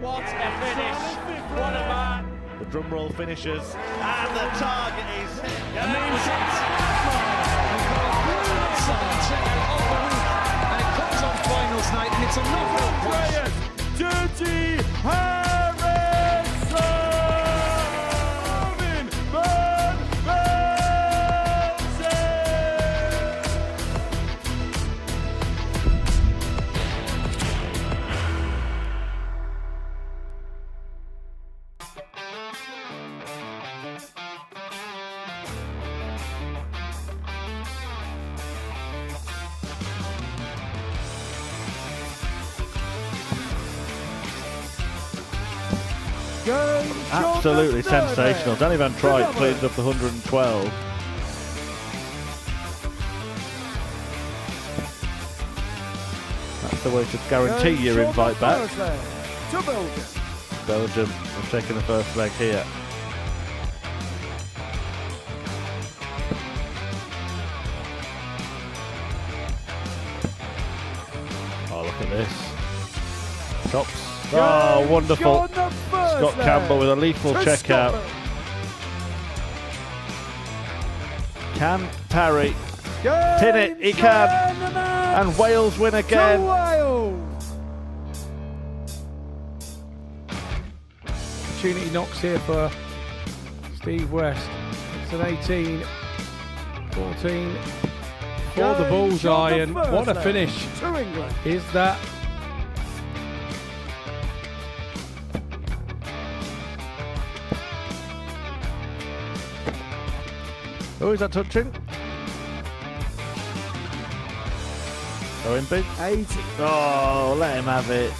What a finish! What a man! The drum roll finishes, and the target is hit. And it comes on finals night, and it's a knockout Andreas Dirty Harrison! Van Velzen! Absolutely sensational. Danny Van Tripe cleans up the 112. That's the way to guarantee your invite back. To Belgium. Belgium have taken the first leg here. Oh, look at this. Tops. Oh, wonderful. Scott Campbell with a lethal checkout. Can Parry pin it? He can. And Wales win again. Opportunity knocks here for Steve West. It's an 18-14 for the bullseye, and what a finish is that. Who is that touching? Going big. 80. Oh, let him have it.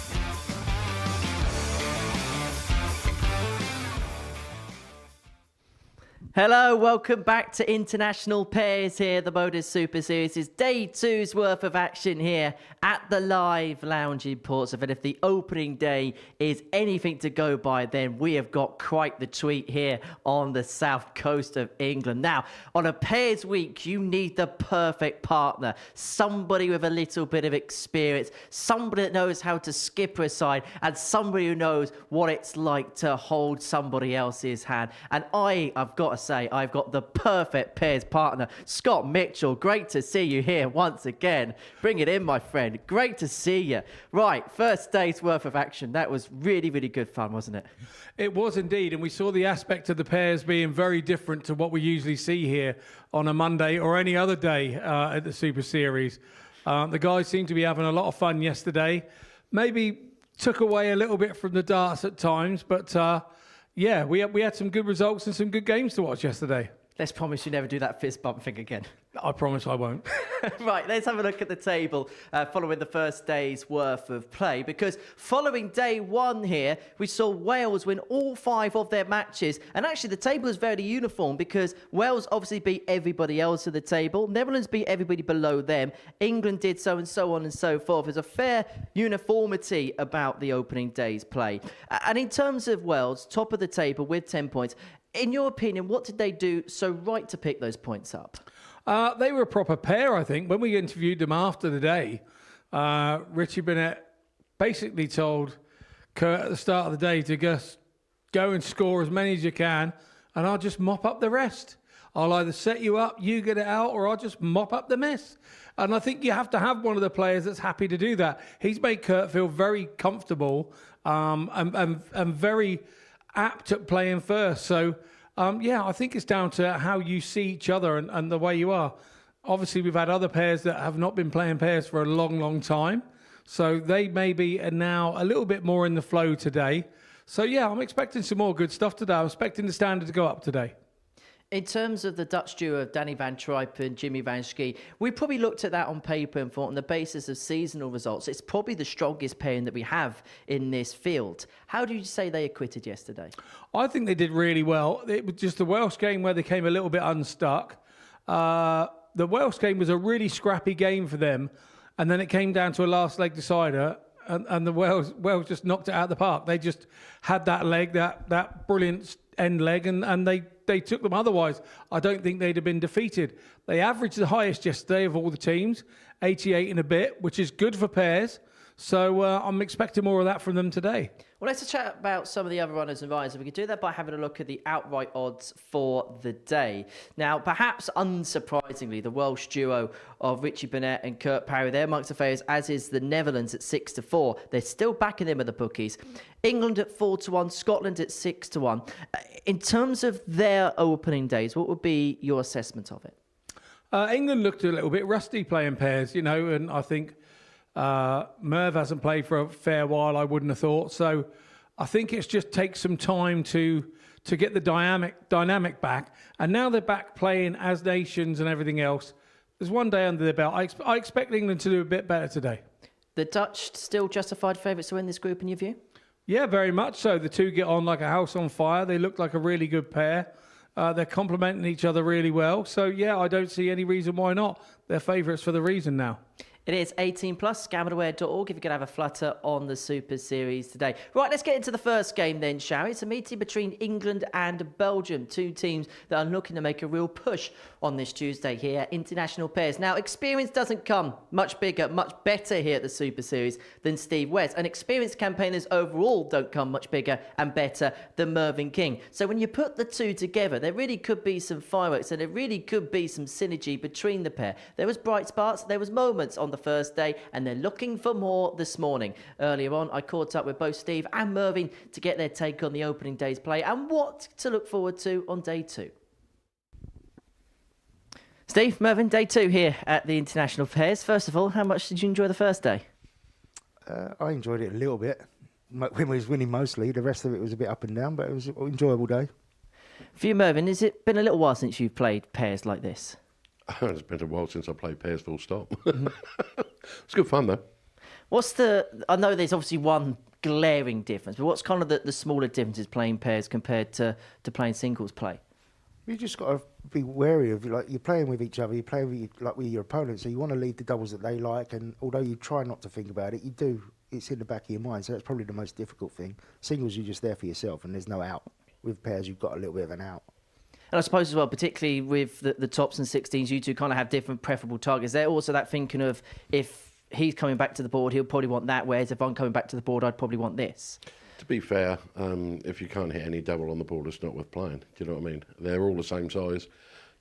Hello, welcome back to International Pairs here. The Modus Super Series is day two's worth of action here at the Live Lounge in Portsmouth. And if the opening day is anything to go by, then we have got quite the treat here on the south coast of England. Now, on a pairs week, you need the perfect partner. Somebody with a little bit of experience, somebody that knows how to skipper a side, and somebody who knows what it's like to hold somebody else's hand. And I've got to say, I've got the perfect pairs partner. Scott Mitchell, great to see you here once again. Bring it in, my friend. Great to see you. Right, first day's worth of action. That was really, really good fun, wasn't it? It was indeed, and we saw the aspect of the pairs being very different to what we usually see here on a Monday or any other day at the Super Series. The guys seemed to be having a lot of fun yesterday. Maybe took away a little bit from the darts at times, but yeah, we had some good results and some good games to watch yesterday. Let's promise you never do that fist bump thing again. I promise I won't. Right, let's have a look at the table following the first day's worth of play, because following day one here, we saw Wales win all 5 of their matches, and actually the table is very uniform because Wales obviously beat everybody else at the table, Netherlands beat everybody below them, England did so, and so on and so forth. There's a fair uniformity about the opening day's play. And in terms of Wales, top of the table with 10 points, in your opinion, what did they do so right to pick those points up? They were a proper pair, I think. When we interviewed them after the day, Richie Burnett basically told Kurt at the start of the day to just go and score as many as you can, and I'll just mop up the rest. I'll either set you up, you get it out, or I'll just mop up the mess. And I think you have to have one of the players that's happy to do that. He's made Kurt feel very comfortable and very apt at playing first. So, yeah, I think it's down to how you see each other and the way you are. Obviously, we've had other pairs that have not been playing pairs for a long, long time. So they maybe are now a little bit more in the flow today. So, yeah, I'm expecting some more good stuff today. I'm expecting the standard to go up today. In terms of the Dutch duo of Danny Van Tripe and Jimmy Van Schie, we probably looked at that on paper and thought on the basis of seasonal results, it's probably the strongest pairing that we have in this field. How do you say they acquitted yesterday? I think they did really well. It was just the Welsh game where they came a little bit unstuck. The Welsh game was a really scrappy game for them, and then it came down to a last leg decider, and the Wales just knocked it out of the park. They just had that leg, that brilliant end leg, and they took them. Otherwise, I don't think they'd have been defeated. They averaged the highest yesterday of all the teams, 88 and a bit, which is good for pairs. So I'm expecting more of that from them today. Well, let's chat about some of the other runners and riders. We could do that by having a look at the outright odds for the day. Now, perhaps unsurprisingly, the Welsh duo of Richie Burnett and Kurt Parry, they're amongst the favourites, as is the Netherlands at 6-4. They're still backing them with the bookies. England at 4-1, Scotland at 6-1. In terms of their opening days, what would be your assessment of it? England looked a little bit rusty playing pairs, and I think Merv hasn't played for a fair while, I wouldn't have thought. So I think it's just takes some time to get the dynamic back. And now they're back playing as nations and everything else. There's one day under their belt. I expect England to do a bit better today. The Dutch still justified favourites to win this group in your view? Yeah, very much so. The two get on like a house on fire. They look like a really good pair. They're complementing each other really well. So, yeah, I don't see any reason why not. They're favourites for the reason now. It is 18+, gammadaware.org if you could have a flutter on the Super Series today. Right, let's get into the first game then, shall we? It's a meeting between England and Belgium, two teams that are looking to make a real push on this Tuesday here at International Pairs. Now, experience doesn't come much bigger, much better here at the Super Series than Steve West. And experienced campaigners overall don't come much bigger and better than Mervyn King. So when you put the two together, there really could be some fireworks and there really could be some synergy between the pair. There was bright sparks, there was moments on the first day, and they're looking for more this morning. Earlier on, I caught up with both Steve and Mervyn to get their take on the opening day's play and what to look forward to on day two. Steve, Mervyn, day two here at the International Pairs. First of all, how much did you enjoy the first day? I enjoyed it a little bit. When we was winning mostly, the rest of it was a bit up and down, but it was an enjoyable day. For you, Mervyn, has it been a little while since you've played pairs like this? It's been a while since I played pairs full stop. It's good fun, though. I know there's obviously one glaring difference, but what's kind of the smaller differences playing pairs compared to playing singles play? You just got to be wary of, like, you're playing with each other, you're playing with your opponent, so you want to lead the doubles that they like, and although you try not to think about it, you do. It's in the back of your mind, so that's probably the most difficult thing. Singles, you're just there for yourself, and there's no out. With pairs, you've got a little bit of an out. And I suppose as well, particularly with the tops and 16s, you two kind of have different preferable targets. They're also that thinking of, if he's coming back to the board, he'll probably want that, whereas if I'm coming back to the board, I'd probably want this. To be fair, if you can't hit any double on the board, it's not worth playing. Do you know what I mean? They're all the same size.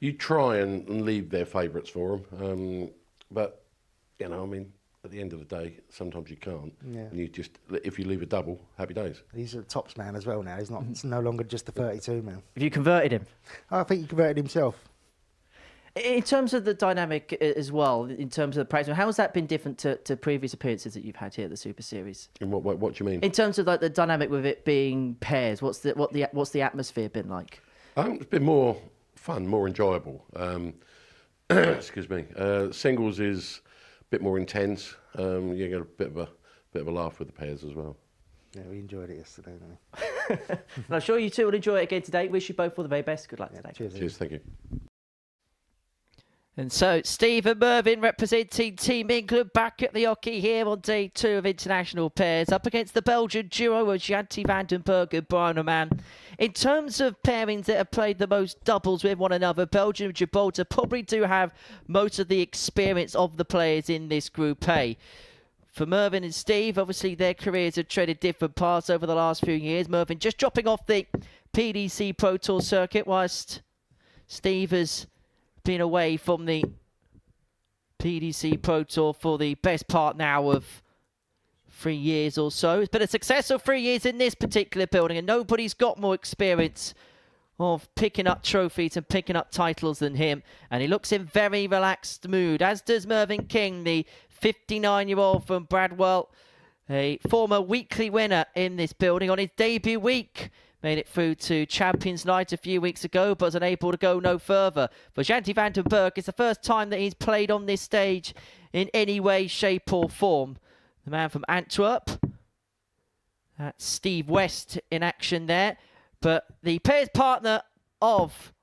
You try and leave their favourites for them, but, at the end of the day, sometimes you can't. Yeah. And you just, if you leave a double, happy days. He's a tops man as well now. He's not. It's no longer just a 32 man. Have you converted him? I think he converted himself. In terms of the dynamic as well, in terms of the practice, how has that been different to previous appearances that you've had here at the Super Series? And what do you mean? In terms of like the dynamic with it being pairs, what's the atmosphere been like? It's been more fun, more enjoyable. Excuse me. Singles is a bit more intense. You get a bit of a laugh with the pairs as well. Yeah, we enjoyed it yesterday, didn't we? And I'm sure you two will enjoy it again today. Wish you both all the very best. Good luck today. Cheers, thank you. And so, Steve and Mervyn representing Team England back at the hockey here on day two of international pairs, up against the Belgian duo of Janty van den Berg and Brian O'Man. In terms of pairings that have played the most doubles with one another, Belgium and Gibraltar probably do have most of the experience of the players in this Group A. For Mervyn and Steve, obviously their careers have treaded different paths over the last few years. Mervyn just dropping off the PDC Pro Tour circuit, whilst Steve has been away from the PDC Pro Tour for the best part now of 3 years or so. It's been a successful 3 years in this particular building, and nobody's got more experience of picking up trophies and picking up titles than him. And he looks in very relaxed mood, as does Mervyn King, the 59-year-old from Bradwell, a former weekly winner in this building on his debut week. Made it through to Champions Night a few weeks ago, but was unable to go no further. For Janty van den Berg, it's the first time that he's played on this stage in any way, shape or form. The man from Antwerp. That's Steve West in action there. But the pairs partner of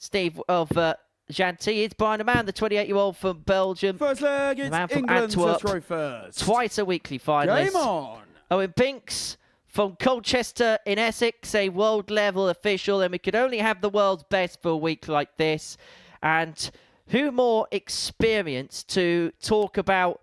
Janty is Brian O'Man, the 28-year-old from Belgium. First leg, it's the man from England to Antwerp. throw first. Twice a weekly finalist. Game on. Owen Binks from Colchester in Essex, a world-level official, and we could only have the world's best for a week like this. And who more experienced to talk about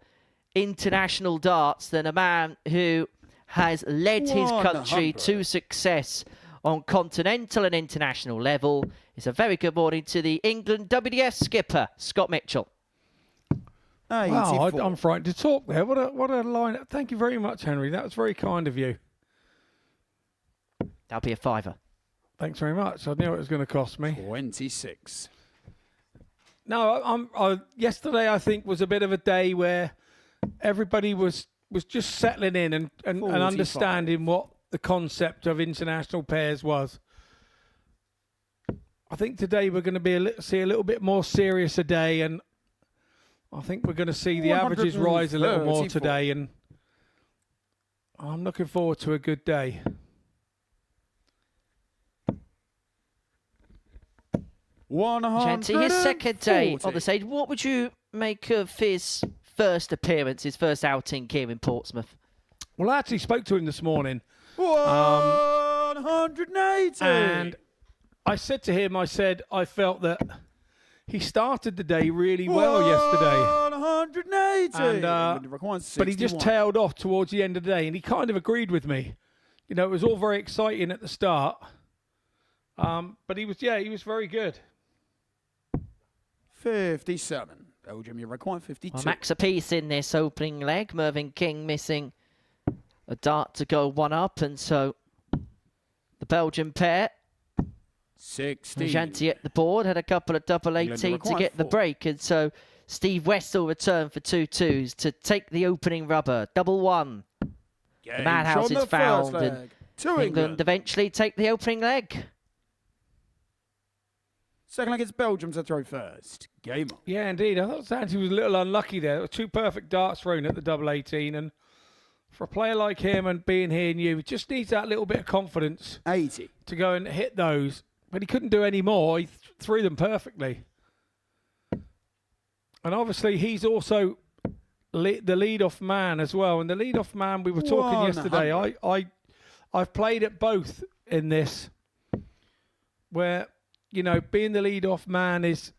international darts than a man who has led his country 100. to success on continental and international level. It's a very good morning to the England WDF skipper, Scott Mitchell. Wow, 84. I'm frightened to talk there. What a line. Thank you very much, Henry. That was very kind of you. That'll be a fiver. Thanks very much. I knew it was going to cost me. 26. No, yesterday I think was a bit of a day where everybody was just settling in and 45. understanding what the concept of international pairs was. I think today we're going to see a little bit more serious a day, and I think we're going to see the averages rise a little more 134. today, and I'm looking forward to a good day. Shanti, his second day 140. on the stage. What would you make of his first appearance, his first outing here in Portsmouth? Well, I actually spoke to him this morning, 180. and I said to him, I felt that he started the day really well yesterday. 180. And, but he just tailed off towards the end of the day, and he kind of agreed with me. You know, it was all very exciting at the start, but he was very good. 57. Belgium, you require 52. Well, max apiece in this opening leg. Mervyn King missing a dart to go one up, and so the Belgian pair, 60. Shanti at the board, had a couple of double England 18 to require get the 4. break, and so Steve West will return for 2-2s to take the opening rubber. Double one. The madhouse is found, and England eventually take the opening leg. Second leg, it's Belgium to throw first. Game on. Yeah, indeed. I thought Santi was a little unlucky there. There were 2 perfect darts thrown at the double 18, and for a player like him and being here new, he just needs that little bit of confidence 80. to go and hit those. But he couldn't do any more. He threw them perfectly. And obviously, he's also the lead-off man as well. And the lead-off man, we were talking 100. yesterday. I've played at both in this, where, you know, being the lead-off man is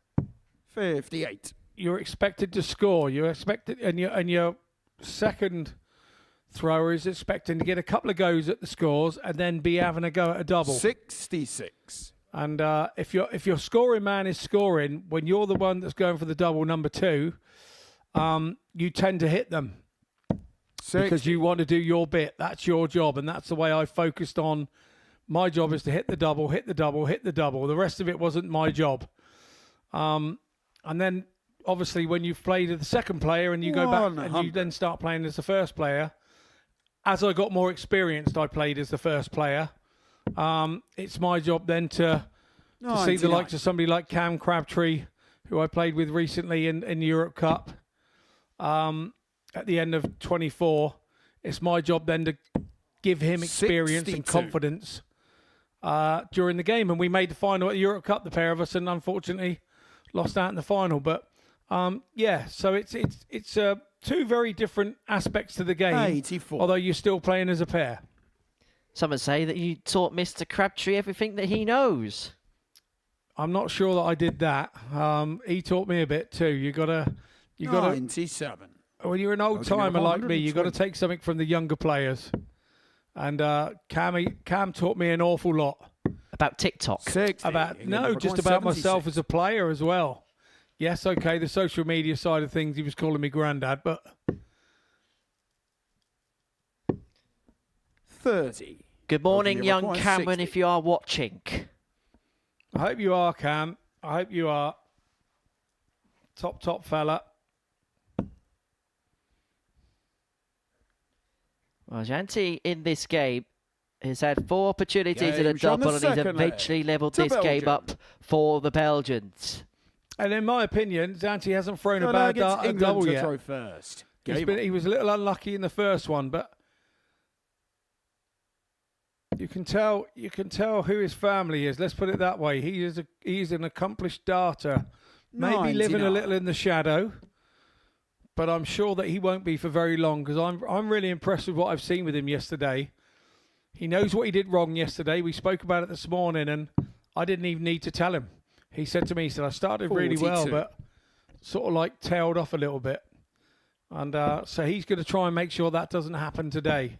58. you're expected to score. You're expected, and your second thrower is expecting to get a couple of goes at the scores and then be having a go at a double. 66. And if your scoring man is scoring when you're the one that's going for the double number 2, you tend to hit them 60. because you want to do your bit. That's your job, and that's the way I focused on. My job is to hit the double, hit the double, hit the double. The rest of it wasn't my job. And then, obviously, when you've played as the second player and you go back and you then start playing as the first player, as I got more experienced, I played as the first player. It's my job then to see the likes of somebody like Cam Crabtree, who I played with recently in Europe Cup at the end of 24. It's my job then to give him experience 62. and confidence during the game. And we made the final at the Europe Cup, the pair of us, and unfortunately lost out in the final. But yeah, so it's 2 very different aspects to the game, 84. although you're still playing as a pair. Some would say that you taught Mr. Crabtree everything that he knows. I'm not sure that I did that. He taught me a bit too. You gotta 97. when you're an old timer like me, you got to 120. take something from the younger players. And Cam taught me an awful lot About TikTok. 60. about England just require about myself 76. as a player as well. Yes, okay, the social media side of things, he was calling me granddad, but 30. Good morning, Belgium, young require Cameron, 60. if you are watching. I hope you are, Cam. I hope you are. Top fella. Well, Shanti in this game has had 4 opportunities at a Game on the double, and he's second eventually leg levelled to this game Belgium. up for the Belgians. And in my opinion, Zanti hasn't thrown a Third bad leg, it's dart at England double to yet. throw first. Game on. He was a little unlucky in the first one, but you can tell who his family is. Let's put it that way. He's an accomplished darter, maybe living a 99. little in the shadow, but I'm sure that he won't be for very long because I'm really impressed with what I've seen with him yesterday. He knows what he did wrong yesterday. We spoke about it this morning, and I didn't even need to tell him. He said to me, I started really well, 42. but sort of like tailed off a little bit. And so he's going to try and make sure that doesn't happen today.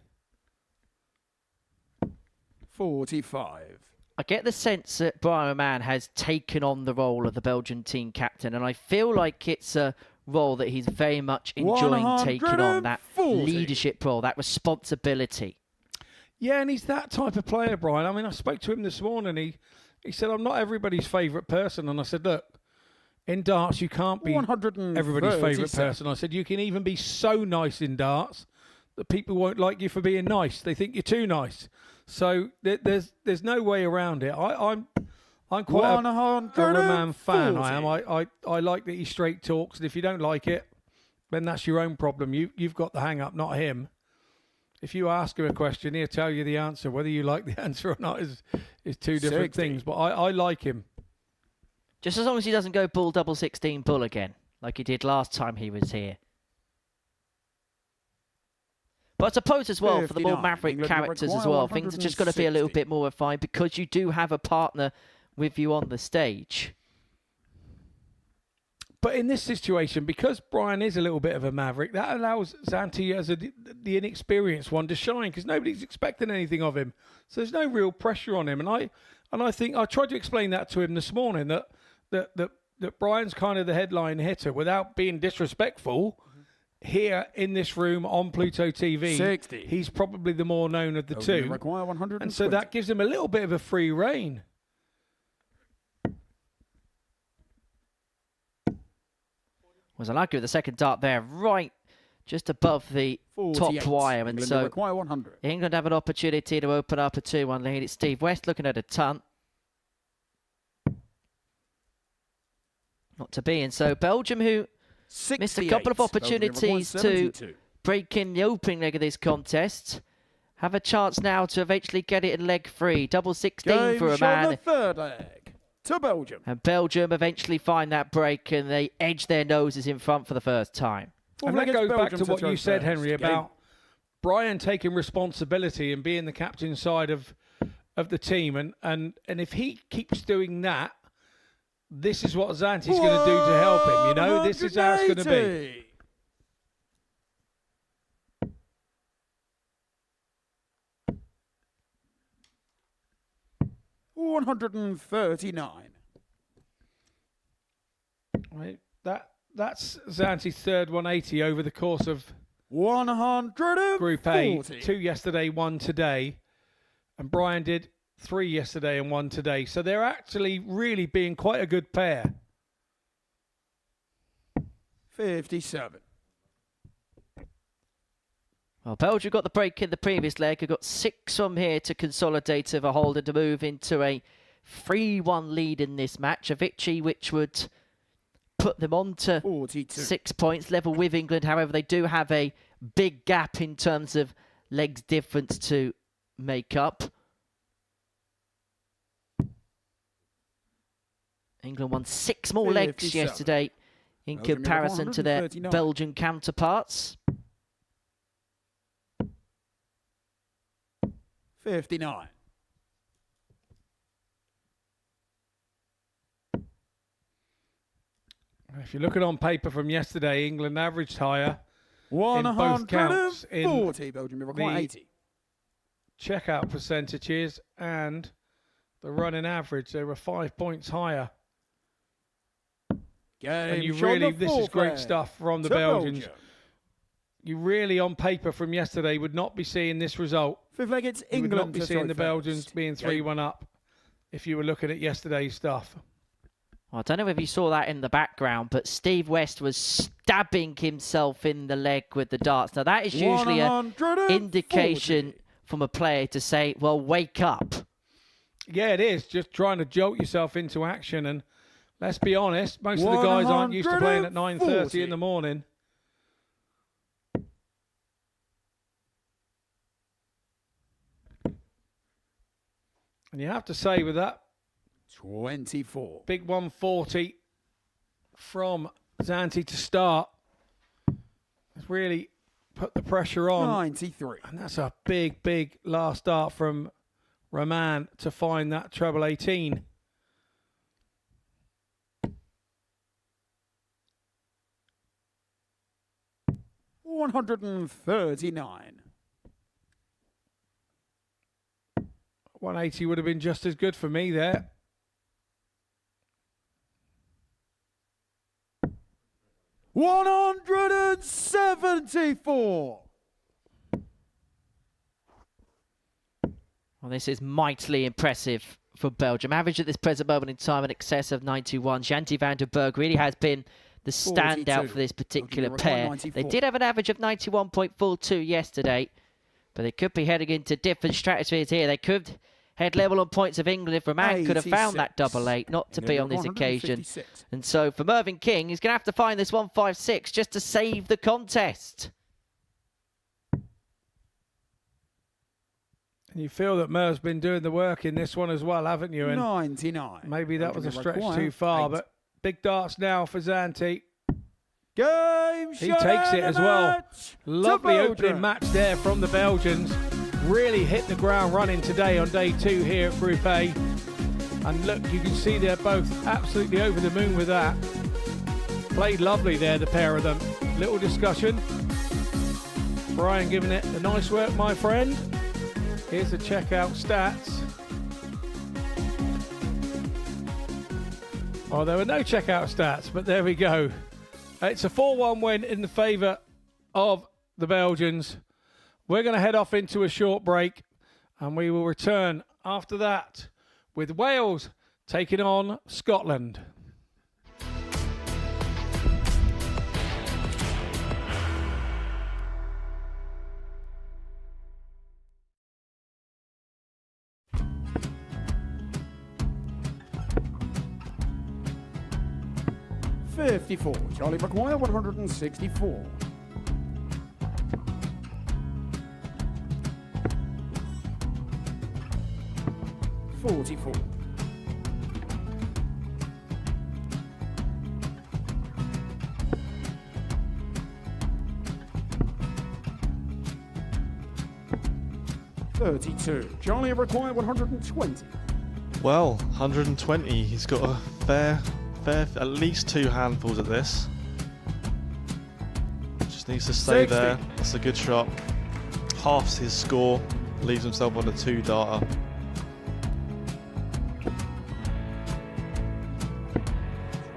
45. I get the sense that Brian Roman has taken on the role of the Belgian team captain, and I feel like it's a role that he's very much enjoying taking on, that 140. leadership role, that responsibility. Yeah, and he's that type of player, Brian. I mean, I spoke to him this morning. He said, I'm not everybody's favourite person. And I said, look, in darts, you can't be everybody's favourite person. I said, you can even be so nice in darts that people won't like you for being nice. They think you're too nice. So there's no way around it. I'm quite a Roman fan. I am. I like that he straight talks, and if you don't like it, then that's your own problem. You've got the hang up, not him. If you ask him a question, he'll tell you the answer. Whether you like the answer or not is two different 60. things. But I like him. Just as long as he doesn't go bull double 16 bull again, like he did last time he was here. But I suppose as well, for the more 59. maverick England characters as require well, things are just going to be a little 160. bit more refined because you do have a partner with you on the stage. But in this situation, because Brian is a little bit of a maverick, that allows Zanti as the inexperienced one to shine because nobody's expecting anything of him. So there's no real pressure on him. And I think I tried to explain that to him this morning that Brian's kind of the headline hitter without being disrespectful. Here in this room on Pluto TV, 60. he's probably the more known of the two. Require 120. And so that gives him a little bit of a free rein. Was I like with the second dart there, right just above the 48. top wire. And England so require 100. England have an opportunity to open up a 2-1 lead. It's Steve West looking at a ton. Not to be. And so Belgium, who 68. missed a couple of Belgium opportunities require to 72. break in the opening leg of this contest, have a chance now to eventually get it in leg 3. Double 16 Game for a shot man. the third leg to Belgium. And Belgium eventually find that break and they edge their noses in front for the first time. And that goes back to what you said, Henry, Game. about Brian taking responsibility and being the captain side of the team. And if he keeps doing that, this is what Zanti's going to do to help him. You know, this is how it's going to be. 139. Right, that's Zanti's third 180 over the course of 140. Group A. 2 yesterday, 1 today. And Brian did 3 yesterday and 1 today. So they're actually really being quite a good pair. 57. Well, Belgium got the break in the previous leg. They've got 6 from here to consolidate of a holder to move into a 3-1 lead in this match. A victory which would put them on to 42. 6 points, level with England. However, they do have a big gap in terms of legs difference to make up. England won 6 more legs 57. yesterday in Belgium comparison to their 139. Belgian counterparts. 59. If you look at it on paper from yesterday, England averaged higher in both counts in 140. Belgium require the 80. checkout percentages and the running average. They were 5 points higher. Game And you shot really, the this is fourth great leg stuff from the to Belgians. Belgium. You really, on paper from yesterday, would not be seeing this result. Fifth leg, it's You would England not be to seeing throw the Belgians first. being Game. 3-1 up if you were looking at yesterday's stuff. I don't know if you saw that in the background, but Steve West was stabbing himself in the leg with the darts. Now, that is usually an 140. indication from a player to say, well, wake up. Yeah, it is. Just trying to jolt yourself into action. And let's be honest, most of the guys aren't used to playing at 9:30 in the morning. And you have to say with that 24. big 140 from Zanti to start, it's really put the pressure on. 93. And that's a big, big last start from Roman to find that treble 18. 139. 180 would have been just as good for me there. $174. Well, this is mightily impressive for Belgium. Average at this present moment in time in excess of 91. Janty van der Berg really has been the standout for this particular pair. They did have an average of 91.42 yesterday, but they could be heading into different stratospheres here. They could head level on points of England if Roman could have found that double eight, not to be on this occasion. And so for Mervyn King, he's going to have to find this 156 just to save the contest. And you feel that Merv's been doing the work in this one as well, haven't you? And 99. maybe that was a stretch too far, but big darts now for Zanti. Game He takes it as well. Lovely opening match there from the Belgians. Really hit the ground running today on day 2 here at Group A. And look, you can see they're both absolutely over the moon with that. Played lovely there, the pair of them. Little discussion. Brian giving it the nice work, my friend. Here's the checkout stats. Oh, there were no checkout stats, but there we go. It's a 4-1 win in the favour of the Belgians. We're going to head off into a short break, and we will return after that with Wales taking on Scotland. $54. Charlie McGuire, 164. $44. $32. Charlie required 120. Well, 120. He's got a fair, at least 2 handfuls at this. Just needs to stay 60. there. That's a good shot. Halves his score. Leaves himself on a 2-darter.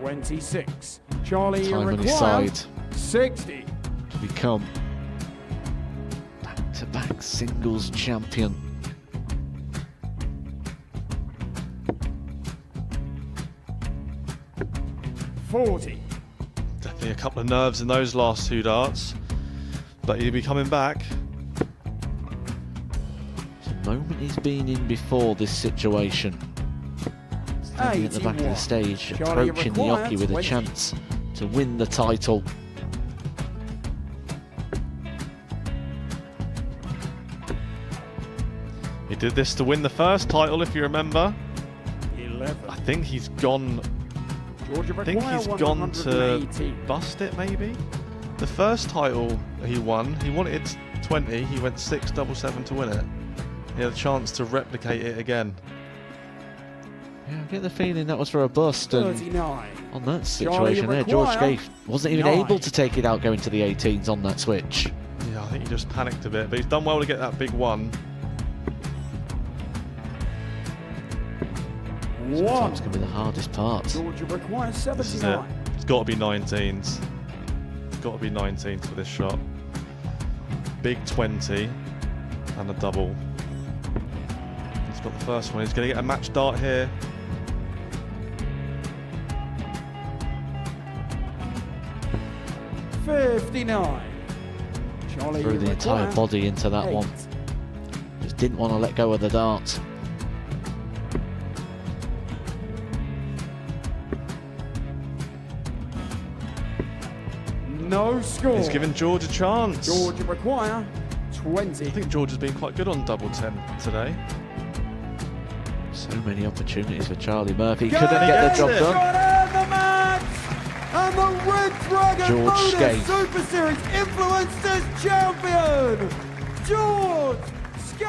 $26. Charlie Time on his required side 60. to become back-to-back singles champion. $40. Definitely a couple of nerves in those last 2 darts. But he'll be coming back. The moment he's been in before this situation. Standing at the back of the stage, Charlie approaching the required Yoki with a 20. chance to win the title. He did this to win the first title, if you remember. 11. I think he's gone. Georgia I think he's gone to 118. bust it, maybe. The first title he won, he wanted 20. He went 6-7-7 to win it. He had a chance to replicate it again. Yeah, I get the feeling that was for a bust. And 39. on that situation there, George Gage wasn't even able to take it out going to the 18s on that switch. Yeah, I think he just panicked a bit, but he's done well to get that big one. Sometimes can be the hardest part. Georgia requires This is it. 79. It's got to be 19s. It's got to be 19s for this shot. Big 20 and a double. He's got the first one. He's going to get a match dart here. $59. Charlie Threw the entire required body into that 8. one. Just didn't want to let go of the dart. No score. He's given George a chance. Georgia require 20. I think George has been quite good on double 10 today. So many opportunities for Charlie Murphy. Couldn't get the job done. The match! And the Red Dragon George Modus Skate. Super Series Influencers Champion, George Skate!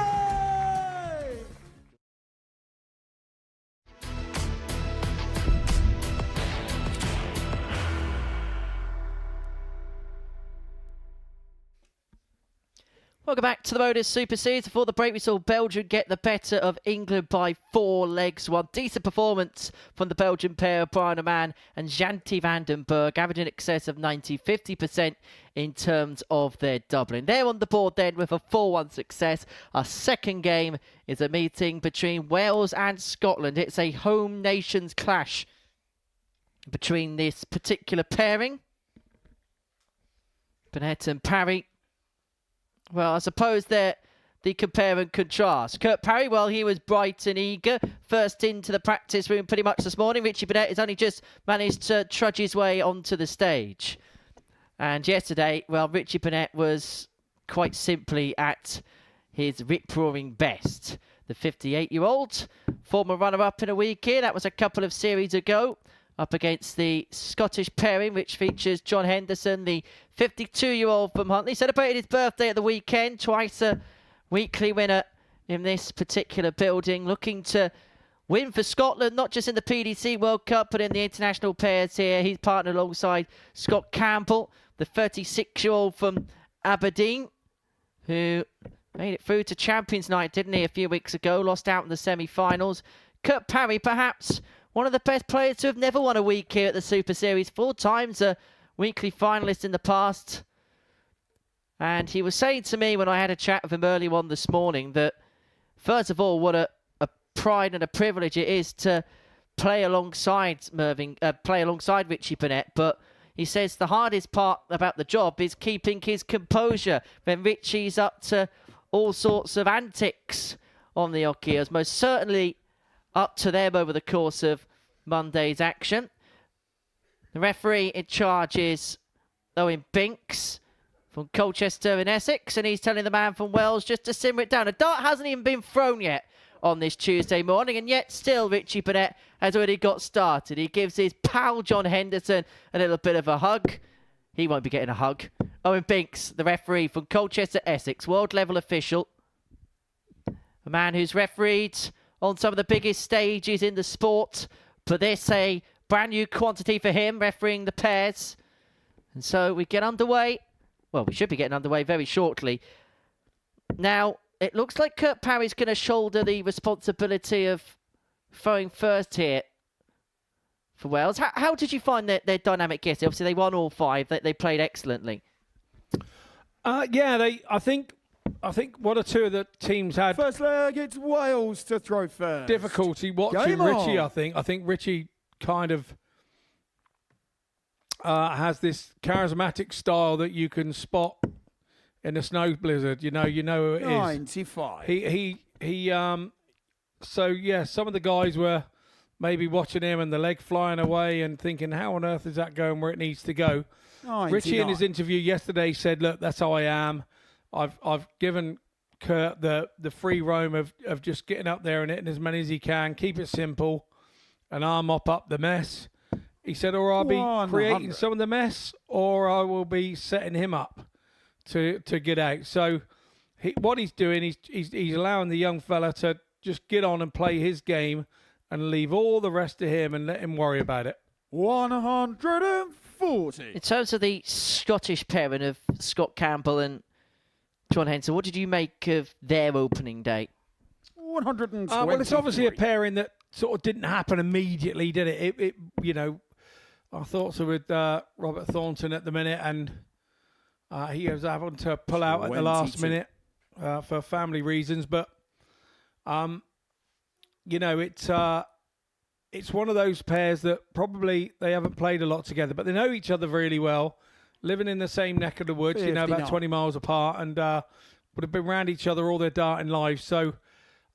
Welcome back to the Modus Super Series. Before the break, we saw Belgium get the better of England by 4 legs. One decent performance from the Belgian pair of Brian Oman and Janty van den Berg, averaging in excess of 50% in terms of their doubling. They're on the board then with a 4-1 success. Our second game is a meeting between Wales and Scotland. It's a home nations clash between this particular pairing. Burnett and Parry. Well, I suppose they're the compare and contrast. Kurt Parry, well, he was bright and eager. First into the practice room pretty much this morning. Richie Burnett has only just managed to trudge his way onto the stage. And yesterday, well, Richie Burnett was quite simply at his rip-roaring best. The 58-year-old, former runner-up in a week here. That was a couple of series ago, up against the Scottish pairing, which features John Henderson, the 52-year-old from Huntly. Celebrated his birthday at the weekend, twice a weekly winner in this particular building, looking to win for Scotland, not just in the PDC World Cup, but in the international pairs here. He's partnered alongside Scott Campbell, the 36-year-old from Aberdeen, who made it through to Champions Night, didn't he, a few weeks ago, lost out in the semi-finals. Kurt Parry, perhaps one of the best players to have never won a week here at the Super Series. 4 times a weekly finalist in the past. And he was saying to me when I had a chat with him early on this morning that, first of all, what a pride and a privilege it is to play alongside Richie Burnett. But he says the hardest part about the job is keeping his composure when Richie's up to all sorts of antics on the hockey. As most certainly up to them over the course of Monday's action. The referee in charge is Owen Binks from Colchester in Essex, and he's telling the man from Wales just to simmer it down. A dart hasn't even been thrown yet on this Tuesday morning, and yet still Richie Burnett has already got started. He gives his pal John Henderson a little bit of a hug. He won't be getting a hug. Owen Binks, the referee from Colchester, Essex, world level official. A man who's refereed on some of the biggest stages in the sport. But this a brand new quantity for him, refereeing the pairs. And so we get underway. Well, we should be getting underway very shortly. Now, it looks like Kurt Parry's going to shoulder the responsibility of throwing first here for Wales. How did you find their dynamic yesterday? Obviously, they won all 5. They played excellently. Yeah, I think 1 or 2 of the teams had First leg, it's Wales to throw first. difficulty watching Game on. Richie. I think Richie kind of has this charismatic style that you can spot in a snow blizzard. You know who it is. 95. So yeah, some of the guys were maybe watching him and the leg flying away and thinking, how on earth is that going where it needs to go? 99. Richie in his interview yesterday said, look, that's how I am. I've given Kurt the free roam of just getting up there and hitting as many as he can, keep it simple, and I'll mop up the mess. He said, or I'll be 100. creating some of the mess, or I will be setting him up to get out. So what he's doing, he's allowing the young fella to just get on and play his game and leave all the rest to him and let him worry about it. 140. In terms of the Scottish pairing of Scott Campbell and John Henderson, what did you make of their opening day? 120. Well, it's obviously a pairing that sort of didn't happen immediately, did it? It our thoughts are with Robert Thornton at the minute, and he was having to pull out at the last minute for family reasons. But it's one of those pairs that probably they haven't played a lot together, but they know each other really well. Living in the same neck of the woods, about 20 miles apart, and would have been around each other all their darting lives. So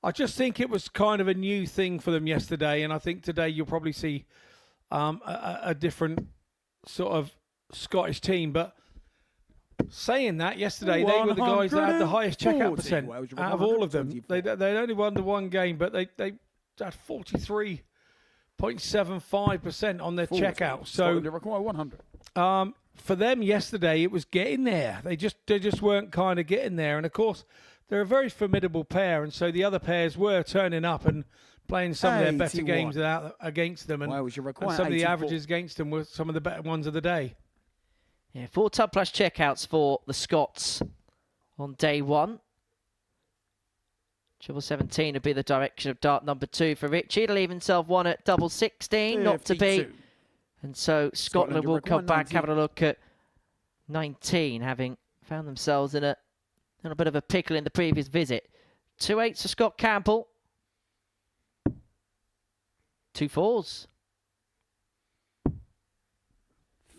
I just think it was kind of a new thing for them yesterday, and I think today you'll probably see a different sort of Scottish team. But saying that, yesterday they were the guys that had the highest checkout percent out of all of them. They'd only won the one game, but they had 43.75% on their checkout. So they require 100. For them yesterday, it was getting there. They just weren't kind of getting there. And of course, they're a very formidable pair, and so the other pairs were turning up and playing some of their better games against them, and some of the averages against them were some of the better ones of the day. Yeah, 4 ton plus checkouts for the Scots on day one. Triple 17 would be the direction of dart number 2 for Richie. To leave himself one at double 16, not to be. 52. And so Scotland will come back, having a look at 19, having found themselves in a little bit of a pickle in the previous visit. 2-8s for Scott Campbell. 2-4s.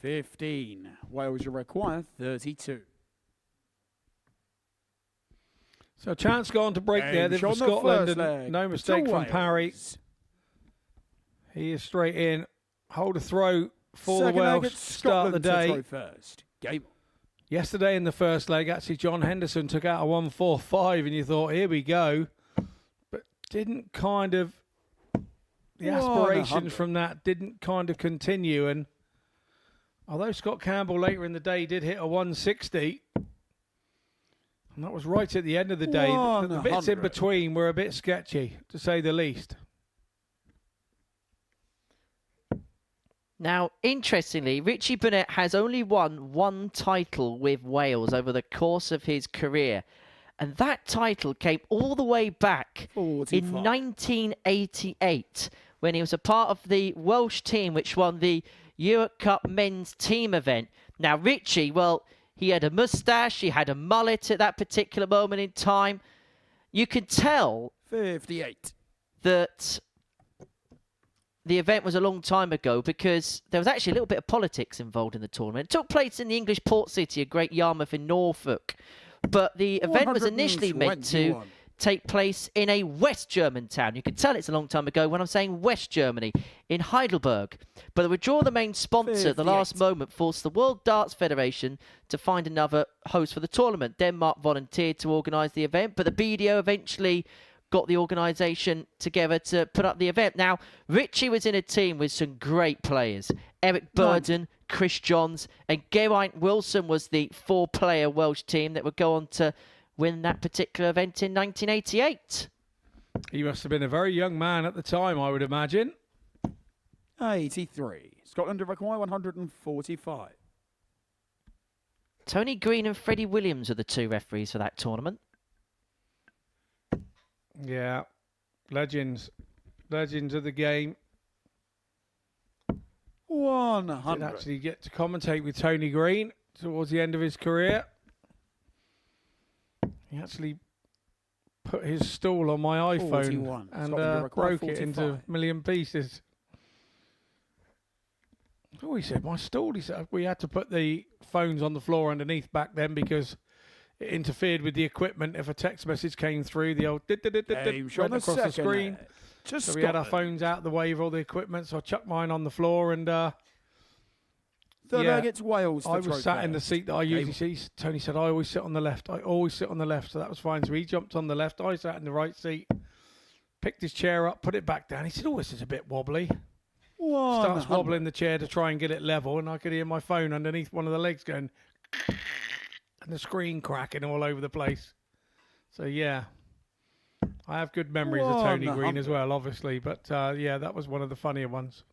15. Wales will require 32. So chance gone to break there. Then for Scotland, and no mistake from Parry. He is straight in. Hold a throw for the Welsh. Start the day. First. Game. Yesterday in the first leg, actually, John Henderson took out a 1-4-5, and you thought, here we go. But didn't kind of, the aspirations from that didn't kind of continue. And although Scott Campbell later in the day did hit a 160, and that was right at the end of the day, the bits in between were a bit sketchy, to say the least. Now, interestingly, Richie Burnett has only won one title with Wales over the course of his career. And that title came all the way back 45. in 1988, when he was a part of the Welsh team which won the Europe Cup men's team event. Now, Richie, well, he had a moustache, he had a mullet at that particular moment in time. You could tell 58. that the event was a long time ago because there was actually a little bit of politics involved in the tournament. It took place in the English port city of Great Yarmouth in Norfolk. But the event was initially meant to take place in a West German town. You can tell it's a long time ago when I'm saying West Germany, in Heidelberg. But the withdrawal of the main sponsor at the last moment forced the World Darts Federation to find another host for the tournament. Denmark volunteered to organise the event, but the BDO eventually got the organisation together to put up the event. Now, Richie was in a team with some great players. Eric Burden, Chris Johns, and Geraint Wilson was the 4-player Welsh team that would go on to win that particular event in 1988. He must have been a very young man at the time, I would imagine. 83. Scotland require 145. Tony Green and Freddie Williams are the 2 referees for that tournament. Yeah, legends of the game. 100. Did actually get to commentate with Tony Green towards the end of his career. He actually put his stool on my iPhone 41. and Scotland broke 45. it into a million pieces. Oh, he said, my stool. He said, we had to put the phones on the floor underneath back then because it interfered with the equipment. If a text message came through, the old went across the screen. So we had our phones out of the way of all the equipment. So I chucked mine on the floor and third leg, it's Wales. I was sat in the seat that I usually see. Tony said, I always sit on the left. I always sit on the left. So that was fine. So he jumped on the left. I sat in the right seat, picked his chair up, put it back down. He said, oh, this is a bit wobbly. Starts wobbling the chair to try and get it level. And I could hear my phone underneath one of the legs going, and the screen cracking all over the place. So, yeah. I have good memories of Tony Green as well, obviously. But, yeah, that was one of the funnier ones.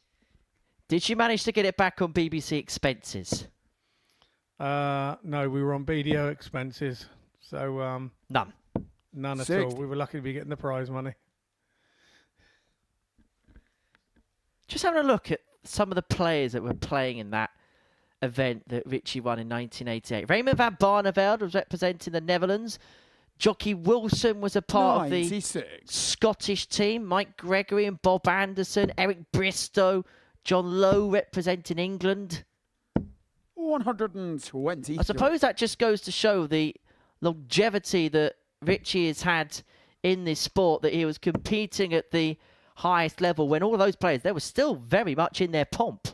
Did you manage to get it back on BBC expenses? No, we were on BDO expenses. So, None. None at all. We were lucky to be getting the prize money. Just having a look at some of the players that were playing in that event that Richie won in 1988. Raymond van Barneveld was representing the Netherlands. Jockey Wilson was a part of the Scottish team. Mike Gregory and Bob Anderson. Eric Bristow. John Lowe representing England. 120. I suppose that just goes to show the longevity that Richie has had in this sport, that he was competing at the highest level when all of those players, they were still very much in their pomp.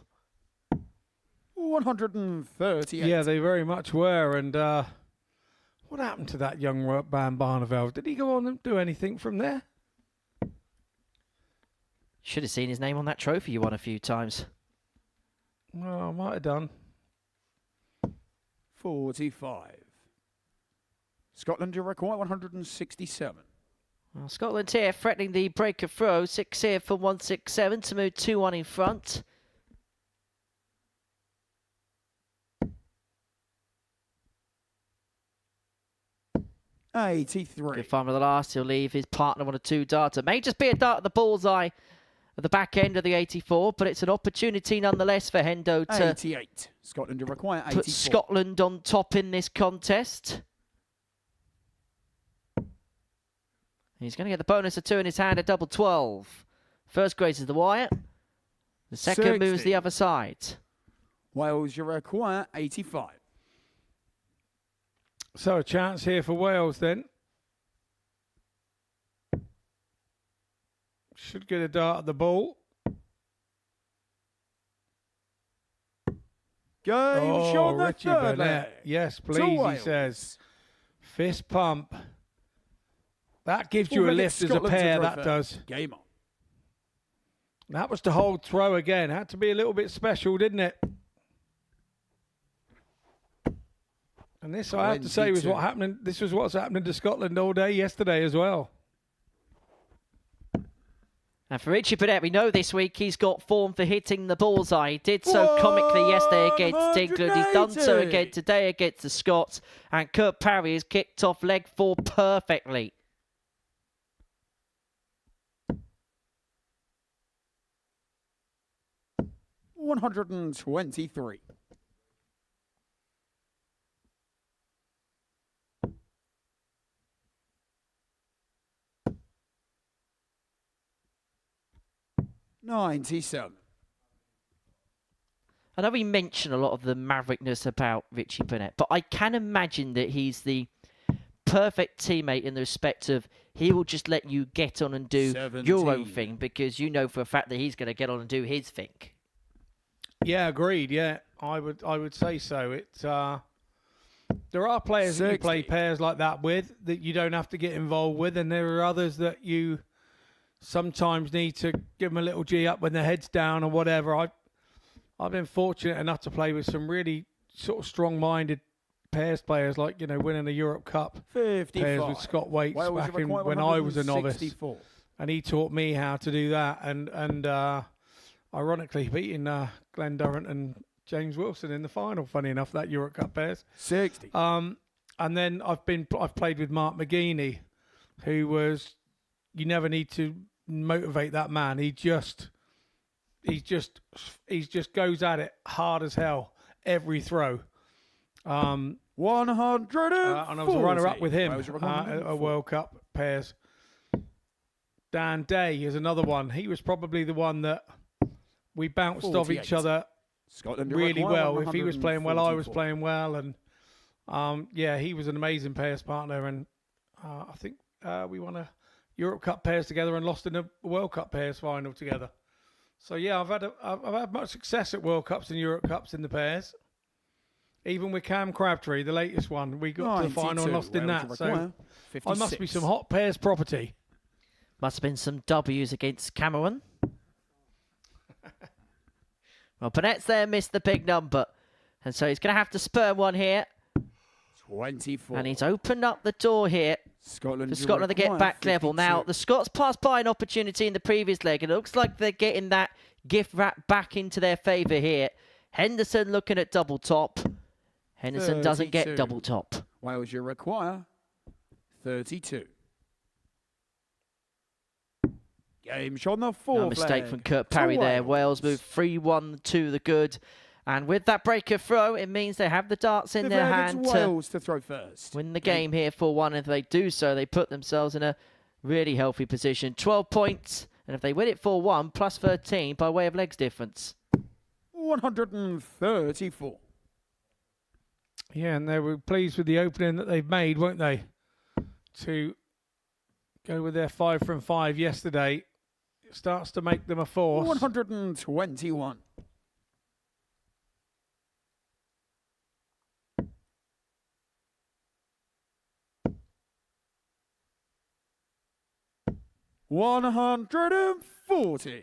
138. Yeah, they very much were. And what happened to that young Van Barneveld? Did he go on and do anything from there? Should have seen his name on that trophy you won a few times. Well, I might have done. 45. Scotland to require 167. Well, Scotland here threatening the break of throw. 6 here from 167 to move 2-1 in front. 83. Good fun with the last. He'll leave his partner on a 2-darter. May just be a dart at the bullseye at the back end of the 84, but it's an opportunity nonetheless for Hendo to 88. Scotland to require 84. put Scotland on top in this contest. He's going to get the bonus of 2 in his hand at double 12. First grazes the wire. The second 60. moves the other side. Wales, you require 85. So a chance here for Wales then. Should get a dart at the ball. Game shot the Richie third Burnett. leg. Yes, To please, he Wales. says. Fist pump. That gives Fourth you a leg, lift as a Scotland to pair, throw that first. does. Game on. That was to hold throw again. Had to be a little bit special, didn't it? And this, I have to say, was 22. what happened. This was what's happening to Scotland all day yesterday as well. And for Richie Burnett, we know this week he's got form for hitting the bullseye. He did so comically yesterday against England. He's done so 180. again today against the Scots. And Kurt Parry has kicked off leg 4 perfectly. $123. $97. I know we mention a lot of the maverickness about Richie Burnett, but I can imagine that he's the perfect teammate in the respect of he will just let you get on and do your own 17. thing because you know for a fact that he's going to get on and do his thing. Yeah, agreed. Yeah, I would say so. There are players that you play 60. pairs like that with that you don't have to get involved with, and there are others that you sometimes need to give them a little G up when their head's down or whatever. I've been fortunate enough to play with some really sort of strong-minded pairs players, like winning a Europe Cup 55. pairs with Scott Waits Wales back in require when I was a novice, 164. and he taught me how to do that. And ironically, beating Glenn Durrant and James Wilson in the final. Funny enough, that Europe Cup pairs. 60. And then I've played with Mark McGeeney, who was, you never need to motivate that man. He just goes at it hard as hell every throw. 140. And I was a runner-up with him Wales require at 104. World Cup pairs. Dan Day is another one. He was probably the one that we bounced off 48. each other Scotland really require well. If he was playing well, I was 144. playing well, and yeah, he was an amazing pairs partner. And I think we won a Europe Cup pairs together and lost in a World Cup pairs final together. So yeah, I've had much success at World Cups and Europe Cups in the pairs. Even with Cam Crabtree, the latest one, we got to the final and 92. lost in Wales that. So require I must be 56. some hot pairs property. Must have been some W's against Cameron. Well, Burnett's there, missed the big number. And so he's going to have to spur one here. 24. And he's opened up the door here Scotland for Scotland to get require back level. Now, 52. the Scots passed by an opportunity in the previous leg. And it looks like they're getting that gift wrap back into their favour here. Henderson looking at double top. Henderson doesn't get 32. double top. Wales, you require 32. Game shot on the fourth No mistake leg. from Kurt to Parry there. Wales Wales. move 3-1 to the good. And with that breaker throw, it means they have the darts in Fifth their leg, hand it's to Wales to throw first. win the game here 4-1. If they do so, they put themselves in a really healthy position. 12 points. And if they win it 4-1, plus 13 by way of legs difference. 134. Yeah, and they were pleased with the opening that they've made, weren't they? To go with their 5 from 5 yesterday. It starts to make them a force. 121. $140.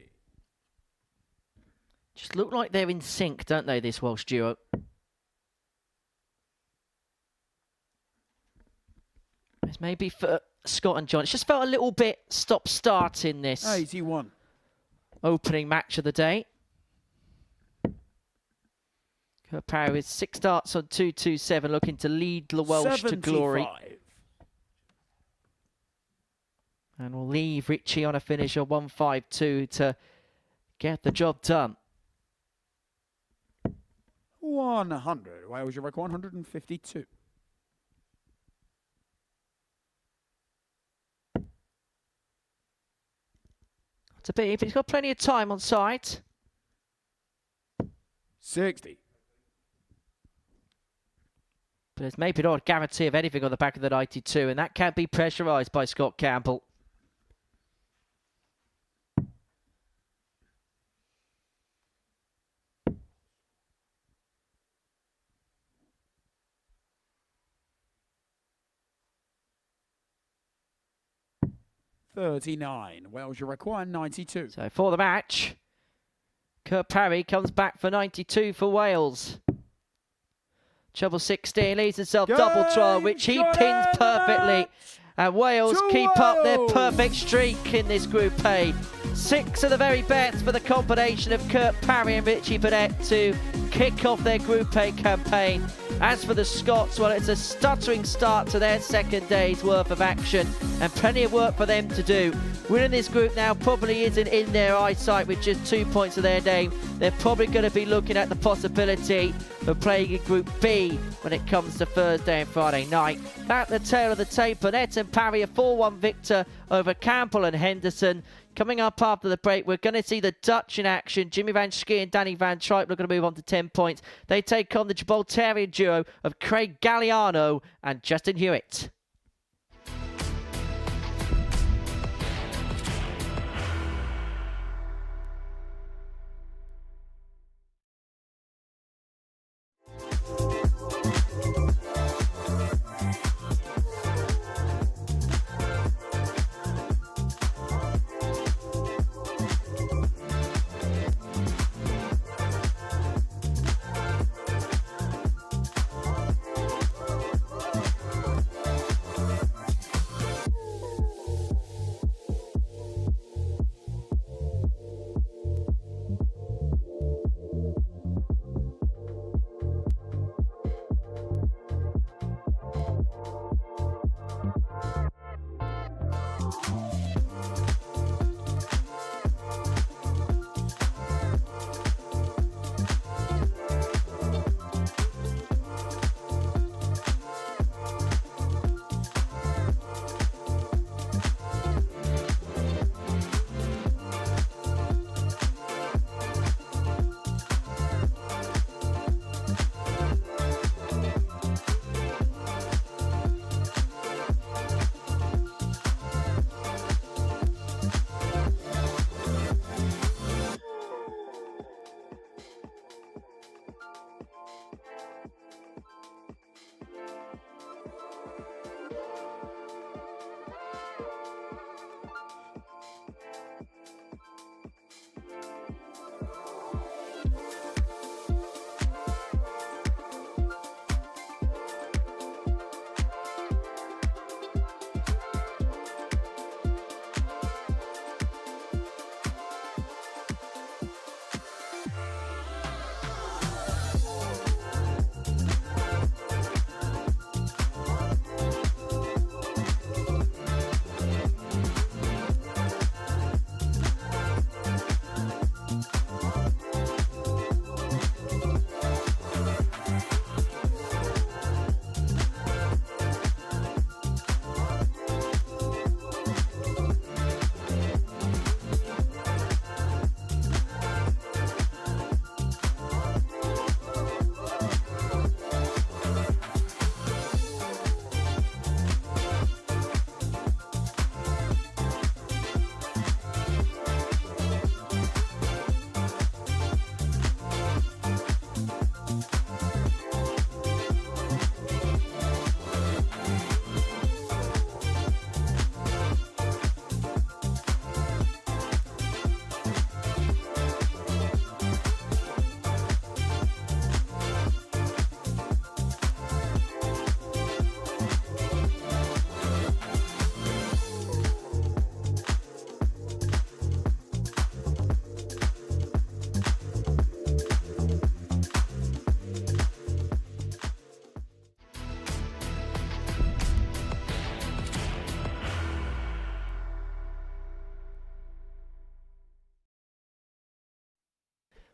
Just look like they're in sync, don't they, this Welsh duo? It's maybe for Scott and John. It's just felt a little bit stop-start in this 81. opening match of the day. Kurt Parry with 6 darts on 2-2-7, looking to lead the Welsh to glory. 75. And we'll leave Richie on a finish of 152 to get the job done. 100. Wales, your record 152. To be, but he's got plenty of time on side. 60. But there's maybe not a guarantee of anything on the back of the 92, and that can't be pressurised by Scott Campbell. $39. Wales, you require 92. So for the match, Kurt Parry comes back for 92 for Wales. Treble 16, leads himself double trial, which he pins perfectly. And Wales keep up their perfect streak in this Group A. 6 of the very best for the combination of Kurt Parry and Richie Burnett to kick off their Group A campaign. As for the Scots, well, it's a stuttering start to their second day's worth of action and plenty of work for them to do. Winning this group now probably isn't in their eyesight with just 2 points of their name. They're probably going to be looking at the possibility of playing in Group B when it comes to Thursday and Friday night. At the tail of the tape, Burnett and Parry a 4-1 victor over Campbell and Henderson. Coming up after the break, we're going to see the Dutch in action. Jimmy Van Schie and Danny Van Tripe are going to move on to 10 points. They take on the Gibraltarian duo of Craig Galliano and Justin Hewitt.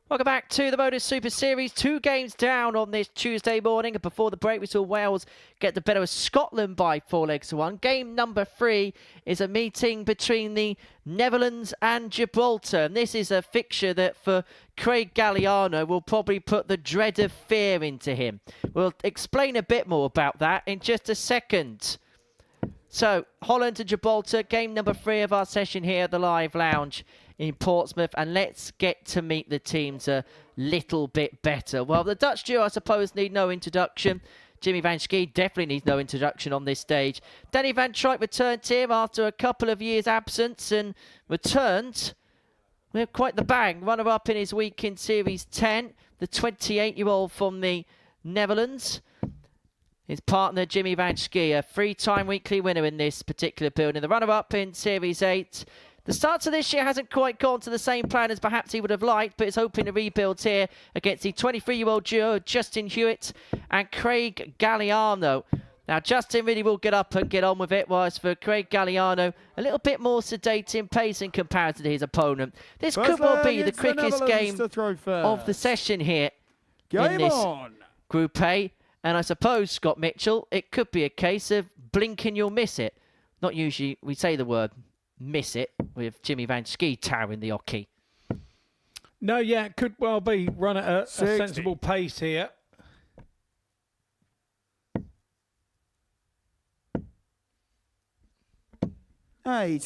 Welcome back to the Modus Super Series. 2 games down on this Tuesday morning. And before the break, we saw Wales get the better of Scotland by 4-1. Game number 3 is a meeting between the Netherlands and Gibraltar. And this is a fixture that for Craig Galliano will probably put the dread of fear into him. We'll explain a bit more about that in just a second. So, Holland and Gibraltar, game number 3 of our session here at the Live Lounge in Portsmouth, and let's get to meet the teams a little bit better. Well, the Dutch duo, I suppose, need no introduction. Jimmy van Schie definitely needs no introduction on this stage. Danny van Tripe returned here after a couple of years' absence and returned with quite the bang. Runner-up in his week in Series 10, the 28-year-old from the Netherlands. His partner, Jimmy van Schie, a 3-time weekly winner in this particular building. The runner-up in Series 8. The start to this year hasn't quite gone to the same plan as perhaps he would have liked, but is hoping to rebuild here against the 23-year-old duo, Justin Hewitt and Craig Galliano. Now, Justin really will get up and get on with it, whilst for Craig Galliano, a little bit more sedate in pace in comparison to his opponent. This could well be the quickest game of the session here in this Group A. And I suppose, Scott Mitchell, it could be a case of blink and you'll miss it. Not usually we say the word miss it with Jimmy van Schie towering the hockey. No, yeah, it could well be run at a sensible pace here. I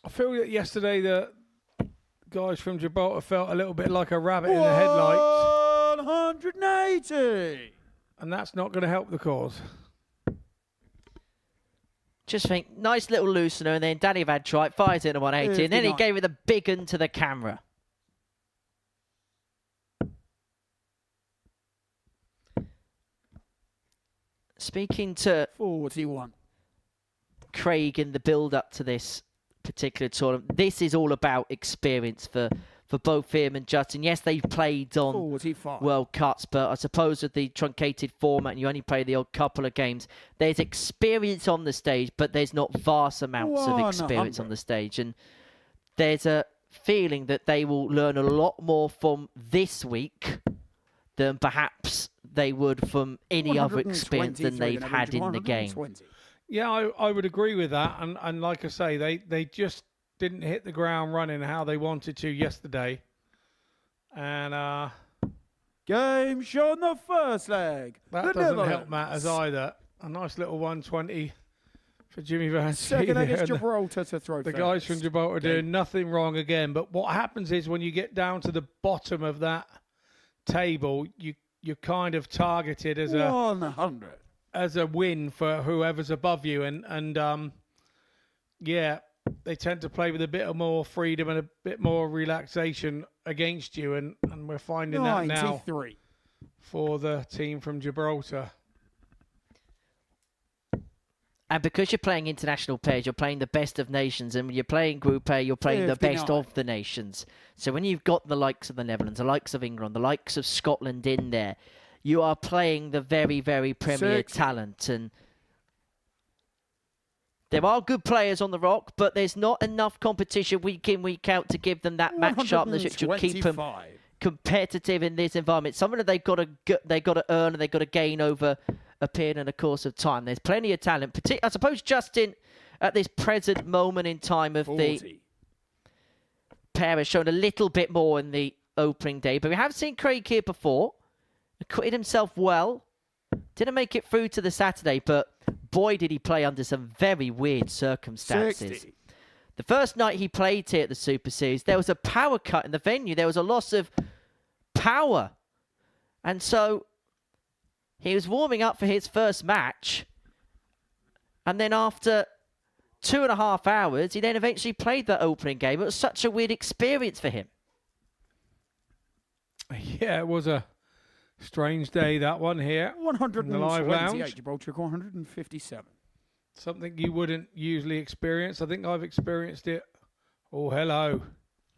feel that yesterday the guys from Gibraltar felt a little bit like a rabbit in the headlights. 180. And that's not going to help the cause. Just think, nice little loosener, and then Danny van Tripe fires in a 180, and then he gave it the big un to the camera. Speaking to 41. Craig in the build-up to this particular tournament, this is all about experience for both him and Justin. Yes, they've played on 45. World Cups, but I suppose with the truncated format, and you only play the odd couple of games, there's experience on the stage, but there's not vast amounts of experience on the stage. And there's a feeling that they will learn a lot more from this week than perhaps they would from any other experience than they've had in the game. Yeah, I would agree with that. And like I say, they just didn't hit the ground running how they wanted to yesterday. And game shot in the first leg. That doesn't help matters either. A nice little 120 for Jimmy van Schie. Second against Gibraltar to throw. The guys from Gibraltar doing nothing wrong again. But what happens is when you get down to the bottom of that table, you're kind of targeted as 100 as a win for whoever's above you. And yeah, they tend to play with a bit more freedom and a bit more relaxation against you, and we're finding that now for the team from Gibraltar. And because you're playing international pairs, you're playing the best of nations, and when you're playing Group A, you're playing the best of the nations. So when you've got the likes of the Netherlands, the likes of England, the likes of Scotland in there, you are playing the very, very premier talent. And there are good players on the rock, but there's not enough competition week in, week out to give them that match sharpness which will keep them competitive in this environment. Something that they've got to earn and they've got to gain over a period and a course of time. There's plenty of talent. I suppose Justin, at this present moment in time of the pair, has shown a little bit more in the opening day. But we have seen Craig here before. Acquitted himself well. Didn't make it through to the Saturday, but boy, did he play under some very weird circumstances. 60. The first night he played here at the Super Series, there was a power cut in the venue. There was a loss of power. And so he was warming up for his first match. And then after 2.5 hours, he then eventually played that opening game. It was such a weird experience for him. Yeah, it was a strange day, that one here. 128, Gibraltar 157. Something you wouldn't usually experience. I think I've experienced it. Oh, hello.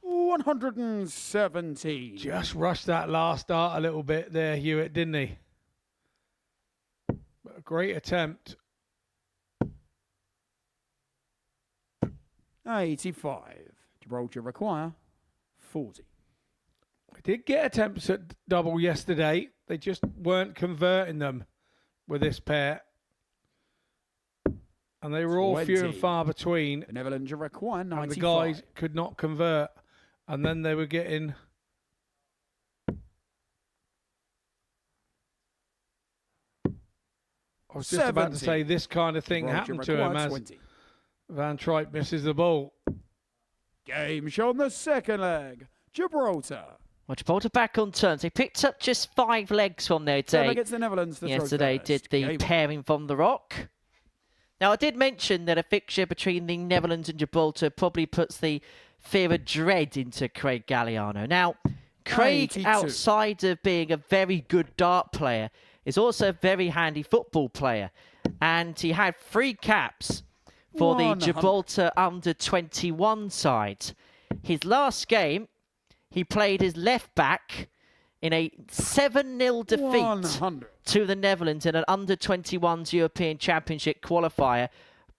117. Just rushed that last start a little bit there, Hewitt, didn't he? But a great attempt. 85. Gibraltar require 40. We did get attempts at double yesterday. They just weren't converting them with this pair. And they were all few and 20. far between. The Netherlands require 95. And the guys could not convert. And then they were getting... I was just about to 70. say this kind of thing Gibraltar happened to him require as 20. Van Tripe misses the ball. Game shown the second leg. Gibraltar. Well, Gibraltar back on terms. They picked up just 5 legs from their Seven day. against the Netherlands. To Yesterday throw did first. the Game on. pairing from the rock. Now, I did mention that a fixture between the Netherlands and Gibraltar probably puts the fear of dread into Craig Galliano. Now, Craig, 82. outside of being a very good dart player, is also a very handy football player. And he had 3 caps for the 100. Gibraltar under-21 side. His last game, he played his left back in a 7-0 defeat 100. to the Netherlands in an under-21s European Championship qualifier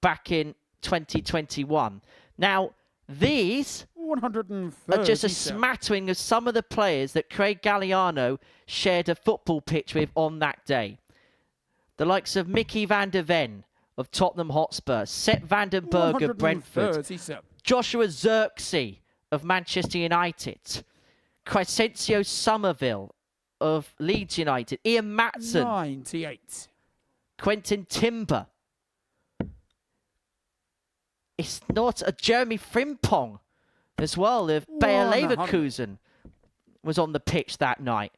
back in 2021. Now, these 130. are just a smattering of some of the players that Craig Galliano shared a football pitch with on that day. The likes of Mickey van der Ven of Tottenham Hotspur, Sepp van den Berg of Brentford, 137. Joshua Xerxes of Manchester United, Crescencio Somerville of Leeds United, Ian Matson, 98. Quentin Timber. It's not a Jeremy Frimpong as well of Bayer 100. Leverkusen was on the pitch that night.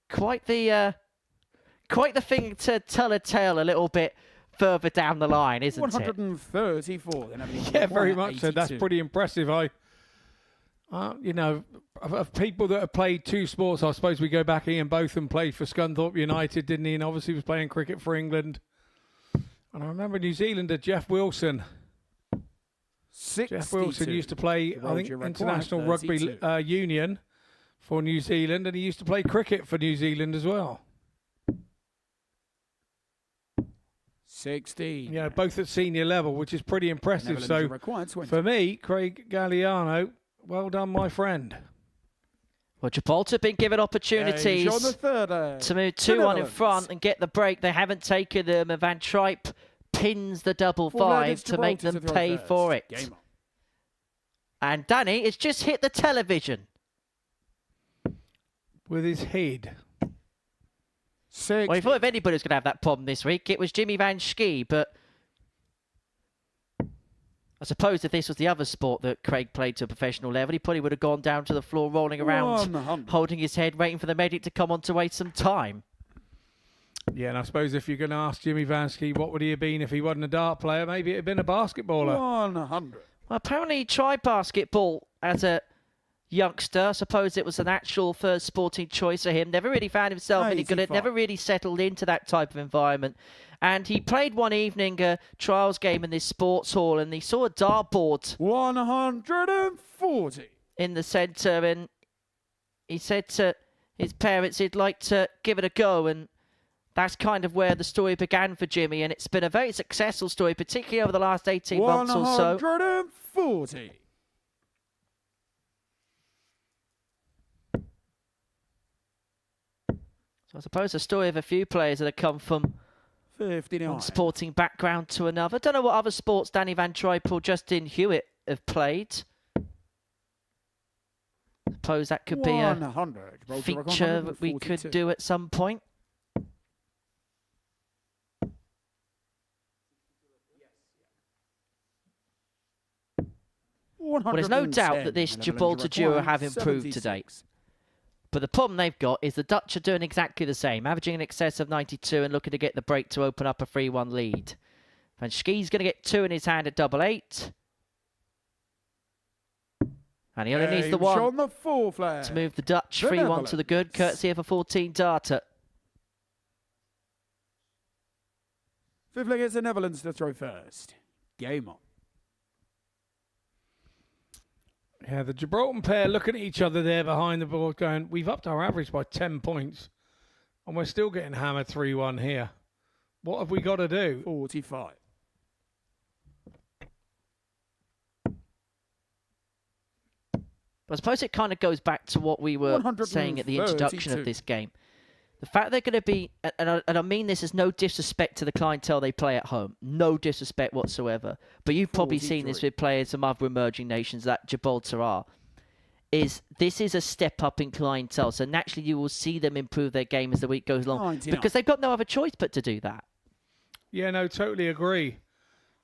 Quite the thing to tell a tale a little bit further down the line, isn't it? 134. The Netherlands Yeah, very require much so. That's 82. pretty impressive. You know, of people that have played 2 sports, I suppose we go back. Ian Botham played for Scunthorpe United, didn't he? And obviously was playing cricket for England. And I remember New Zealander Jeff Wilson. 62. Jeff Wilson used to play, I think, Gibraltar International require Rugby 32. Union for New Zealand, and he used to play cricket for New Zealand as well. 16. You know, both at senior level, which is pretty impressive. Netherlands So require 20. for me, Craig Galliano, well done, my friend. Well, Gibraltar have been given opportunities Game shown the third leg. to move The 2-1 in Netherlands. front and get the break. They haven't taken them, and Van Tripe pins the double 4 leg, 5 it's to make Gibraltar them throw pay first. for it. Game on. And Danny, it's just hit the television. With his head. 60. Well, you thought if anybody was going to have that problem this week, it was Jimmy Van Schie, but I suppose if this was the other sport that Craig played to a professional level, he probably would have gone down to the floor rolling around, 100. holding his head, waiting for the medic to come on to waste some time. Yeah, and I suppose if you're going to ask Jimmy Vansky what would he have been if he wasn't a dart player, maybe it'd have been a basketballer. 100. Well, apparently he tried basketball as a youngster. I suppose it was an actual first sporting choice for him. Never really found himself any good at it. 85. Never really settled into that type of environment. And he played one evening a trials game in this sports hall, and he saw a dartboard 140. in the centre, and he said to his parents he'd like to give it a go, and that's kind of where the story began for Jimmy, and it's been a very successful story, particularly over the last 18 months or so. 140. So I suppose the story of a few players that have come from 59. one sporting background to another. Don't know what other sports Danny Van Tripe or Justin Hewitt have played. Suppose that could be a 100. Gibraltar feature that we could 142. do at some point. Well, there's no doubt that this 110. Gibraltar duo Netherlands have improved 76. today. But the problem they've got is the Dutch are doing exactly the same, averaging in excess of 92 and looking to get the break to open up a 3-1 lead. Van Schie's going to get 2 in his hand at double 8. And he only needs the Game 1 shown the full flag. to move the Dutch The 3-1 to the good, Netherlands. courtesy of a 14 darter. Fifth leg is the Netherlands to throw first. Game on. Yeah, the Gibraltar pair looking at each other there behind the board going, we've upped our average by 10 points and we're still getting hammered 3-1 here. What have we got to do? 45. But I suppose it kind of goes back to what we were saying at the introduction of this game. The fact they're going to be, and I mean this is no disrespect to the clientele they play at home, no disrespect whatsoever, but you've probably seen this with players from other emerging nations that Gibraltar are, this is a step up in clientele, so naturally you will see them improve their game as the week goes along, because they've got no other choice but to do that. Yeah, no, totally agree.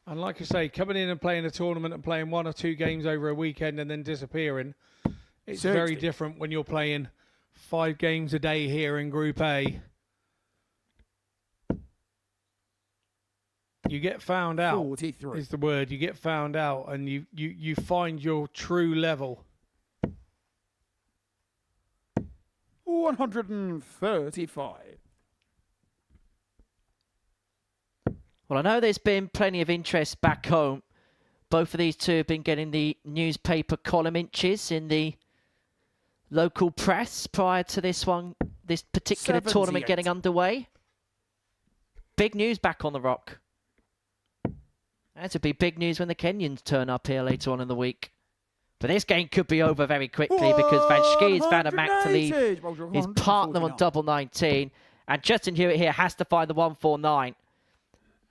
And like I say, coming in and playing a tournament and playing 1 or 2 games over a weekend and then disappearing, it's very different when you're playing 5 games a day here in Group A. You get found out 43. is the word. You get found out and you find your true level. 135. Well, I know there's been plenty of interest back home. Both of these two have been getting the newspaper column inches in the local press prior to this particular tournament getting underway. Big news back on the rock. That would be big news when the Kenyans turn up here later on in the week. But this game could be over very quickly because Van Schie has found a Mac to leave his partner on double 19. And Justin Hewitt here has to find the 149.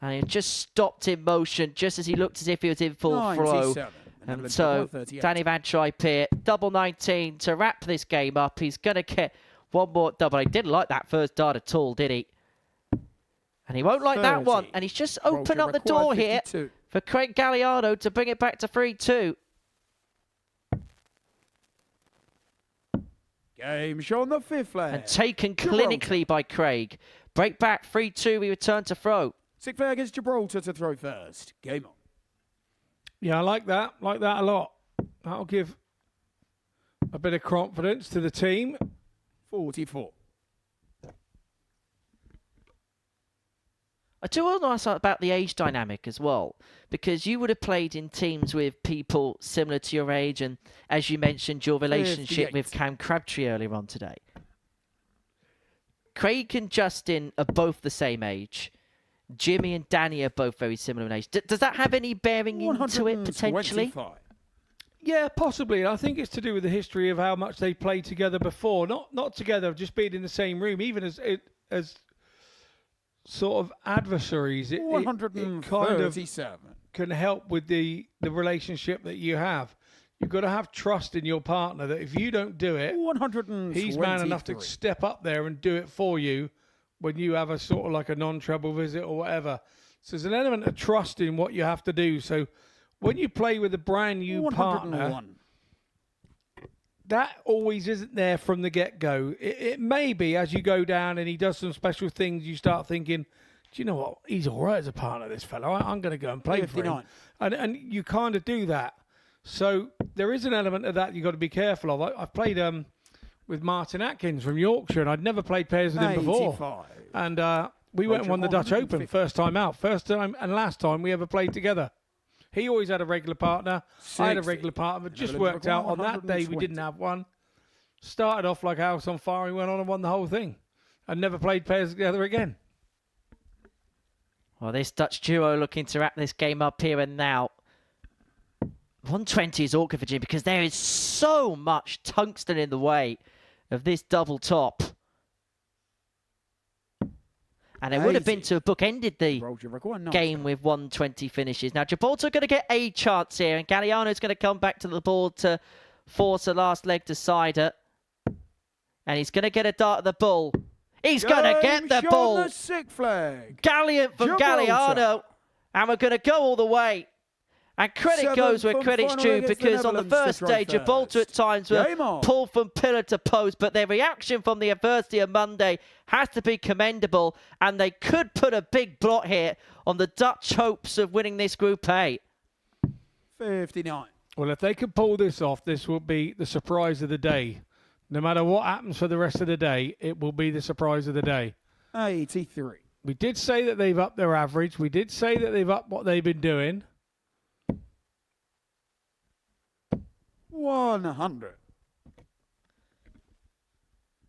And he just stopped in motion just as he looked as if he was in full throw. And so Danny Van Schie here, double 19 to wrap this game up. He's going to get one more double. He didn't like that first dart at all, did he? And he won't like that one. And he's just opened up the door here for Craig Galliano to bring it back to 3-2. Game shown the 5th flag. And taken clinically by Craig. Break back, 3-2, we return to throw. 6th flag against Gibraltar to throw first. Game on. Yeah, I like that. Like that a lot. That'll give a bit of confidence to the team. 44. I do want to ask about the age dynamic as well, because you would have played in teams with people similar to your age, and as you mentioned, your relationship 58. with Cam Crabtree earlier on today. Craig and Justin are both the same age. Jimmy and Danny are both very similar in age. Does that have any bearing into it, potentially? 125. Yeah, possibly. I think it's to do with the history of how much they played together before. Not together, just being in the same room, even as sort of adversaries. It kind of can help with the relationship that you have. You've got to have trust in your partner that if you don't do it, 123. he's man enough to step up there and do it for you when you have a sort of like a non-treble visit or whatever. So there's an element of trust in what you have to do. So when you play with a brand new partner, that always isn't there from the get-go. It may be as you go down and he does some special things, you start thinking, do you know what? He's all right as a partner, this fellow. I'm going to go and play 59. for him. And you kind of do that. So there is an element of that you've got to be careful of. I've played with Martin Atkins from Yorkshire, and I'd never played pairs with him before. 85. And we went and won the Dutch Open first time out. First time and last time we ever played together. He always had a regular partner. 60. I had a regular partner, but just worked out on that day we didn't have one. Started off like a house on fire, and went on and won the whole thing. And never played pairs together again. Well, this Dutch duo looking to wrap this game up here and now. 120 is awkward for Jim because there is so much tungsten in the way of this double top. And it would have been to have bookended the game with 120 finishes. Now, Gibraltar are going to get a chance here, and Galliano's going to come back to the board to force a last leg decider. And he's going to get a dart at the bull. He's going to get the bull. The 6th flag. Galliant from Galliano. And we're going to go all the way. And credit goes where credit's due, because on the first day, Gibraltar at times were pulled from pillar to post, but their reaction from the adversity of Monday has to be commendable, and they could put a big blot here on the Dutch hopes of winning this Group A. 59. Well, if they could pull this off, this will be the surprise of the day. No matter what happens for the rest of the day, it will be the surprise of the day. 83. We did say that they've upped their average. We did say that they've upped what they've been doing. 100.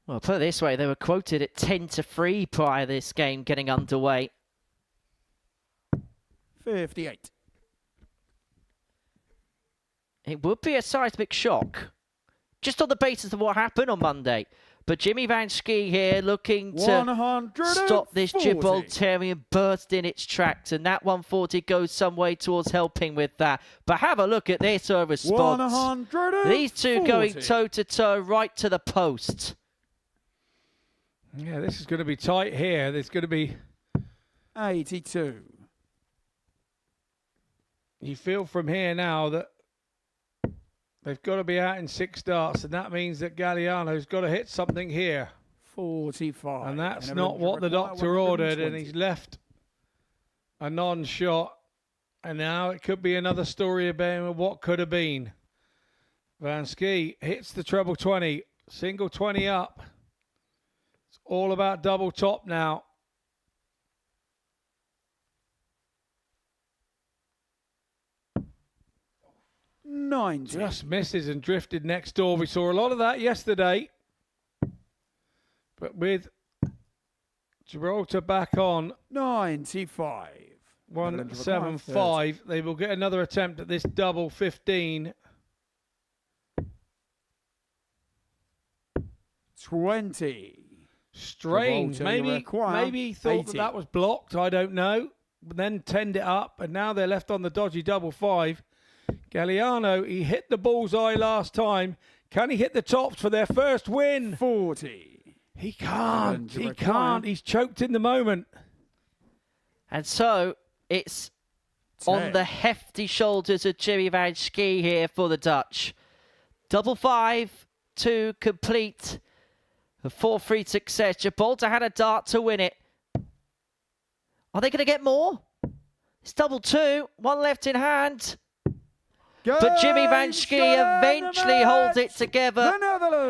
Well, put it this way, they were quoted at 10-3 prior to this game getting underway. 58. It would be a seismic shock just on the basis of what happened on Monday. But Jimmy Van Schie here looking to stop this Gibraltarian burst in its tracks. And that 140 goes some way towards helping with that. But have a look at this response. These two going toe-to-toe right to the post. Yeah, this is going to be tight here. There's going to be 82. You feel from here now that they've got to be out in 6 darts, and that means that Galliano's got to hit something here. 45. And that's not what the doctor ordered, and he's left a non-shot. And now it could be another story about what could have been. Van Schie hits the treble 20, single 20 up. It's all about double top now. Just misses and drifted next door. We saw a lot of that yesterday. But with Gibraltar back on 95. 175, they will get another attempt at this double 15. 20. Strange. Maybe he thought that was blocked. I don't know. But then tend it up, and now they're left on the dodgy double 5. Galliano, he hit the bullseye last time. Can he hit the tops for their first win? 40. He can't. He can't. He's choked in the moment. And so it's 10. on the hefty shoulders of Jimmy Van Schie here for the Dutch. Double 5 to complete a 4-3 success. Gibraltar had a dart to win it. Are they going to get more? It's double 2, 1 left in hand. But Jimmy Van Schie eventually holds it together,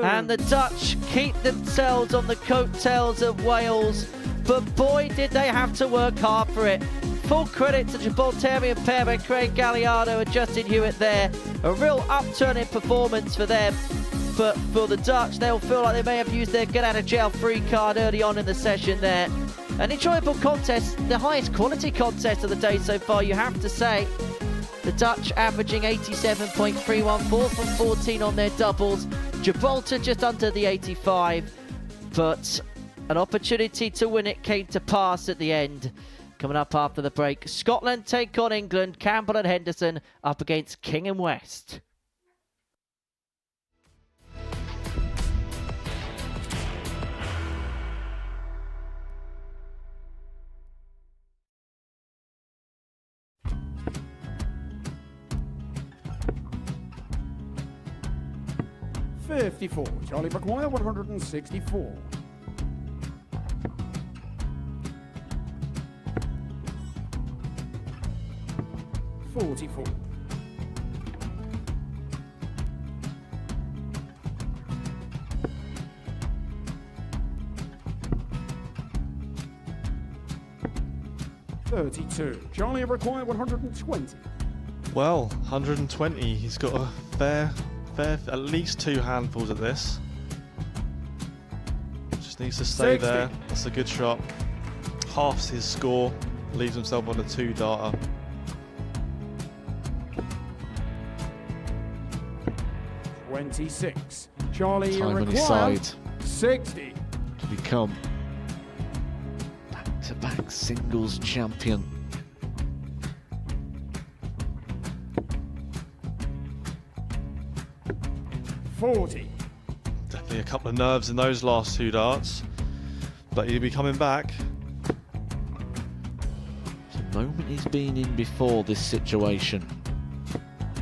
and the Dutch keep themselves on the coattails of Wales. But boy, did they have to work hard for it. Full credit to Gibraltarian pair by Craig Galliano and Justin Hewitt there. A real upturn in performance for them. But for the Dutch, they'll feel like they may have used their get-out-of-jail-free card early on in the session there. An enjoyable contest, the highest quality contest of the day so far, you have to say. The Dutch averaging 87.314 from 14 on their doubles. Gibraltar just under the 85. But an opportunity to win it came to pass at the end. Coming up after the break, Scotland take on England. Campbell and Henderson up against King and West. $54. Charlie McGuire, 164. $44. $32. Charlie McGuire, 120. Well, 120. He's got a fair, at least 2 handfuls at this. Just needs to stay 60. there. That's a good shot. Halves his score, leaves himself on a 2-darter. $26. Charlie Time on his McGuire, side 60. to become back-to-back singles champion. $40. Definitely a couple of nerves in those last 2 darts, but he'll be coming back. The moment he's been in before this situation.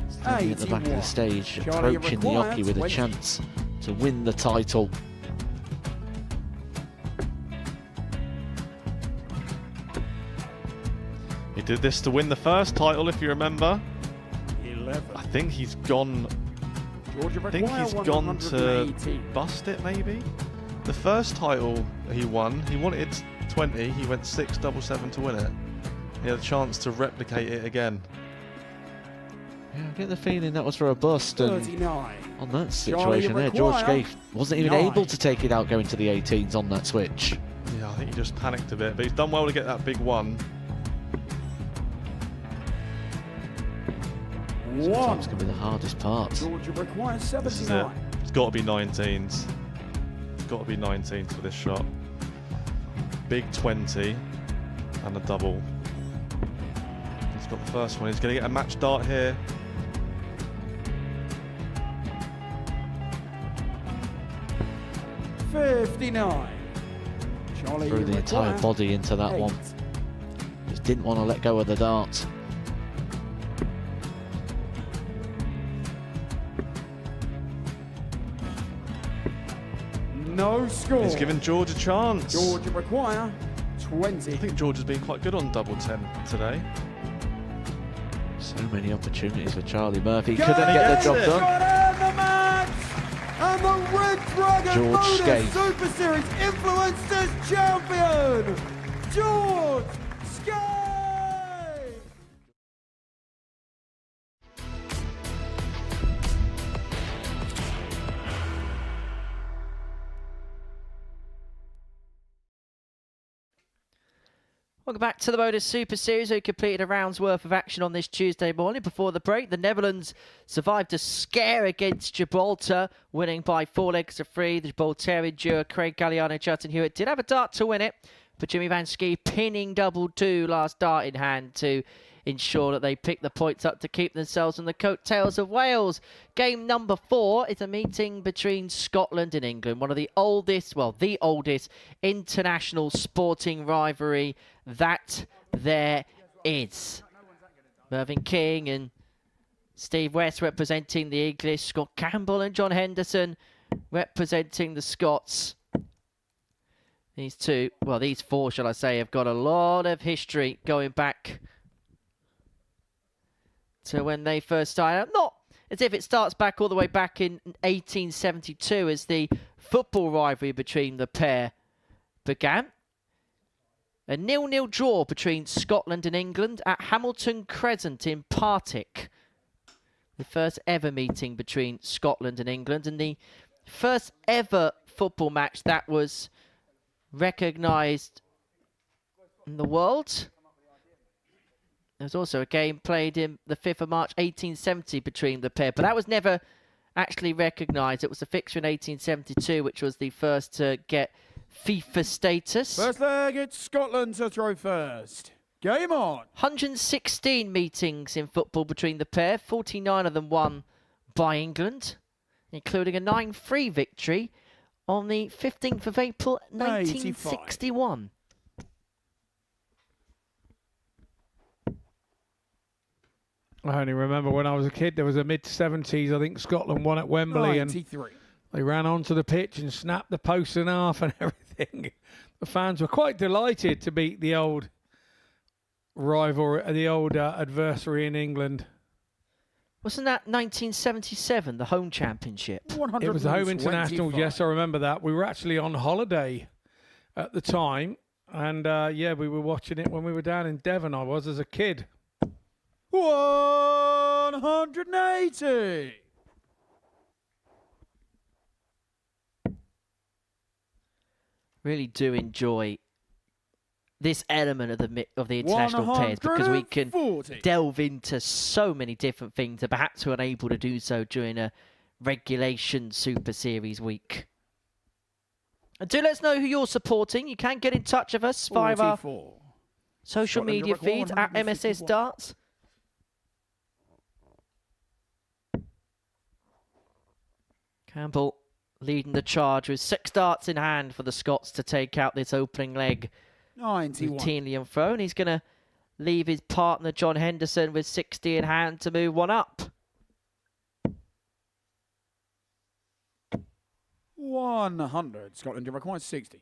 Standing at the back of the stage, Charlie approaching the McGuire, hockey with a 20. chance to win the title. He did this to win the first title, if you remember. 11. I think he's gone. Georgia I think McGuire, he's gone to 118. bust it, maybe. The first title he won, he wanted 20. He went 6 double 7 to win it. He had a chance to replicate it again. Yeah, I get the feeling that was for a bust, and 39. on that situation there, McGuire, George Scaife wasn't even 9. able to take it out going to the 18s on that switch. Yeah, I think he just panicked a bit, but he's done well to get that big one. Sometimes can be the hardest part. Georgia McGuire, This is 79. it. It's got to be 19s. It's got to be 19s for this shot. Big 20 and a double. He's got the first one. He's going to get a match dart here. $59. Charlie Threw the entire require body into that 8. one. Just didn't want to let go of the dart. No score. He's given George a chance. Georgia require 20. I think George has been quite good on double 10 today. So many opportunities for Charlie Murphy. Go! Couldn't get the job Yes! done. Got in the match! And the Red Dragon George Modus Skate. Super Series Influencers Champion, George Skate! Welcome back to the Modus Super Series, who completed a round's worth of action on this Tuesday morning. Before the break, the Netherlands survived a scare against Gibraltar, winning by 4 legs to 3. The Gibraltarian duo Craig Galliano and Justin Hewitt did have a dart to win it, but Jimmy Van Schie pinning double 2 last dart in hand to ensure that they pick the points up to keep themselves on the coattails of Wales. Game number 4 is a meeting between Scotland and England, one of the oldest, well, the oldest international sporting rivalry that there is. Mervyn King and Steve West representing the English, Scott Campbell and John Henderson representing the Scots. These two, well, these four, shall I say, have got a lot of history going back to when they first started out. Not as if it starts back all the way back in 1872 as the football rivalry between the pair began. A 0-0 draw between Scotland and England at Hamilton Crescent in Partick. The first ever meeting between Scotland and England, and the first ever football match that was recognised in the world. There was also a game played in the 5th of March 1870 between the pair, but that was never actually recognised. It was a fixture in 1872, which was the first to get FIFA status. First leg, it's Scotland to throw first. Game on. 116 meetings in football between the pair, 49 of them won by England, including a 9-3 victory on the 15th of April 1961. I only remember when I was a kid, there was a mid-70s, I think Scotland won at Wembley, 93. and they ran onto the pitch and snapped the post in half and everything. The fans were quite delighted to beat the old rival, the old adversary in England. Wasn't that 1977, the home championship? It was the home international, yes, I remember that. We were actually on holiday at the time, and yeah, we were watching it when we were down in Devon, I was, as a kid. 180. Really do enjoy this element of the international pairs, because we can 140. delve into so many different things that perhaps we're unable to do so during a regulation Super Series week. And do let us know who you're supporting. You can get in touch with us via our 44. social Scotland media record, feeds at 151. MSS Darts. Campbell leading the charge with 6 darts in hand for the Scots to take out this opening leg 91. routinely and thrown. He's going to leave his partner John Henderson with 60 in hand to move one up. 100. Scotland requires 60.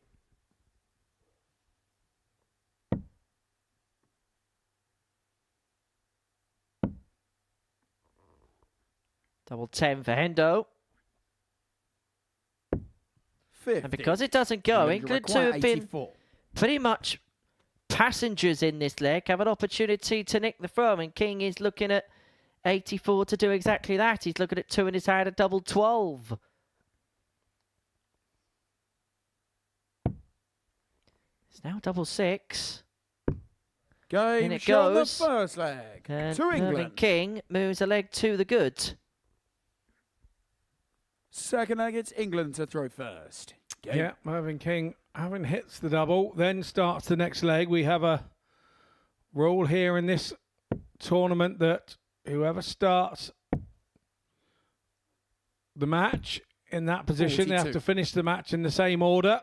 Double 10 for Hendo. 50. And because it doesn't go, England too have been 84. pretty much passengers in this leg, have an opportunity to nick the throw, and King is looking at 84 to do exactly that. He's looking at 2 in his hand, a double 12. It's now double 6. Game In it shot the goes. first leg. And To Mervyn England. King moves a leg to the good. Second leg, it's England to throw first. Game. Yeah, Mervyn King having hits the double, then starts the next leg. We have a rule here in this tournament that whoever starts the match in that position, 42. they have to finish the match in the same order.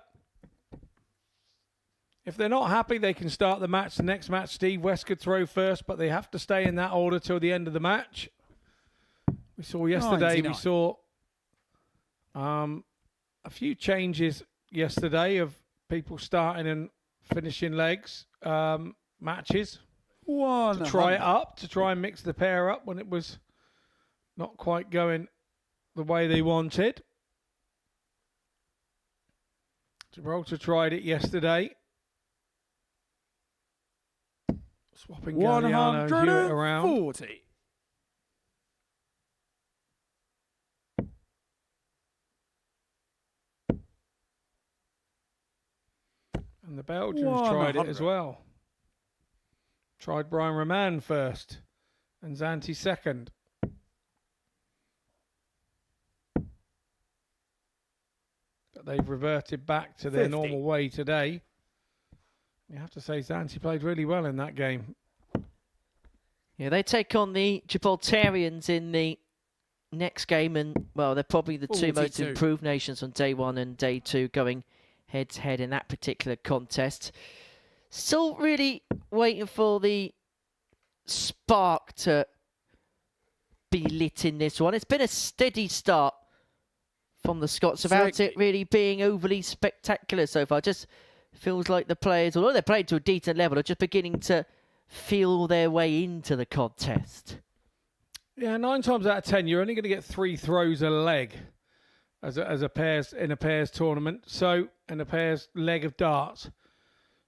If they're not happy, they can start the match. The next match, Steve West could throw first, but they have to stay in that order till the end of the match. We saw yesterday, 99. we saw a few changes yesterday of people starting and finishing legs, matches. To try it up, to try and mix the pair up when it was not quite going the way they wanted. Gibraltar tried it yesterday. Swapping Galliano and Hewitt around. 140. And the Belgians tried it as well. Tried Brian Roman first and Zanti second. But they've reverted back to their 50. normal way today. You have to say Zanti played really well in that game. Yeah, they take on the Gibraltarians in the next game, and well, they're probably the two most 42. improved nations on day one and day two, going head to head in that particular contest. Still really waiting for the spark to be lit in this one. It's been a steady start from the Scots without it really being overly spectacular so far. Just feels like the players, although they're playing to a decent level, are just beginning to feel their way into the contest. Yeah, 9 times out of 10, you're only going to get 3 throws a leg as a pairs in a pairs tournament. So in a pairs leg of darts.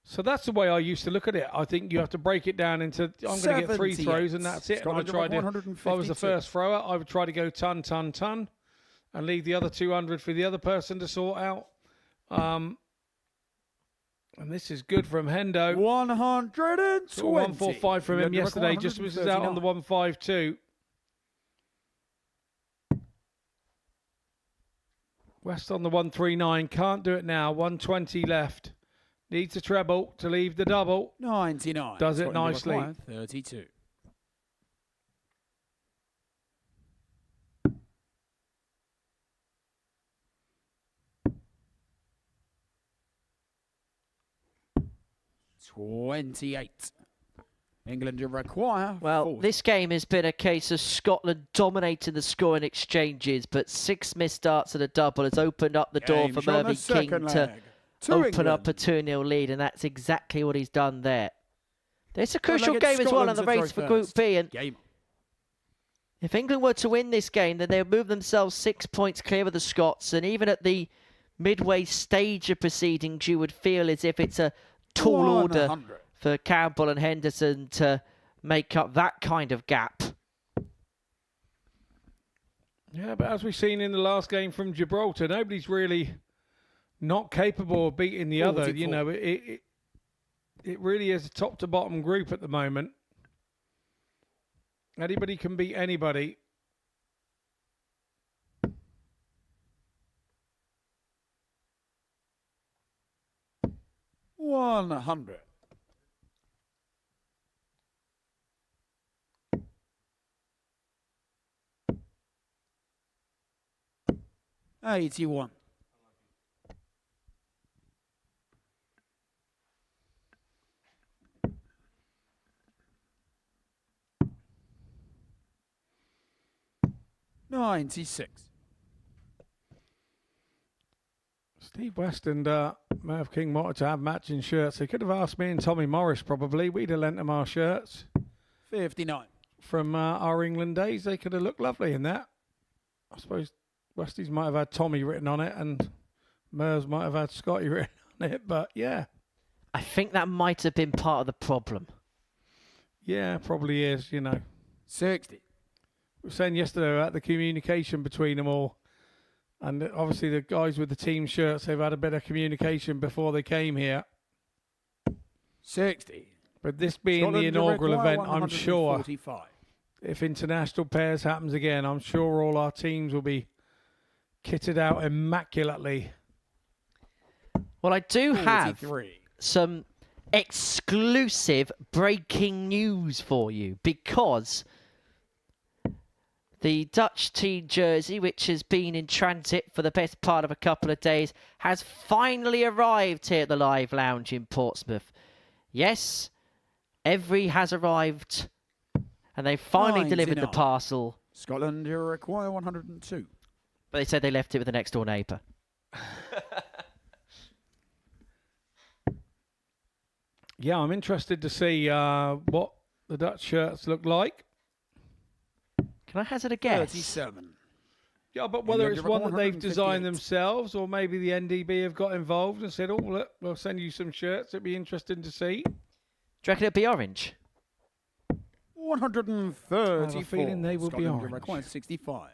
So that's the way I used to look at it. I think you have to break it down into, I'm going to get 3 throws and that's it. And I tried to, if I was the first thrower, I would try to go ton, ton, ton and leave the other 200 for the other person to sort out. And this is good from Hendo. 120. 145 from him yesterday. Just misses out on the 152. West on the 139. Can't do it now. 120 left. Needs a treble to leave the double. 99. Does it nicely. 32. $28. England require. Well, 40. this game has been a case of Scotland dominating the scoring exchanges, but 6 missed starts at a double has opened up the door for Mervyn King to open up a 2-0 lead, and that's exactly what he's done there. It's a crucial game as well in the race for Group B, and if England were to win this game, then they would move themselves 6 points clear of the Scots, and even at the midway stage of proceedings, you would feel as if it's a tall order for Campbell and Henderson to make up that kind of gap. Yeah, but as we've seen in the last game from Gibraltar, nobody's really not capable of beating the other. You know, it really is a top to bottom group at the moment. Anybody can beat anybody. $100. $81. $96. Steve West and Merv King wanted to have matching shirts. They could have asked me and Tommy Morris probably. We'd have lent them our shirts. 59. From our England days. They could have looked lovely in that. I suppose Westies might have had Tommy written on it and Merv's might have had Scotty written on it, but yeah. I think that might have been part of the problem. Yeah, probably is, you know. 60. We were saying yesterday about the communication between them all. And obviously the guys with the team shirts, they've had a bit of communication before they came here. 60. But this being Scotland the inaugural event, I'm sure 145. if international pairs happens again, I'm sure all our teams will be kitted out immaculately. Well, I do have 43. some exclusive breaking news for you, because the Dutch team jersey, which has been in transit for the best part of a couple of days, has finally arrived here at the Live Lounge in Portsmouth. Yes, every has arrived, and they finally delivered the 99. parcel, Scotland, you require 102. but they said they left it with the next door neighbour. Yeah, I'm interested to see what the Dutch shirts look like. Can I hazard a guess? 37. Yeah, but whether England it's one that they've 158. designed themselves, or maybe the NDB have got involved and said, oh, look, we'll send you some shirts. It'd be interesting to see. Do you reckon it'll be orange? 134. I have a feeling they will be Scotland, you orange. require 65.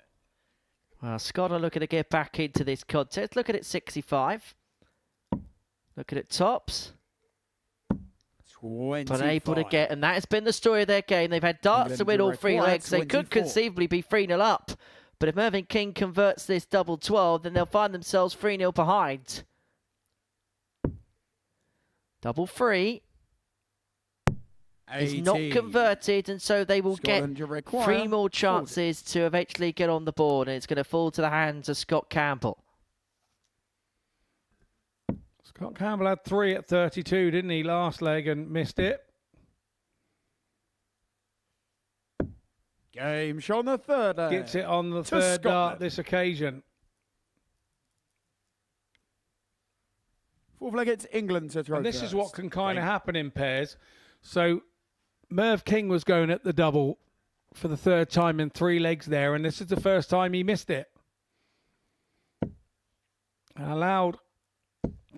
Well, Scotland looking to get back into this contest. Look at it, 65. Look at it, tops. 25. But able to get, and that has been the story of their game. They've had darts England to win all three require legs. They could 24. conceivably be 3-0 up. But if Mervyn King converts this double 12, then they'll find themselves 3-0 behind. Double 3 is not 18. converted, and so they will Scotland, you get require 3 more 40. chances to eventually get on the board, and it's going to fall to the hands of Scott Campbell. Scott Campbell had 3 at 32, didn't he, last leg, and missed it. Game shot on the third leg. Gets it on the to third dart Scotland. this occasion. Fourth leg, it's England to throw And this first. is what can kind of Game. happen in pairs. So Merv King was going at the double for the third time in 3 legs there, and this is the first time he missed it. And allowed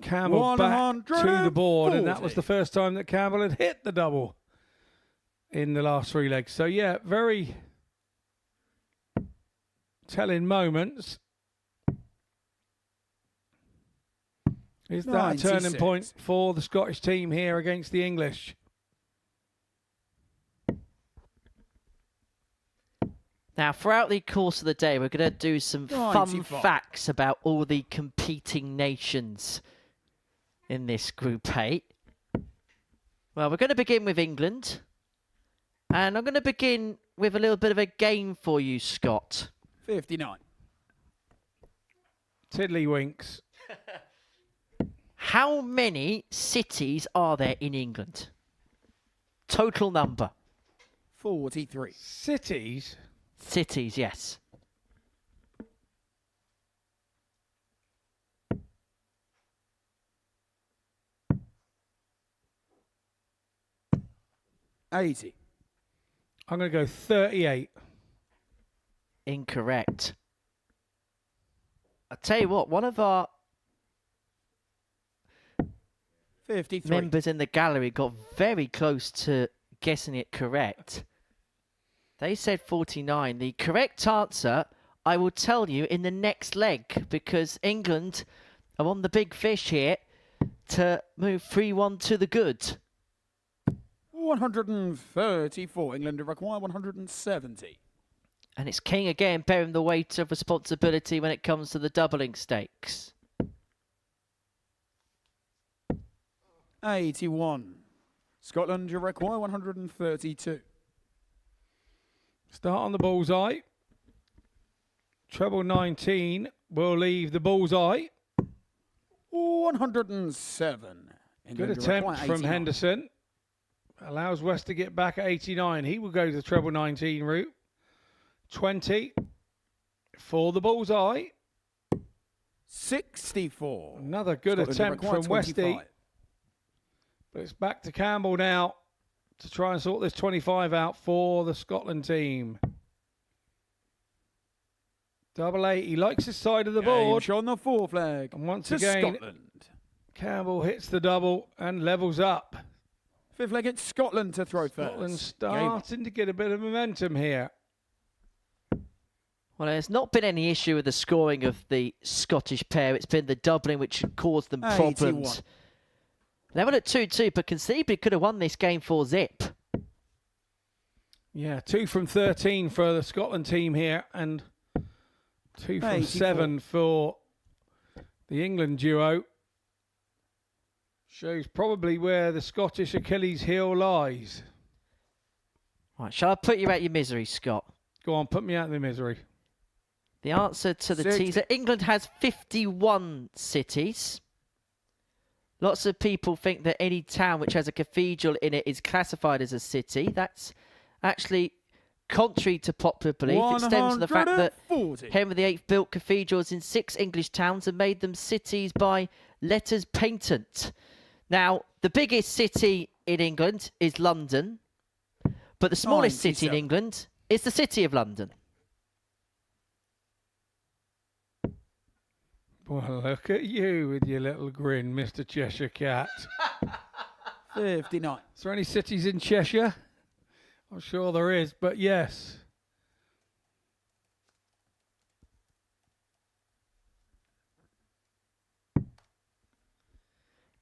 Campbell back to the board, and that was the first time that Campbell had hit the double in the last 3 legs. So yeah, very telling moments. Is that a turning 96. point for the Scottish team here against the English? Now, throughout the course of the day, we're going to do some fun 95. facts about all the competing nations in this Group 8. Well, we're going to begin with England. And I'm going to begin with a little bit of a game for you, Scott. 59. Tiddlywinks. How many cities are there in England? Total number. 43. Cities? Cities, yes. I'm I'm going to go 38. Incorrect. I'll tell you what, one of our 53. members in the gallery got very close to guessing it correct. They said 49. The correct answer, I will tell you in the next leg, because England are on the big fish here to move 3-1 to the good. 134. England require 170. And it's King again bearing the weight of responsibility when it comes to the doubling stakes. 81. Scotland, you require 132. Start on the bullseye. Treble 19 will leave the bullseye. 107. Good England, you attempt require from 89. Henderson. Allows West to get back at 89. He will go to the treble 19 route. 20 for the bullseye. 64. Another good Scotland, you attempt require from Westy. 25. But it's back to Campbell now to try and sort this 25 out for the Scotland team. Double 8. He likes his side of the board. Game on the fourth leg. And once to again, Scotland. Campbell hits the double and levels up. Fifth leg, it's Scotland to throw Scotland first. starting to get a bit of momentum here. Well, there's not been any issue with the scoring of the Scottish pair. It's been the doubling which caused them 81. problems. Level at 2-2, but conceivably could have won this game 4-zip. Yeah, 2 from 13 for the Scotland team here. And 2 from 84. 7 for the England duo. Shows probably where the Scottish Achilles heel lies. Right, shall I put you out your misery, Scott? Go on, put me out of the misery. The answer to the 60. teaser, England has 51 cities. Lots of people think that any town which has a cathedral in it is classified as a city. That's actually contrary to popular belief. It stems from the fact that 140. Henry VIII built cathedrals in 6 English towns and made them cities by letters patent. Now, the biggest city in England is London, but the smallest city in 97. England is the City of London. Well, look at you with your little grin, Mr. Cheshire Cat. 59. Is there any cities in Cheshire? I'm sure there is, but yes.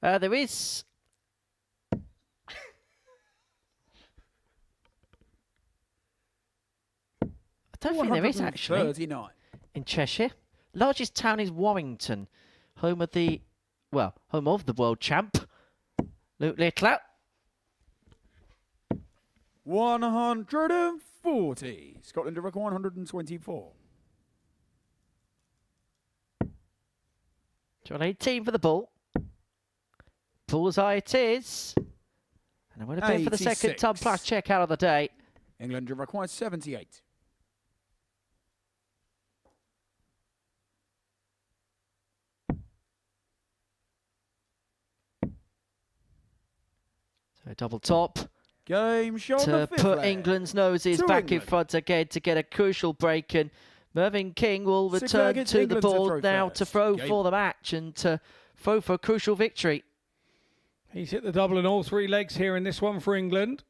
There is... I don't think there is, actually, 139. in Cheshire. Largest town is Warrington, home of the world champ, Luke Littler. 140. Scotland to record 124. John 18 for the ball. Bullseye it is. And it would have been for the second 86. ton plus check out of the day. England to require 78. So double top Game shot to the fifth put leg. England's noses To back in England. front again to get a crucial break. And Mervyn King will Six return legged to the England to board throw now first. to throw Game. for the match and to throw for a crucial victory. He's hit the double in all 3 legs here in this one for England.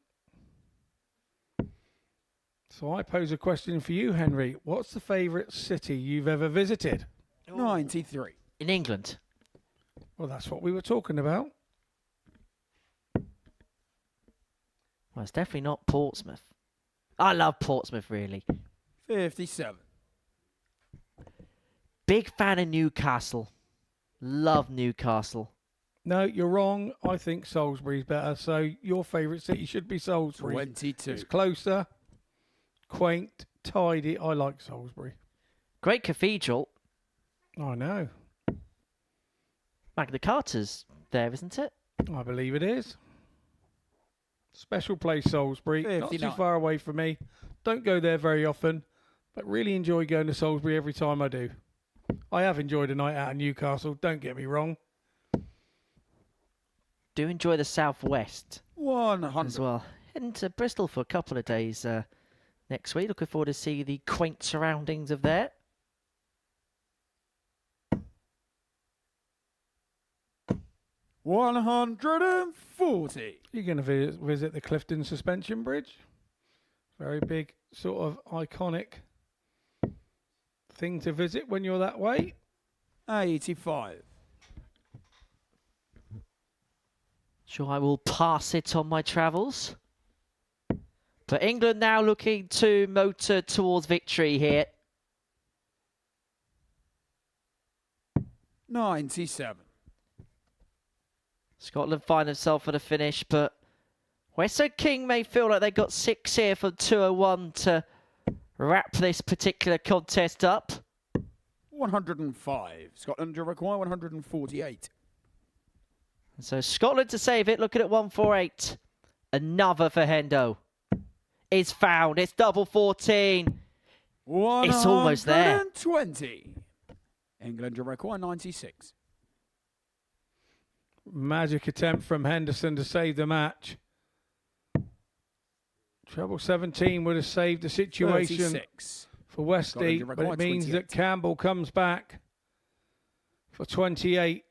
So I pose a question for you, Henry. What's the favourite city you've ever visited? 93. In England. Well, that's what we were talking about. Well, it's definitely not Portsmouth. I love Portsmouth, really. 57. Big fan of Newcastle. Love Newcastle. No, you're wrong. I think Salisbury's better. So your favourite city should be Salisbury. 22. It's closer, quaint, tidy. I like Salisbury. Great cathedral. I know. Magna Carta's there, isn't it? I believe it is. Special place, Salisbury. Not too 59. far away from me. Don't go there very often, but really enjoy going to Salisbury every time I do. I have enjoyed a night out in Newcastle, don't get me wrong. Do enjoy the southwest 100. as well. Heading to Bristol for a couple of days next week. Looking forward to see the quaint surroundings of there. $140. You're going to visit the Clifton Suspension Bridge. Very big, sort of iconic thing to visit when you're that way. 85. Sure, I will pass it on my travels. But England now looking to motor towards victory here. 97. Scotland find themselves for the finish, but Weston King may feel like they got 6 here from 201 to wrap this particular contest up. 105. Scotland to require 148. And so Scotland to save it, looking at 148. Another for Hendo. It's found. It's double 14. It's almost there. 120. England to require 96. Magic attempt from Henderson to save the match. Treble 17 would have saved the situation 36. for Westy, Scotland to but require it means 28. that Campbell comes back for 28.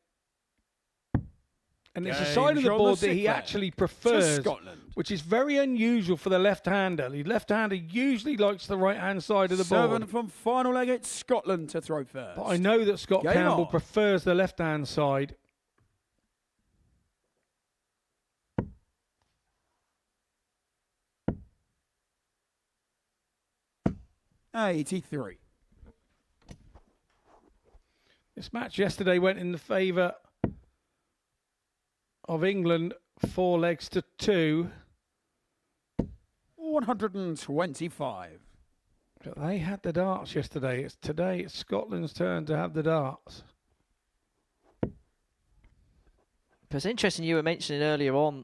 And it's a Game side of the shot on board the that he sixth actually to prefers, Scotland. which is very unusual for the left-hander. The left-hander usually likes the right-hand side of the 7 board. from final leg. It's Scotland to throw first. But I know that Scott Game Campbell on. prefers the left-hand side. This match yesterday went in the favour of England, 4 legs to 2. 125. But they had the darts yesterday. Today it's Scotland's turn to have the darts. But it's interesting you were mentioning earlier on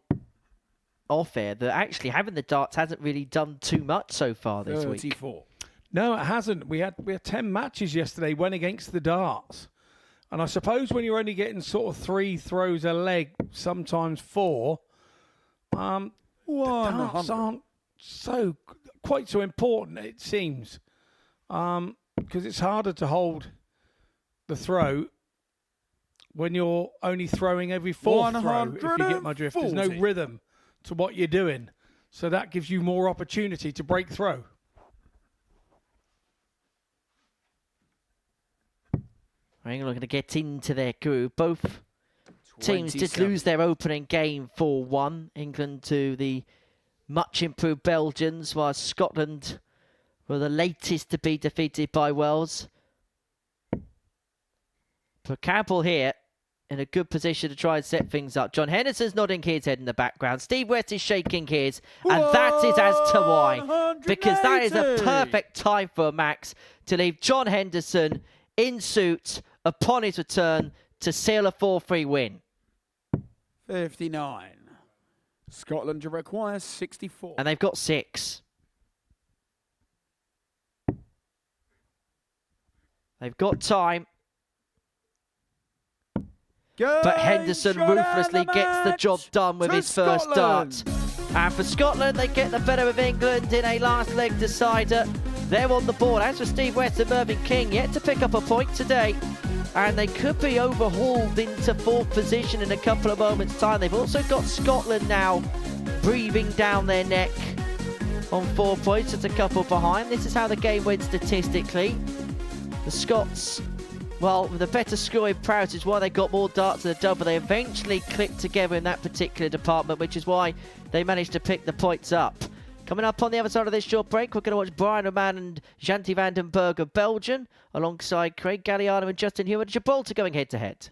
off air that actually having the darts hasn't really done too much so far this week. 34. No, it hasn't. We had 10 matches yesterday, went against the darts. And I suppose when you're only getting sort of 3 throws a leg, sometimes 4, the darts aren't quite so important, it seems. Because it's harder to hold the throw when you're only throwing every 4th throw, if you get my drift. There's no rhythm to what you're doing. So that gives you more opportunity to break throw. England are going to get into their groove. Both teams did 27. lose their opening game 4-1. England to the much improved Belgians, while Scotland were the latest to be defeated by Wales. But Campbell here in a good position to try and set things up. John Henderson's nodding his head in the background. Steve West is shaking his, and that is as to why. Because that is a perfect time for Max to leave John Henderson in suit upon his return to seal a 4-3 win. 59. Scotland requires 64. And they've got 6. They've got time. But Henderson ruthlessly gets the job done with his first dart. And for Scotland, they get the better of England in a last leg decider. They're on the board. As for Steve West and Mervyn King, yet to pick up a point today. And they could be overhauled into 4th position in a couple of moments' time. They've also got Scotland now breathing down their neck on 4 points. It's a couple behind. This is how the game went statistically. The Scots, well, with a better scoring prowess is why they got more darts than the double. They eventually clicked together in that particular department, which is why they managed to pick the points up. Coming up on the other side of this short break, we're going to watch Brian O'Man and Janty van den Berg of Belgium, alongside Craig Galliano and Justin Hewitt of Gibraltar going head-to-head.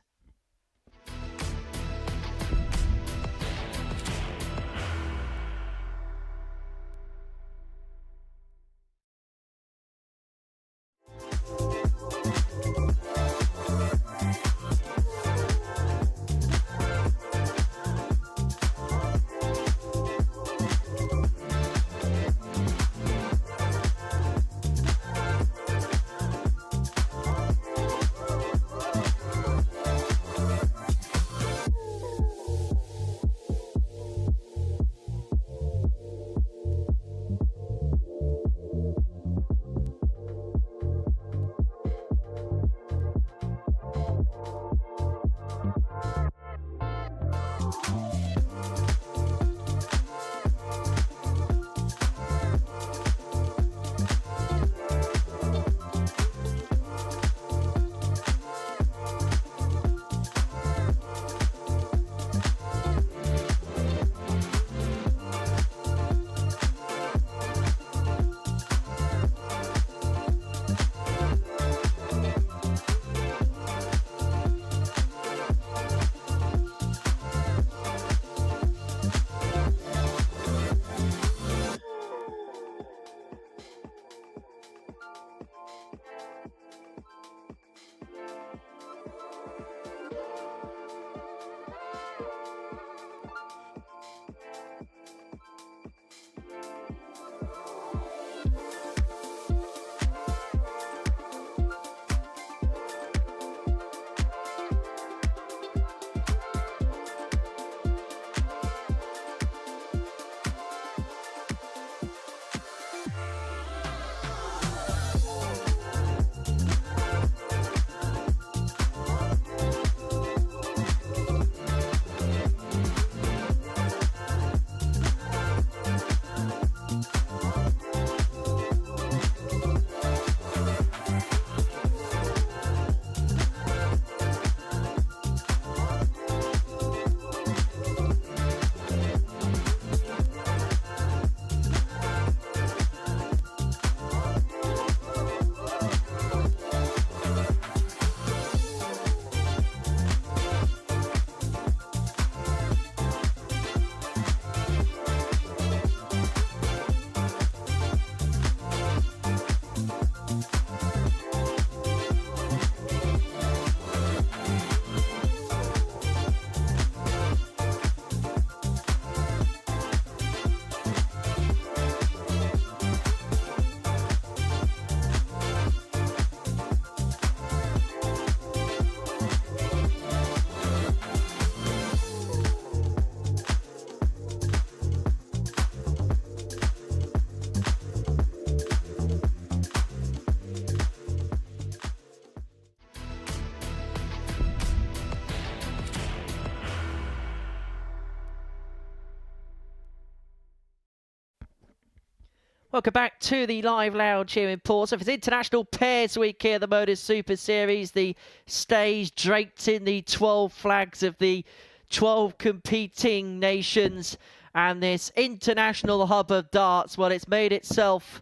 Welcome back to the live lounge here in Portsmouth. It's International Pairs Week here at the Modus Super Series. The stage draped in the 12 flags of the 12 competing nations. And this international hub of darts, well, it's made itself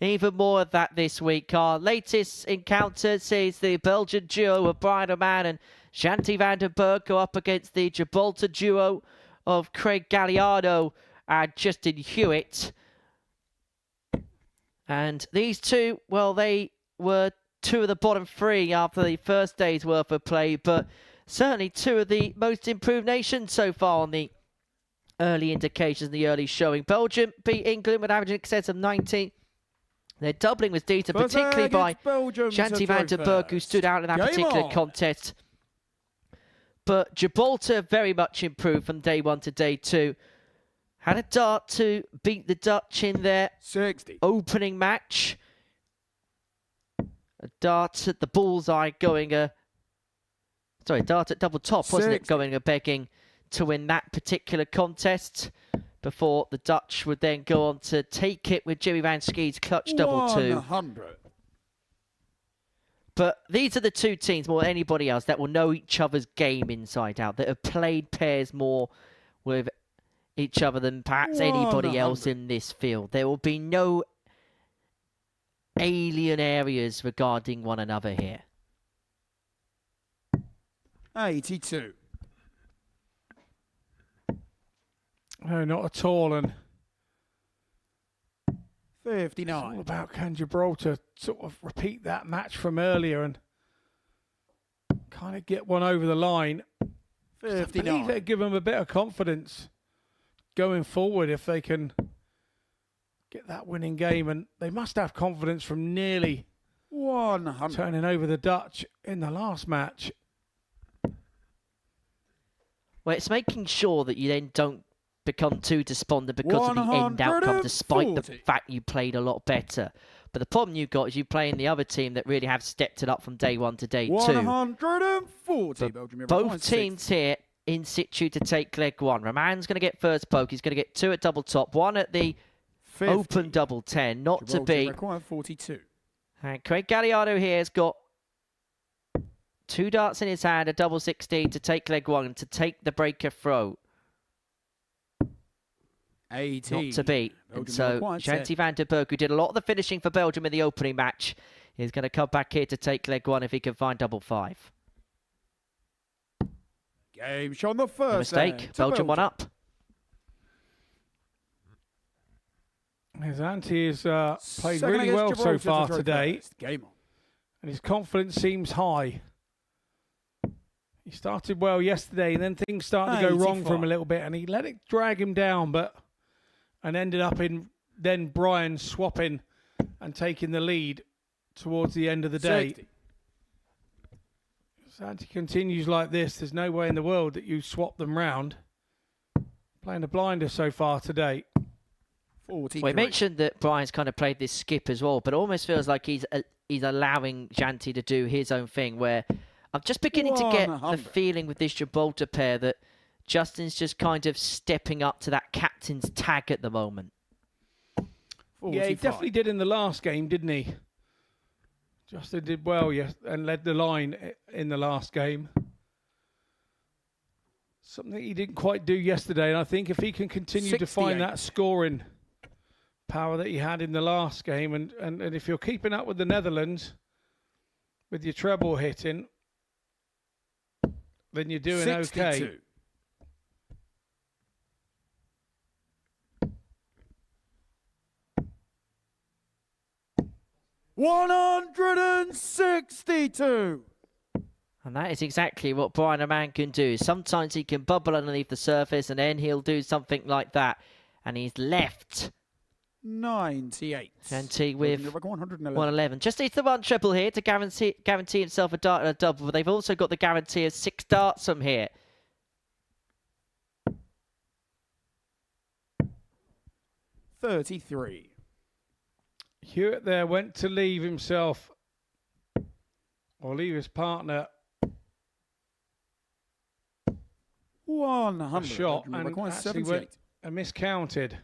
even more of that this week. Our latest encounter sees the Belgian duo of Brian O'Man and Shanti van den Berg go up against the Gibraltar duo of Craig Galliano and Justin Hewitt. And these two, well, they were two of the bottom three after the first day's worth of play, but certainly two of the most improved nations so far on the early indications, the early showing. Belgium beat England with an average in excess of 90. Their doubling was due to particularly by Shanti van den Berg, who stood out in that particular contest. But Gibraltar very much improved from day one to day two. Had a dart to beat the Dutch in their 60. opening match. A dart at the bullseye going dart at double top, wasn't it? Going begging to win that particular contest before the Dutch would then go on to take it with Jimmy Van Skeed's clutch double 100. But these are the two teams more than anybody else that will know each other's game inside out, that have played pairs more with each other than perhaps anybody else in this field. There will be no alien areas regarding one another here. 82. No, not at all. And 59. it's all about can Gibraltar sort of repeat that match from earlier and kind of get one over the line. 59. I believe that'll give them a bit of confidence going forward if they can get that winning game. And they must have confidence from nearly 100. turning over the Dutch in the last match. Well, it's making sure that you then don't become too despondent because of the end outcome, despite the fact you played a lot better. But the problem you've got is you play in the other team that really have stepped it up from day one to day two. 140. Belgium, both teams here in situ to take leg one. Roman's going to get first poke. He's going to get two at double top, one at the 50. open double 10, not Gibraltar to be. require 42. And Craig Galliano here has got two darts in his hand, a double 16 to take leg one, to take the breaker throw. 18. Not to beat. And so Shanti van den Berg, who did a lot of the finishing for Belgium in the opening match, is going to come back here to take leg one if he can find double 5. Game shot on the first. No mistake. Belgium one up. His Anti has played Second really against well so Gibraltar far to throw today. first. Game on. And his confidence seems high. He started well yesterday, and then things started to go wrong for him a little bit, and he let it drag him down, and ended up in then Brian swapping and taking the lead towards the end of the day. 60. If Santi continues like this, there's no way in the world that you swap them round. Playing a blinder so far today. 43. Well, he mentioned that Brian's kind of played this skip as well, but it almost feels like he's allowing Shanti to do his own thing, where I'm just beginning to get the feeling with this Gibraltar pair that Justin's just kind of stepping up to that captain's tag at the moment. 45. Yeah, he definitely did in the last game, didn't he? Justin did well, yes, and led the line in the last game. Something he didn't quite do yesterday, and I think if he can continue to find that scoring power that he had in the last game, and if you're keeping up with the Netherlands with your treble hitting, then you're doing 62. okay. $162. And that is exactly what Brian O'Man can do. Sometimes he can bubble underneath the surface, and then he'll do something like that. And he's left 98. Shanti with 111. 111. Just needs the one triple here to guarantee himself a dart and a double. But they've also got the guarantee of 6 darts from here. $33. Hewitt there went to leave himself, or leave his partner, 100. a shot, Belgium and requires actually 78. went and miscounted.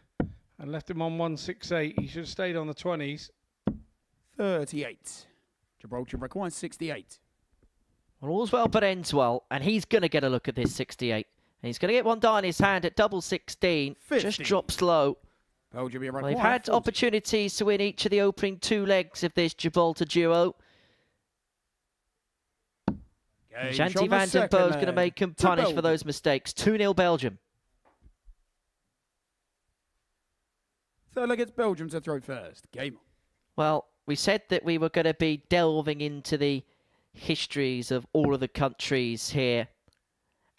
and left him on 168. He should have stayed on the 20s. 38. Gibraltar requires 68. Well, all's well but ends well, and he's going to get a look at this 68. And he's going to get one dart in his hand at double 16. 50. Just drops low. Belgium Well, they've had opportunities to win each of the opening 2 legs of this Gibraltar duo. Shanti van den Boe's going to make him punish for those mistakes. 2-0 Belgium. Third leg, it's Belgium to throw first. Game on. Well, we said that we were going to be delving into the histories of all of the countries here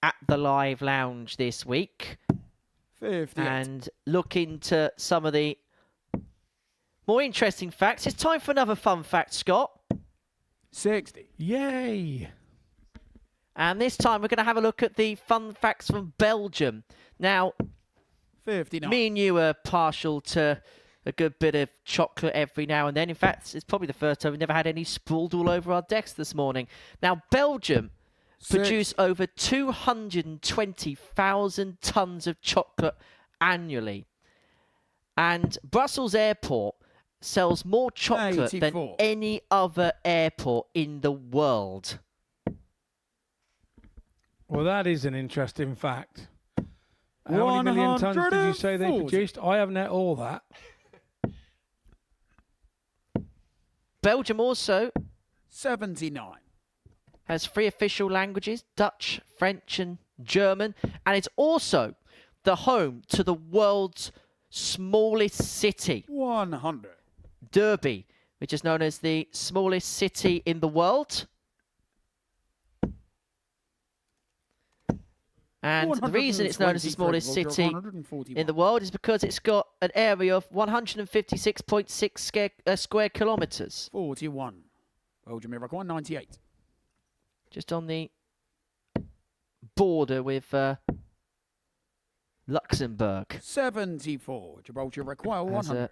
at the Live Lounge this week. 58. And look into some of the more interesting facts. It's time for another fun fact, Scott. 60. Yay! And this time we're going to have a look at the fun facts from Belgium. Now, 59. me and you are partial to a good bit of chocolate every now and then. In fact, it's probably the first time we've never had any sprawled all over our decks this morning. Now, Belgium produce over 220,000 tons of chocolate annually. And Brussels Airport sells more chocolate 84. than any other airport in the world. Well, that is an interesting fact. How many million tons did you say they 140. produced? I haven't had all that. Belgium also 79. has 3 official languages, Dutch, French and German. And it's also the home to the world's smallest city, 100. Derby, which is known as the smallest city in the world. And the reason it's known as the smallest city in the world is because it's got an area of 156.6 square kilometres. 41. Belgium require 98. Just on the border with Luxembourg. 74. Gibraltar require 100.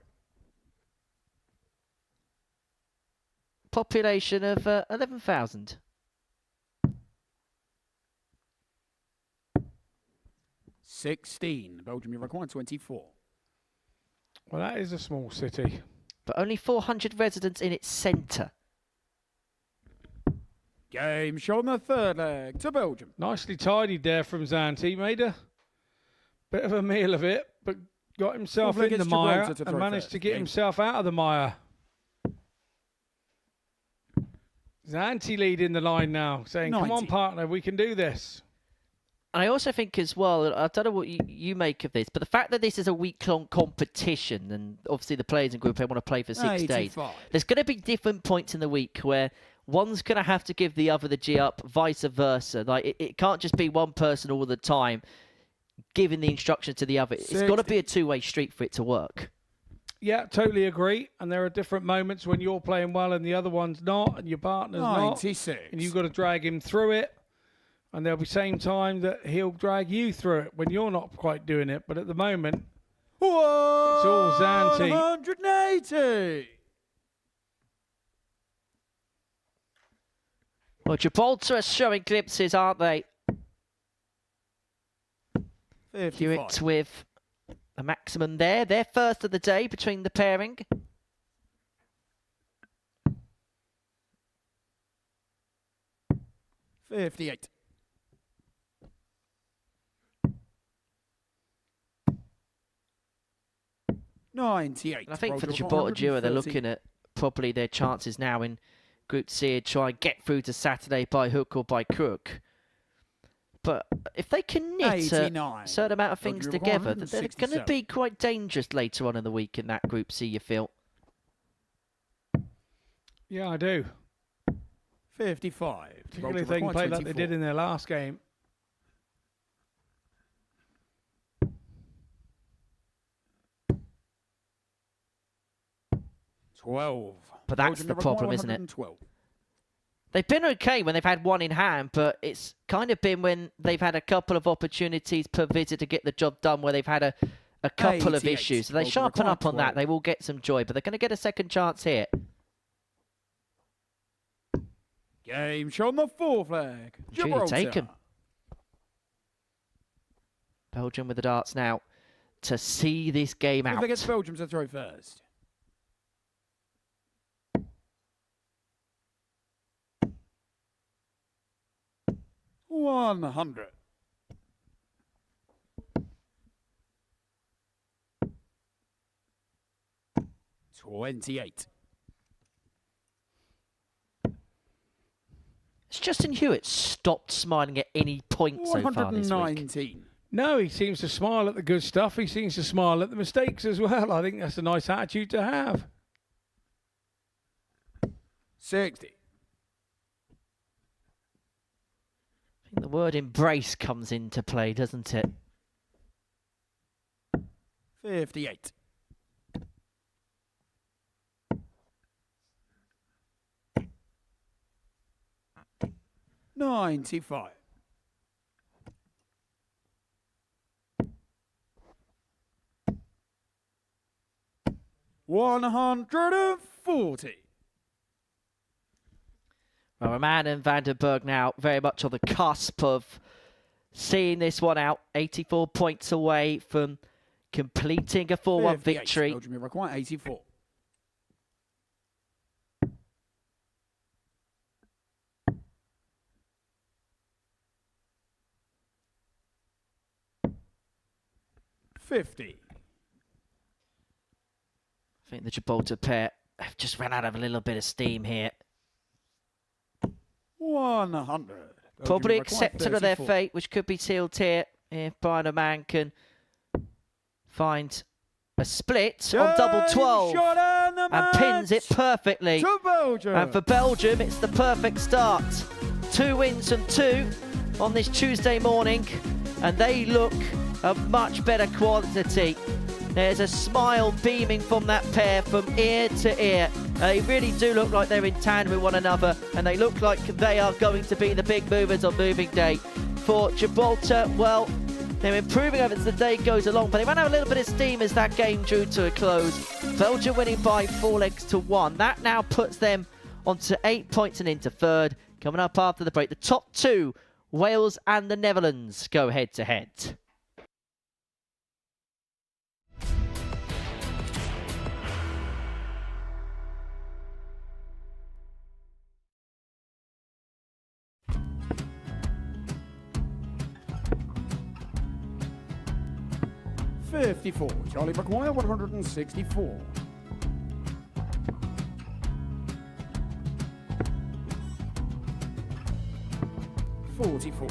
Population of 11,000. 16. Belgium require 24. Well, that is a small city. But only 400 residents in its centre. Game shown the third leg to Belgium. Nicely tidied there from Zanti. Made a bit of a meal of it, but got himself Fourth leg in the is mire Gibraltar to and throw managed first. to get Game. himself out of the mire. Zanti leading the line now, saying, come on, 90. partner, we can do this. And I also think as well, I don't know what you make of this, but the fact that this is a week-long competition, and obviously the players in Group A want to play for 6 days, 85. there's going to be different points in the week where one's going to have to give the other the G up, vice versa. Like it can't just be one person all the time giving the instructions to the other. It's got to be a two-way street for it to work. Yeah, totally agree. And there are different moments when you're playing well and the other one's not, and your partner's not. 96. And you've got to drag him through it. And there'll be same time that he'll drag you through it when you're not quite doing it. But at the moment, it's all Zanti. 180. Well, Gibraltar are showing glimpses, aren't they? 55. Hewitt with a maximum there. They're first of the day between the pairing. $58. $98. And I think for the Gibraltar duo, they're looking at probably their chances now in Group C to try and get through to Saturday by hook or by crook. But if they can knit a 89. certain amount of things together, they're going to 167. be quite dangerous later on in the week in that Group C, you feel. Yeah, I do. 55. Particularly if they can play like they did in their last game. $12. But that's the problem, isn't it? They've been okay when they've had one in hand, but it's kind of been when they've had a couple of opportunities per visit to get the job done where they've had a couple of 88. issues. So they Belgium sharpen require up on that. 12. They will get some joy, but they're going to get a second chance here. Game shown the fourth leg. Sure, you take 'em. Belgium with the darts now. to see this game out. Against Belgium to throw first. $100. $28. Has Justin Hewitt stopped smiling at any point so far this week? $119. No, he seems to smile at the good stuff. He seems to smile at the mistakes as well. I think that's a nice attitude to have. 60. I think the word embrace comes into play, doesn't it? 58. $95. $140. Well, Roman and Vandenberg now very much on the cusp of seeing this one out. 84 points away from completing a 4-1 victory. Belgium require 84. $50. I think the Gibraltar pair have just run out of a little bit of steam here. 100. Probably Belgium require accepted of their 34. fate, which could be sealed here if Brian O'Man can find a split on double 12 and pins it perfectly. To Belgium. And for Belgium, it's the perfect start. 2 wins from 2 on this Tuesday morning, and they look of much better quality. There's a smile beaming from that pair from ear to ear. They really do look like they're in tandem with one another, and they look like they are going to be the big movers on moving day. For Gibraltar, well, they're improving as the day goes along, but they ran out a little bit of steam as that game drew to a close. Belgium winning by 4 legs to 1. That now puts them onto 8 points and into third. Coming up after the break, the top 2, Wales and the Netherlands, go head to head. $54. Charlie McGuire, 164. $44.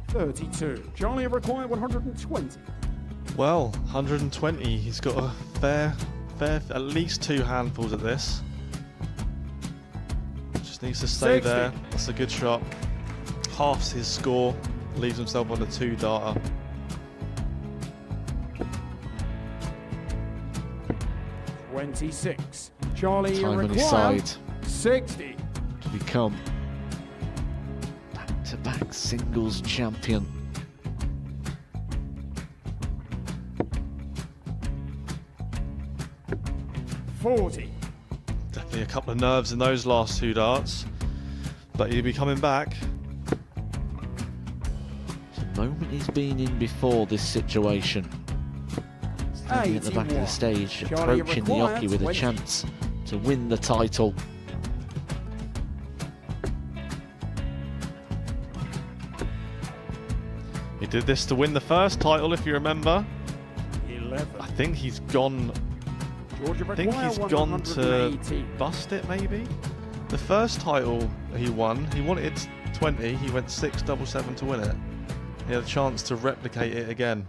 $32. Charlie require 120. Well, 120. He's got a fair, at least 2 handfuls at this. Just needs to stay 60. there. That's a good shot. Halves his score. Leaves himself on a 2-darter. $26. Charlie Time on his require side 60. to become back-to-back singles champion. $40. Definitely a couple of nerves in those last 2 darts. But he'll be coming back. The moment he's been in before this situation. Standing at the back of the 81. stage, Charlie approaching the requires Yoki with a 20. chance to win the title. He did this to win the first title, if you remember. 11. I think he's gone. Georgia I think require he's gone to 118. bust it, maybe. The first title he won, he wanted 20. He went 6-7-7 to win it. He had a chance to replicate it again.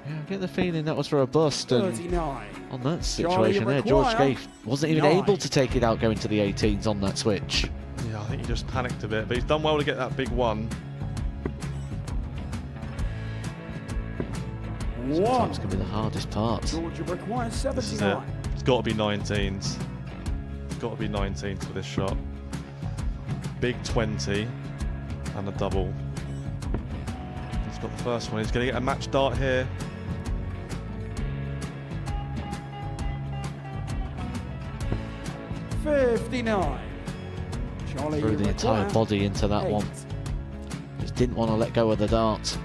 Yeah, I get the feeling that was for a bust, and 39. on that Charlie situation there, George require Scaife wasn't even 9. able to take it out going to the 18s on that switch. Yeah, I think he just panicked a bit, but he's done well to get that big one. Sometimes can be the hardest part. Georgia requires This is it. 79. It's got to be 19s. It's got to be 19s for this shot. Big 20 and a double. He's got the first one. He's going to get a match dart here. 59. Charlie, Threw you the entire require body into that 8. one. Just didn't want to let go of the dart.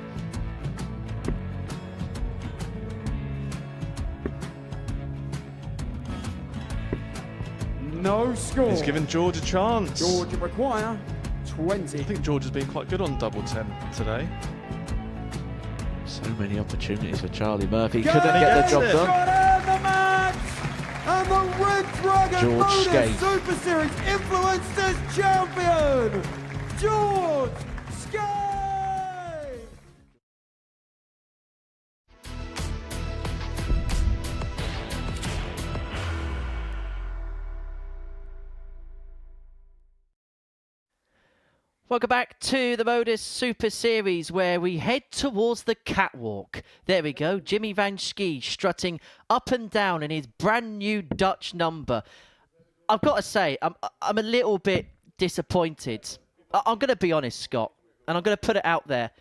No score. He's given George a chance. George, you require 20. I think George has been quite good on double 10 today. So many opportunities for Charlie Murphy. Go Couldn't get the gets job it. done. Got in the match. And the Red Dragon George Modus Skate. Super Series Influencers Champion, George Skate. Welcome back to the Modus Super Series, where we head towards the catwalk. There we go, Jimmy van Schie strutting up and down in his brand new Dutch number. I've got to say, I'm a little bit disappointed. I'm going to be honest, Scott, and I'm going to put it out there.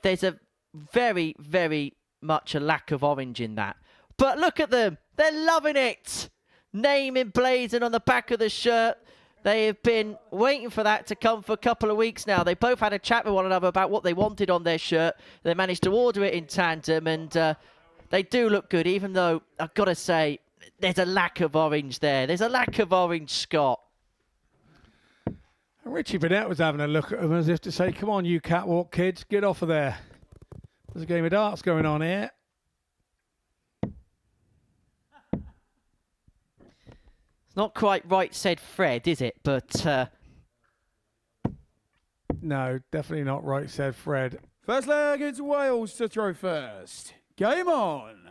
There's a very, very much a lack of orange in that. But look at them, they're loving it. Name emblazoned on the back of the shirt. They have been waiting for that to come for a couple of weeks now. They both had a chat with one another about what they wanted on their shirt. They managed to order it in tandem, and they do look good, even though, I've got to say, there's a lack of orange there. There's a lack of orange, Scott. Richie Burnett was having a look at them as if to say, come on, you catwalk kids, get off of there. There's a game of darts going on here. It's not quite right, said Fred, is it? But No, definitely not right, said Fred. First leg, it's Wales to throw first. Game on.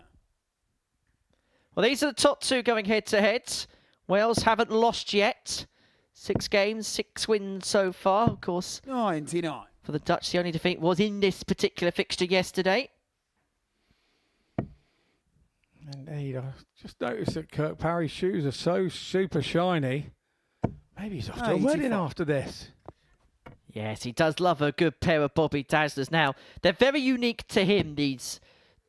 well, these are the top two going head-to-head. Wales haven't lost yet. 6 games, 6 wins so far. Of course, 99. for the Dutch, the only defeat was in this particular fixture yesterday. Indeed, I just noticed that Kirk Parry's shoes are so super shiny. Maybe he's off to a 85. wedding after this. Yes, he does love a good pair of Bobby Dazzlers. Now, they're very unique to him, these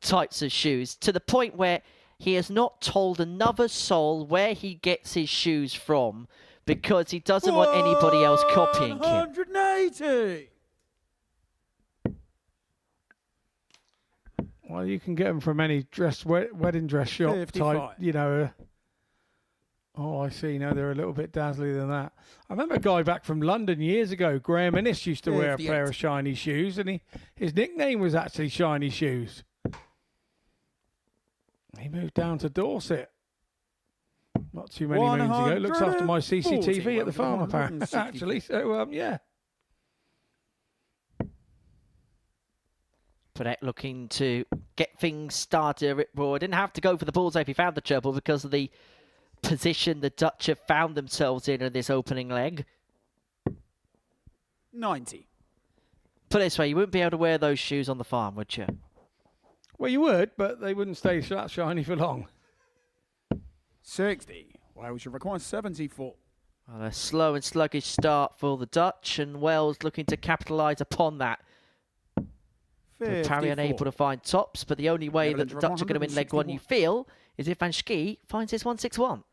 types of shoes, to the point where he has not told another soul where he gets his shoes from because he doesn't want anybody else copying him. 180. Well, you can get them from any wedding dress shop 55. type, you know. Oh, I see. No, they're a little bit dazzly than that. I remember a guy back from London years ago, Graham Innes, used to wear a 58. pair of shiny shoes, and his nickname was actually Shiny Shoes. He moved down to Dorset not too many moons ago. Looks after my CCTV at the farm, apparently. Actually, so yeah. Pradek looking to get things started a bit raw. Didn't have to go for the bullseye if he found the treble because of the position the Dutch have found themselves in this opening leg. 90. Put it this way, you wouldn't be able to wear those shoes on the farm, would you? Well, you would, but they wouldn't stay that shiny for long. 60. Wales should require 74. Well, a slow and sluggish start for the Dutch, and Wales looking to capitalise upon that. Parry unable to find tops, but the only way that the Dutch are going to win leg one, you feel, is if Van Schie finds his 161.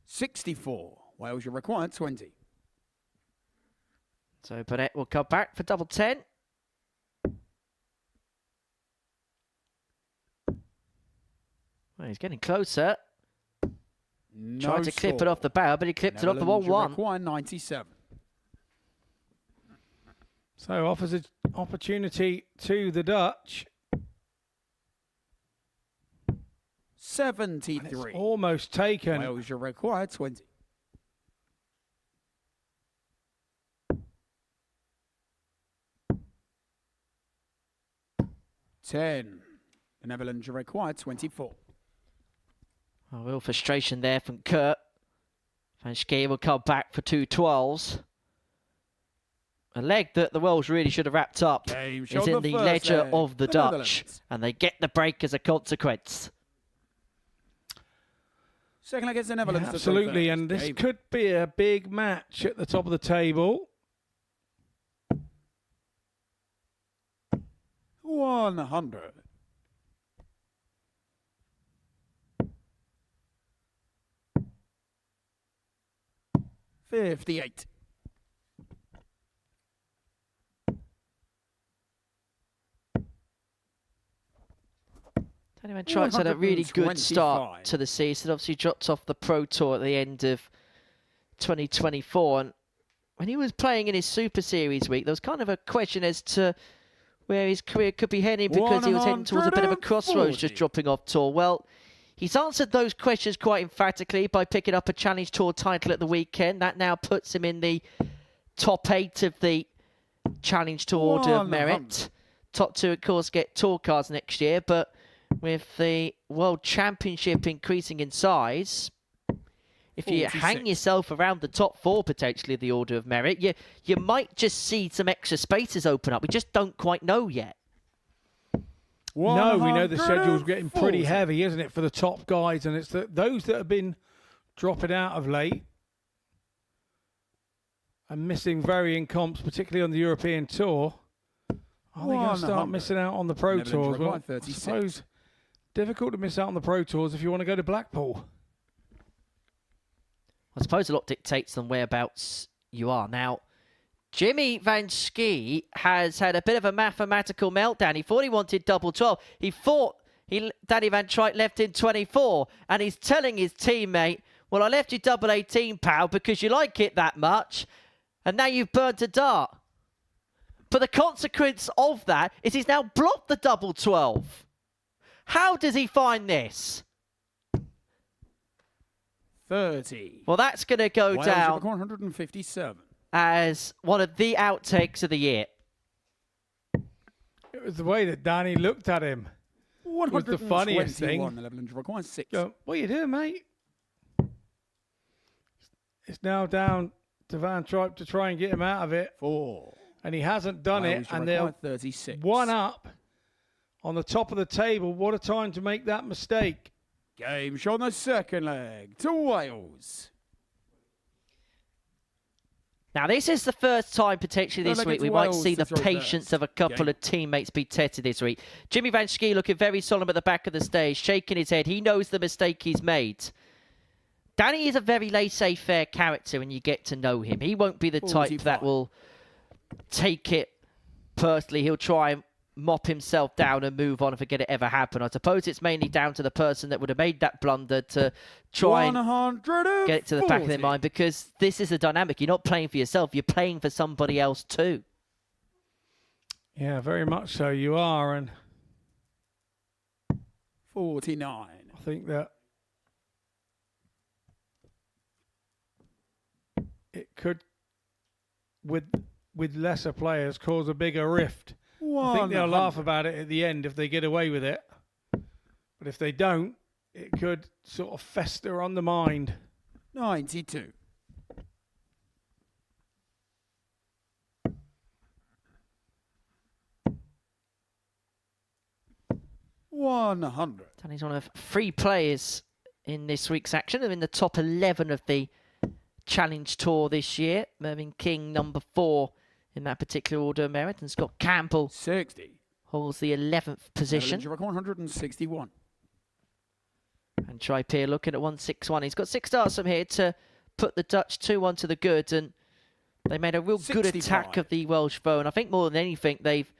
$64. Wales should require 20. So Burnett will come back for double 10. Well, he's getting closer. No Tried to clip it score. off the barrel, but he clipped it off the Netherlands should 1-1. require 97. So offers an opportunity to the Dutch. 73. Almost taken. Wales should require 20. $10. The Netherlands should require 24. A real frustration there from Kurt. Van Schie will come back for 2 12s. A leg that the Welsh really should have wrapped up Game is showed in the the first ledger leg of the for Dutch. Netherlands. And they get the break as a consequence. Second leg against the Netherlands. Yeah, to throw absolutely, first. and this Game. could be a big match at the top of the table. 100. $58. Danny Van Truyck's had a really good start 125. to the season. Obviously dropped off the Pro Tour at the end of 2024. And when he was playing in his Super Series week, there was kind of a question as to where his career could be heading because he was heading towards a bit of a crossroads just 140. dropping off tour. Well, he's answered those questions quite emphatically by picking up a Challenge Tour title at the weekend. That now puts him in the top 8 of the Challenge Tour Order of 100. Merit. Top 2, of course, get tour cards next year, but with the World Championship increasing in size, if you 46. hang yourself around the top 4 potentially of the Order of Merit, you might just see some extra spaces open up. We just don't quite know yet. No, we know the schedule's getting pretty 140. heavy, isn't it, for the top guys? And it's those that have been dropping out of late and missing varying comps, particularly on the European Tour. Are they going to start 100. missing out on the Pro Netherlands Tours? Well, require I 36. suppose difficult to miss out on the Pro Tours if you want to go to Blackpool. I suppose a lot dictates on whereabouts you are. Now, Jimmy Van Schie has had a bit of a mathematical meltdown. He thought he wanted double 12. He thought Danny Van Truyck left in 24, and he's telling his teammate, well, I left you double 18, pal, because you like it that much, and now you've burnt a dart. But the consequence of that is he's now blocked the double 12. How does he find this? 30. Well, that's going to go Wales down record 157. as one of the outtakes of the year. It was the way that Danny looked at him. Was the funniest thing. The Netherlands require 6. Go, what are you doing, mate? It's now down to Van Truyck to try and get him out of it. 4. And he hasn't done Wales it. And require they're 36. 1 up on the top of the table. What a time to make that mistake. Game shot on the second leg to Wales. Now, this is the first time potentially this Well, week against we might Wales see to the throw patience first. of a couple Game. of teammates be tested this week. Jimmy Van Schie looking very solemn at the back of the stage, shaking his head. He knows the mistake he's made. Danny is a very laissez-faire character when you get to know him. He won't be the type 45. that will take it personally. He'll try and mop himself down and move on and forget it ever happened. I suppose it's mainly down to the person that would have made that blunder to try and 140. get it to the back of their mind, because this is a dynamic. You're not playing for yourself, you're playing for somebody else too. Yeah, very much so. You are. And 49. I think that it could, with lesser players, cause a bigger rift. I think they'll laugh about it at the end if they get away with it. But if they don't, it could sort of fester on the mind. 92. $100. Danny's one of 3 players in this week's action. They're in the top 11 of the Challenge Tour this year. Mervyn King, number 4 in that particular order of merit. And Scott Campbell 60. holds the 11th position. Netherlands record 161. And Trippier looking at 161. He's got 6 darts from here to put the Dutch 2-1 to the good. And they made a real good 65. attack of the Welsh foe. And I think more than anything, they've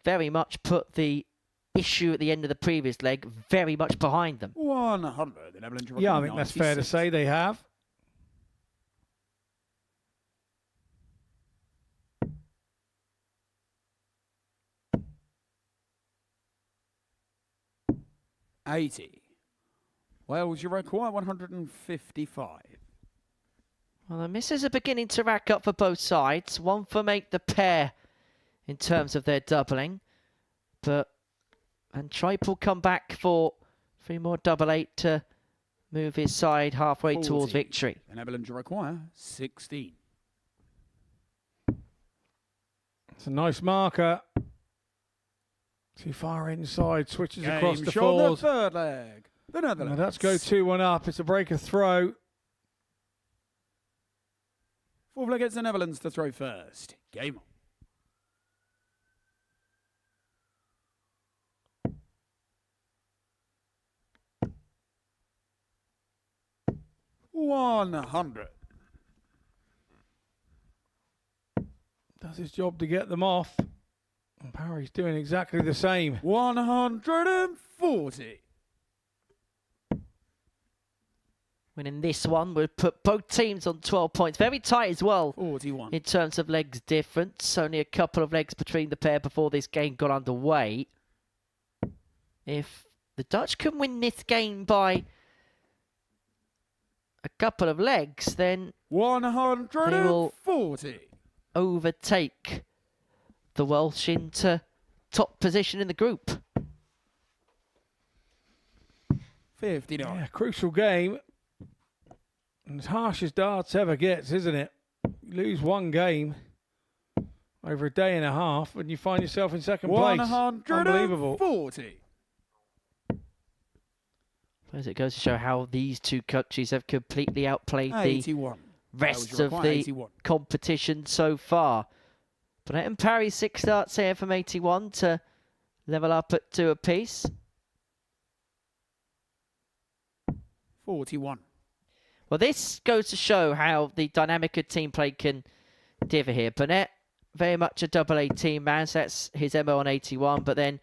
very much put the issue at the end of the previous leg very much behind them. 100. The Netherlands record Yeah, I think that's fair to 96. say they have. $80. Wales, you require 155. Well, the misses are beginning to rack up for both sides. One for make the pair in terms of their doubling. And Tripe will come back for 3 more double 8 to move his side halfway 40. towards victory. The Netherlands require 16. It's a nice marker. Too far inside, switches across Game the shot on the fours. third leg. The Now Netherlands. let's go 2-1 up. It's a break of throw. Fourth leg gets the Netherlands to throw first. Game on. 100. Does his job to get them off. And Parry's doing exactly the same. 140. Winning this one would put both teams on 12 points. Very tight as well 41. in terms of legs difference. Only a couple of legs between the pair before this game got underway. If the Dutch can win this game by a couple of legs, then 140. overtake the Welsh into top position in the group. 59. Yeah, crucial game. And as harsh as darts ever gets, isn't it? You lose one game over a day and a half and you find yourself in second place. 140. Unbelievable. As it goes to show how these two countries have completely outplayed the 81. rest of the 81. competition so far. Burnett and Parry 6 starts here from 81 to level up at 2 apiece. 41. Well, this goes to show how the dynamic of team play can differ here. Burnett, very much a double-A team man, so that's his MO on 81, but then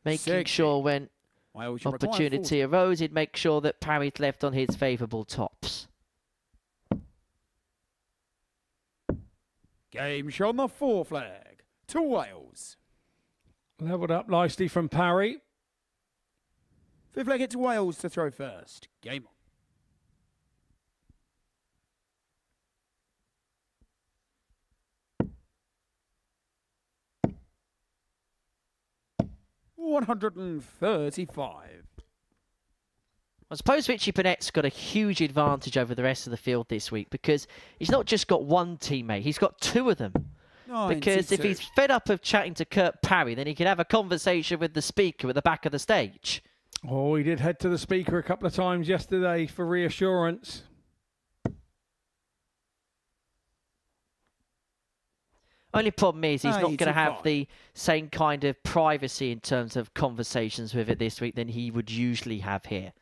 making 60. sure when Wales require 40. opportunity arose, he'd make sure that Parry's left on his favourable tops. Game shown the 4 flag to Wales. Levelled up nicely from Parry. 5th leg it to Wales to throw first. Game on. $135. I suppose Richie Burnett's got a huge advantage over the rest of the field this week because he's not just got one teammate, he's got 2 of them. 92. Because if he's fed up of chatting to Kurt Parry, then he can have a conversation with the speaker at the back of the stage. Oh, he did head to the speaker a couple of times yesterday for reassurance. Only problem is he's not going to have 85. the same kind of privacy in terms of conversations with it this week than he would usually have here.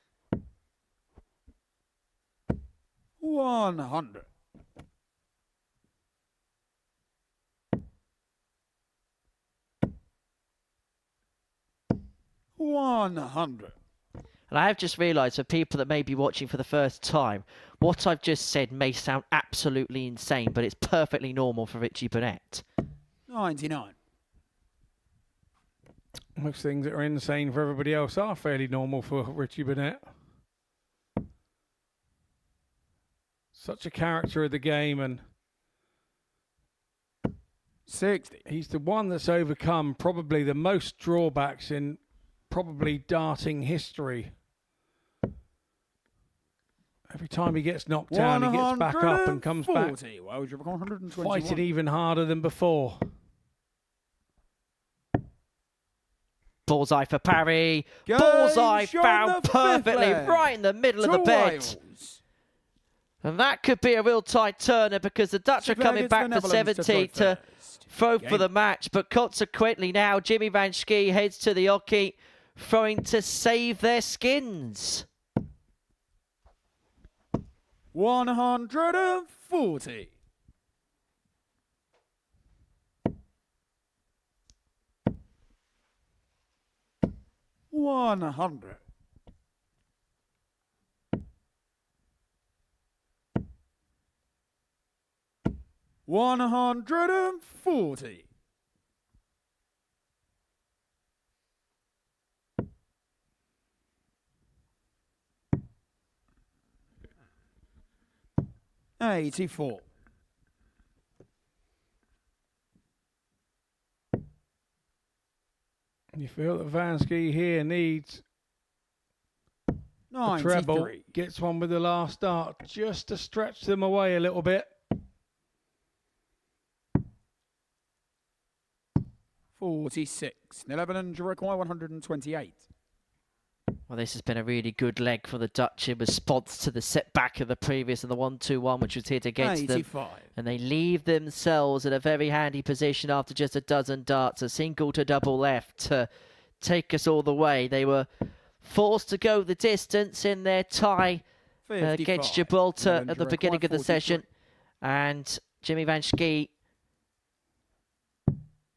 100. $100. And I have just realised, for people that may be watching for the first time, what I've just said may sound absolutely insane, but it's perfectly normal for Richie Burnett. 99. Most things that are insane for everybody else are fairly normal for Richie Burnett. Such a character of the game, and 60. he's the one that's overcome probably the most drawbacks in probably darting history. Every time he gets knocked down, he gets back up and comes back 140. Wales require 121. fighting even harder than before. Bullseye for Parry. Game Bullseye shot found the 5th perfectly leg right in the middle of to the bed. Wales. And that could be a real tight turner because the Dutch are Flag coming against back the for Netherlands 70 throw to first. throw Game. for the match. But consequently now, Jimmy Van Schie heads to the hockey, throwing to save their skins. 140. $100. $140. $84. You feel that Van Schie here needs a treble. 93. Gets one with the last start just to stretch them away a little bit. 46. Netherlands require 128. Well, this has been a really good leg for the Dutch in response to the setback of the previous and the 1-2-1, which was hit against them. 85. And they leave themselves in a very handy position after just a dozen darts, a single to double left to take us all the way. They were forced to go the distance in their tie against Gibraltar at the Netherlands beginning of the require 43. session. And Jimmy Van Schie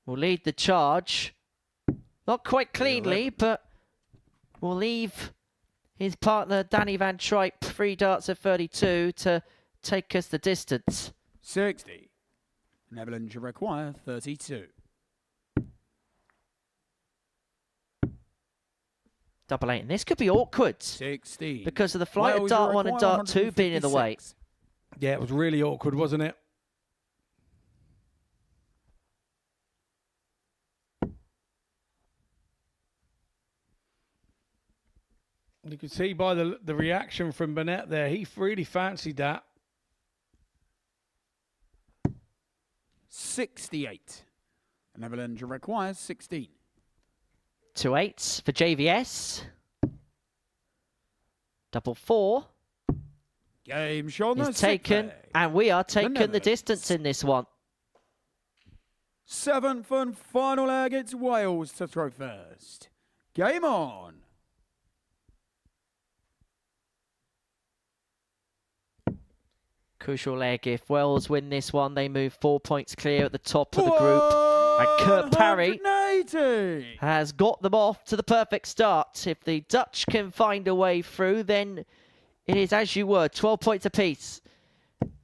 will lead the charge. Not quite cleanly, but will leave his partner Danny Van Tripe 3 darts of 32 to take us the distance. 60. Netherlands require 32. Double 8. And this could be awkward 16. because of the flight of Wales dart 1 and require dart 2 being in the way. 156. Yeah, it was really awkward, wasn't it? You could see by the reaction from Burnett there, he really fancied that. 68. Netherlands requires 16. 2 8s for JVS. Double 4 Game shown is taken, and we are taking the Netherlands. distance in this one. 7th and final leg, it's Wales to throw first. Game on. Crucial leg. If Wales win this one, they move 4 points clear at the top of the group. And Kurt Parry 180. has got them off to the perfect start. If the Dutch can find a way through, then it is as you were, 12 points apiece.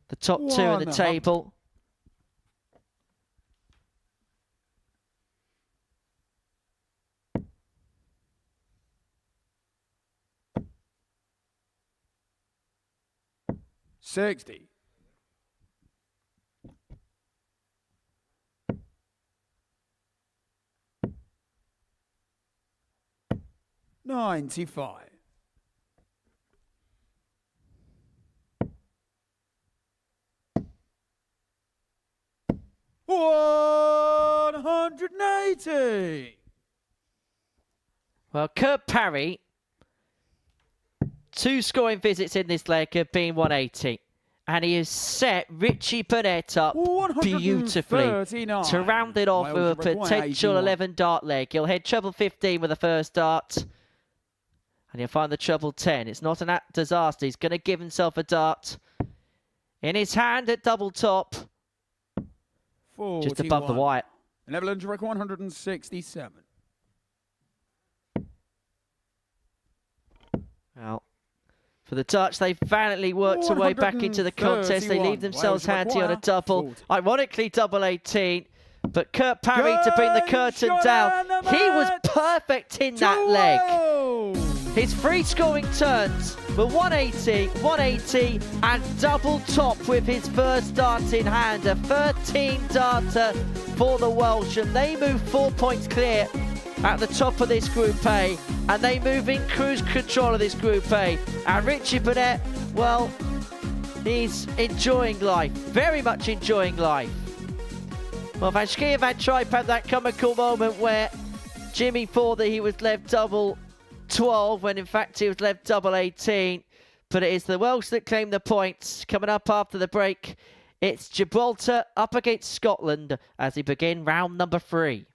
The top two in the 100. table. $60. $95. $180. Well, Kurt Parry, 2 scoring visits in this leg have been 180. And he has set Richie Burnett up beautifully 139. to round it off Wales with a require potential 81. 11 dart leg. He'll head treble 15 with the first dart. And he'll find the treble 10. It's not an disaster. He's going to give himself a dart in his hand at double top. Just above the 41. white. The Netherlands record 167. Well, for the Dutch, they've valiantly worked their way back into the contest. They leave 131. themselves Wales handy on a require double. 40. Ironically, double 18. But Kurt Parry to bring the curtain Shot down. and the He was match perfect in to that leg. Wales. His 3 scoring turns were 180, 180, and double top with his first dart in hand. A 13 darter for the Welsh, and they move 4 points clear at the top of this Group A, and they move in cruise control of this Group A. And Richie Burnett, well, he's enjoying life, very much enjoying life. Well, Van Schie and Van Tripe had that comical moment where Jimmy thought that he was left double 12 when in fact he was left double 18. But it is the Welsh that claim the points. Coming up after the break, it's Gibraltar up against Scotland as they begin round number 3.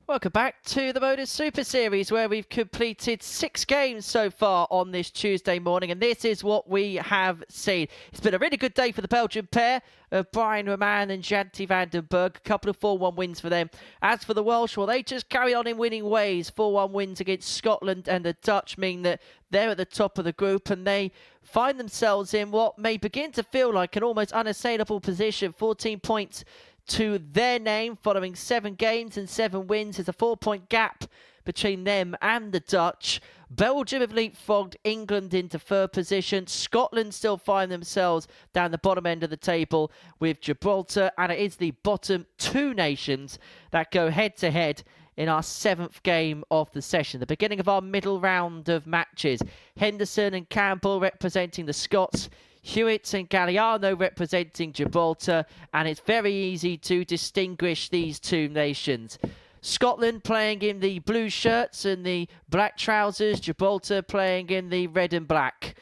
Welcome back to the Modus Super Series, where we've completed 6 games so far on this Tuesday morning, and this is what we have seen. It's been a really good day for the Belgian pair of Brian Roman and Janty van den Berg. A couple of 4-1 wins for them. As for the Welsh, well, they just carry on in winning ways. 4-1 wins against Scotland, and the Dutch mean that they're at the top of the group, and they find themselves in what may begin to feel like an almost unassailable position. 14 points to their name following 7 games and 7 wins. There's a 4-point gap between them and the Dutch. Belgium have leapfrogged England into 3rd position. Scotland still find themselves down the bottom end of the table with Gibraltar, and it is the bottom 2 nations that go head-to-head in our 7th game of the session, the beginning of our middle round of matches. Henderson and Campbell representing the Scots, Hewitt and Galliano representing Gibraltar, and it's very easy to distinguish these 2 nations. Scotland playing in the blue shirts and the black trousers, Gibraltar playing in the red and black.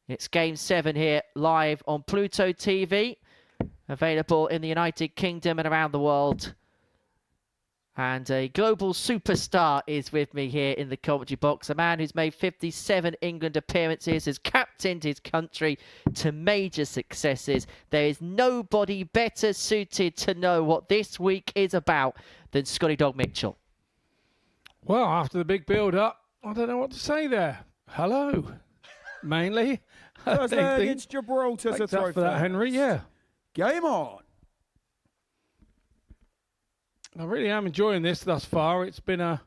It's Game 7 here, live on Pluto TV, available in the United Kingdom and around the world. And a global superstar is with me here in the commentary box. A man who's made 57 England appearances, has captained his country to major successes. There is nobody better suited to know what this week is about than Scotty Dog Mitchell. Well, after the big build-up, I don't know what to say there. Hello, mainly. First leg against Gibraltar to throw for that, Henry. Yeah. Game on. I really am enjoying this thus far. It's been a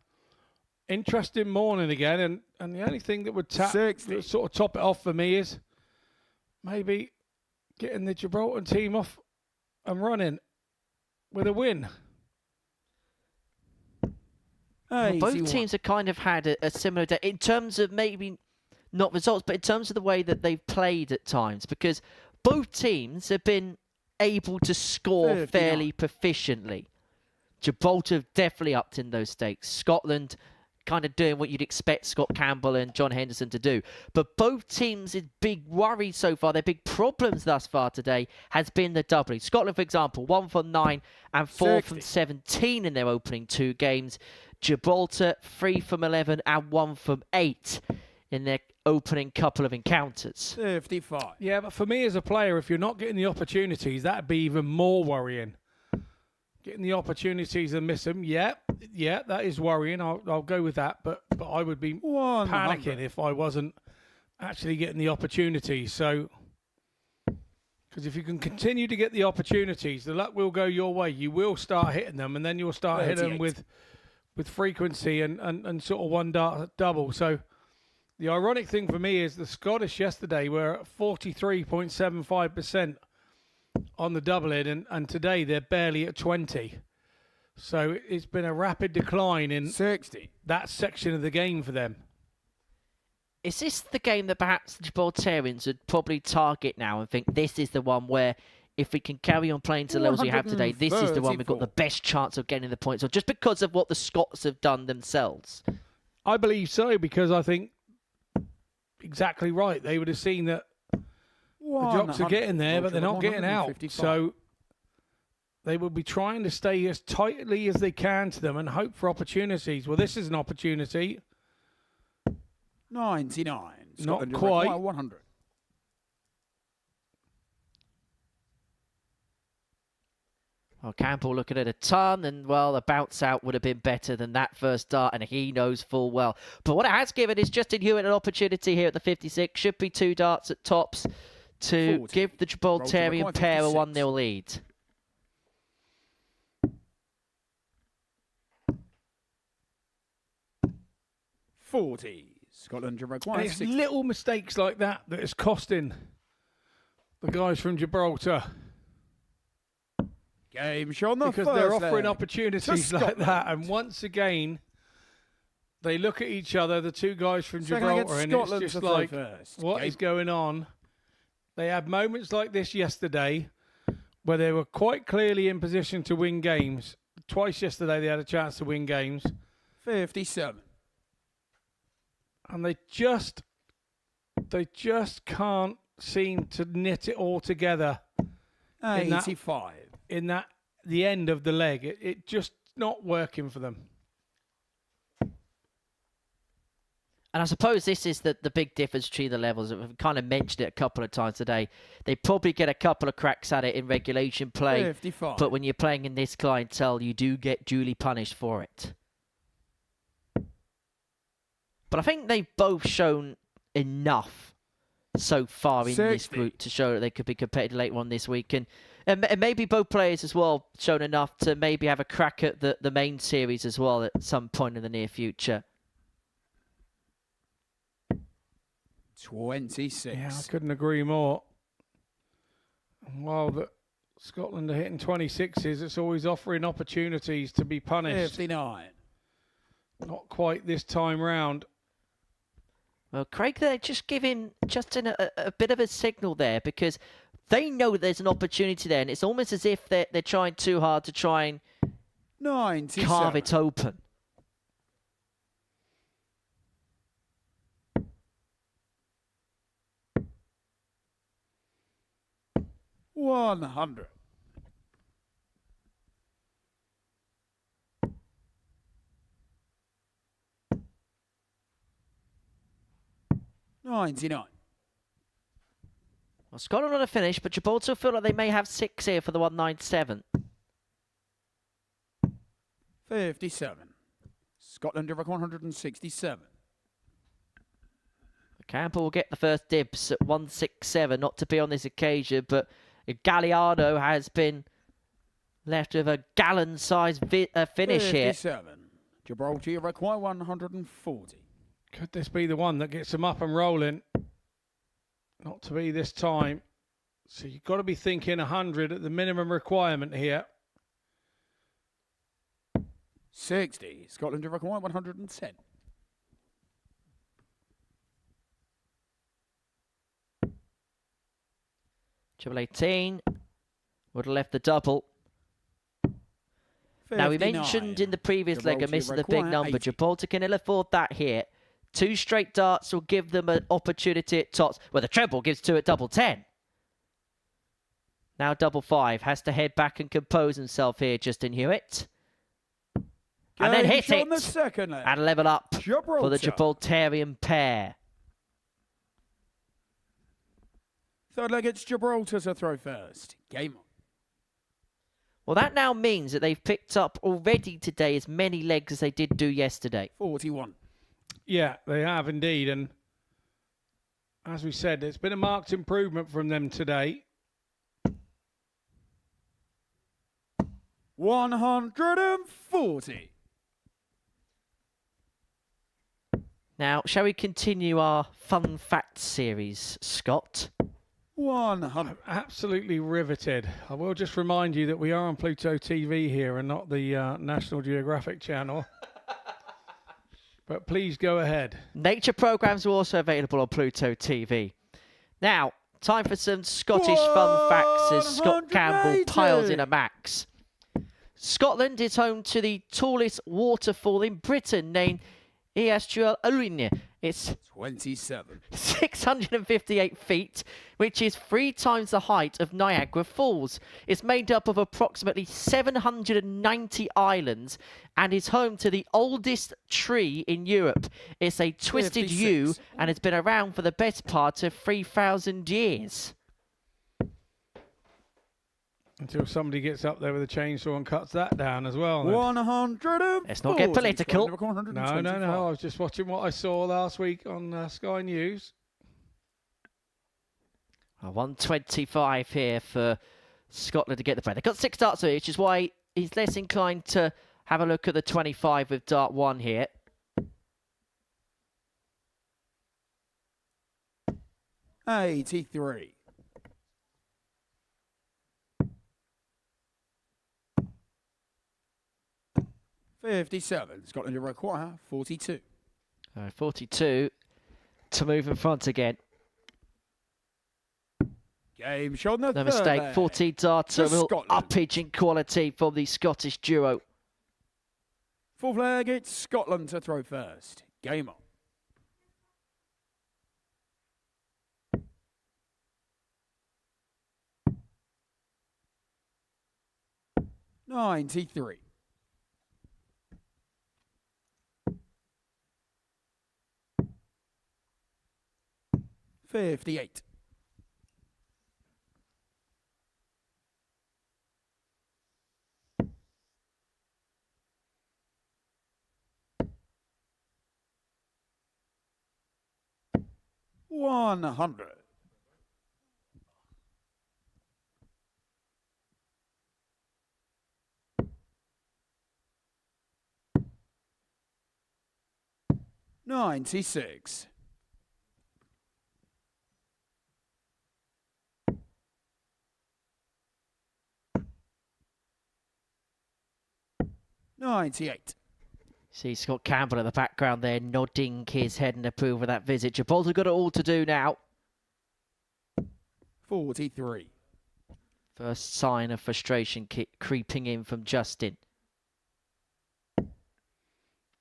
interesting morning again, and the only thing that would sort of top it off for me is maybe getting the Gibraltar team off and running with a win. Well, both teams have kind of had a similar day in terms of maybe not results, but in terms of the way that they've played at times, because both teams have been able to score fairly proficiently. Gibraltar have definitely upped in those stakes. Scotland kind of doing what you'd expect Scott Campbell and John Henderson to do. But both teams' big worry so far, their big problems thus far today, has been the doubling. Scotland, for example, 1 from 9 and 4 from 17 in their opening 2 games. Gibraltar, 3 from 11 and 1 from 8 in their opening couple of encounters. 55. Yeah, but for me as a player, if you're not getting the opportunities, that'd be even more worrying. Getting the opportunities and miss them, yeah, that is worrying. I'll go with that. But I would be panicking if I wasn't actually getting the opportunities. So, because if you can continue to get the opportunities, the luck will go your way. You will start hitting them, and then you'll start hitting them with frequency and sort of one double. So, the ironic thing for me is the Scottish yesterday were at 43.75%. on the double in, and today they're barely at 20. So it's been a rapid decline in 60. That section of the game for them. Is this the game that perhaps the Gibraltarians would probably target now and think this is the one where if we can carry on playing to the levels we have today, this is the one we've got the best chance of getting the points, or just because of what the Scots have done themselves? I believe so, because I think exactly right. They would have seen that the Jocks are getting there, but they're not getting out. So they will be trying to stay as tightly as they can to them and hope for opportunities. Well, this is an opportunity. 99. Not quite. 100. Well, Campbell looking at a ton, and, well, the bounce out would have been better than that first dart, and he knows full well. But what it has given is Justin Hewitt an opportunity here at the 56. Should be 2 darts at tops to 40. give the Gibraltarian pair a 1-0 lead. Scotland, Gibraltar. And it's little mistakes like that that is costing the guys from Gibraltar. Game shot the because they're offering opportunities like that, and once again they look at each other, the 2 guys from Gibraltar, and it's just like, what is going on? They had moments like this yesterday where they were quite clearly in position to win games. Twice yesterday they had a chance to win games. 57. And they just can't seem to knit it all together. 85. In that the end of the leg. It just not working for them. And I suppose this is the big difference between the levels. We've kind of mentioned it a couple of times today. They probably get a couple of cracks at it in regulation play. 55. But when you're playing in this clientele, you do get duly punished for it. But I think they've both shown enough so far in this 60. group to show that they could be competitive later on this week. And maybe both players as well shown enough to maybe have a crack at the main series as well at some point in the near future. 26. Yeah, I couldn't agree more. While Scotland are hitting 26s, it's always offering opportunities to be punished. 59. Not quite this time round. Well, Craig, they're just giving Justin a bit of a signal there because they know there's an opportunity there, and it's almost as if they're trying too hard to try and 97. carve it open. 100. $99. Well, Scotland on a finish, but Gibraltar feel like they may have 6 here for the 197. 57. Scotland to 167. Campbell will get the first dibs at 167, not to be on this occasion, but Galliano has been left with a gallon-sized finish here. 57. Gibraltar you require 140. Could this be the one that gets them up and rolling? Not to be this time. So you've got to be thinking 100 at the minimum requirement here. 60. Scotland to require 110. Triple 18 would have left the double. Now, we 59. mentioned in the previous leg a Gibraltar miss of the big require number. 80. Gibraltar can ill afford that here. 2 straight darts will give them an opportunity at tops. Well, the treble gives 2 at double 10. Now double 5 has to head back and compose himself here, Justin Hewitt. And then hit Gage on the it second leg. and level up for the Gibraltar. Gibraltarian pair. Third leg, it's Gibraltar to throw first. Game on. Well, that now means that they've picked up already today as many legs as they did do yesterday. 41. Yeah, they have indeed. And as we said, it's been a marked improvement from them today. 140. Now, shall we continue our fun fact series, Scott? 100. Absolutely riveted. I will just remind you that we are on Pluto TV here and not the National Geographic channel. But please go ahead. Nature programs are also available on Pluto TV. Now, time for some Scottish fun facts as Scott Campbell 180. piles in a max. Scotland is home to the tallest waterfall in Britain, named Eastriol Aluine. It's 27. 658 feet, which is 3 times the height of Niagara Falls. It's made up of approximately 790 islands and is home to the oldest tree in Europe. It's a twisted 56. yew and has been around for the best part of 3,000 years. Until somebody gets up there with a chainsaw and cuts that down as well. then. 140. Let's not get political. No. I was just watching what I saw last week on Sky News. 125 here for Scotland to get the play. They've got 6 darts here, which is why he's less inclined to have a look at the 25 with dart 1 here. $83. $57. Scotland to require 42. 42 to move in front again. Game shot on the No third mistake. leg. 14 darts, a To real Scotland. uppage in quality from the Scottish duo. Fourth leg, it's Scotland to throw first. Game on. $93. 58. $100. 96. 98. See Scott Campbell in the background there, nodding his head in approval of that visit. Gibraltar got it all to do now. 43. First sign of frustration creeping in from Justin.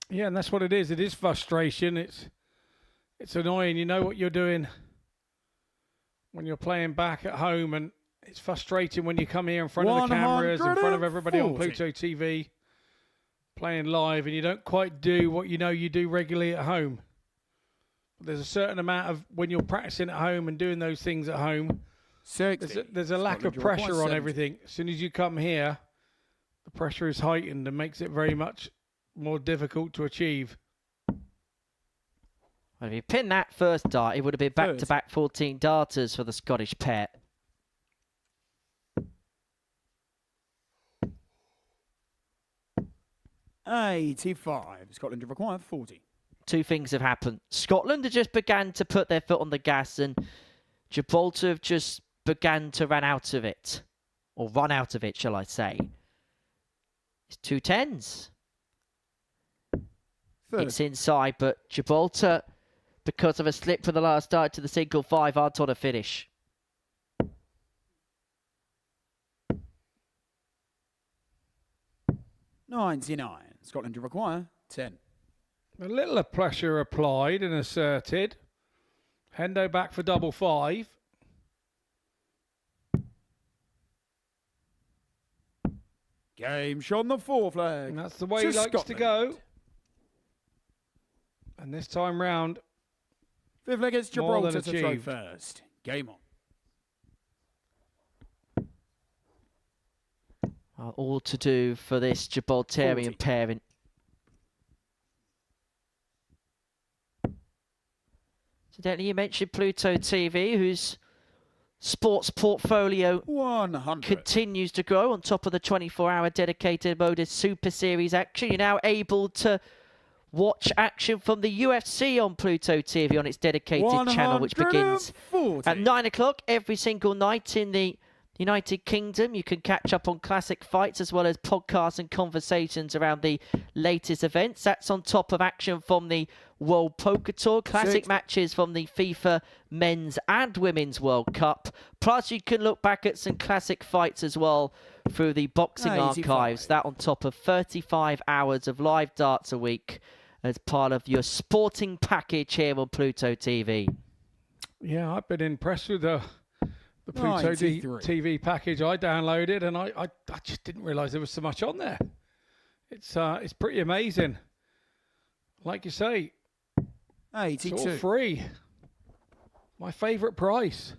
Yeah, and that's what it is. It is frustration. It's annoying. You know what you're doing when you're playing back at home, and it's frustrating when you come here in front of the cameras, in front of everybody on Pluto TV, playing live, and you don't quite do what you know you do regularly at home. But there's a certain amount of, when you're practicing at home and doing those things at home, there's a lack of pressure on everything. As soon as you come here, the pressure is heightened and makes it very much more difficult to achieve. Well, if you pin that first dart, it would have been back-to-back 14 darters for the Scottish pair. $85. Scotland have required 40. Two things have happened. Scotland have just began to put their foot on the gas, and Gibraltar have just began to run out of it. Or run out of it, shall I say. It's 2 10s. It's inside, but Gibraltar, because of a slip for the last dart to the single 5, aren't on a finish. $99. Scotland to require 10. A little of pressure applied and asserted. Hendo back for double 5. Game shot on the 4 flag. And that's the way he likes to go. And this time round, 5th leg is Gibraltar to throw first. Game on. All to do for this Gibraltarian pairing. Incidentally, you mentioned Pluto TV, whose sports portfolio 100. continues to grow on top of the 24-hour dedicated Modus Super Series action. You're now able to watch action from the UFC on Pluto TV on its dedicated channel, which begins at 9 o'clock every single night in the United Kingdom. You can catch up on classic fights as well as podcasts and conversations around the latest events. That's on top of action from the World Poker Tour, classic matches from the FIFA Men's and Women's World Cup. Plus, you can look back at some classic fights as well through the boxing archives. That on top of 35 hours of live darts a week as part of your sporting package here on Pluto TV. Yeah, I've been impressed with the Pluto TV package I downloaded, and I just didn't realise there was so much on there. It's pretty amazing. Like you say, 82. It's all free. My favourite price.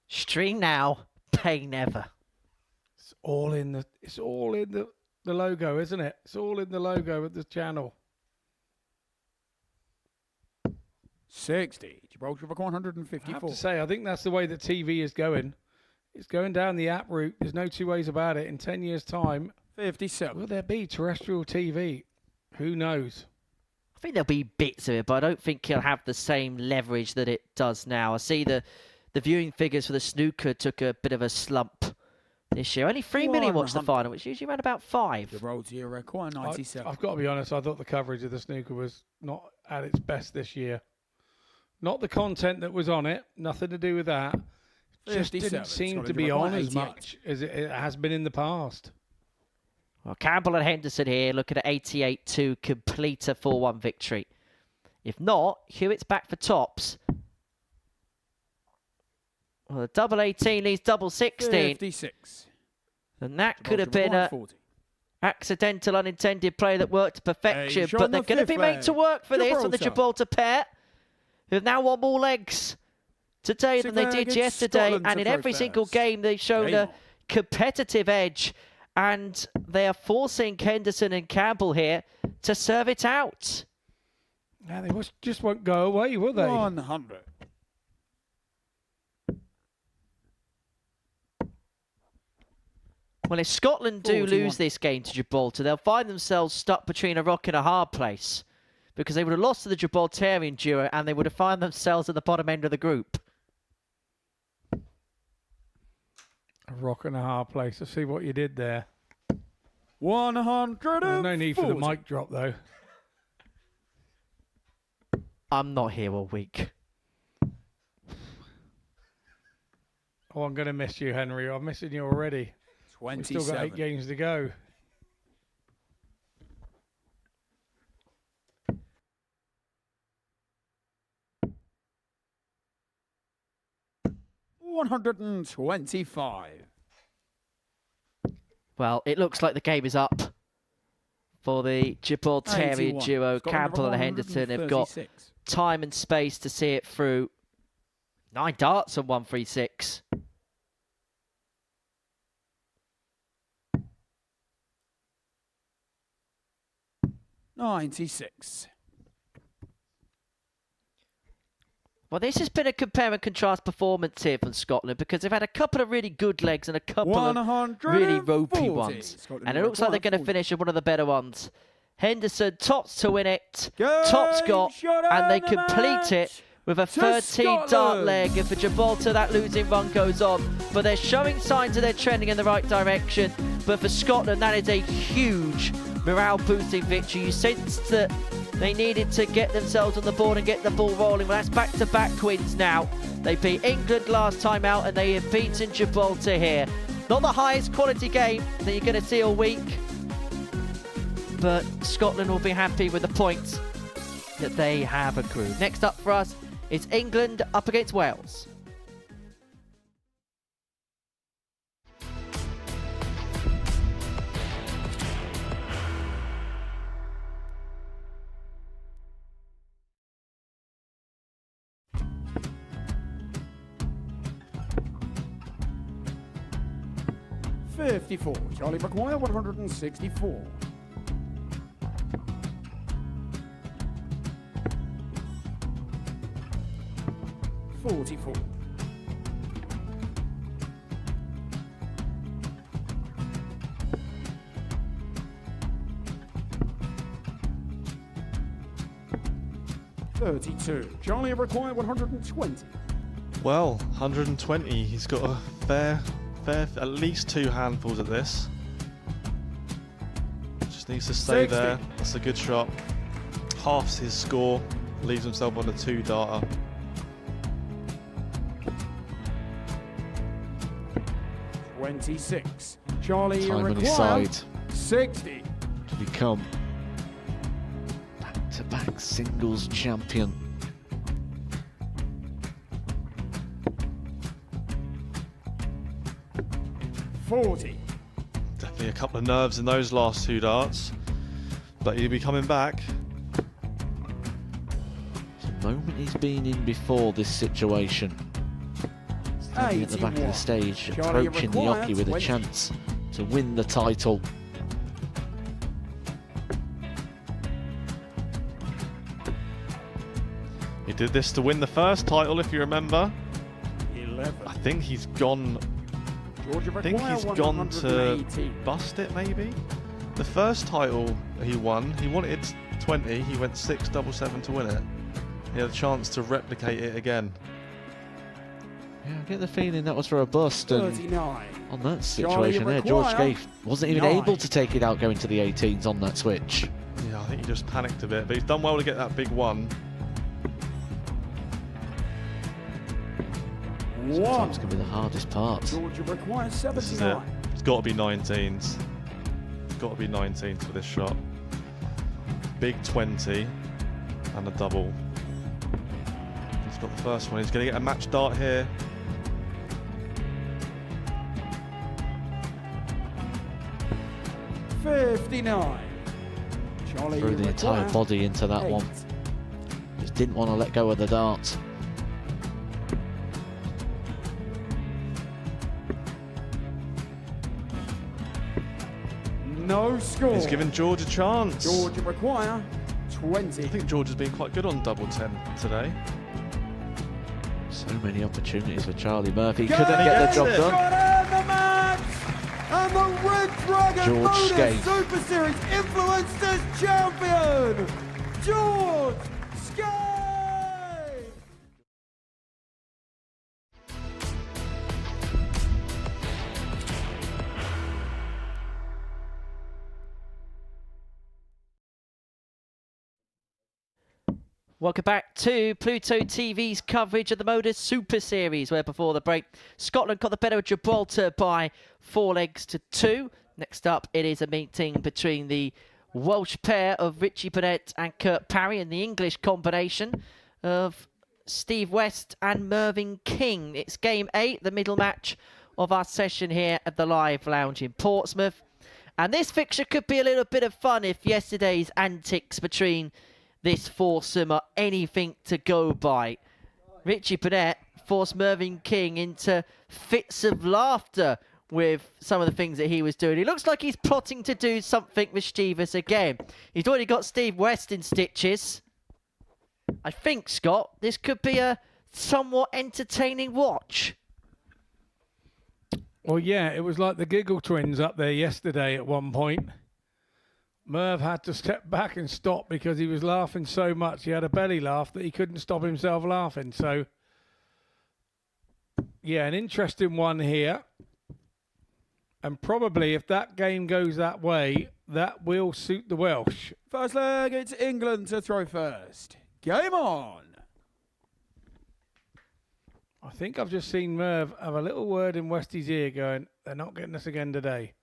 Stream now, pay never. It's all in the logo, isn't it? It's all in the logo of the channel. 60. Gibraltar for 154. I have to say, I think that's the way that TV is going. It's going down the app route. There's no two ways about it. In 10 years' time, 57. Will there be terrestrial TV? Who knows? I think there'll be bits of it, but I don't think it'll have the same leverage that it does now. I see the viewing figures for the snooker took a bit of a slump this year. Only 3 million watched the final, which usually around about 5. Gibraltar require 97. I've got to be honest, I thought the coverage of the snooker was not at its best this year. Not the content that was on it, nothing to do with that. Just didn't seem to be on as much as it has been in the past. Well, Campbell and Henderson here looking at 88 to complete a 4-1 victory. If not, Hewitt's back for tops. Well, the double 18 leaves double 16. 56. And that could have been a accidental, unintended play that worked to perfection. But they're going to be made to work for this on the Gibraltar pair, who have now won more legs today than they Sigma did against yesterday, Scotland and to in throw every single first. game they've shown Game a on. competitive edge, and they are forcing Henderson and Campbell here to serve it out. Yeah, they just won't go away, will they? 100. Well, if Scotland do 41. lose this game to Gibraltar, they'll find themselves stuck between a rock and a hard place, because they would have lost to the Gibraltarian duo and they would have found themselves at the bottom end of the group. A rock and a hard place. I see what you did there. 100. There's no need for the mic drop, though. I'm not here all week. Oh, I'm going to miss you, Henry. I'm missing you already. We've still got 8 games to go. $125. Well, it looks like the game is up for the Gibraltarian 81. duo. Scotland Campbell and Henderson have got time and space to see it through. 9 darts on 136. $96. Well, this has been a compare and contrast performance here from Scotland, because they've had a couple of really good legs and a couple of really ropey ones. And it looks like they're going to finish with one of the better ones. Henderson tops to win it, tops got, and they complete it with a 13-dart leg. And for Gibraltar, that losing run goes on. But they're showing signs that they're trending in the right direction. But for Scotland, that is a huge morale-boosting victory. You sensed that they needed to get themselves on the board and get the ball rolling. Well, that's back-to-back wins now. They beat England last time out, and they have beaten Gibraltar here. Not the highest quality game that you're going to see all week, but Scotland will be happy with the points that they have accrued. Next up for us is England up against Wales. $54. Charlie McGuire, 164. $44. $32. Charlie required 120. Well, 120. He's got a fair, at least 2 handfuls at this. Just needs to stay 60. there. That's a good shot. Halves his score, leaves himself on a 2-darter. $26. Charlie Time on his required side 60. to become back-to-back singles champion. $40. Definitely a couple of nerves in those last 2 darts, but he'll be coming back. It's a moment he's been in before this situation. Standing at the back of the 81. stage, Charlie approaching the required hockey with a 20. chance to win the title. He did this to win the first title, if you remember. 11. I think he's gone. Georgia I think required he's gone to 118. bust it, maybe. The first title he won, he wanted 20. He went 6-7-7 to win it. He had a chance to replicate it again. Yeah, I get the feeling that was for a bust, and 39. on that situation there, George Scaife wasn't even 9. able to take it out going to the 18s on that switch. Yeah, I think he just panicked a bit, but he's done well to get that big one. Sometimes can be the hardest part. Georgia requires This is it. 79. It's got to be 19s. It's got to be 19s for this shot. Big 20 and a double. He's got the first one. He's going to get a match dart here. $59. Charlie Threw the entire required body into that 8. one. Just didn't want to let go of the dart. No score. He's given George a chance. Georgia require 20. I think George has been quite good on double 10 today. So many opportunities for Charlie Murphy. Go Couldn't get the job it. done. Got in the match! And the Red Dragon George Modus Skate. Super Series Influencers Champion, George Skate! Welcome back to Pluto TV's coverage of the Modus Super Series, where before the break, Scotland got the better of Gibraltar by 4-2. Next up, it is a meeting between the Welsh pair of Richie Burnett and Kurt Parry and the English combination of Steve West and Mervyn King. It's game 8, the middle match of our session here at the Live Lounge in Portsmouth. And this fixture could be a little bit of fun if yesterday's antics between this foursome are anything to go by. Richie Burnett forced Mervyn King into fits of laughter with some of the things that he was doing. He looks like he's plotting to do something mischievous again. He's already got Steve West in stitches. I think, Scott, this could be a somewhat entertaining watch. Well, yeah, it was like the Giggle Twins up there yesterday at one point. Merv had to step back and stop because he was laughing so much. He had a belly laugh that he couldn't stop himself laughing. So, yeah, an interesting one here. And probably if that game goes that way, that will suit the Welsh. First leg, it's England to throw first. Game on. I think I've just seen Merv have a little word in Westie's ear going, they're not getting us again today.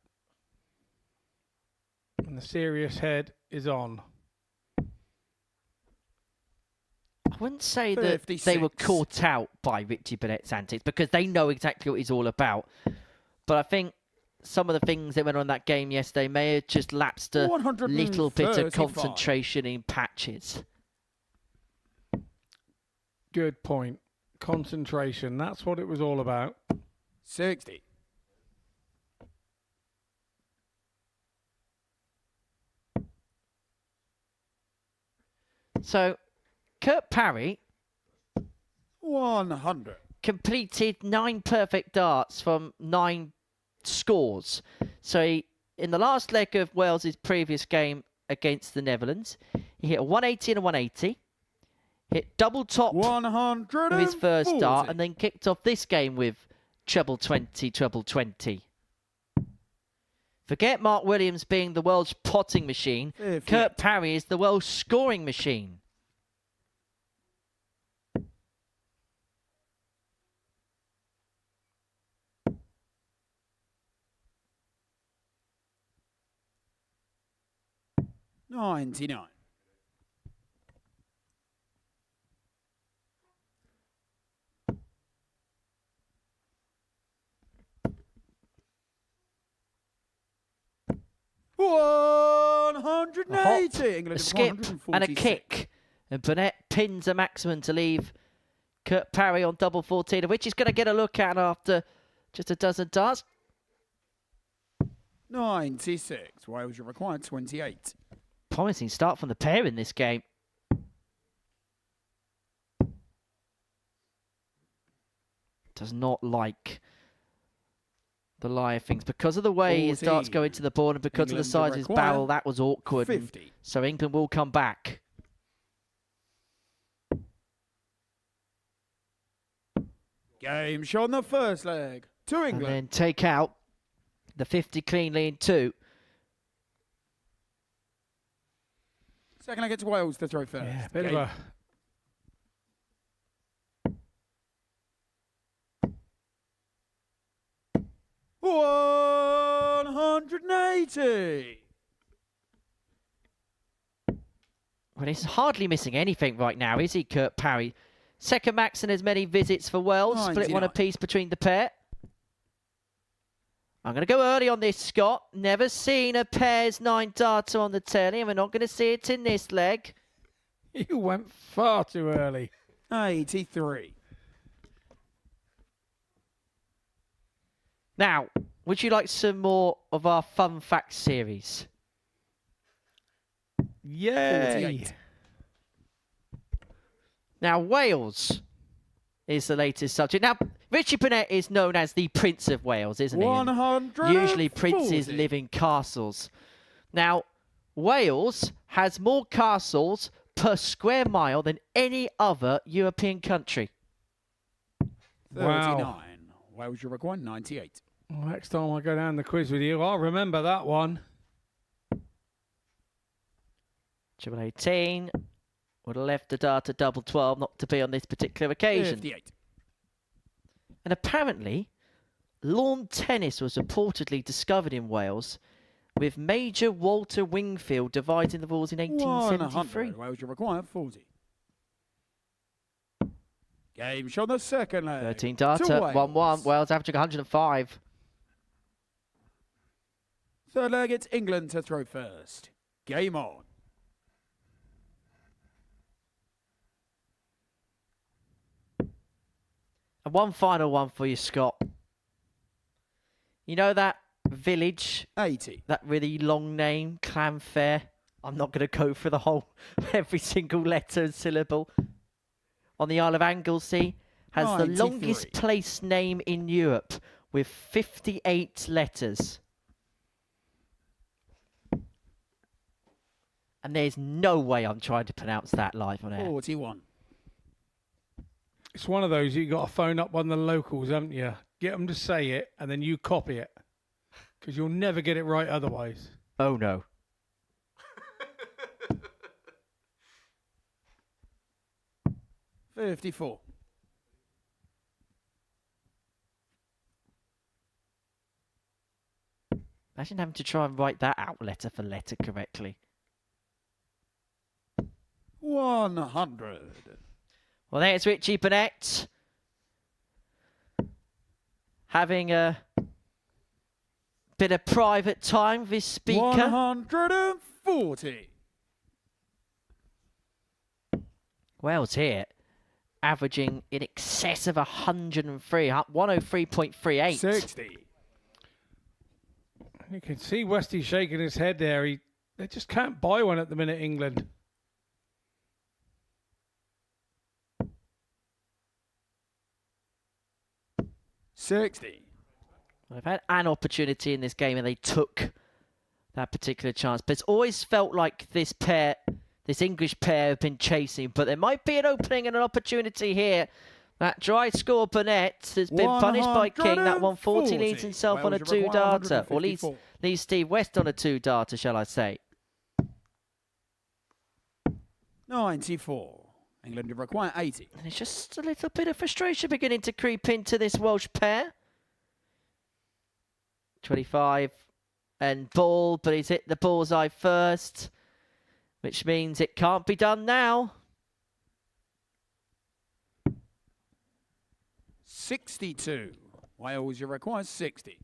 And the serious head is on. I wouldn't say that 56. they were caught out by Richie Burnett's antics because they know exactly what he's all about. But I think some of the things that went on in that game yesterday may have just lapsed a little bit of 135. concentration in patches. Good point. Concentration. That's what it was all about. 60. So, Kurt Parry 100. completed 9 perfect darts from 9 scores. So, in the last leg of Wales's previous game against the Netherlands, he hit a 180 and a 180, hit double top 100 with his first dart, and then kicked off this game with treble 20, treble 20. Forget Mark Williams being the Welsh potting machine. 50. Kurt Parry is the Welsh scoring machine. $99. A hop, 180. a England skip, and a 146. kick. And Burnett pins a maximum to leave Kurt Parry on double 14, which he's going to get a look at after just a dozen darts. 96. Wales you required 28. Promising start from the pair in this game. Does not like the lie of things. Because of the way his darts go into the board and because of the size of his barrel, that was awkward. 50. So England will come back. Game shot on the first leg. To And England. then take out the 50 cleanly in 2. Second leg, it's Wales to throw first. Yeah, bit Game. of a... $180. Well, he's hardly missing anything right now, is he, Kurt Parry? Second max in as many visits for Wales. Split one 99. apiece between the pair. I'm going to go early on this, Scott. Never seen a pairs 9 darter on the telly, and we're not going to see it in this leg. You went far too early. 83. Now, would you like some more of our fun fact series? Yay! 48. Now, Wales is the latest subject. Now, Richie Burnett is known as the Prince of Wales, isn't he? And 140. usually princes live in castles. Now, Wales has more castles per square mile than any other European country. 39. Wow. Wales Uruguay 98. Well, next time I go down the quiz with you, I'll remember that one. 18 would have left the data double 12 not to be on this particular occasion. 58. And apparently, lawn tennis was reportedly discovered in Wales, with Major Walter Wingfield dividing the rules in 1873. 100. Wales Uruguay 40. Game shot the second leg. 13 to data, Wales. 1-1. Wales averaging 105. Third leg, it's England to throw first. Game on. And one final one for you, Scott. You know that village, 80. that really long name, Clanfair? I'm not going to go for the whole, every single letter and syllable. On the Isle of Anglesey, has 93. the longest place name in Europe with 58 letters. And there's no way I'm trying to pronounce that live on air. 41. It's one of those, you got to phone up one of the locals, haven't you? Get them to say it, and then you copy it. Because you'll never get it right otherwise. Oh, no. $54. Imagine having to try and write that out letter for letter correctly. 100. Well, there's Richie Burnett having a bit of private time with his speaker. 140. Wales here, averaging in excess of 103, 103.38. 60. You can see Westy shaking his head there. They just can't buy one at the minute, England. $60. They've had an opportunity in this game and they took that particular chance. But it's always felt like this pair, this English pair, have been chasing. But there might be an opening and an opportunity here. That dry score, Burnett, has been punished by King. That 140 leads himself on a Wales require two-darter. Or leads 154. Steve West on a two-darter, shall I say. 94. England require 80. And it's just a little bit of frustration beginning to creep into this Welsh pair. 25 and ball, but he's hit the bullseye first, which means it can't be done now. 62. Wales require 60.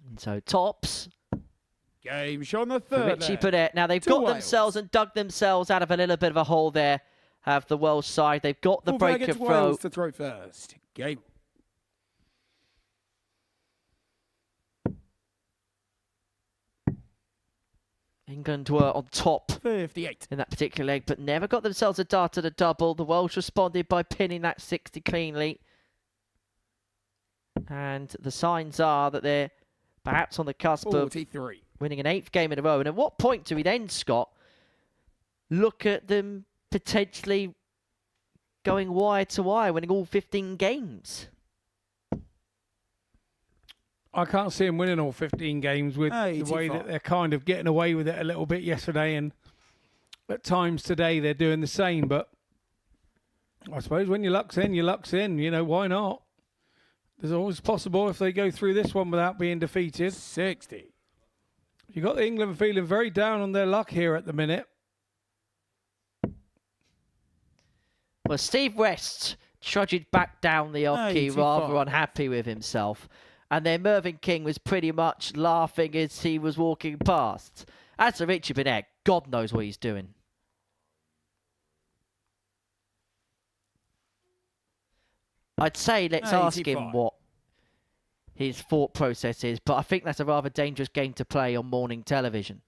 And so tops Game shot on the for third Richie leg. Burnett. Now they've To got Wales. themselves and dug themselves out of a little bit of a hole there. Have the Welsh side. They've got the Full flag, breaker it's throw. Wales to throw first. Game. England were on top 58. in that particular leg, but never got themselves a dart at a double. The Welsh responded by pinning that 60 cleanly. And the signs are that they're perhaps on the cusp of 43. winning an 8th game in a row. And at what point do we then, Scott, look at them potentially going wire to wire, winning all 15 games? I can't see them winning all 15 games with the way 85. that they're kind of getting away with it a little bit yesterday, and at times today they're doing the same. But I suppose when your luck's in, your luck's in. You know, why not? There's always possible if they go through this one without being defeated. 60. You got England feeling very down on their luck here at the minute. Well, Steve West trudged back down the off-key, 85. rather unhappy with himself. And then Mervyn King was pretty much laughing as he was walking past. As for Richie Burnett, God knows what he's doing. I'd say let's ask him 85. what his thought process is, but I think that's a rather dangerous game to play on morning television.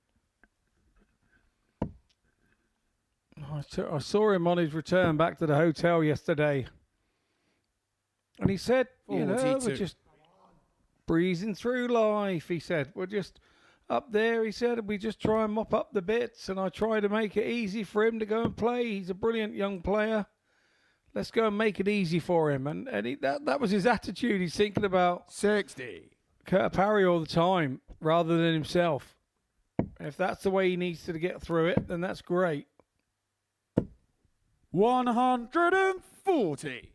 I saw him on his return back to the hotel yesterday. And he said, you know, 42. we're just breezing through life, he said. We're just up there, he said, we just try and mop up the bits, and I try to make it easy for him to go and play. He's a brilliant young player. Let's go and make it easy for him. And that was his attitude. He's thinking about 60. Kurt Parry all the time, rather than himself. And if that's the way he needs to get through it, then that's great. 140.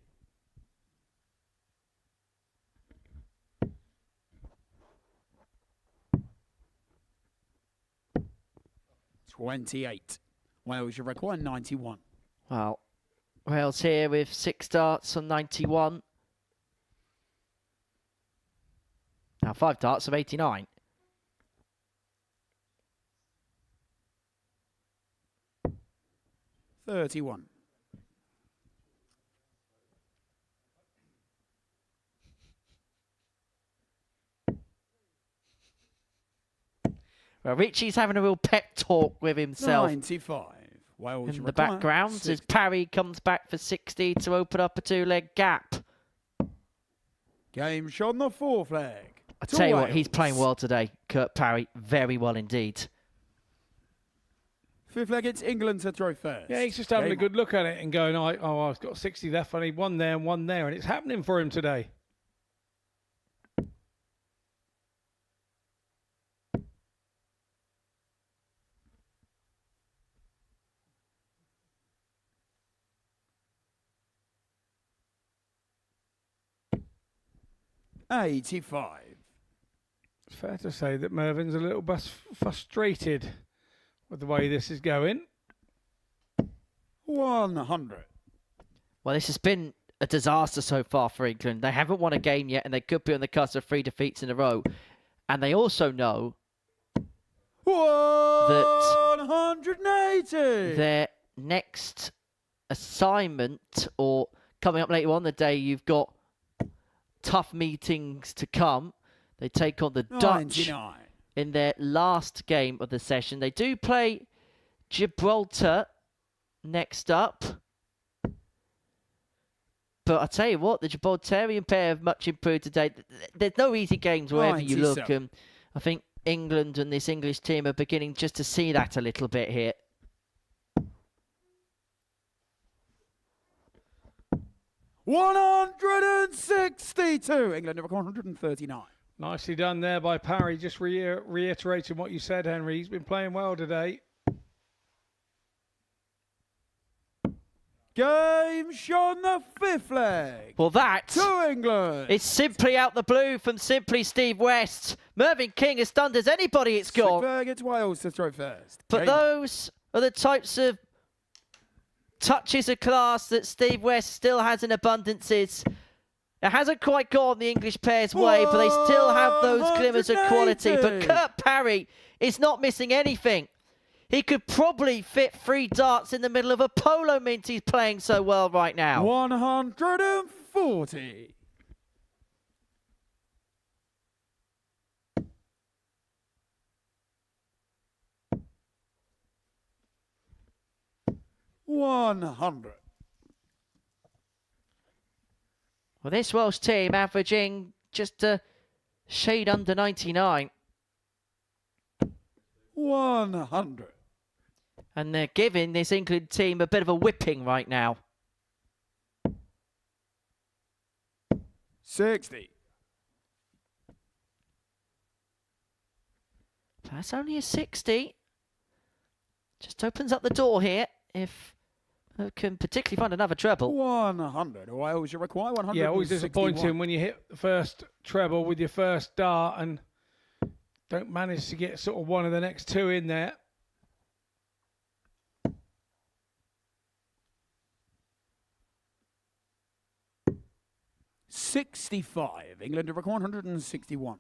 $28. Wales, you require 91. Well, Wales here with 6 darts on 91. Now 5 darts of 89. $31. Well, Richie's having a real pep talk with himself 95. Wales, in you the require background as 60. Parry comes back for 60 to open up a 2-leg gap. Game shot on the 4 flag. I to tell you what, he's Wales. playing well today, Kurt Parry. Very well indeed. 5th leg, it's England to throw first. Yeah, he's just having a Game good look at it and going, I've got 60 left. I need one there and one there. And it's happening for him today. on. 85. It's fair to say that Mervyn's a little bit frustrated with the way this is going. 100. Well, this has been a disaster so far for England. They haven't won a game yet, and they could be on the cusp of 3 defeats in a row. And they also know 180. their next assignment, or coming up later on the day, you've got tough meetings to come. They take on the Dutch 99. in their last game of the session. They do play Gibraltar next up. But I tell you what, the Gibraltarian pair have much improved today. There's no easy games wherever you look. 97. I think England and this English team are beginning just to see that a little bit here. $162. England have 139. Nicely done there by Parry. Just reiterating what you said, Henry. He's been playing well today. Game shot on the 5th leg. Well, that To England. is simply out the blue from Simply Steve West. Mervyn King as stunned as anybody it's gone. 6th leg, it's Wales to throw first. But Game those are the types of touches of class that Steve West still has in abundances. It hasn't quite gone the English pair's way, but they still have those glimmers of quality. But 180. Kurt Parry is not missing anything. He could probably fit 3 darts in the middle of a polo mint. He's playing so well right now. 140. $100. Well, this Welsh team averaging just a shade under 99. 100. And they're giving this England team a bit of a whipping right now. 60. That's only a 60. Just opens up the door here if they can particularly find another treble. 100. Wales, you require 100. Yeah, always disappointing when you hit the first treble with your first dart and don't manage to get sort of one of the next 2 in there. $65. England have required 161.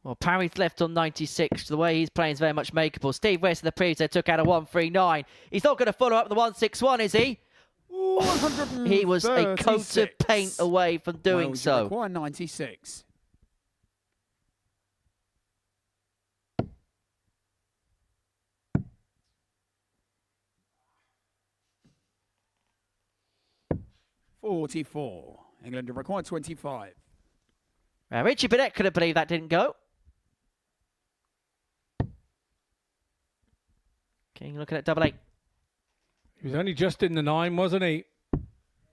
Well, Parry's left on 96. The way he's playing is very much makeable. Steve West in the previous they took out a 139. He's not going to follow up the 161, is he? He was a coat of paint away from doing Wales so. require 96. $44. England require 25. Richie Burnett couldn't believe that didn't go. King looking at double 8. He was only just in the 9, wasn't he?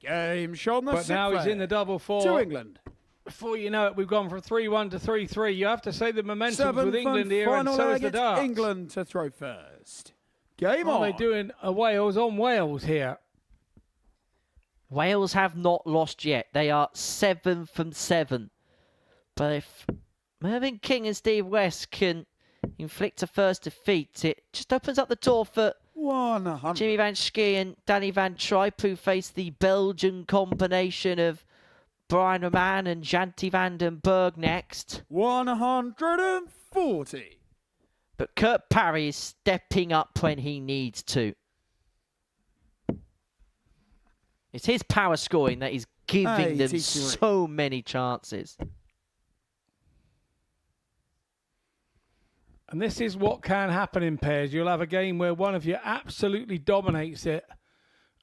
Game shot on the But now he's in the double 4. To England. Before you know it, we've gone from 3-1 to 3-3. You have to say the momentum's with England here, and final so is leg, the it's darts. England to throw first. Game What on. are they doing a Wales on Wales here? Wales have not lost yet. They are 7 from 7. But if Mervyn King and Steve West can inflict a first defeat, it just opens up the door for 100. Jimmy Van Schie and Danny Van Trijp, who face the Belgian combination of Brian Roman and Janty van den Berg next. 140. But Kurt Parry is stepping up when he needs to. It's his power scoring that is giving them 83. so many chances. And this is what can happen in pairs. You'll have a game where one of you absolutely dominates it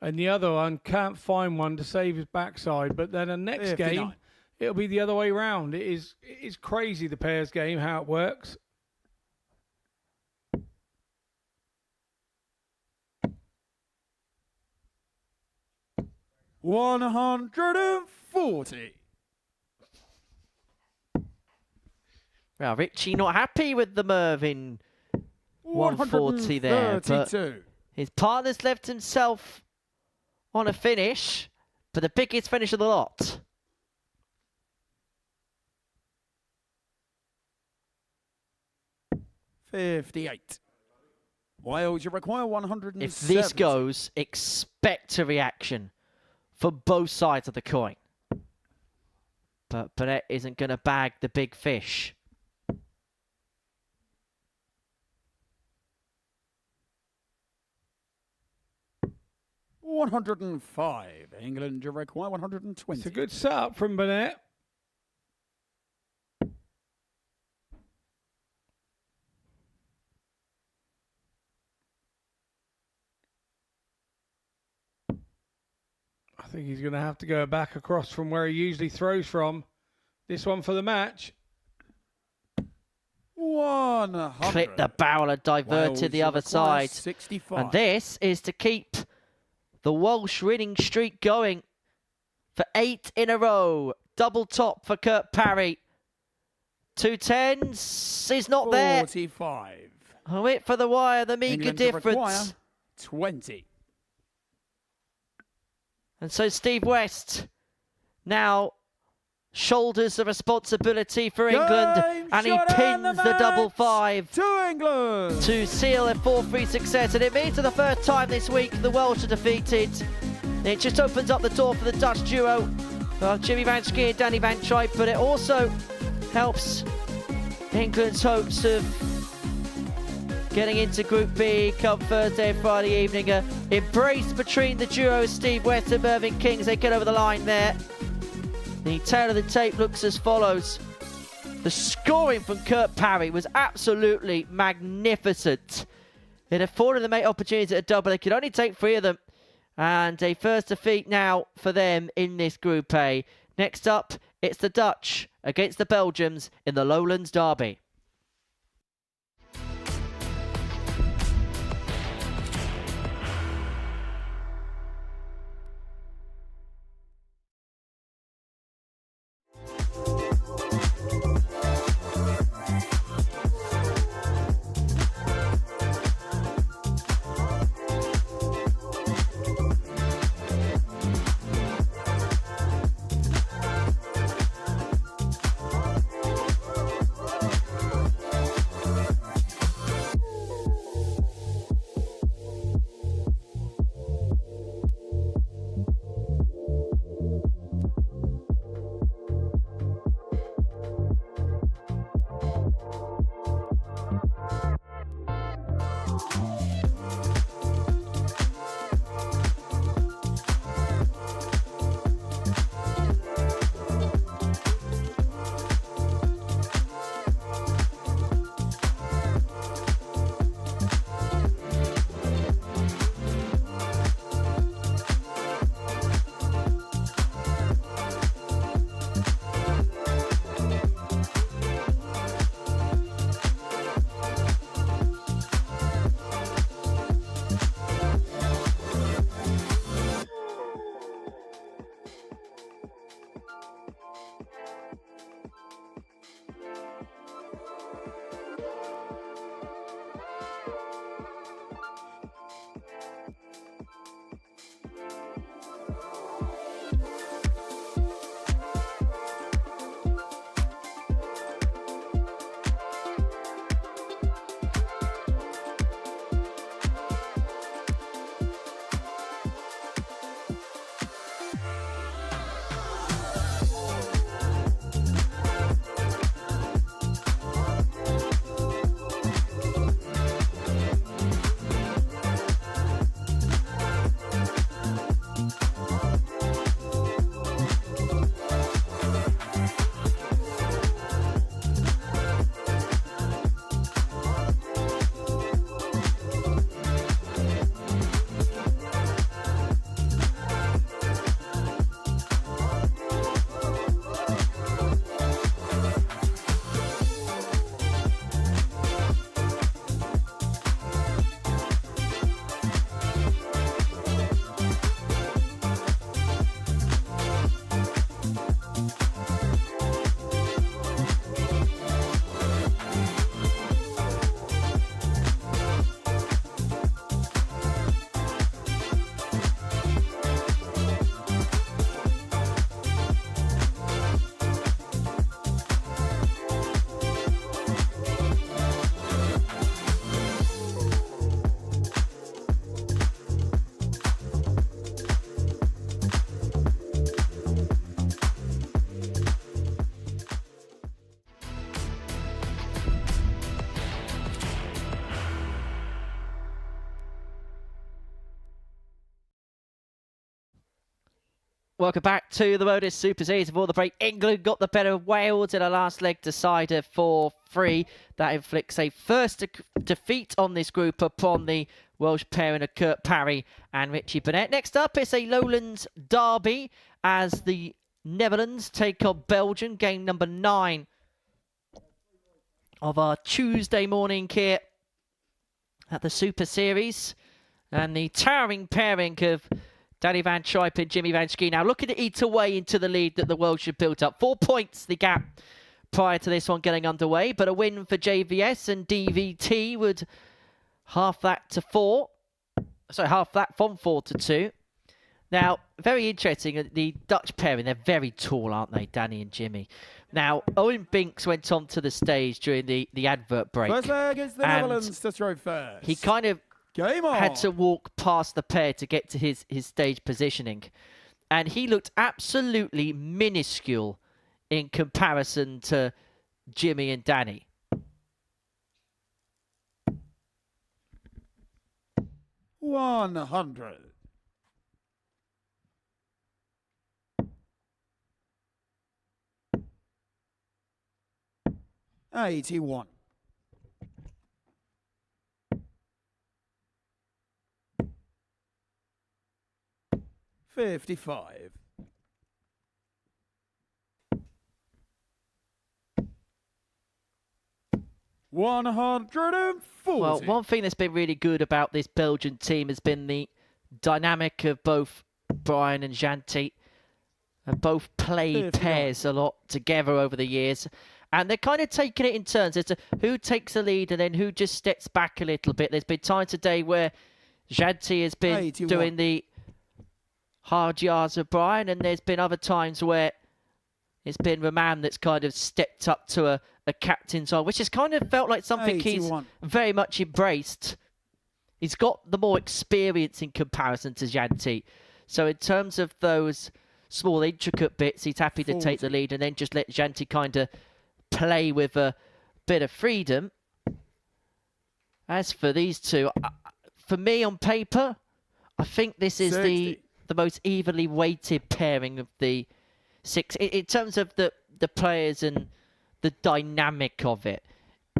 and the other one can't find one to save his backside. But then the next 59. game, it'll be the other way round. It is crazy, the pairs game, how it works. $140. Well, Richie not happy with the Mervyn 140 there. But 132. his partner's left himself on a finish, but the biggest finish of the lot. $58. Wales, you require 170. If this goes, expect a reaction for both sides of the coin. But Burnett isn't going to bag the big fish. $105. England, you require 120. It's a good setup from Burnett. I think he's going to have to go back across from where he usually throws from. This one for the match. 100. Clip the barrel and divert Wales, to the you other require side. 65. And this is to keep the Welsh winning streak going for 8 in a row. Double top for Kurt Parry. 2 10s is not there. 45. A whip for the wire, the meagre England to require difference. 20. And so Steve West now shoulders the responsibility for England, Game and he shot and pins the double match 5 to England. to seal a 4-3 success. And it means for the first time this week the Welsh are defeated. It just opens up the door for the Dutch duo of Jimmy Van Schie and Danny Van Trijp, but it also helps England's hopes of getting into Group B come Thursday and Friday evening. A embrace between the duos Steve West and Mervyn King as they get over the line there. The tail of the tape looks as follows. The scoring from Kurt Parry was absolutely magnificent. It afforded them 8 opportunities at a double. They could only take 3 of them. And a first defeat now for them in this Group A. Next up, it's the Dutch against the Belgians in the Lowlands Derby. Welcome back to the Modus Super Series. Before the break, England got the better of Wales in a last leg decider 4-3. That inflicts a first defeat on this group upon the Welsh pairing of Kurt Parry and Richie Burnett. Next up, it's a Lowlands derby as the Netherlands take on Belgium. Game number 9 of our Tuesday morning here at the Super Series. And the towering pairing of Danny van Schuip and Jimmy van Schie now looking to eat away into the lead that the Welsh have built up. 4 points the gap prior to this one getting underway, but a win for JVS and DVT would half that to 4. So half that from 4 to 2. Now, very interesting, the Dutch pairing, they're very tall, aren't they, Danny and Jimmy? Now, Owen Binks went onto the stage during the advert break. First leg is the Netherlands to throw first. He kind of Game on. had to walk past the pair to get to his stage positioning. And he looked absolutely minuscule in comparison to Jimmy and Danny. $100. $81. $55. $140. Well, one thing that's been really good about this Belgian team has been the dynamic of both Brian and Janty. And both played pairs a lot together over the years. And they're kind of taking it in turns as to who takes the lead and then who just steps back a little bit. There's been times today where Janty has been 81. doing the hard yards of Brian, and there's been other times where it's been Roman that's kind of stepped up to a captain's role, which has kind of felt like something 81. he's very much embraced. He's got the more experience in comparison to Janty. So in terms of those small intricate bits, he's happy to take the lead and then just let Janty kind of play with a bit of freedom. As for these two, for me on paper, I think this is 60. the most evenly weighted pairing of the 6 in terms of the players and the dynamic of it.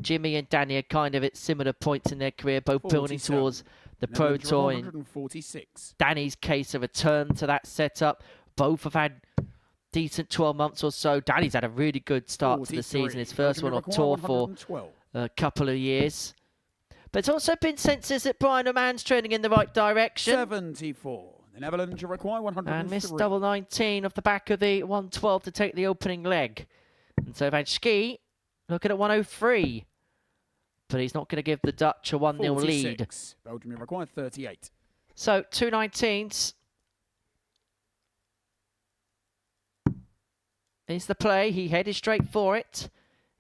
Jimmy and Danny are kind of at similar points in their career, both building 47. towards the Pro Tour. In 146. Danny's case, a return to that setup. Both have had decent 12 months or so. Danny's had a really good start to the 43. season. His first one on tour for 112. a couple of years. But it's also been senses that Brian O'Man's trending in the right direction. 74. The Netherlands require 103. And missed double 19 off the back of the 112 to take the opening leg. And so Van Schie looking at 103. But he's not going to give the Dutch a 1-0 lead. 46. Belgium require 38. So 2 19s. Is the play. He headed straight for it.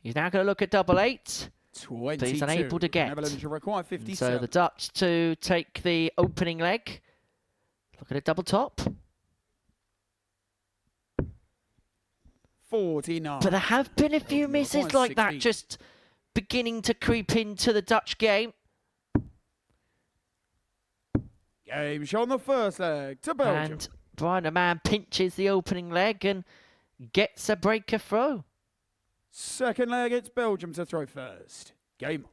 He's now going to look at double 8. 22. But he's unable to get. Netherlands require 57. And so the Dutch to take the opening leg. Look at a double top. 49. But there have been a few misses like that just beginning to creep into the Dutch game. Game shown the first leg to Belgium. And Brian O'Man pinches the opening leg and gets a breaker throw. Second leg, it's Belgium to throw first. Game.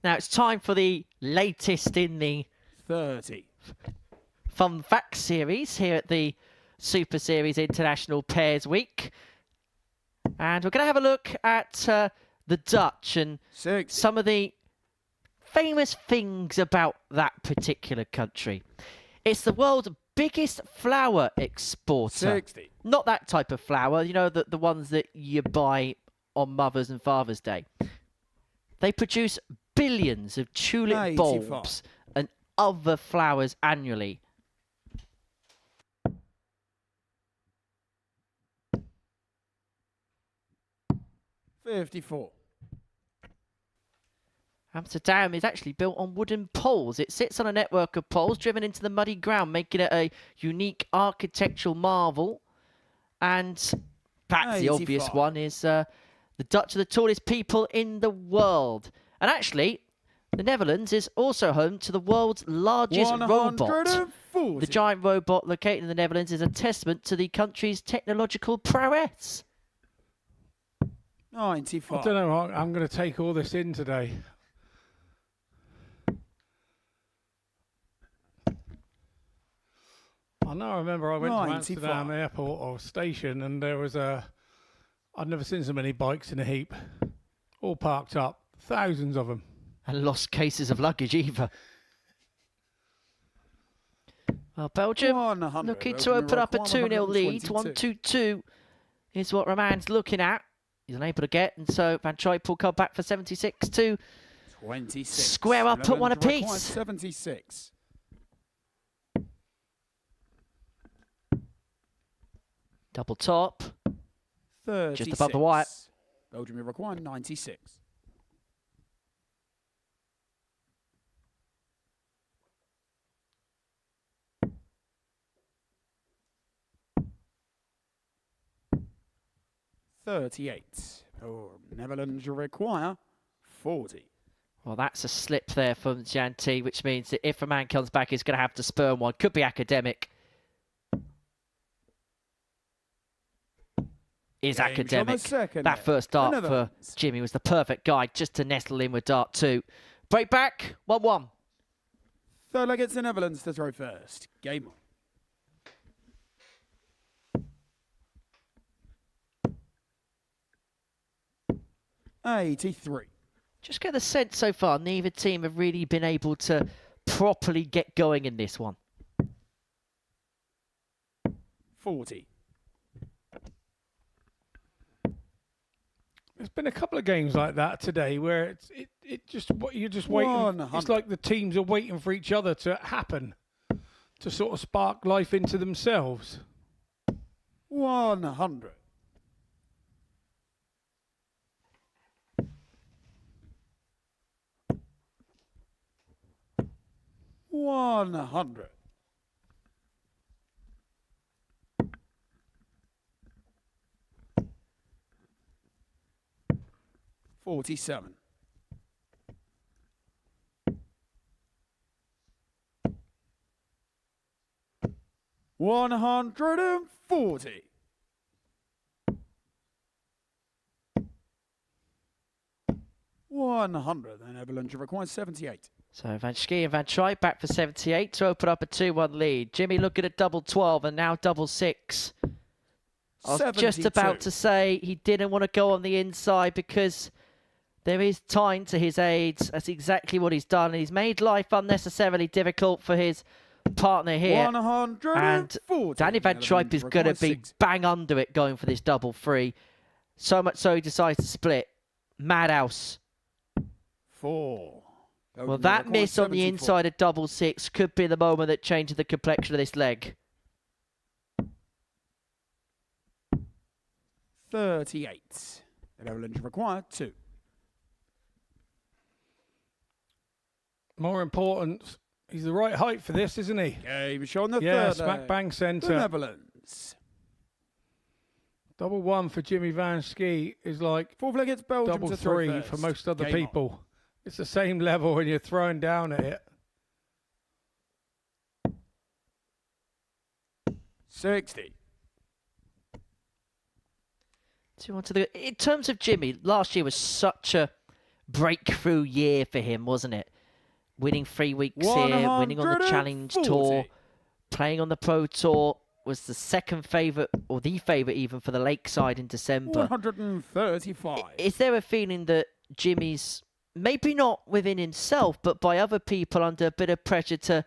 Now it's time for the latest in the 30. Fun Facts series here at the Super Series International Pairs Week. And we're going to have a look at the Dutch and 60. some of the famous things about that particular country. It's the world's biggest flower exporter. 60. Not that type of flower, you know, the ones that you buy on Mother's and Father's Day. They produce billions of tulip 85. bulbs and other flowers annually. $54. Amsterdam is actually built on wooden poles. It sits on a network of poles driven into the muddy ground, making it a unique architectural marvel. And perhaps the obvious 85. one is the Dutch are the tallest people in the world. And actually, The Netherlands is also home to the world's largest robot. 140. The giant robot located in the Netherlands is a testament to the country's technological prowess. 95. I don't know. I'm going to take all this in today. I remember I went to 95. Amsterdam airport or station, and there was I'd never seen so many bikes in a heap, all parked up, thousands of them. And lost cases of luggage either. Well, Belgium 100. looking to open up a 2-0 lead. 1-2-2 is what Roman's looking at. He's unable to get, and so Van Truyp will come back for 76 to 26. square up, put one Netherlands require apiece. 76. Double top. 36. Just above the wire. Belgium will require 96. Netherlands require 40. Well, that's a slip there from Jan T, which means that if a man comes back, he's going to have to spurn one. Could be academic. Is Game academic. shot the second That net. first dart for Netherlands. Jimmy was the perfect guide just to nestle in with dart 2. Break back, 1-1. Third leg, it's the Netherlands to throw first. Game on. '83. Just get the sense so far, neither team have really been able to properly get going in this one. 40. There's been a couple of games like that today where you're just waiting. 100. It's like the teams are waiting for each other to happen, to sort of spark life into themselves. 100. 100. 47. 140. 100. The Netherlands requires 78. So Van Schie and Van Truyp back for 78 to open up a 2-1 lead. Jimmy looking at double 12 and now double 6. I was just 72. about to say he didn't want to go on the inside because there is time to his aids. That's exactly what he's done. And he's made life unnecessarily difficult for his partner here. 140. And Danny Van Truyp is going to be bang under it going for this double 3. So much so he decides to split. Madhouse. 4. Well, that miss on the inside of double 6 could be the moment that changes the complexion of this leg. 38. The Netherlands require 2. More important, he's the right height for this, isn't he? Game shot on the Yeah, third smack leg. bang The centre. Netherlands. Double 1 for Jimmy Van Schie is like Fourth leg, it's Belgium double to throw 3 first. for most other Game on. people. It's the same level when you're throwing down at it. 60. In terms of Jimmy, last year was such a breakthrough year for him, wasn't it? Winning 3 weeks here, winning on the Challenge Tour, playing on the Pro Tour, was the second favourite, or the favourite even, for the Lakeside in December. 135. Is there a feeling that Jimmy's, maybe not within himself, but by other people under a bit of pressure to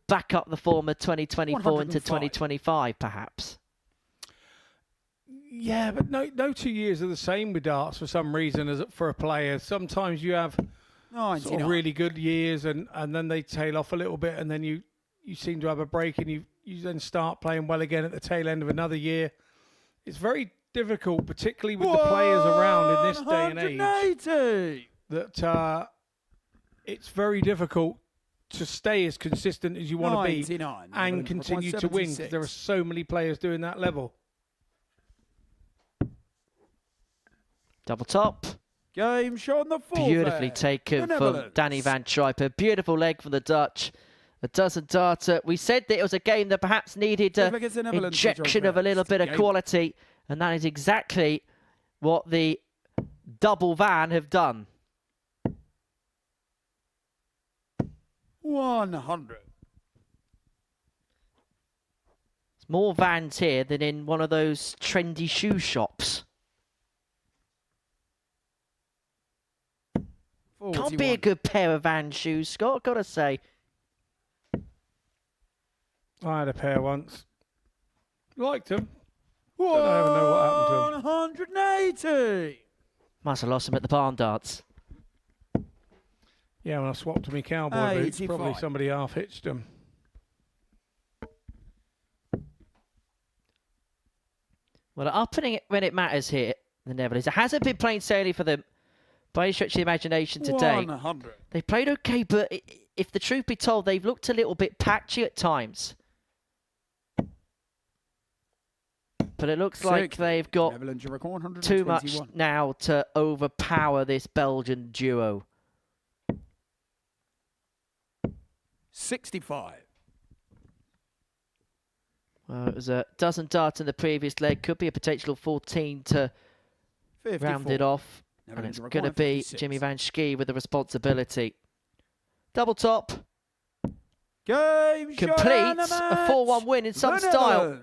back up the form of 2024 into 105. 2025, perhaps? Yeah, but no 2 years are the same with darts for some reason as for a player. Sometimes you have 99. sort of really good years and then they tail off a little bit and then you seem to have a break and you then start playing well again at the tail end of another year. It's very difficult, particularly with the players around in this day and age, 180. that it's very difficult to stay as consistent as you want to be 99. and continue to win, because 76. there are so many players doing that level. Double top. Game shot on the full Beautifully fair. taken The from Netherlands. Danny van Trijpen. Beautiful leg from the Dutch. A dozen darter. We said that it was a game that perhaps needed Looks an like it's the Netherlands which are injection of a little first. bit of Game. quality, and that is exactly what the double van have done. 100. There's more vans here than in one of those trendy shoe shops. Can't be a 41. good pair of van shoes, Scott, gotta say. I had a pair once. Liked them. Don't ever know what happened to 180. Must have lost them at the barn dance. Yeah, when I swapped to my cowboy boots, probably 85. somebody half hitched them. Well, up when it matters here, the Netherlands. It hasn't been plain sailing for them by any stretch of the imagination today. 100. They played okay, but if the truth be told, they've looked a little bit patchy at times. But it looks like they've got Netherlands, you record too much 121. now to overpower this Belgian duo. 65. Well, it was a dozen darts in the previous leg. Could be a potential 14 to 54. round it off. And Netherlands, it's you going to record be 56. Jimmy Van Schie with the responsibility. Double top. Game Completes a 4-1 win in some style.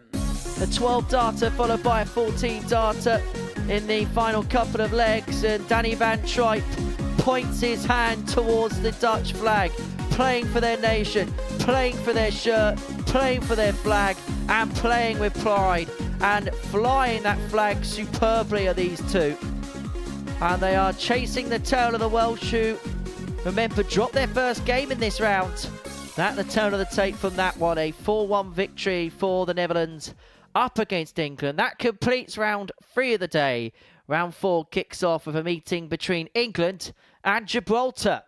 A 12 darter followed by a 14 darter in the final couple of legs, and Danny van Trijpen points his hand towards the Dutch flag, playing for their nation, playing for their shirt, playing for their flag, and playing with pride, and flying that flag superbly are these two. And they are chasing the tail of the Welsh, who, remember, dropped their first game in this round. That the tone of the tape from that one, a 4-1 victory for the Netherlands up against England. That completes round 3 of the day. Round 4 kicks off with a meeting between England and Gibraltar.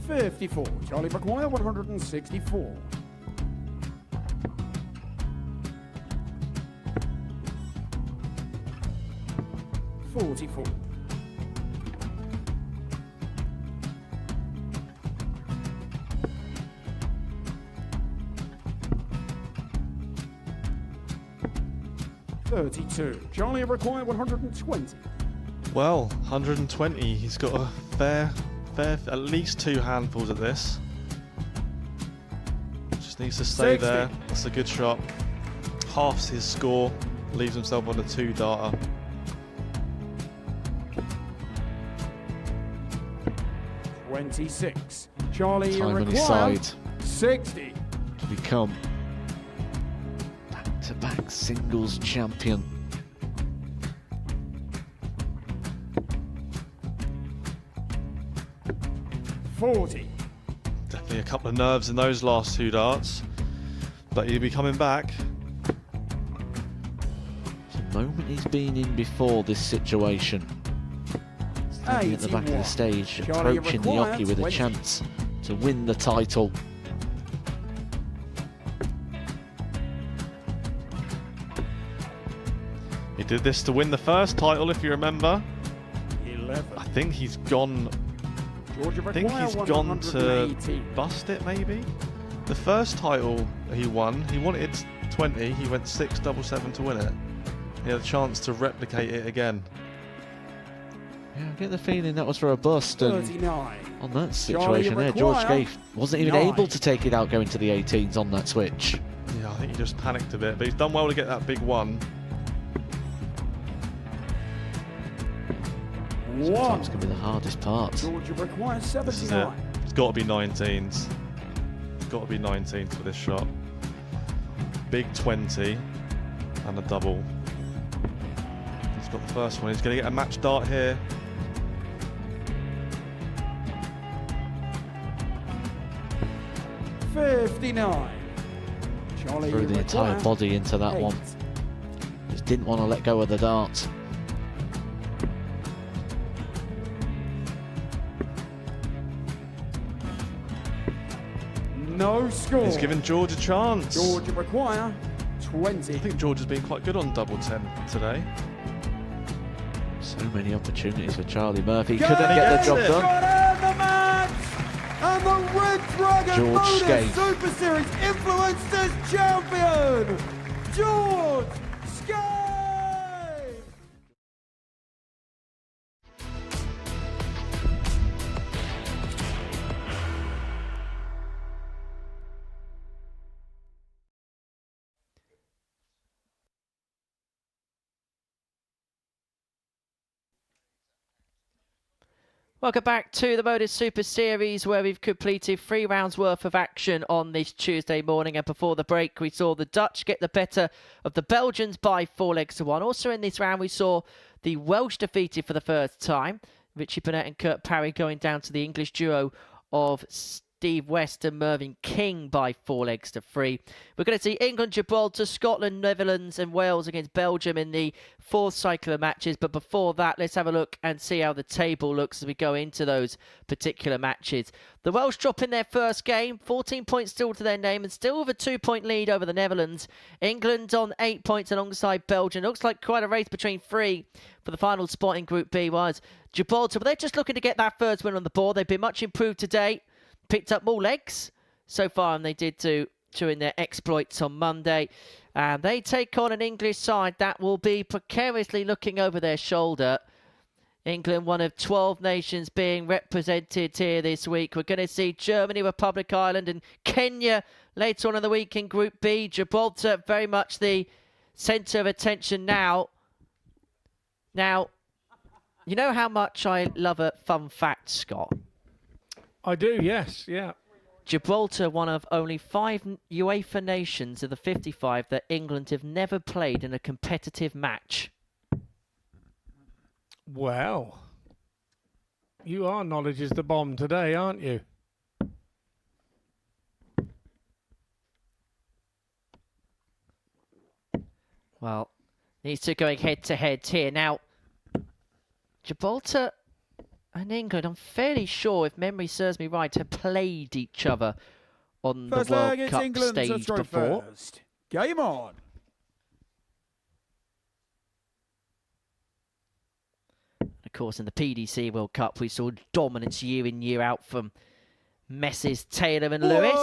$54. Charlie McGuire, 164. $44. $32. Charlie required 120. Well, 120. He's got a fair, at least 2 handfuls at this. Just needs to stay 60. there. That's a good shot. Halves his score. Leaves himself on a 2 darter. $26. Charlie Time on his required side 60. to become back-to-back singles champion. $40. Definitely a couple of nerves in those last 2 darts. But he'll be coming back. It's a moment he's been in before this situation. Standing at the back of the 81. stage, Charlie approaching the required hockey with a 20. chance to win the title. He did this to win the first title, if you remember. 11. I think he's gone. Georgia I think required he's gone to 118. bust it, maybe. The first title he won, he wanted 20. He went 6-7-7 to win it. He had a chance to replicate it again. Yeah, I get the feeling that was for a bust, and 39. on that Charlie situation there, George required Scaife wasn't even 9. able to take it out going to the 18s on that switch. Yeah, I think he just panicked a bit, but he's done well to get that big one. Sometimes can be the hardest part. Georgia requires This is it. 79. It's got to be 19s. It's got to be 19s for this shot. Big 20 and a double. He's got the first one. He's going to get a match dart here. $59. Charlie Threw the entire required body into that 8. one. Just didn't want to let go of the dart. No score. He's given George a chance. Georgia require 20. I think George has been quite good on double 10 today. So many opportunities for Charlie Murphy. Go! Couldn't get the job Yes! done. Got in the match! And the Red Dragon George Modus Skate. Super Series Influencers Champion, George Skate! Welcome back to the Modus Super Series, where we've completed 3 rounds worth of action on this Tuesday morning. And before the break, we saw the Dutch get the better of the Belgians by 4-1. Also in this round, we saw the Welsh defeated for the first time. Richie Burnett and Kurt Parry going down to the English duo of Steve West and Mervyn King by 4-3. We're going to see England, Gibraltar, Scotland, Netherlands and Wales against Belgium in the 4th cycle of matches. But before that, let's have a look and see how the table looks as we go into those particular matches. The Welsh drop in their first game, 14 points still to their name and still with a 2-point lead over the Netherlands. England on 8 points alongside Belgium. Looks like quite a race between 3 for the final spot in Group B was Gibraltar. But they're just looking to get that first win on the board. They've been much improved today. Picked up more legs so far than they did during their exploits on Monday. And they take on an English side that will be precariously looking over their shoulder. England, one of 12 nations being represented here this week. We're going to see Germany, Republic Island and Kenya later on in the week in Group B. Gibraltar very much the centre of attention now. Now, you know how much I love a fun fact, Scott? I do, yes, yeah. Gibraltar, one of only 5 UEFA nations of the 55 that England have never played in a competitive match. Well, you are knowledge is the bomb today, aren't you? Well, these two going head-to-head here. Now, Gibraltar and England, I'm fairly sure, if memory serves me right, have played each other on First the leg, World it's Cup England stage to throw before. first. Game on. Of course, in the PDC World Cup, we saw dominance year in, year out from Messes, Taylor and Lewis.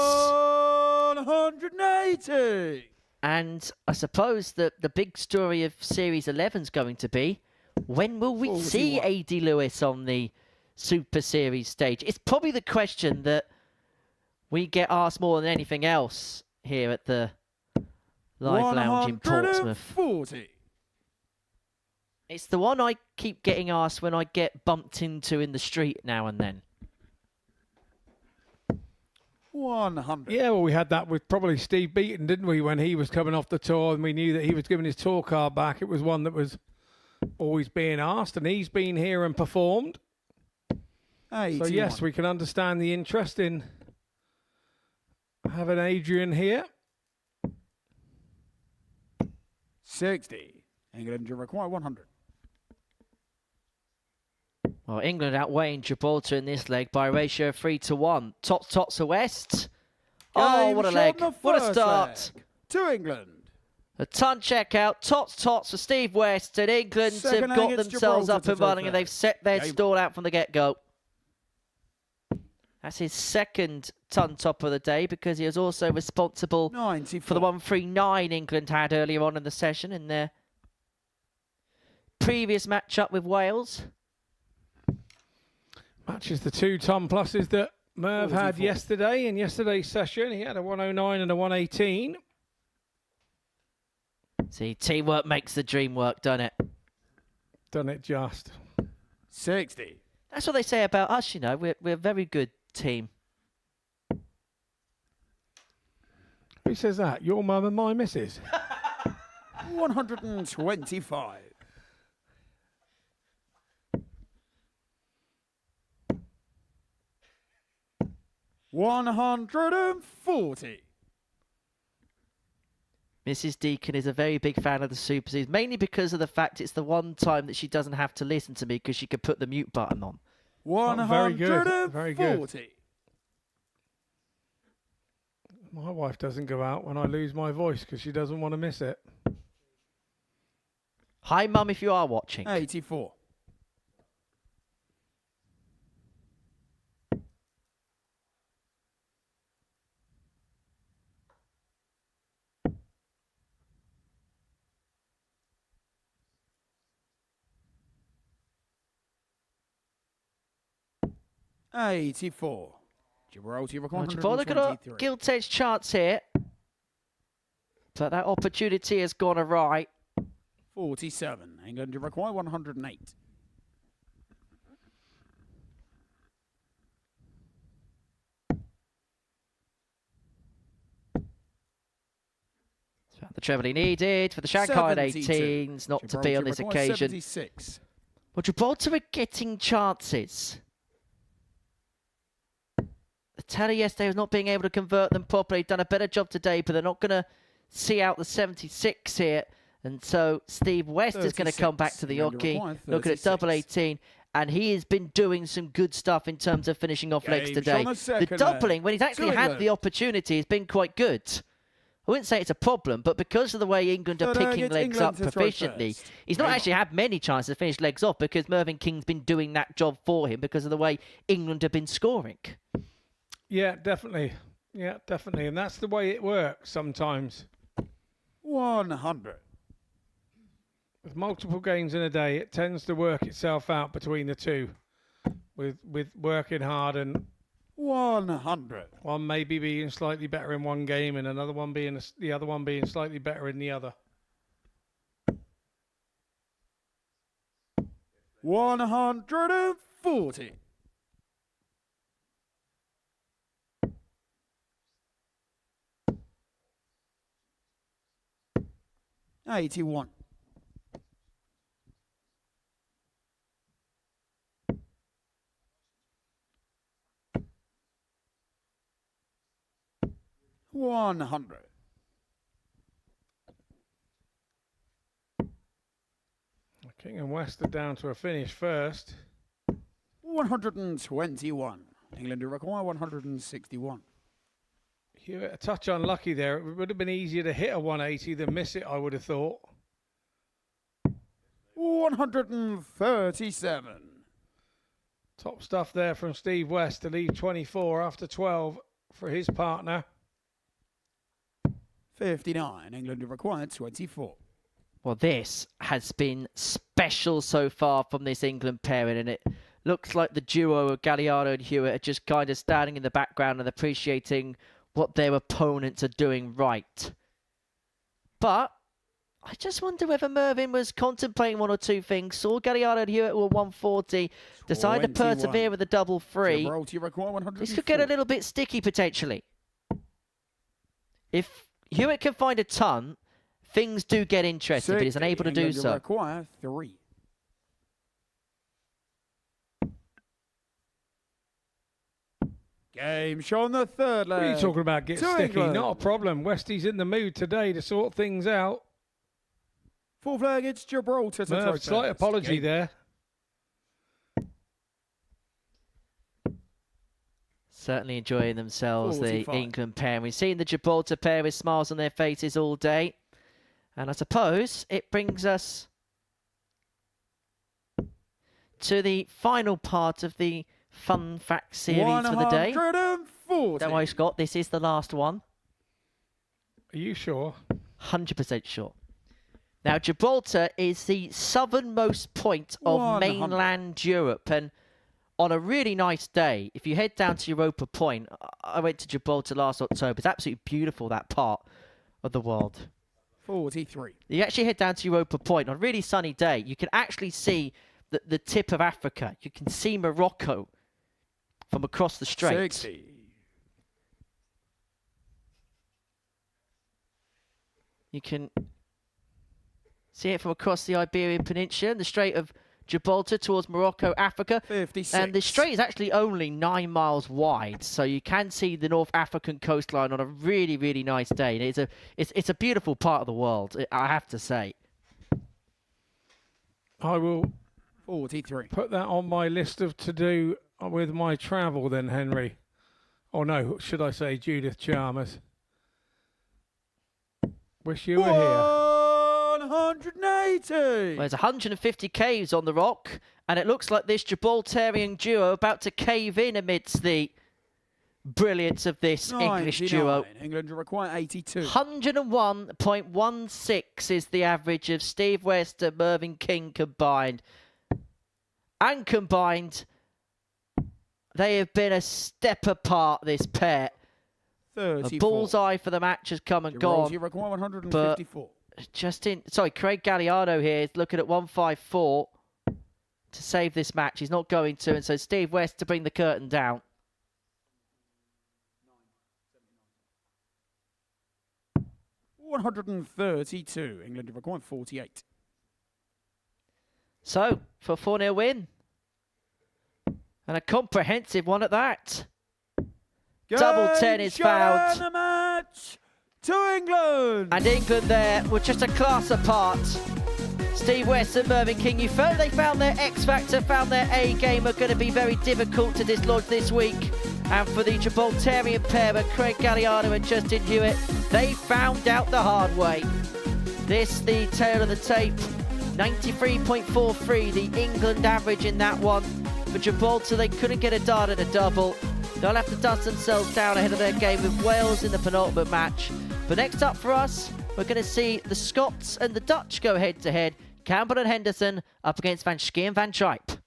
180. And I suppose that the big story of Series 11 is going to be, when will we see 41. AD Lewis on the Super Series stage? It's probably the question that we get asked more than anything else here at the Live Lounge in Portsmouth. 140. It's the one I keep getting asked when I get bumped into in the street now and then. 100. Yeah, well, we had that with probably Steve Beaton, didn't we, when he was coming off the tour and we knew that he was giving his tour card back. It was one that was always being asked, and he's been here and performed. 81. So, yes, we can understand the interest in having Adrian here. 60. England to require 100. Well, England outweighing Gibraltar in this leg by a ratio of 3-1. Tots to West. Oh, Game what a shot leg. in the What a first start. leg. To England. A ton check out. Tots for Steve West. And England Second have leg, got it's themselves Gibraltar up to and throw running, and they've first. set their Game stall out from the get-go. That's his second ton top of the day, because he was also responsible 94. for the 139 England had earlier on in the session in their previous matchup with Wales. Matches the 2 ton pluses that Merv had 44. yesterday. In yesterday's session, he had a 109 and a 118. See, teamwork makes the dream work, doesn't it? Done it just. 60. That's what they say about us, you know. We're a very good team. Who says that? Your mum and my missus. 125. $140. Mrs. Deacon is a very big fan of the Super Series, mainly because of the fact it's the one time that she doesn't have to listen to me because she can put the mute button on. Very good. 140. Very good. My wife doesn't go out when I lose my voice because she doesn't want to miss it. Hi, Mum, if you are watching. 84. $84. Gibraltar require Gibraltar got a 123. gilt edge chance here. But that opportunity has gone awry. 47. England require 108. The treble he needed for the Shanghai 72. 18s, not to be on this Gibraltar require occasion. 76. Well, Gibraltar are getting chances. The tally yesterday was not being able to convert them properly. Done a better job today, but they're not going to see out the 76 here. And so Steve West is going to come back to the hockey. Looking at double 18. And he has been doing some good stuff in terms of finishing off legs today. The doubling, when he's actually had the opportunity, has been quite good. I wouldn't say it's a problem, but because of the way England are picking legs up proficiently, he's not actually had many chances to finish legs off because Mervyn King's been doing that job for him because of the way England have been scoring. Yeah, definitely. Yeah, definitely. And that's the way it works sometimes. 100. With multiple games in a day, it tends to work itself out between the two. With working hard and 100. one maybe being slightly better in one game and another one being the other one being slightly better in the other. 140. $81. $100. King and West are down to a finish first. 121. England require 161. Hewitt a touch unlucky there. It would have been easier to hit a 180 than miss it, I would have thought. 137. Top stuff there from Steve West to leave 24 after 12 for his partner. 59. England require 24. Well, this has been special so far from this England pairing, and it looks like the duo of Galliano and Hewitt are just kind of standing in the background and appreciating what their opponents are doing right. But I just wonder whether Mervyn was contemplating one or two things. Saw Galliano and Hewitt were 140, decided to persevere with a double three. This could get a little bit sticky potentially. If Hewitt can find a ton, things do get interesting, but he's unable to do so. Require 3. Game show on the third leg. What are you talking about? Get sticky. England. Not a problem. Westy's in the mood today to sort things out. Fourth leg, it's Gibraltar to throw Slight first. apology there. Certainly enjoying themselves, 45. the England pair. We've seen the Gibraltar pair with smiles on their faces all day. And I suppose it brings us to the final part of the fun fact series for the day. 140. Don't worry, Scott, this is the last one. Are you sure? 100% sure. Now, Gibraltar is the southernmost point of 100. mainland Europe. And on a really nice day, if you head down to Europa Point, I went to Gibraltar last October. It's absolutely beautiful, that part of the world. 43. You actually head down to Europa Point on a really sunny day. You can actually see the tip of Africa. You can see Morocco from across the strait. 60. You can see it from across the Iberian Peninsula, the Strait of Gibraltar towards Morocco, Africa. 56. And the strait is actually only 9 miles wide, so you can see the North African coastline on a really, really nice day. And it's a beautiful part of the world, I have to say. I will 43. put that on my list of to-do with my travel then, Henry. Or no, should I say Judith Chalmers. Wish you were here. 180. Well, there's 150 caves on the rock, and it looks like this Gibraltarian duo are about to cave in amidst the brilliance of this English duo. England require 82. 101.16 is the average of Steve West and Mervyn King combined. And combined, they have been a step apart, this pair. 34. A bullseye for the match has come and gone. You require 154. Craig Galliano here is looking at 154 to save this match. He's not going to, and so Steve West to bring the curtain down. $132. England require 48. So, for a 4-0 win. And a comprehensive one at that. Double 10 is fouled. The match to England. And England there were just a class apart. Steve West and Mervyn King, you felt they found their X factor, found their A game, are going to be very difficult to dislodge this week. And for the Gibraltarian pair of Craig Galliano and Justin Hewitt, they found out the hard way. This, the tail of the tape, 93.43, the England average in that one. For Gibraltar, they couldn't get a dart and a double. They'll have to dust themselves down ahead of their game with Wales in the penultimate match. But next up for us, we're going to see the Scots and the Dutch go head-to-head. Campbell and Henderson up against Van Schie and Van Schaip.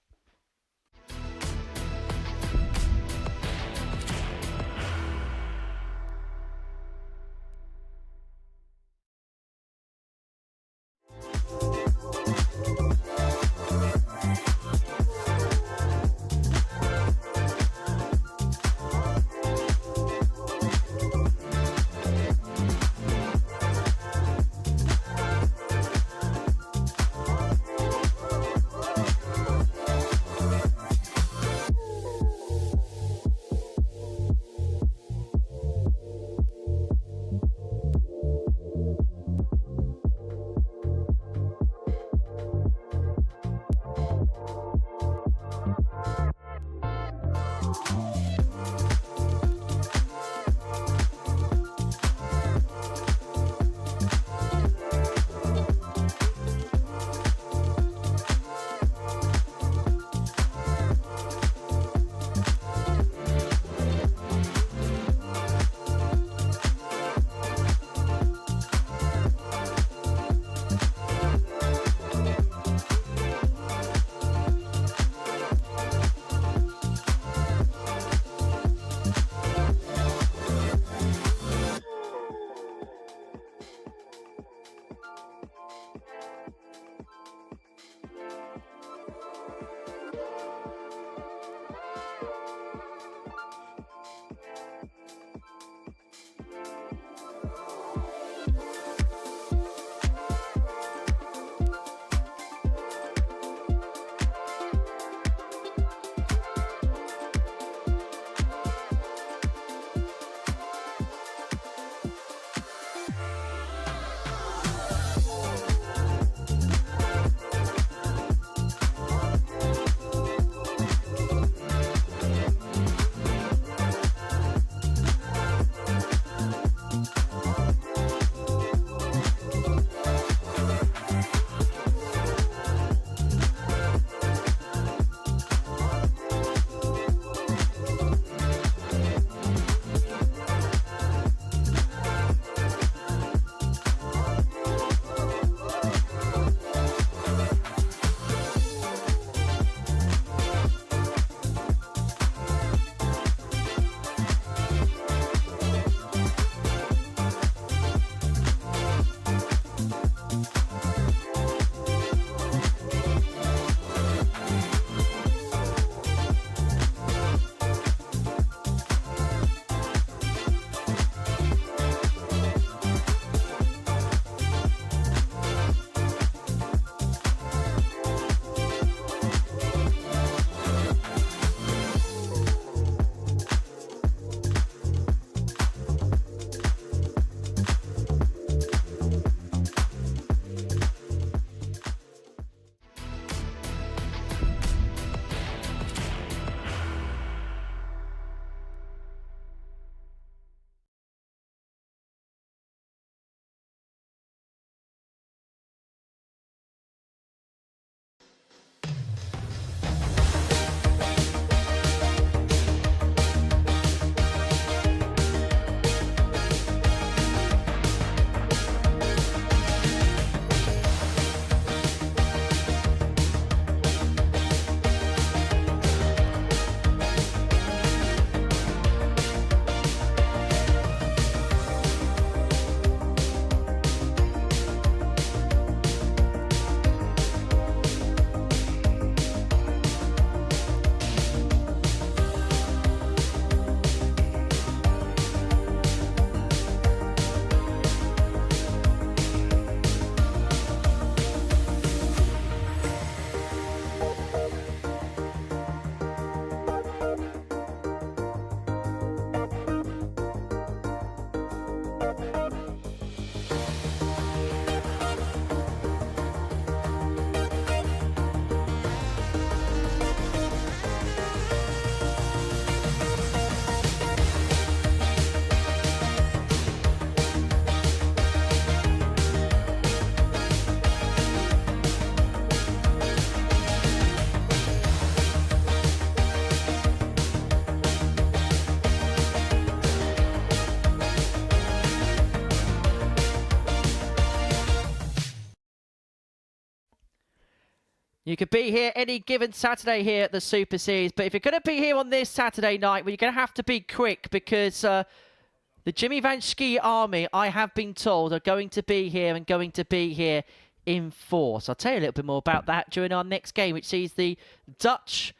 You could be here any given Saturday here at the Super Series, but if you're going to be here on this Saturday night, well, you're going to have to be quick because the Jimmy Van Schie army, I have been told, are going to be here and going to be here in force. I'll tell you a little bit more about that during our next game, which sees the Dutch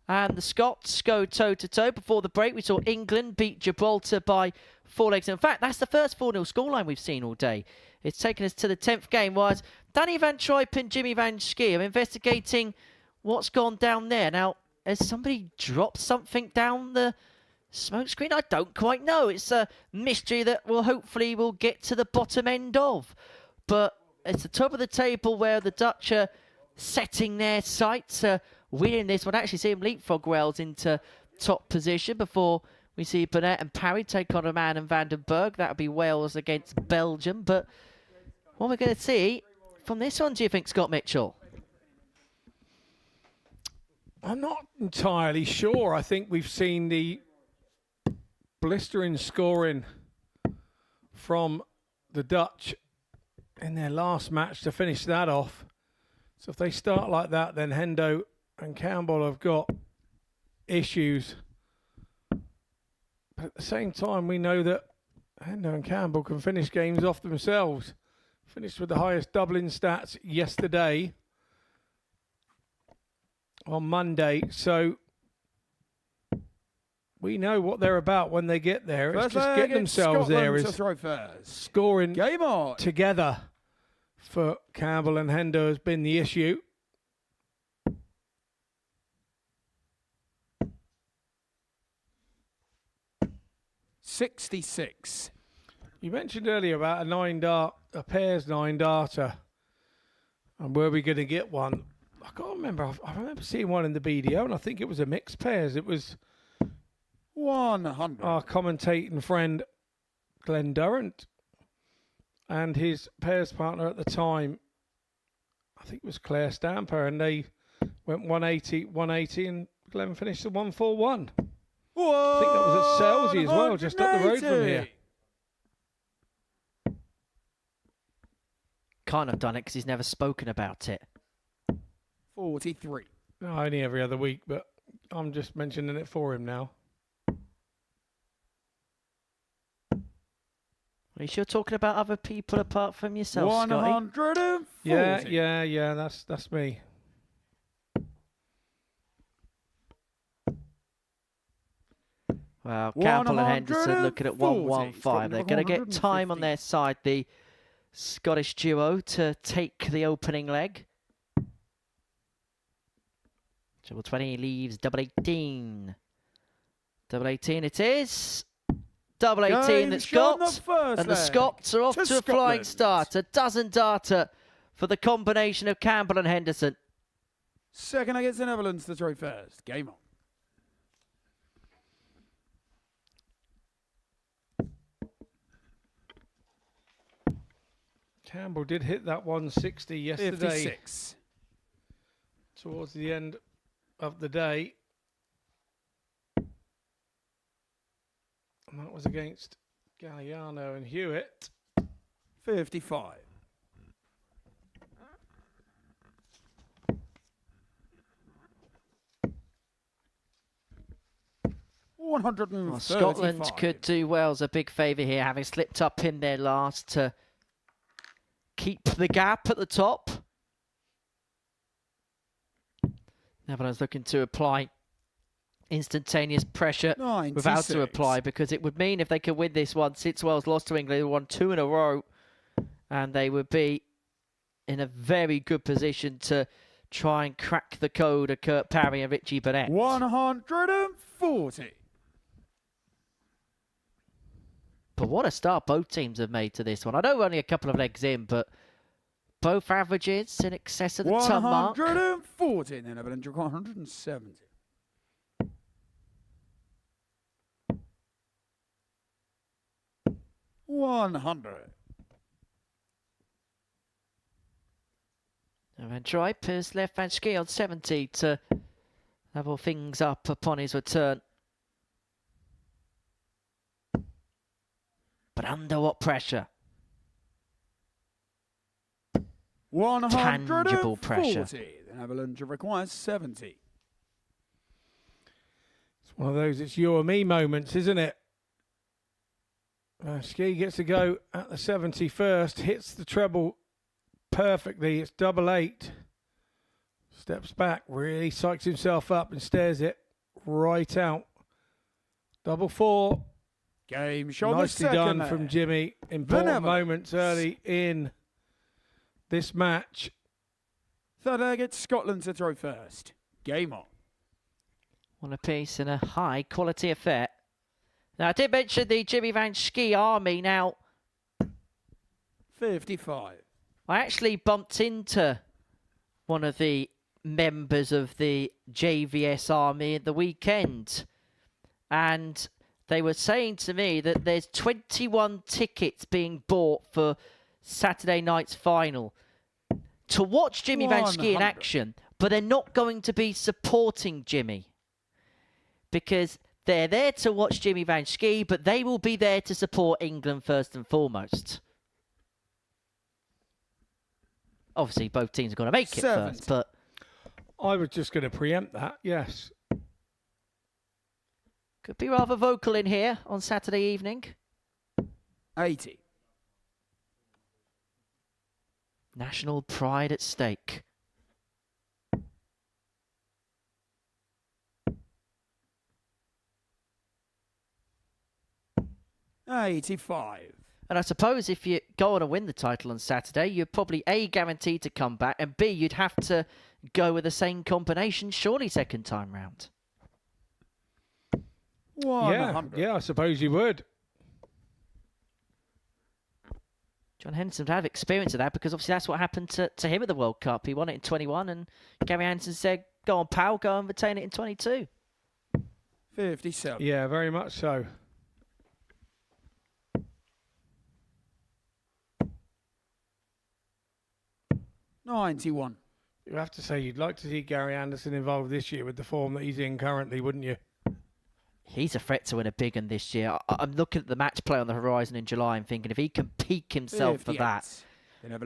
and the Scots go toe-to-toe. Before the break, we saw England beat Gibraltar by 4 legs. In fact, that's the first 4-0 scoreline we've seen all day. It's taken us to the 10th game, whereas Danny Van Troip and Jimmy Van Schie are investigating what's gone down there. Now, has somebody dropped something down the smoke screen? I don't quite know. It's a mystery that hopefully we'll get to the bottom end of. But it's the top of the table where the Dutch are setting their sights, winning this one. Actually see him leapfrog Wales into top position before we see Burnett and Parry take on Oman and Vandenberg. That'll be Wales against Belgium. But what we're going to see from this one, do you think, Scott Mitchell? I'm not entirely sure. I think we've seen the blistering scoring from the Dutch in their last match to finish that off. So if they start like that, then Hendo and Campbell have got issues. But at the same time, we know that Hendo and Campbell can finish games off themselves. Finished with the highest doubling stats yesterday on Monday. So we know what they're about when they get there. It's just getting themselves there, is scoring Game on. together for Campbell and Hendo has been the issue. $66. You mentioned earlier about a pairs 9-darter, and were we going to get one? I can't remember. I remember seeing one in the BDO, and I think it was a mixed pairs. It was 100. our commentating friend Glenn Durrant and his pairs partner at the time, I think it was Claire Stamper, and they went 180, and Glenn finished the 141. I think that was at Selsey as well, just up the road from here. Can't have done it because he's never spoken about it. 43. No, only every other week, but I'm just mentioning it for him now. Are you sure talking about other people apart from yourself, Scotty? 140. Yeah, that's me. Well, Campbell and Henderson looking at 115. They're going to get time on their side, the Scottish duo, to take the opening leg. Double 20 leaves double 18. Double 18 it is. Double 18 that's got. And the Scots are off to a flying start. A dozen darter for the combination of Campbell and Henderson. Second against the Netherlands to throw first. Game on. Campbell did hit that 160 yesterday. 56. Towards the end of the day. And that was against Galliano and Hewitt. 55. Well, Scotland could do Wales a big favour here, having slipped up in their last to keep the gap at the top. Netherlands looking to apply instantaneous pressure 96. without to apply, because it would mean if they could win this one, since Wales lost to England, they won 2 in a row, and they would be in a very good position to try and crack the code of Kurt Parry and Richie Burnett. 140. But what a start both teams have made to this one. I know we're only a couple of legs in, but both averages in excess of the ton mark. 140. And then Netherlands 170. $100. And Van Troip has left Van Schie on 70 to level things up upon his return. But under what pressure? Tangible pressure. The Netherlands requires 70. It's one of those it's you or me moments, isn't it? Ski gets to go at the 70 first, hits the treble perfectly. It's 888. Steps back, really psychs himself up and stares it right out. 4. Game shot. Nicely done from Jimmy. Important moments early in this match. Third leg, it's Scotland to throw first. Game on. One apiece and a high quality affair. Now, I did mention the Jimmy Van Schie army. Now, 55. I actually bumped into one of the members of the JVS army at the weekend. And they were saying to me that there's 21 tickets being bought for Saturday night's final to watch Jimmy Van Schie in action, but they're not going to be supporting Jimmy because they're there to watch Jimmy Van Schie, but they will be there to support England first and foremost. Obviously, both teams are going to make it first, but I was just going to preempt that, yes. Could be rather vocal in here on Saturday evening. 80. National pride at stake. $85. And I suppose if you go on and win the title on Saturday, you're probably A, guaranteed to come back, and B, you'd have to go with the same combination surely second time round. Yeah, I suppose you would. John Henderson would have experience of that because obviously that's what happened to him at the World Cup. He won it in 21 and Gary Anderson said, go on, pal, go and retain it in 22. 57. Yeah, very much so. $91. You have to say you'd like to see Gary Anderson involved this year with the form that he's in currently, wouldn't you? He's a threat to win a big one this year. I'm looking at the match play on the horizon in July and thinking if he can peak himself for that,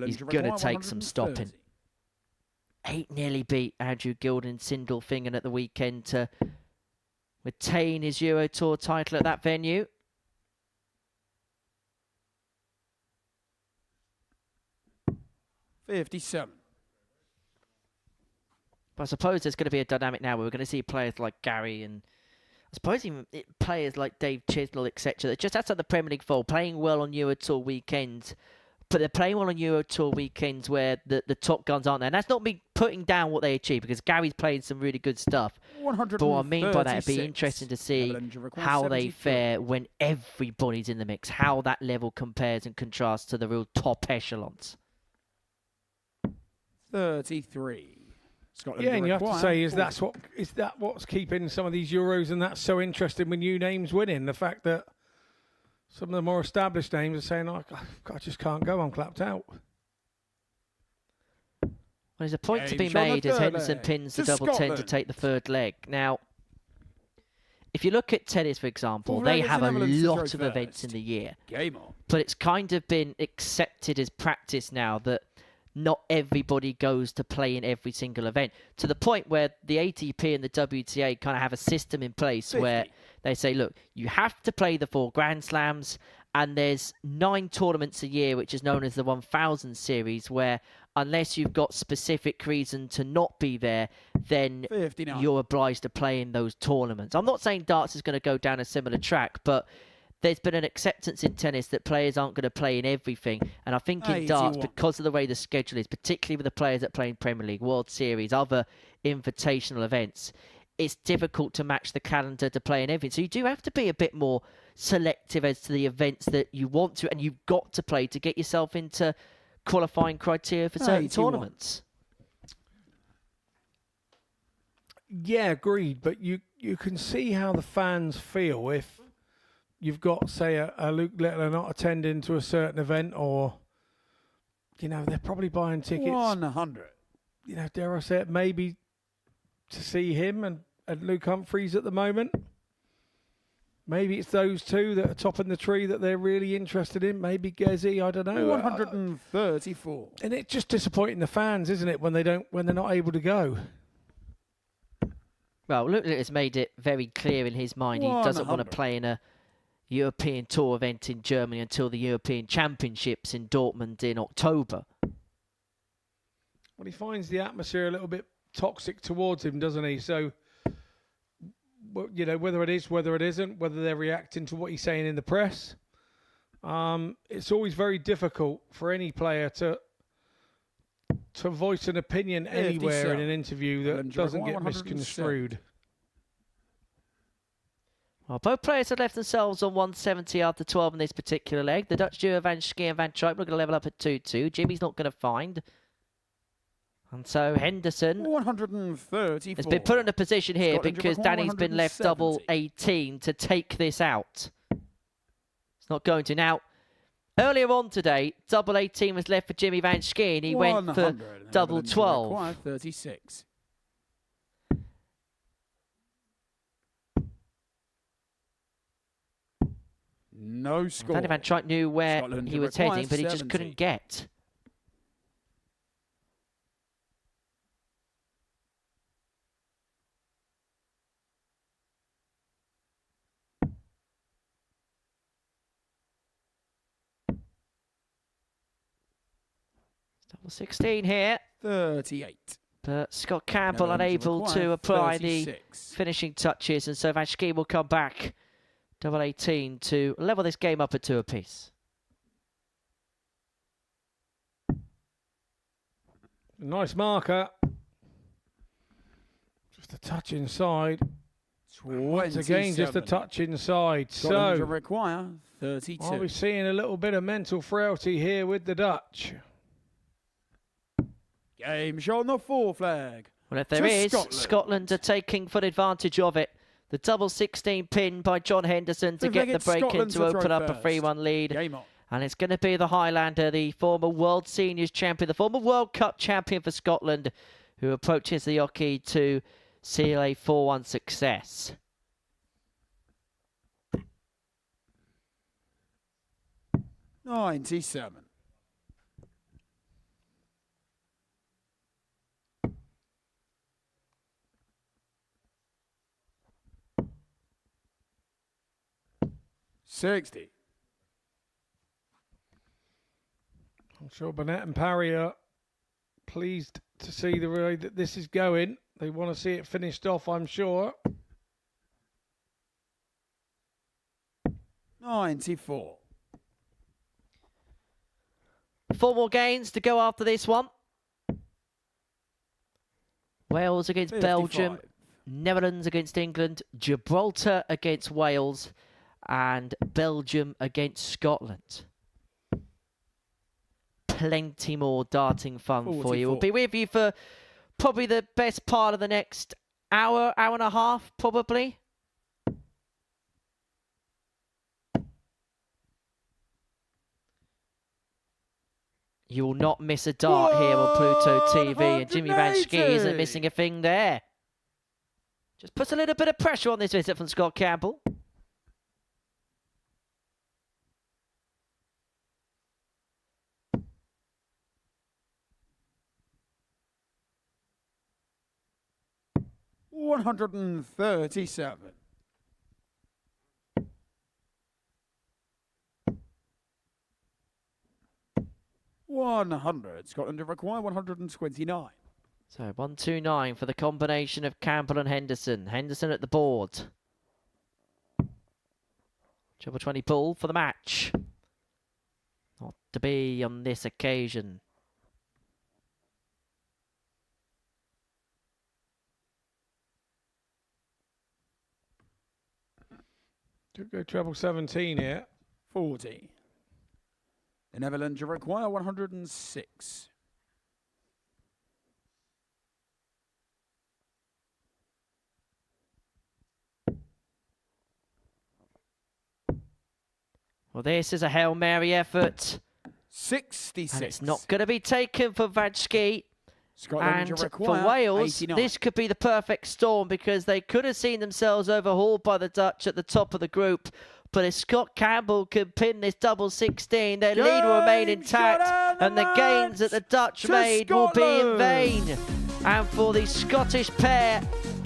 he's going to take some stopping. 8 nearly beat Andrew Gilden Sindelfingen at the weekend to retain his Euro Tour title at that venue. $57. But I suppose there's going to be a dynamic now where we're going to see players like Gary and I suppose even players like Dave Chisnell, etc. that just outside the Premier League fold, playing well on Euro Tour weekends. But they're playing well on Euro Tour weekends where the top guns aren't there. And that's not me putting down what they achieve because Gary's playing some really good stuff. But what I mean by that, it'd be interesting to see how they fare when everybody's in the mix, how that level compares and contrasts to the real top echelons. 33. Scotland yeah, and you have to say, is 40. that what's keeping some of these Euros and that's so interesting when new names winning? The fact that some of the more established names are saying, oh, I just can't go, I'm clapped out. Well, there's a point to be made as Henderson pins the double 10 to take the third leg. Now, if you look at tennis, for example, they have a lot of events in the year. But it's kind of been accepted as practice now that not everybody goes to play in every single event, to the point where the ATP and the WTA kind of have a system in place 50. where they say, look, you have to play the 4 Grand Slams, and there's 9 tournaments a year, which is known as the 1000 series, where unless you've got specific reason to not be there, then 59. you're obliged to play in those tournaments. I'm not saying darts is going to go down a similar track, but there's been an acceptance in tennis that players aren't going to play in everything. And I think in darts, because of the way the schedule is, particularly with the players that play in Premier League, World Series, other invitational events, it's difficult to match the calendar to play in everything. So you do have to be a bit more selective as to the events that you want to, and you've got to play to get yourself into qualifying criteria for certain tournaments. Yeah, agreed. But you can see how the fans feel if you've got, say, a Luke Littler not attending to a certain event, or, you know, they're probably buying tickets. 100. You know, dare I say it, maybe to see him and Luke Humphreys at the moment. Maybe it's those two that are topping the tree that they're really interested in. Maybe Gezi, I don't know. 134. And it's just disappointing the fans, isn't it, when they're not able to go. Well, Leclerc has made it very clear in his mind he doesn't want to 100. play in a European Tour event in Germany until the European Championships in Dortmund in October. Well, he finds the atmosphere a little bit toxic towards him, doesn't he? So, you know, whether it is, whether it isn't, whether they're reacting to what he's saying in the press, it's always very difficult for any player to voice an opinion anywhere in an interview that doesn't get misconstrued. Well, both players have left themselves on 170 after 12 in this particular leg. The Dutch duo Van Schie and Van Truyp are going to level up at 2-2. Jimmy's not going to find. And so Henderson 134. has been put in a position here Scotland because require Danny's been left double 170. 18 to take this out. It's not going to. Now, earlier on today, double 18 was left for Jimmy Van Schie and he went for 100. double Netherlands 12. require 36. No score. Danny Van Truyp knew where Scotland he was require heading, but he just 70. couldn't get. Double 16 here, 38. but Scott Campbell Netherlands unable require to apply the 36. finishing touches, and so Van Schie will come back. Double 18 to level this game up at 2 apiece. Nice marker. Just a touch inside. Once again, just a 27. touch inside. Scotland So, require 32. are we seeing a little bit of mental frailty here with the Dutch? Game shot on the 4 flag. Well, if there To is, Scotland. Scotland are taking full advantage of it. The double 16 pin by John Henderson to Fifth get leg, the it's break in Scotland to to open throw up a first. 3-1 lead. Game on. And it's going to be the Highlander, the former World Seniors champion, the former World Cup champion for Scotland, who approaches the hockey to seal a 4-1 success. $97. $60. I'm sure Burnett and Parry are pleased to see the way that this is going. They want to see it finished off, I'm sure. 94. 4 more games to go after this one. Wales against 55. Belgium, Netherlands against England, Gibraltar against Wales, and Belgium against Scotland. Plenty more darting fun for you. We'll 44. be with you for probably the best part of the next hour, hour and a half, probably. You will not miss a dart here on Pluto TV, and Jimmy Van Schie isn't 180. missing a thing there. Just puts a little bit of pressure on this visit from Scott Campbell. $137. $100. Scotland to require 129. So 129 for the combination of Campbell and Henderson. Henderson at the board. Triple 20 pull for the match. Not to be on this occasion. Could go treble 17 here. 40. The Netherlands require 106. Well, this is a Hail Mary effort. 66. And it's not going to be taken for Van Schie. Scotland And require for Wales, 89. this could be the perfect storm because they could have seen themselves overhauled by the Dutch at the top of the group. But if Scott Campbell can pin this double 16, their lead will remain Game intact, shot and the gains that the Dutch to made will be in Scotland. vain. And for the Scottish pair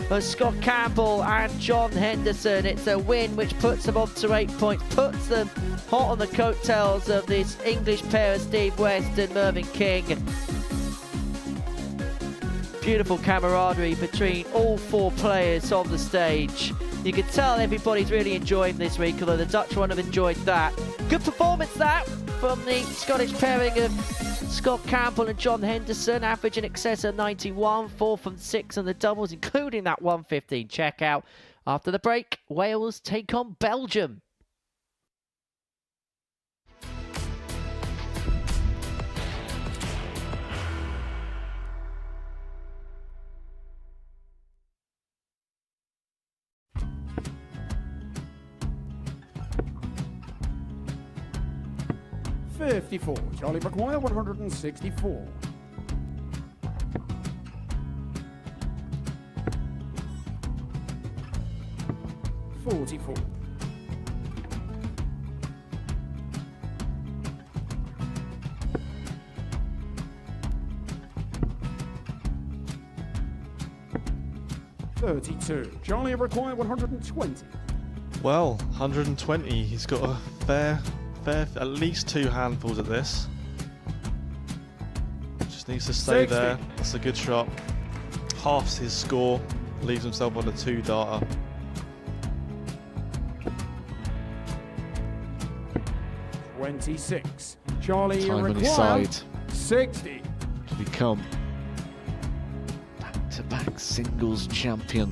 of Scott Campbell and John Henderson, it's a win which puts them on to 8 points, puts them hot on the coattails of this English pair of Steve West and Mervyn King. Beautiful camaraderie between all four players on the stage. You can tell everybody's really enjoying this week, although the Dutch won't have enjoyed that. Good performance that from the Scottish pairing of Scott Campbell and John Henderson, average in excess of 91, 4 from 6 on the doubles, including that 115 checkout. After the break, Wales take on Belgium. .54. Charlie Maguire, 164. .44. .32. Charlie require 120. Well, 120. He's got a fair, at least 2 handfuls at this. Just needs to stay 60. there. That's a good shot. Halves his score, leaves himself on a 2-darter. .26. Charlie Time on his require side 60. to become back-to-back singles champion.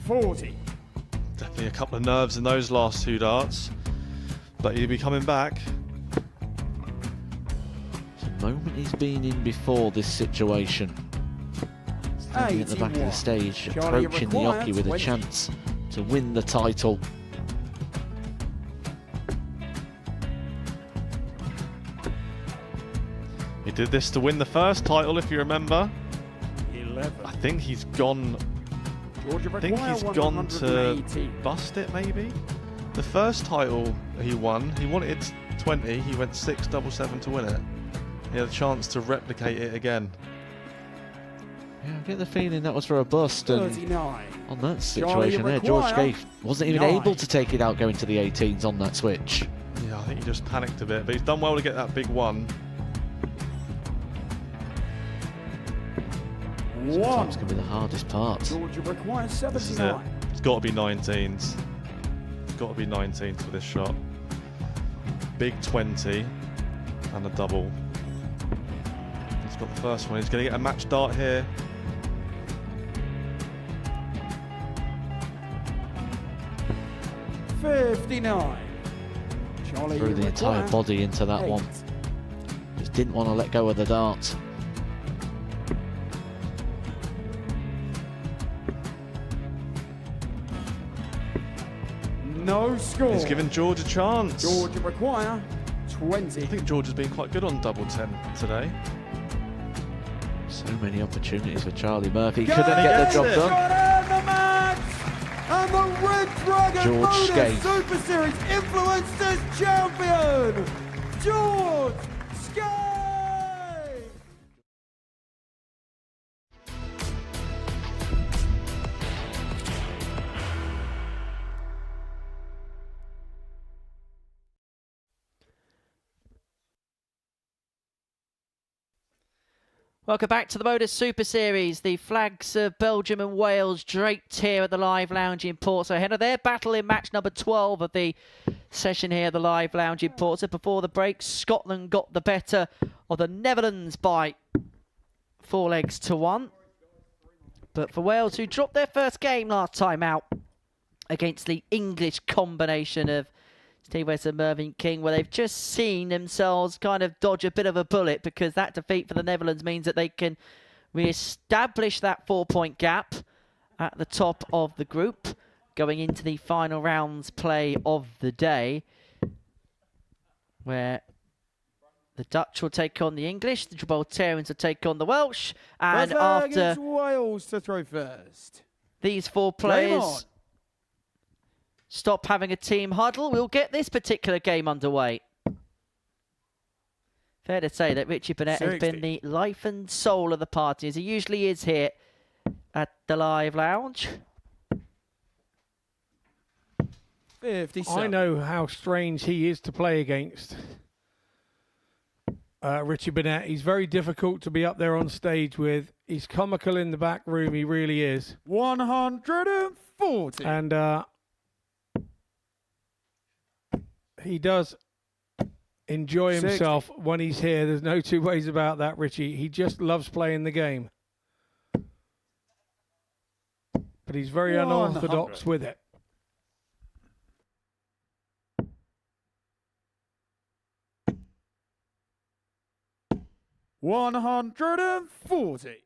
.40. Definitely a couple of nerves in those last 2 darts, but he'll be coming back. It's a moment he's been in before this situation. Standing at the back of the 81. stage, Charlie approaching the requires hockey with a 20. chance to win the title. He did this to win the first title, if you remember. 11. I think he's gone. Georgia I think require he's gone to 118. bust it, maybe. The first title he wanted 20. He went 6 double 7 to win it. He had a chance to replicate it again. Yeah, I get the feeling that was for a bust, and 39. on that Charlie situation there, George require Scaife wasn't even 9. able to take it out going to the 18s on that switch. Yeah, I think he just panicked a bit, but he's done well to get that big one. Sometimes can be the hardest part. Georgia requires This is it. 79. It's got to be 19s. It's got to be 19s for this shot. Big 20 and a double. He's got the first one. He's going to get a match dart here. .59. Charlie Threw the entire require body into that 8. one. Just didn't want to let go of the dart. No score. He's given George a chance. Georgia require 20. I think George has been quite good on double 10 today. So many opportunities for Charlie Murphy. Go! Couldn't get the job it. done. Got in the match! And the Red Dragon George Modus Scaife. Super Series Influencers Champion, George Scaife! Welcome back to the Modus Super Series. The flags of Belgium and Wales draped here at the Live Lounge in Portsmouth ahead of their battle in match number 12 of the session here at the Live Lounge in Portsmouth. Before the break, Scotland got the better of the Netherlands by 4-1. But for Wales, who dropped their first game last time out against the English combination of Steve West and Mervyn King, where they've just seen themselves kind of dodge a bit of a bullet, because that defeat for the Netherlands means that they can re-establish that 4-point gap at the top of the group going into the final rounds play of the day. where the Dutch will take on the English, the Gibraltarians will take on the Welsh, and after against Wales to throw first. these four players stop having a team huddle, we'll get this particular game underway. Fair to say that Richie Burnett has been the life and soul of the party, as he usually is here at the Live Lounge. 57. I know how strange he is to play against. Richie Burnett, he's very difficult to be up there on stage with. He's comical in the back room, he really is. 140. And he does enjoy himself 60. when he's here. There's no two ways about that, Richie. He just loves playing the game. But he's very unorthodox 100. with it. $140.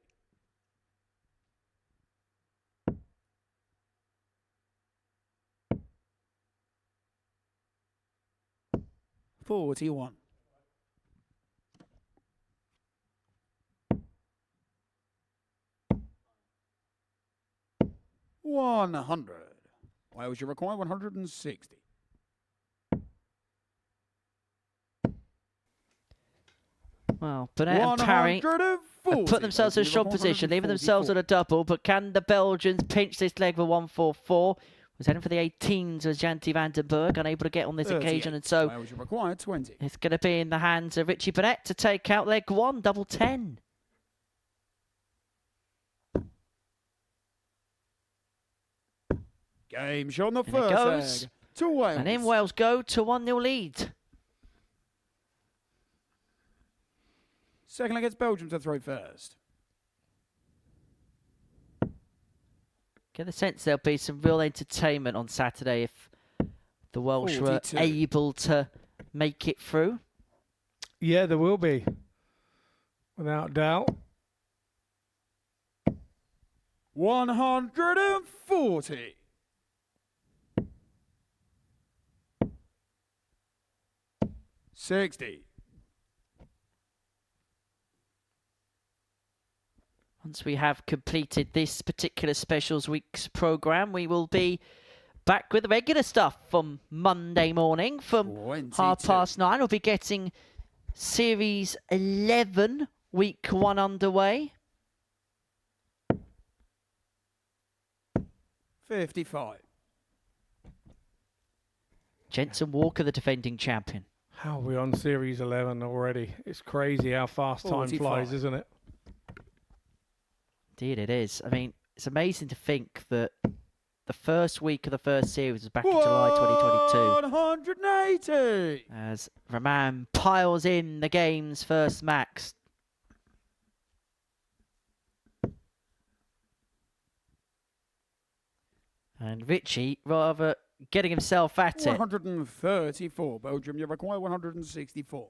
$41. $100. Wales, you require 160. Well, Burnett and Parry have put themselves in a strong position, leaving themselves at a double, but can the Belgians pinch this leg for 144? Was heading for the 18s was Janty van den Berg, unable to get on this occasion, and so Wales, you require 20. it's going to be in the hands of Richie Burnett to take out leg one, double 10. Game shot on the And it first goes. leg to Wales. And in Wales go to 1-0 lead. Second leg against Belgium to throw first. Get the sense there'll be some real entertainment on Saturday if the Welsh 42. were able to make it through. Yeah, there will be. Without doubt. 140. $60. Once we have completed this particular Specials Week's programme, we will be back with the regular stuff from Monday morning from 9:30. We'll be getting Series 11, Week 1 underway. 55. Jensen Walker, the defending champion. How are we on Series 11 already? It's crazy how fast time 45. flies, isn't it? Indeed it is. I mean, it's amazing to think that the first week of the first series was back in July 2022. 180. As Raman piles in the game's first max. And Richie rather getting himself at it. 134. Belgium, you require 164.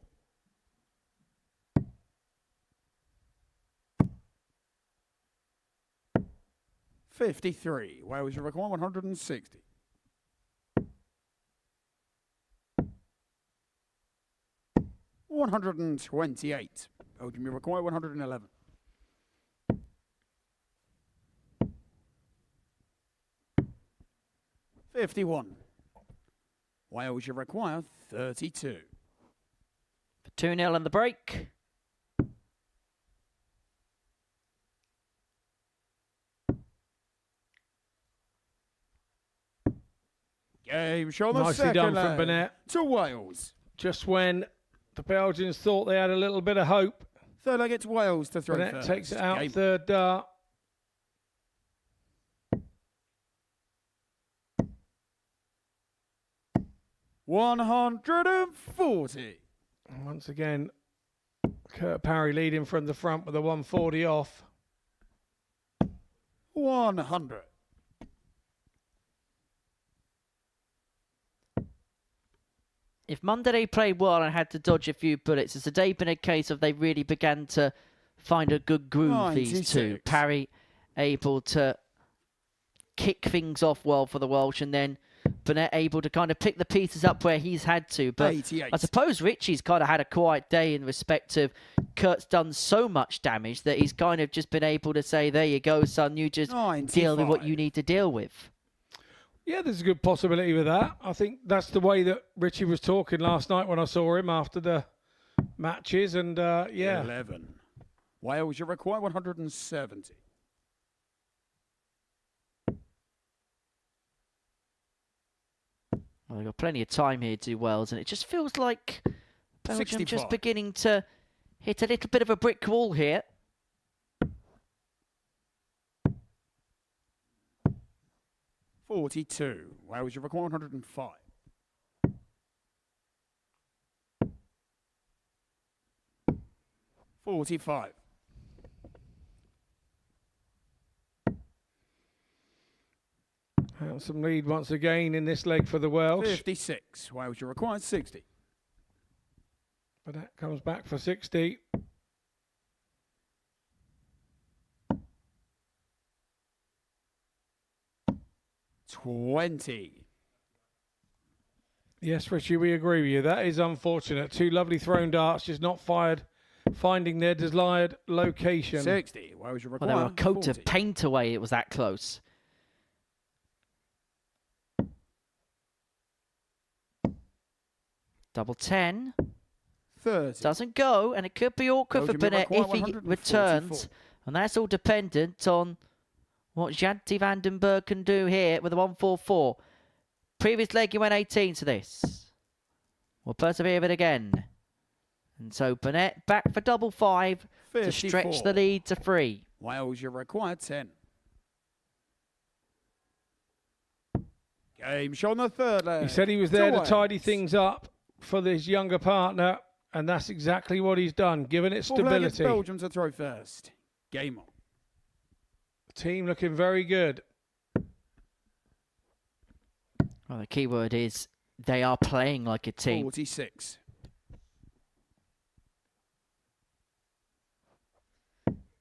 $53. Wales, you require 160. $128. Belgium, you require 111. $51. Wales, you require 32. 2-0 on the break. Game show on the Nicely second done from leg Burnett. to Wales. Just when the Belgians thought they had a little bit of hope, Third leg it's Wales to throw Burnett first. takes it out Game. third dart. $140. And once again, Kurt Parry leading from the front with a 140 off. 100. If Monday played well and had to dodge a few bullets, has today been a case of they really began to find a good groove, these two? 96. Parry able to kick things off well for the Welsh, and then Burnett able to kind of pick the pieces up where he's had to. But 88. I suppose Richie's kind of had a quiet day in respect of Kurt's done so much damage that he's kind of just been able to say, there you go, son, you just deal with what you need to deal with. Yeah, there's a good possibility with that. I think that's the way that Richie was talking last night when I saw him after the matches. And, yeah. 11. Wales, you require 170. Well, they've got plenty of time here to do Wales, and it just feels like Belgium 65. just beginning to hit a little bit of a brick wall here. $42. Wales, you require 105. $45. Some lead once again in this leg for the Welsh. 56. Wales, you require 60. But that comes back for 60. $20. Yes, Richie, we agree with you. That is unfortunate. Two lovely thrown darts, just not fired, finding their desired location. 60. Wales, you Well, require they were a coat 40. of paint away. It was that close. Double 10. 30. Doesn't go, and it could be awkward for Belgium, you Burnett require if he 144. returns. And that's all dependent on what Janty Vandenberg can do here with a 144. Previous leg, he went 18 to this. We'll persevere with it again. And so Burnett back for double 5 to stretch 54. the lead to 3. Wales, you require 10. Game shot on the third leg. He said he was there to Wales. tidy things up for his younger partner, and that's exactly what he's done, given it Fourth leg, it's stability. Belgium to throw first. Game on. Team looking very good. Well, the key word is they are playing like a team. 46.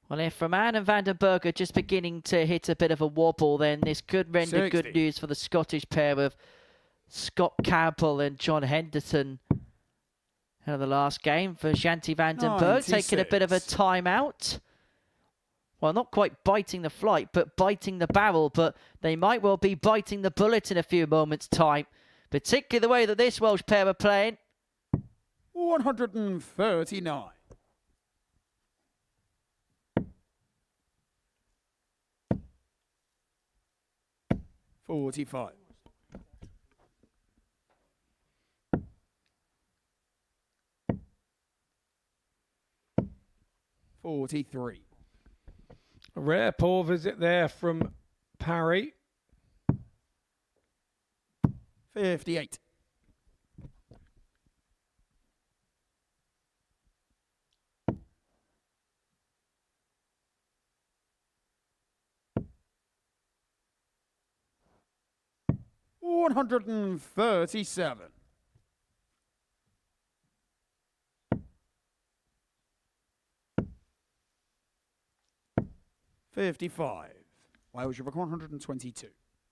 Well, if Roman and Vandenberg are just beginning to hit a bit of a wobble, then this could render 60. good news for the Scottish pair of Scott Campbell and John Henderson. In the last game for Janty Vandenberg, taking a bit of a 96. timeout. Well, not quite biting the flight, but biting the barrel. But they might well be biting the bullet in a few moments' time. Particularly the way that this Welsh pair are playing. 139. $45. $43. A rare poor visit there from Parry. 58. $137. $55. Wales, you require 122.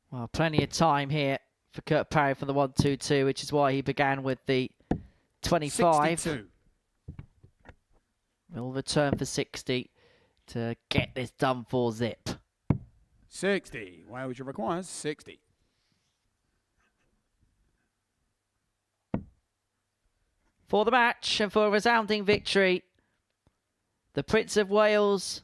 Well, plenty of time here for Kurt Parry for the 1-2-2, which is why he began with the 25. 62. Will return for 60 to get this done for Zip. 60. Wales, you require 60. For the match and for a resounding victory, the Prince of Wales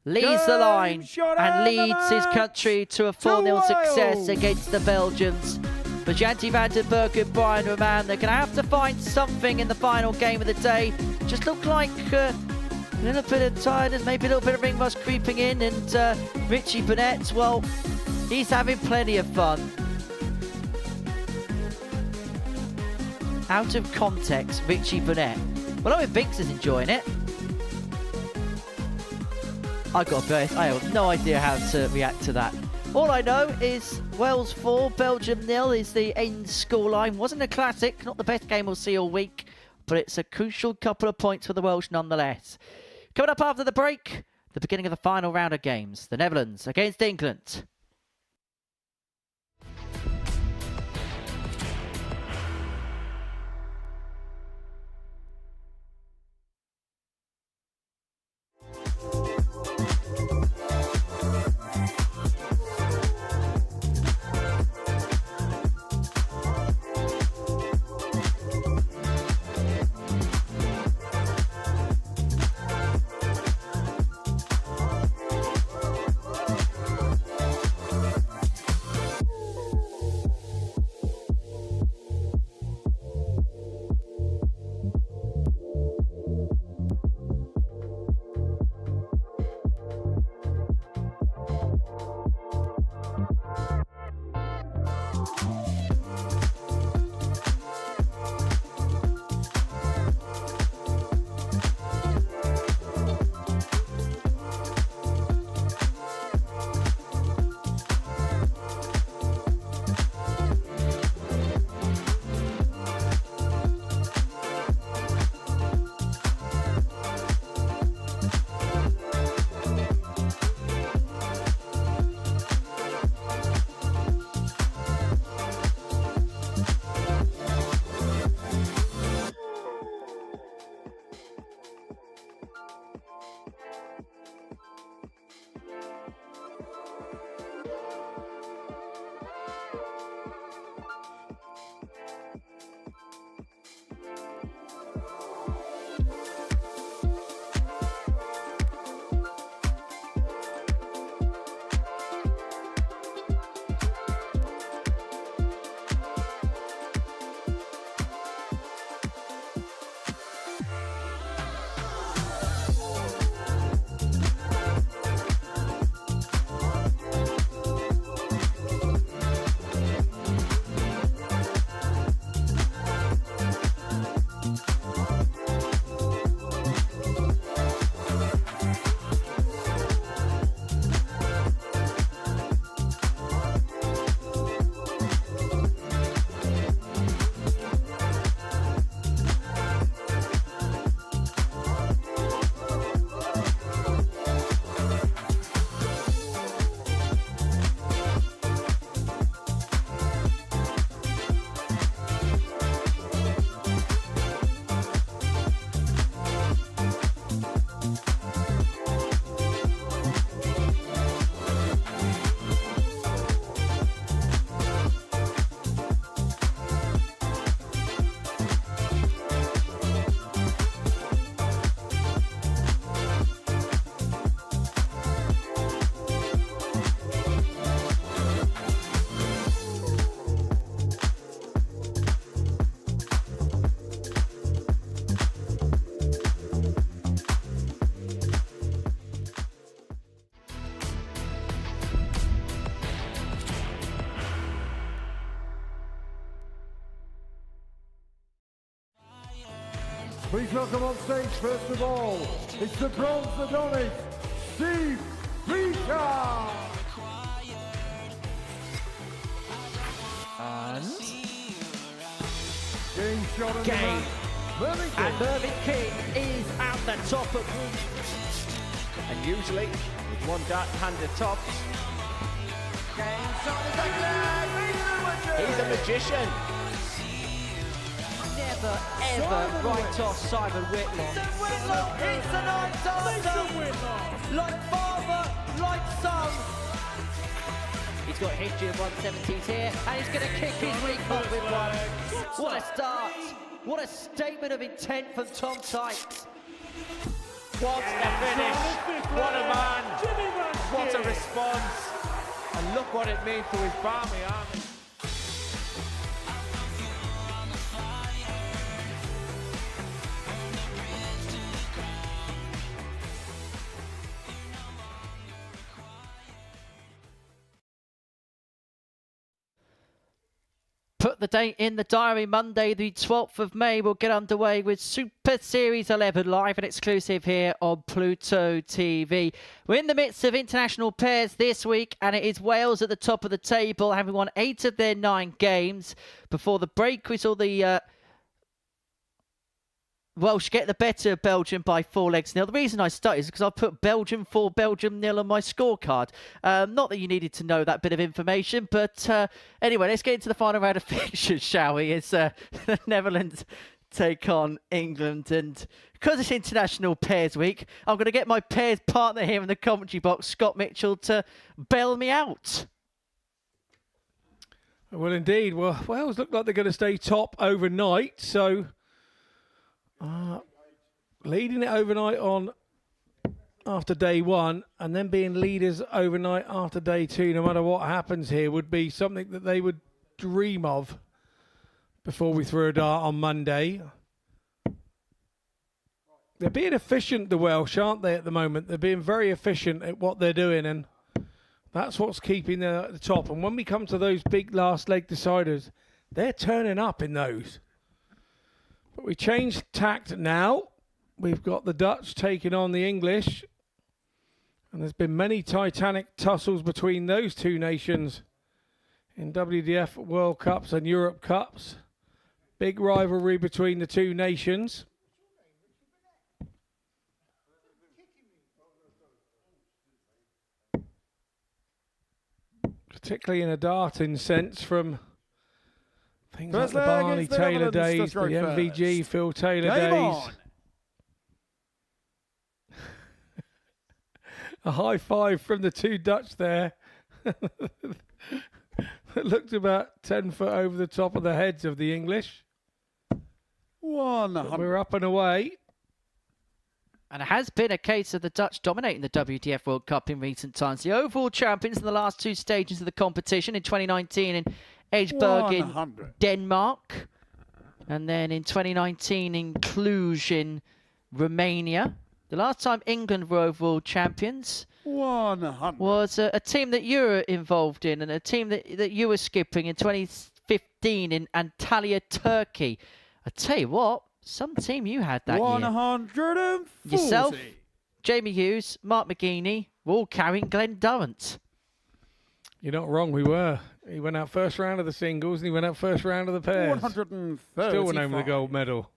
leads the line and leads his country to a 4-0 success against the Belgians. For Janty Vandenberg and Brian Roman, they're going to have to find something in the final game of the day. Just looked like a little bit of tiredness, maybe a little bit of ring rust creeping in, and Richie Burnett, well, he's having plenty of fun. Out of context, Richie Burnett. Well, Owen Binks is enjoying it. I got to be honest, I have no idea how to react to that. All I know is Wales 4, Belgium 0 is the end scoreline. Wasn't a classic, not the best game we'll see all week, but it's a crucial couple of points for the Welsh nonetheless. Coming up after the break, the beginning of the final round of games. The Netherlands against England. Please welcome on stage, first of all, it's the bronze Adonis, Steve Peter. And Game shot in the Game. match. Mervyn King. And Mervyn King is at the top of. And usually, with one dart handed tops, he's a magician. Never ever right off Simon Whitlock. Whitlock hits the ninth answer. Like father, like son. He's got a history of 170s here, and he's going to kick his week off with one. What a start. What a statement of intent from Tom Tykes. What a finish. What a man. What a response. And look what it means to his Barmy army. Put the date in the diary. Monday the 12th of May we'll get underway with Super Series 11 live and exclusive here on Pluto TV. We're in the midst of international pairs this week, and it is Wales at the top of the table, having won 8 of their 9 games. Before the break we saw the Welsh get the better of Belgium by 4-0. The reason I started is because I put Belgium 4, Belgium 0 on my scorecard. Not that you needed to know that bit of information, but anyway, let's get into the final round of fixtures, shall we? It's the Netherlands take on England, and because it's International Pairs Week, I'm going to get my pairs partner here in the commentary box, Scott Mitchell, to bail me out. Well, indeed. Well, Wales look like they're going to stay top overnight, so leading it overnight on after day 1 and then being leaders overnight after day 2, no matter what happens here, would be something that they would dream of before we threw a dart on Monday. They're being efficient, the Welsh, aren't they, at the moment? They're being very efficient at what they're doing, and that's what's keeping them at the top. And when we come to those big last leg deciders, they're turning up in those. But we changed tact now. We've got the Dutch taking on the English. And there's been many titanic tussles between those two nations in WDF World Cups and Europe Cups. Big rivalry between the two nations. Particularly in a darting sense from things First like the leg Barney is the Taylor Netherlands to days, the throw MVG first. Phil Taylor Game days. on. A high five from the two Dutch there. It looked about 10 foot over the top of the heads of the English. 100. We're up and away. And it has been a case of the Dutch dominating the WDF World Cup in recent times. The overall champions in the last 2 stages of the competition in 2019 in Edgeburg in 100. Denmark. And then in 2019 in Cluj in Romania. The last time England were overall champions 100. was a team that you were involved in, and a team that you were skipping in 2015 in Antalya, Turkey. I tell you what, some team you had that year. 140. Yourself, Jamie Hughes, Mark McGeaney, were all carrying Glenn Durrant. You're not wrong, we were. He went out first round of the singles and he went out first round of the pairs. 130. Still went home with the gold medal.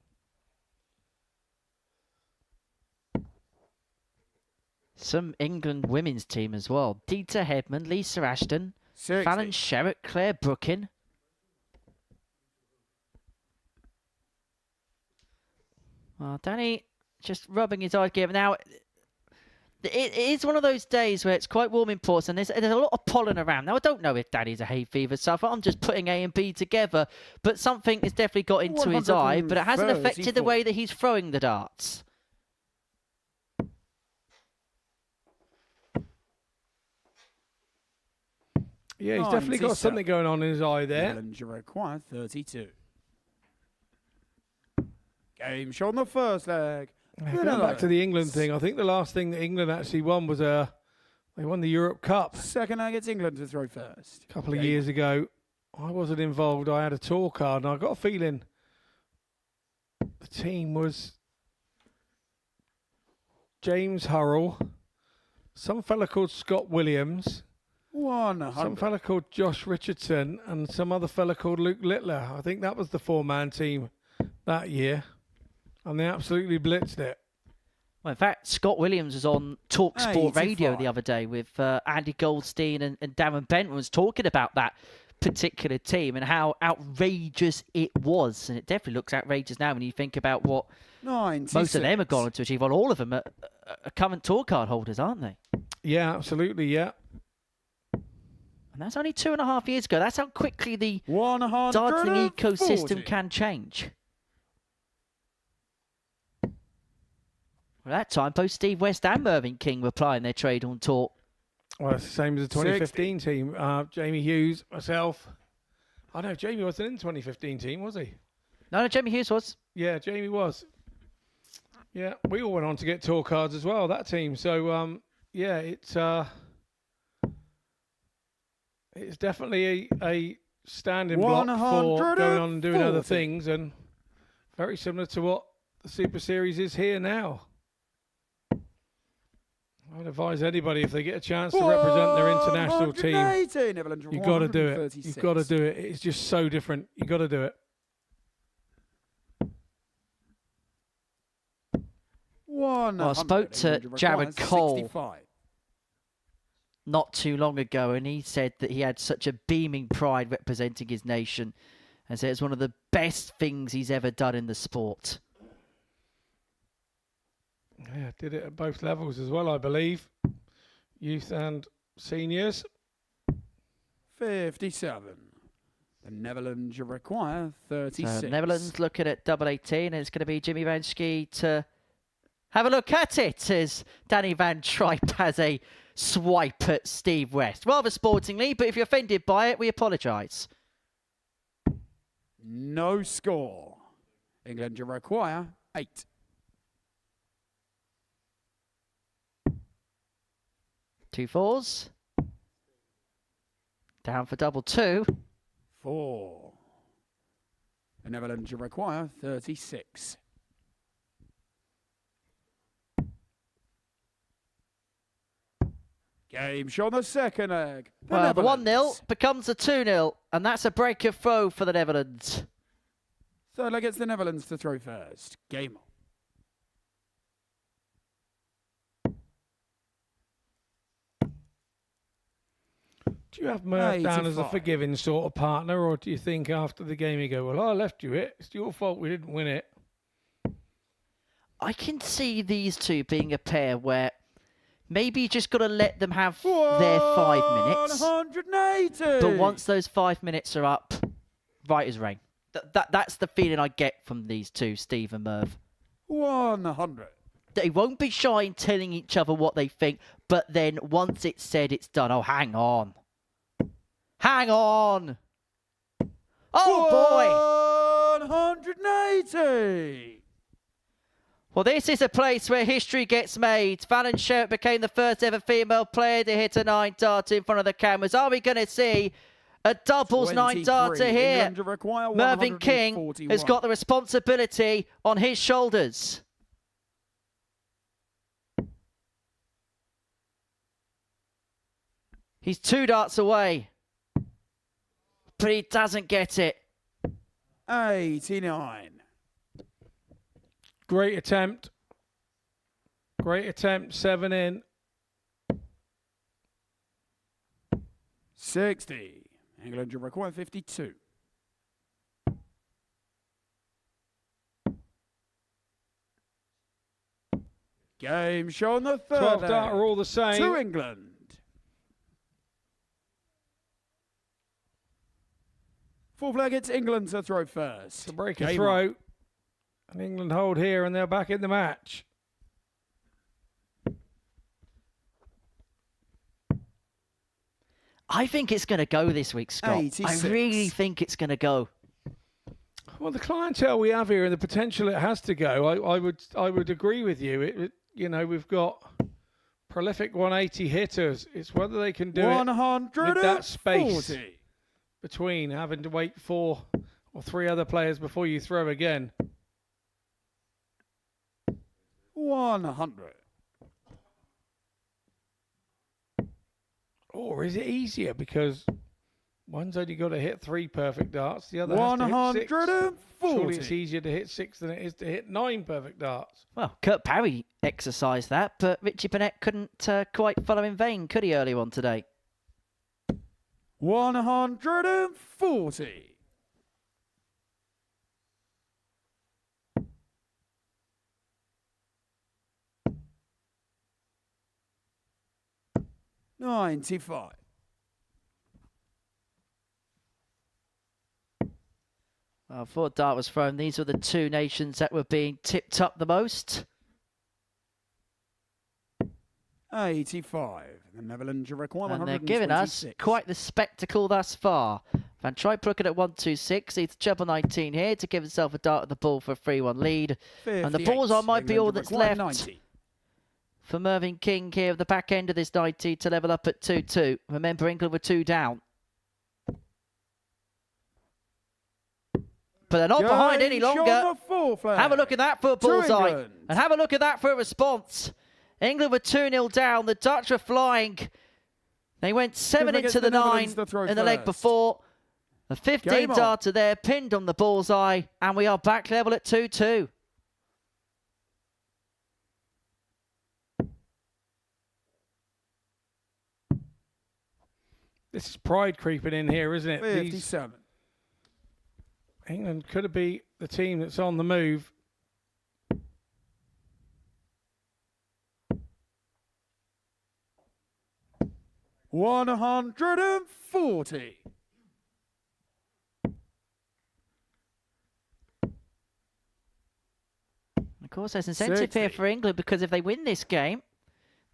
Some England women's team as well. Dieter Hedman, Lisa Ashton, 60. Fallon Sherritt, Claire Brookin. Well, Danny just rubbing his eye together. Now, it is one of those days where it's quite warm in Ports and there's a lot of pollen around. Now, I don't know if Danny's a hay fever sufferer. I'm just putting A and B together. But something has definitely got into his eye. But it hasn't affected the way that he's throwing the darts. Yeah, he's definitely got something going on in his eye there. Netherlands require 32. Game shot on the first leg. Going back to the England thing, I think the last thing that England actually won was they won the Europe Cup Second leg, it's England to throw first. a couple of years ago. I wasn't involved. I had a tour card, and I got a feeling the team was James Hurrell, some fella called Scott Williams, 100. some fella called Josh Richardson, and some other fella called Luke Littler. I think that was the four-man team that year, and they absolutely blitzed it. Well, in fact, Scott Williams was on Talk Sport Radio 85. the other day with Andy Goldstein and Darren Benton was talking about that particular team and how outrageous it was. And it definitely looks outrageous now when you think about what 96. most of them have gone on to achieve. Well, all of them are current tour card holders, aren't they? Yeah, absolutely, yeah. And that's only 2.5 years ago. That's how quickly the 140. dartling ecosystem can change. Well, at that time, both Steve West and Mervyn King were plying their trade on tour. Well, it's the same as the 2015 team. Jamie Hughes, myself. I know Jamie wasn't in the 2015 team, was he? No, Jamie Hughes was. Yeah, Jamie was. Yeah, we all went on to get tour cards as well, that team. So, yeah, it's definitely a standing block for going on and doing other things, and very similar to what the Super Series is here now. I'd advise anybody, if they get a chance to represent their international team, you've got to do it. You've got to do it. It's just so different. You've got to do it. Well, I spoke to Jared Cole 65. not too long ago, and he said that he had such a beaming pride representing his nation, and said it's one of the best things he's ever done in the sport. Yeah, did it at both levels as well, I believe. Youth and seniors. 57. The Netherlands require 36. So Netherlands looking at double 18, and it's going to be Jimmy Van Schie to have a look at it as Danny Van Tripe has a swipe at Steve West. Rather sportingly, but if you're offended by it, we apologise. No score. England require 8. Two fours. Down for double 2. 4. The Netherlands require 36. Game show on the second leg. Well, the Netherlands. 1-0 becomes a 2-0, and that's a break of throw for the Netherlands. Third leg, it's the Netherlands to throw first. Game on. Do you have Murph down as a 85. forgiving sort of partner, or do you think after the game you go, well, I left you it. It's your fault we didn't win it? I can see these two being a pair where maybe you just got to let them have their 5 minutes. 180. But once those 5 minutes are up, right as rain. That's the feeling I get from these two, Steve and Merv. 100. They won't be shy in telling each other what they think, but then once it's said, it's done. Oh, hang on. Hang on. Oh, boy. 180. Well, this is a place where history gets made. Fallon Sherritt became the first ever female player to hit a 9-dart in front of the cameras. Are we going to see a doubles 9-darter here? Mervyn King has got the responsibility on his shoulders. He's 2 darts away, but he doesn't get it. 89. Great attempt. Great attempt. 7 in. 60. England require 52. Game show on the third 12 leg. dart are all the same. To England. Fourth leg, it's England to throw first. To break a Game throw. on. And England hold here, and they're back in the match. I think it's going to go this week, Scott. 86. I really think it's going to go. Well, the clientele we have here and the potential it has to go, I would agree with you. You know, we've got prolific 180 hitters. It's whether they can do it with that space between having to wait 4 or 3 other players before you throw again. 100. Or is it easier because one's only got to hit 3 perfect darts, the other has to hit 6? 140. Surely it's easier to hit 6 than it is to hit 9 perfect darts. Well, Kurt Parry exercised that, but Richie Burnett couldn't quite follow in vain, could he, earlier on today? 140. $95. Well, before dart was thrown, these were the 2 nations that were being tipped up the most. 85. The Netherlands require And they're 126. giving us quite the spectacle thus far. Van Trijp looking at 126. He's treble 19 here to give himself a dart at the ball for a 3-1 lead. 58. And the bullseye might be all England that's require left 90. for Mervyn King here at the back end of this 90 to level up at 2-2. Remember, England were 2 down. But they're not behind any longer. Have a look at that for a bullseye. And have a look at that for a response. England were 2-0 down. The Dutch were flying. They went 7 into the 9 in the leg before. The 15 darter there pinned on the bullseye. And we are back level at 2-2. This is pride creeping in here, isn't it? 57. England could have been the team that's on the move. $140. Of course, there's incentive here for England because if they win this game,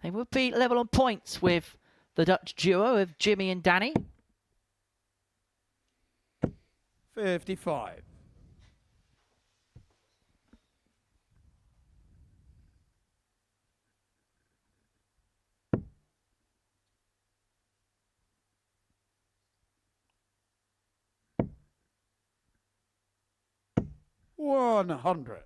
they would be level on points with the Dutch duo of Jimmy and Danny. 55. $100.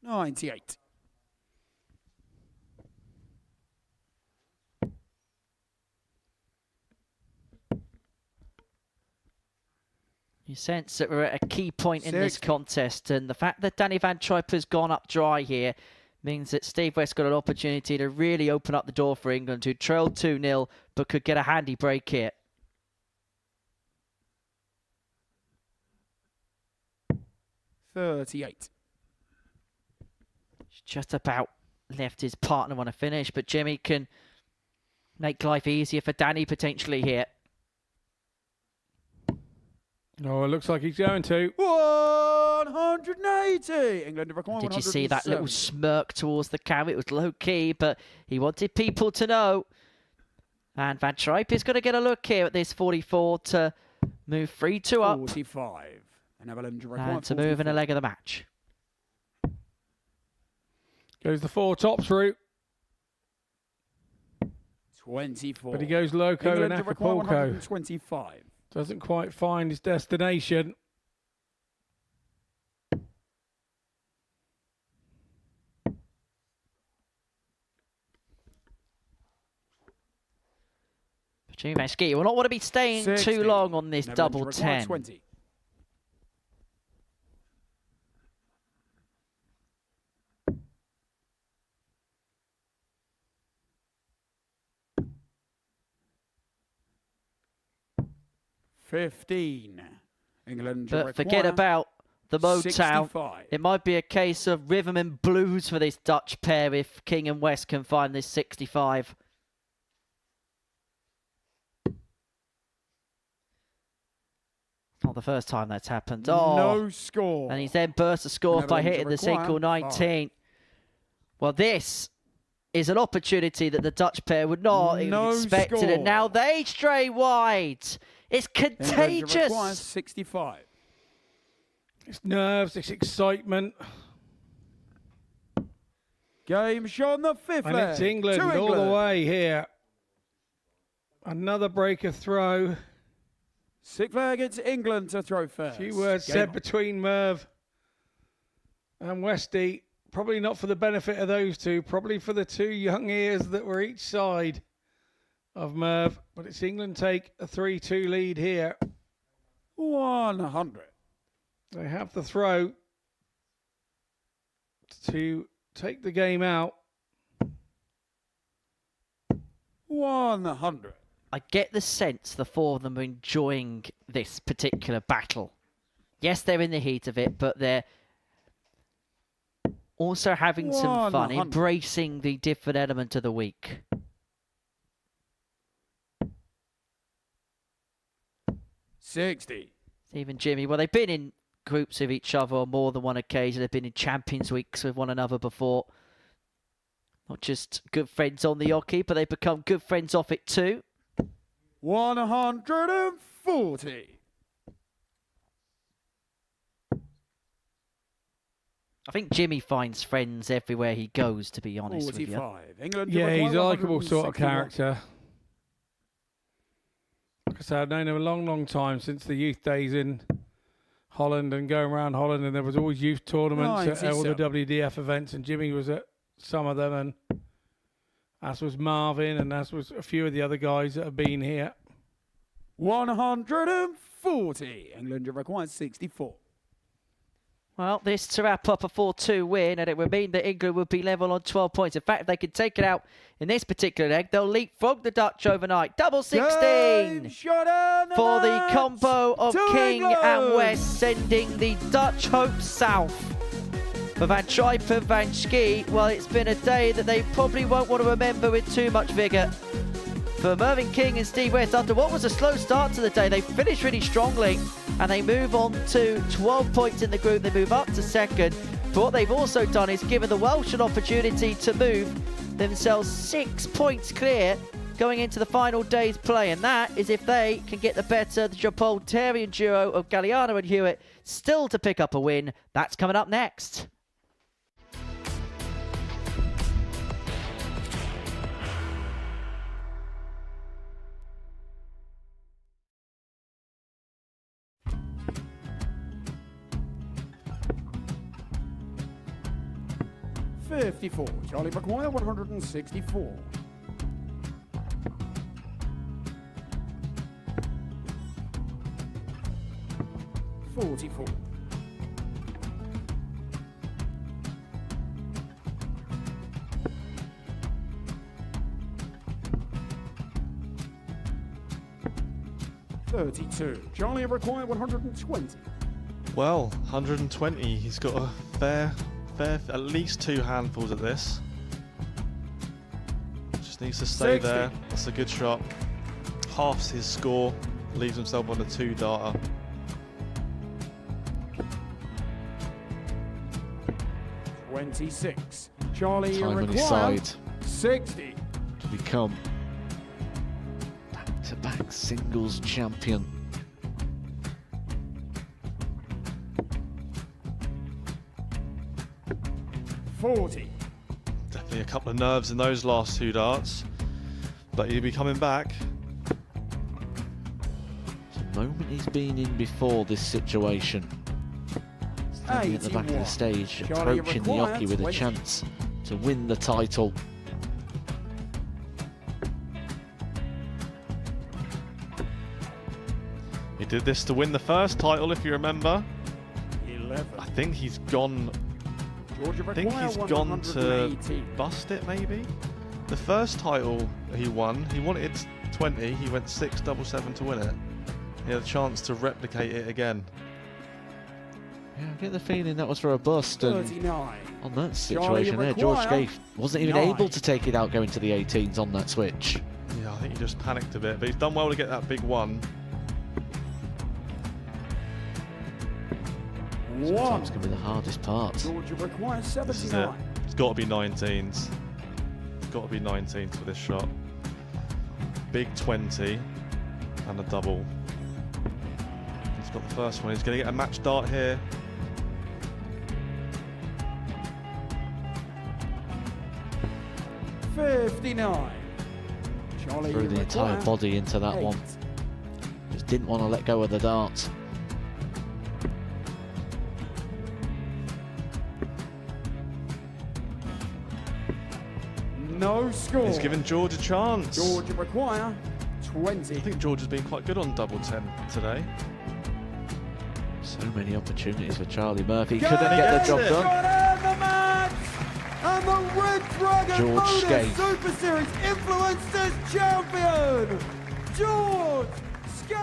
$98. You sense that we're at a key point in this contest, and the fact that Danny Van Trijp has gone up dry here means that Steve West got an opportunity to really open up the door for England, who trailed 2-0 but could get a handy break here. $38. He's just about left his partner on a finish, but Jimmy can make life easier for Danny potentially here. Oh, it looks like he's going to. 180. England require. Did you see that little smirk towards the camera? It was low key, but he wanted people to know. And Van Trijp is going to get a look here at this 44 to move 3-2 up. 45. And to move in a leg of the match. Goes the 4 tops route. 24. But he goes loco in Acapulco. 125. Doesn't quite find his destination. Jimmy Van Ski will not want to be staying 60. too long on this double 10. 20. $15. England. But forget about the Motown. 65. It might be a case of rhythm and blues for this Dutch pair if King and West can find this 65. Not the first time that's happened. Oh, no score. And he's then burst the score by hitting the single 19. Well, this is an opportunity that the Dutch pair would not have expected. And now they stray wide. It's contagious. 65. It's nerves, it's excitement. Game shot on the 5th. And it's England all the way here. Another breaker throw. Sick flag, it's England to throw first. Few words Game said on. between Merv and Westy. Probably not for the benefit of those two, probably for the two young ears that were each side of Merv. But it's England take a 3-2 lead here. 100. They have the throw to take the game out. 100. I get the sense the four of them are enjoying this particular battle. Yes, they're in the heat of it, but they're also having some fun, 100. embracing the different element of the week. $60. Steve, Jimmy, well, they've been in groups with each other on more than one occasion. They've been in Champions Weeks with one another before. Not just good friends on the hockey, but they've become good friends off it too. 140. I think Jimmy finds friends everywhere he goes, to be honest with you. 45. England. Yeah, he's a likeable 161. sort of character. Like I said, I've known him a long, long time since the youth days in Holland and going around Holland, and there was always youth tournaments at all the 97. WDF events, and Jimmy was at some of them, and as was Marvin, and as was a few of the other guys that have been here. 140. England requires 64. Well, this to wrap up a 4-2 win, and it would mean that England would be level on 12 points. In fact, if they could take it out in this particular leg, they'll leapfrog the Dutch overnight. Double 16 Game shot and for the match combo of to King England. and West, sending the Dutch hopes south. For Van Tripe and Van Schie, well, it's been a day that they probably won't want to remember with too much vigour. For Mervyn King and Steve West, after what was a slow start to the day, they finished really strongly and they move on to 12 points in the group. They move up to second. But what they've also done is given the Welsh an opportunity to move themselves 6 points clear going into the final day's play. And that is if they can get the better the Gibraltarian duo of Galliano and Hewitt still to pick up a win. That's coming up next. $54. Charlie McGuire, 164. $44. $32. Charlie required 120. Well, 120. He's got a fair, at least 2 handfuls at this. Just needs to stay 60. there. That's a good shot. Halves his score. Leaves himself on a 2-darter. $26. Charlie Time on his required side 60. to become back-to-back singles champion. $40. Definitely a couple of nerves in those last 2 darts. But he'll be coming back. It's a moment he's been in before this situation. Standing at the back of the 81. stage, Charlie approaching the required hockey with a 20. chance to win the title. He did this to win the first title, if you remember. 11. I think he's gone. Georgia I think require he's gone to 118. bust it, maybe. The first title he won, he wanted 20. He went 6-7-7 to win it. He had a chance to replicate it again. Yeah, I get the feeling that was for a bust, and 39. on that situation there, George require Scaife wasn't even 9. able to take it out going to the 18s on that switch. Yeah, I think he just panicked a bit, but he's done well to get that big one. Sometimes can be the hardest part. Georgia requires This is it. 79. It's got to be 19s. It's got to be 19s for this shot. Big 20 and a double. He's got the first one. He's going to get a match dart here. $59. Charlie, threw you the entire require body into that 8. one. Just didn't want to let go of the dart. No score. He's given George a chance. George, you require 20. I think George has been quite good on double 10 today. So many opportunities for Charlie Murphy. Go! Couldn't get the job it. done. Got out the match! And the Red Dragon George Modus Skate. Super Series Influencers Champion, George Skate!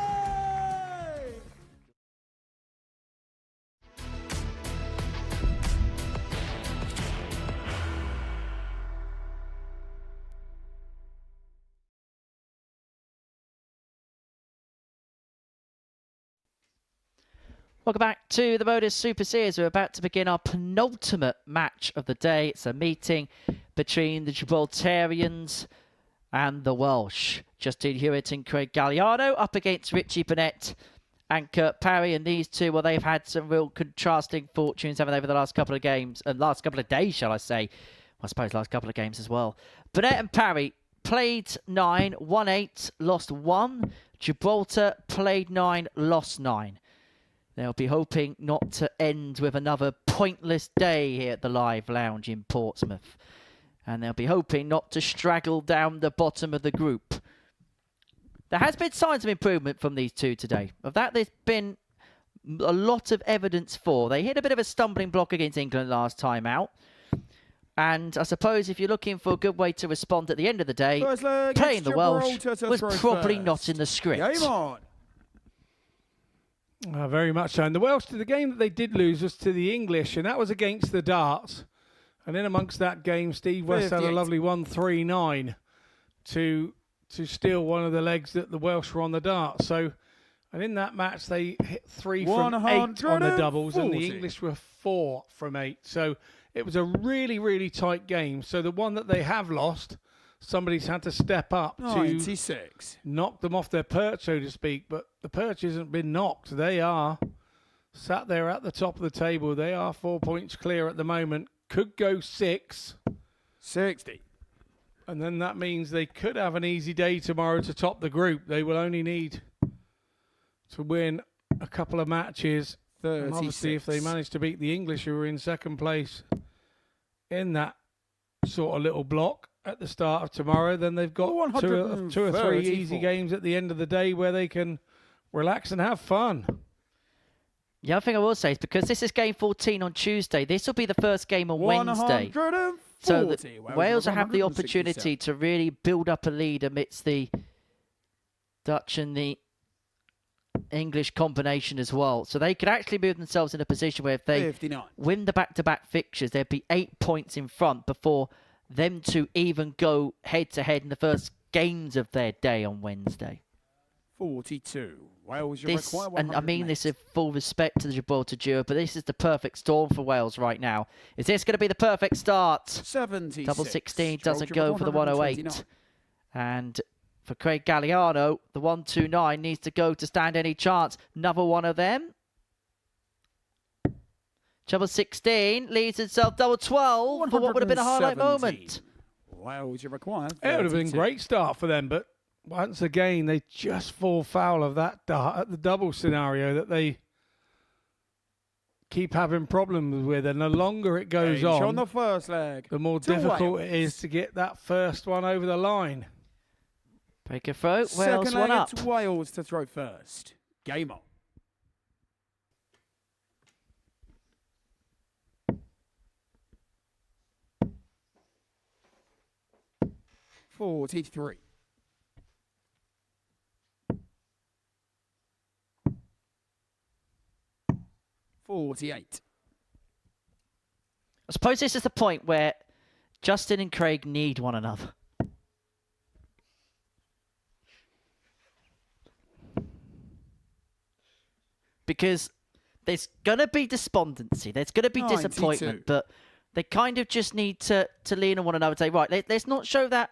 Welcome back to the Modus Super Series. We're about to begin our penultimate match of the day. It's a meeting between the Gibraltarians and the Welsh. Justin Hewitt and Craig Galliano up against Richie Burnett and Kurt Parry. And these two, well, they've had some real contrasting fortunes, haven't they, over the last couple of games, and last couple of days, shall I say. I suppose last couple of games as well. Burnett and Parry played 9, won 8, lost 1. Gibraltar played 9, lost 9. They'll be hoping not to end with another pointless day here at the Live Lounge in Portsmouth. And they'll be hoping not to straggle down the bottom of the group. There has been signs of improvement from these two today. Of that, there's been a lot of evidence for. They hit a bit of a stumbling block against England last time out. And I suppose if you're looking for a good way to respond at the end of the day, playing the Welsh was probably not in the script. Game on. Very much so. And the Welsh, the game that they did lose was to the English, and that was against the darts. And in amongst that game, Steve West had a 58. lovely 1-3-9 to steal one of the legs that the Welsh were on the darts. So, and in that match, they hit 3 from 8 on the doubles, and the 140. English were 4 from 8. So it was a really, really tight game. So the one that they have lost, somebody's had to step up to 96. knock them off their perch, so to speak. But the perch hasn't been knocked. They are sat there at the top of the table. They are 4 points clear at the moment. Could go 6. 60. And then that means they could have an easy day tomorrow to top the group. They will only need to win a couple of matches. And obviously, if they 36. manage to beat the English, who are in second place in that sort of little block at the start of tomorrow, then they've got two or three easy 134. games at the end of the day where they can relax and have fun. The other thing I will say is because this is game 14 on Tuesday, this will be the first game on Wednesday. 140. So that Wales will have the 167. opportunity to really build up a lead amidst the Dutch and the English combination as well. So they could actually move themselves in a position where if they 59. win the back-to-back fixtures, there'd be 8 points in front before them to even go head-to-head in the first games of their day on Wednesday. 42. Wales, you This, require and I mean 108. this with full respect to the Gibraltar duo, but this is the perfect storm for Wales right now. Is this going to be the perfect start? 76. Double 16 doesn't Georgia go for the 108. And for Craig Galliano, the 129 needs to go to stand any chance. Another one of them. Double 16 leads itself double 12 for what would have been a highlight 117. moment. Wales, you require It would have been a 32. great start for them, but once again, they just fall foul of that dart at the double scenario that they keep having problems with. And the longer it goes H on on, the first leg. the more to difficult Wales. it is to get that first one over the line. Break a throw. Wales Second one leg, up. it's Wales to throw first. Game on. $43. $48. I suppose this is the point where Justin and Craig need one another. Because there's going to be despondency, there's going to be 92. disappointment, but they kind of just need to lean on one another and say, right, let's not show that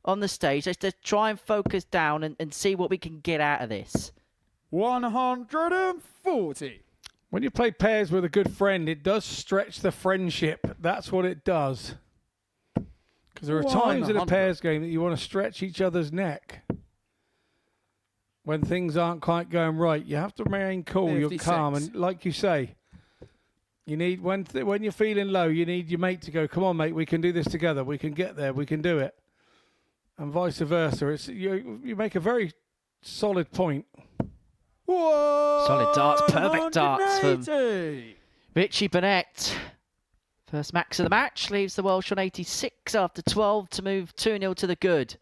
on the stage. Let's just try and focus down and see what we can get out of this. 140. When you play pairs with a good friend, it does stretch the friendship. That's what it does. Because there are times in a pairs game that you want to stretch each other's neck. When things aren't quite going right, you have to remain cool, 56. you're calm, and like you say, you need when you're feeling low, you need your mate to go, come on, mate, we can do this together, we can get there, we can do it, and vice versa. It's you make a very solid point. Solid darts, perfect darts from 180. Richie Burnett. First max of the match, leaves the Welsh on 86 after 12 to move 2-0 to the good.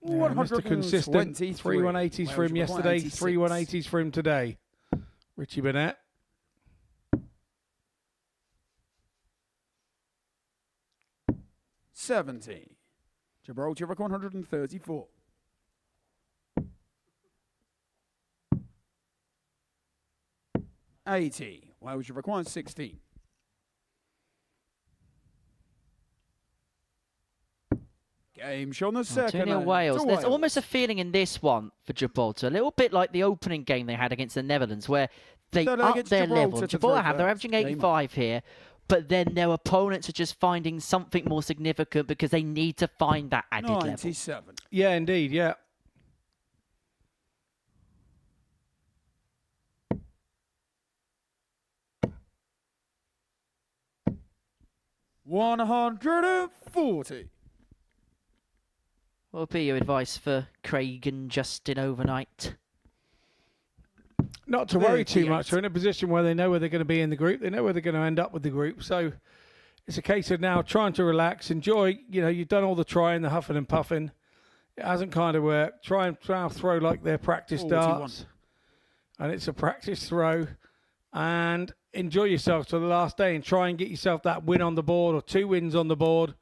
Yeah, Mr. Consistent, 3 180s for him yesterday, 3 180s for him today. Richie Burnett. $70. Gibraltar 134. $80. Wales requires 16. Game shown the second. 2-0 Wales. There's almost a feeling in this one for Gibraltar, a little bit like the opening game they had against the Netherlands, where they up their level. Gibraltar they're averaging 85 here, but then their opponents are just finding something more significant because they need to find that added 97. level. Yeah, indeed, yeah. $140. What would be your advice for Craig and Justin overnight? Not to worry too much. They're in a position where they know where they're going to be in the group. They know where they're going to end up with the group. So it's a case of now trying to relax, enjoy. You know, you've done all the trying, the huffing and puffing. It hasn't kind of worked. Try and throw like their practice 41. darts. And it's a practice throw. And enjoy yourself to the last day and try and get yourself that win on the board or 2 wins on the board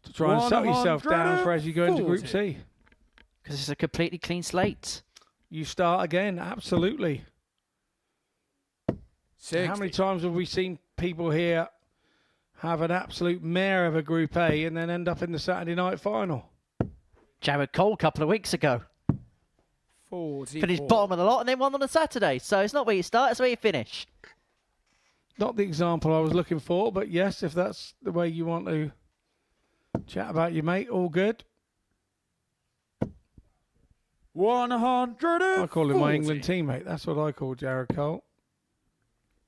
to try and settle yourself down for as you go into Group C. Because it's a completely clean slate. You start again, absolutely. 60. How many times have we seen people here have an absolute mare of a Group A and then end up in the Saturday night final? Jared Cole a couple of weeks ago. 44. Finished bottom of the lot and then won on a Saturday. So it's not where you start, it's where you finish. Not the example I was looking for, but yes, if that's the way you want to chat about your mate, all good. 140. I call him my England teammate. That's what I call Jared Cole.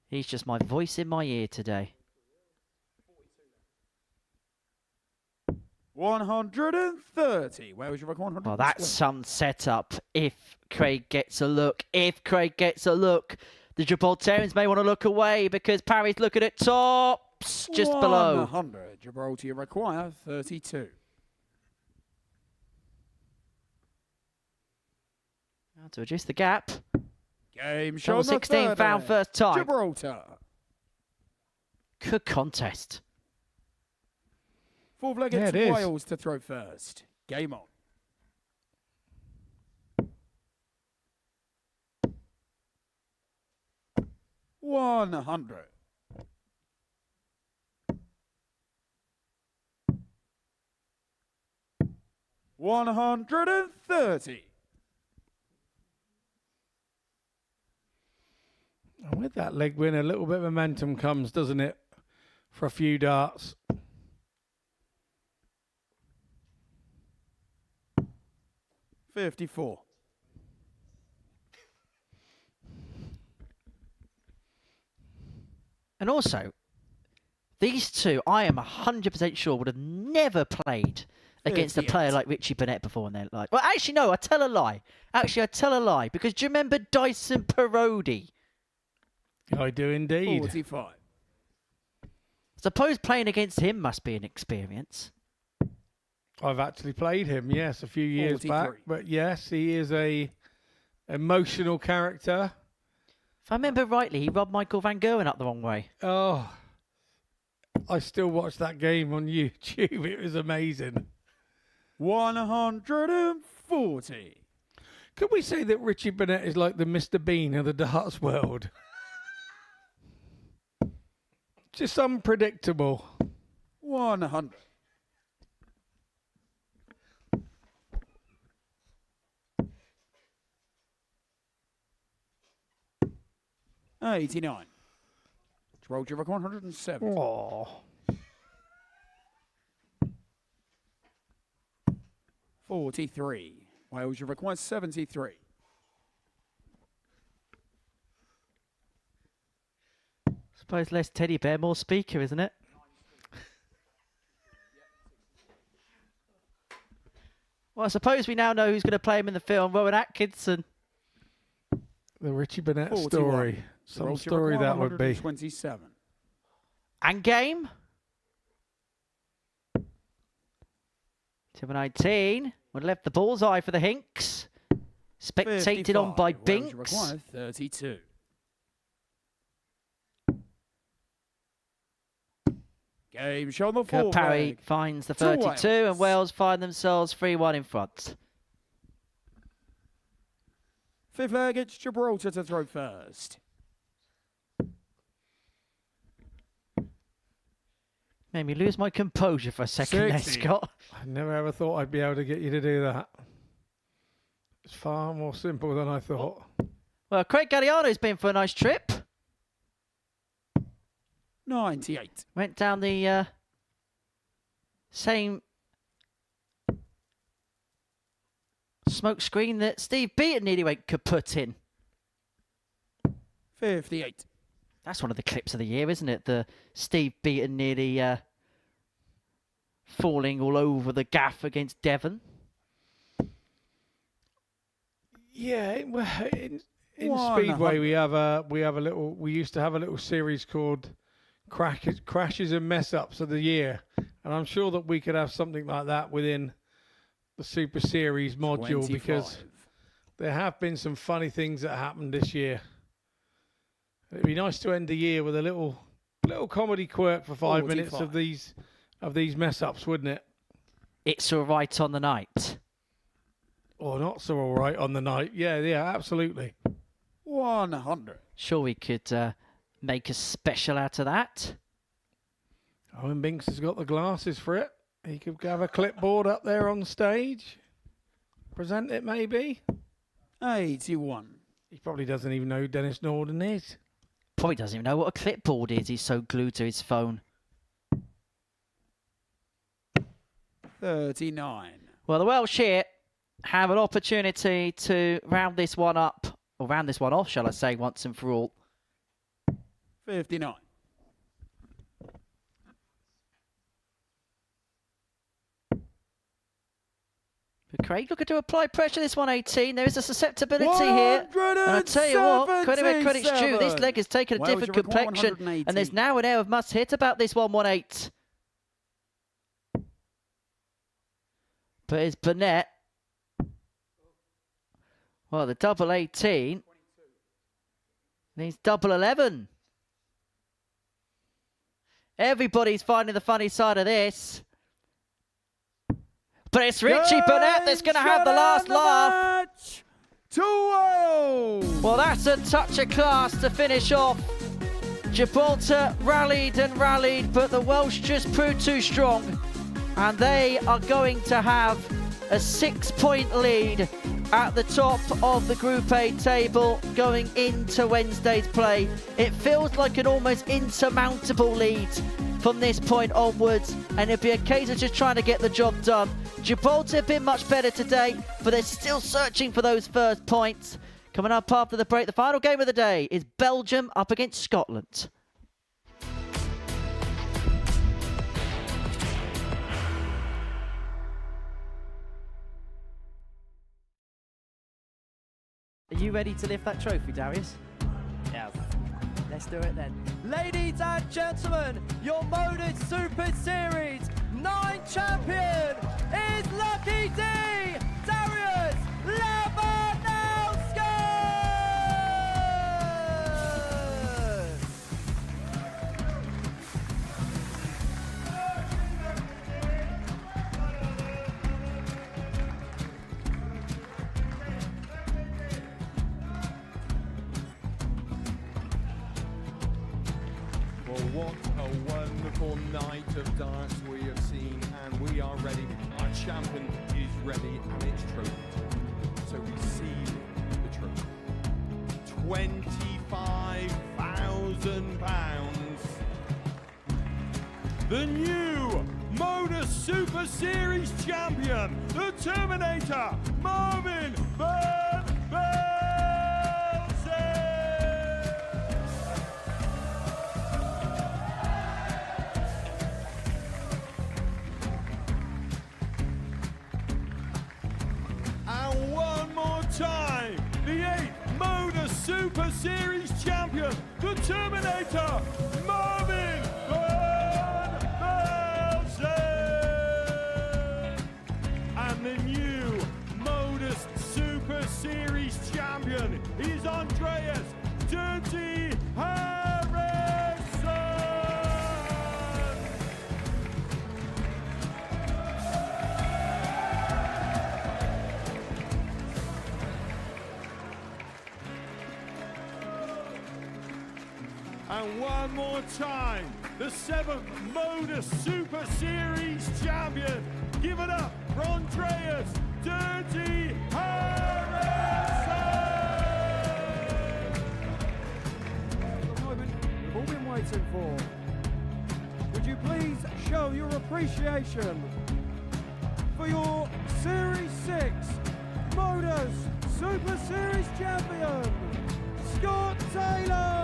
He's just my voice in my ear today. 130. Wales require 100. Well, that's some setup if Craig gets a look. If Craig gets a look, the Gibraltarians may want to look away because Parry's looking at tops just below. 100. Gibraltar require 32. Now to reduce the gap. Game show. 16 found first time. Gibraltar. Good contest. Fourth leg, it's Wales to throw first. Game on. $100. $130. And with that leg win, a little bit of momentum comes, doesn't it, for a few darts. $54. And also, these two, I am 100% sure, would have never played against a player like Richie Burnett before in their life. Well, actually, no, I tell a lie. Because do you remember Dyson Parodi? I do indeed. 45. Suppose playing against him must be an experience. I've actually played him, yes, a few years 43. back. But yes, he is a emotional character. If I remember rightly, he rubbed Michael Van Gerwen up the wrong way. Oh, I still watch that game on YouTube. It was amazing. 140. Could we say that Richie Burnett is like the Mr. Bean of the darts world? Just unpredictable. 100. $89. Gibraltar record 107. Oh. 43. Wales, you require 73. Suppose less teddy bear, more speaker, isn't it? Well, I suppose we now know who's going to play him in the film, Rowan Atkinson. The Richie Burnett 41. story. Some Wales, you story require that would be. 127. And game. Number 19 would have left the bullseye for the Hinks. Spectated on by 55. Wales, you Binks. require 32. Game show on the Kurt full Parry leg. finds the To 32, Wales. and Wales find themselves 3-1 in front. Fifth leg, it's Gibraltar to throw first. Made me lose my composure for a second there, 60. Scott. I never ever thought I'd be able to get you to do that. It's far more simple than I thought. Well, Craig Galliano's been for a nice trip. 98. Went down the same smoke screen that Steve Beaton nearly went kaput in. 58. That's one of the clips of the year, isn't it? The Steve Beaton nearly falling all over the gaff against Devon. Yeah, in 100. Speedway we used to have a little series called crashes and mess ups of the year, and I'm sure that we could have something like that within the Super Series module 25. because there have been some funny things that happened this year. It'd be nice to end the year with a little comedy quirk for 5 minutes of 45. these mess ups, wouldn't it? It's all right on the night. Or not so all right on the night. Yeah, absolutely. 100. Sure, we could make a special out of that. Owen Binks has got the glasses for it. He could have a clipboard up there on stage. Present it, maybe. 81. He probably doesn't even know who Dennis Norden is. Probably doesn't even know what a clipboard is. He's so glued to his phone. 39. Well, the Welsh here have an opportunity to round this one up, or round this one off, shall I say, once and for all. 59. But Craig looking to apply pressure this 118. There is a susceptibility here. And I tell you what, credit where credit's due. This leg has taken a Wales, different you require complexion. 180. And there's now an air of must hit about this 118. But it's Burnett. Well, the double 18 needs double 11. Everybody's finding the funny side of this. But it's Richie Burnett that's going to have the last laugh. 2-0. Well, that's a touch of class to finish off. Gibraltar rallied and rallied, but the Welsh just proved too strong. And they are going to have a 6-point lead at the top of the Group A table going into Wednesday's play. It feels like an almost insurmountable lead from this point onwards, and it'll be a case of just trying to get the job done. Gibraltar have been much better today, but they're still searching for those first points. Coming up after the break, the final game of the day is Belgium up against Scotland. Are you ready to lift that trophy, Darius? Yes. Let's do it then. Ladies and gentlemen, your Modus Super Series 9 champion is Lucky D, Darius Lewandowski! Well, what a wonderful night of darts we have seen, and we are ready. Our champion is ready, and it's trophy time. So receive the trophy. £25,000. The new Modus Super Series champion, the Terminator, Marvin Van Velzen. And one more time, the 8th Modus Super Series champion, the Terminator, Marvin Van Velzen. And the new Modus Super Series champion is Andreas Dirty Harrison. And one more time, the 7th Modus Super Series champion. Give it up for Andreas Dirty Harrison. The moment we've all been waiting for. Would you please show your appreciation for your Series 6 Modus Super Series champion, Scott Taylor?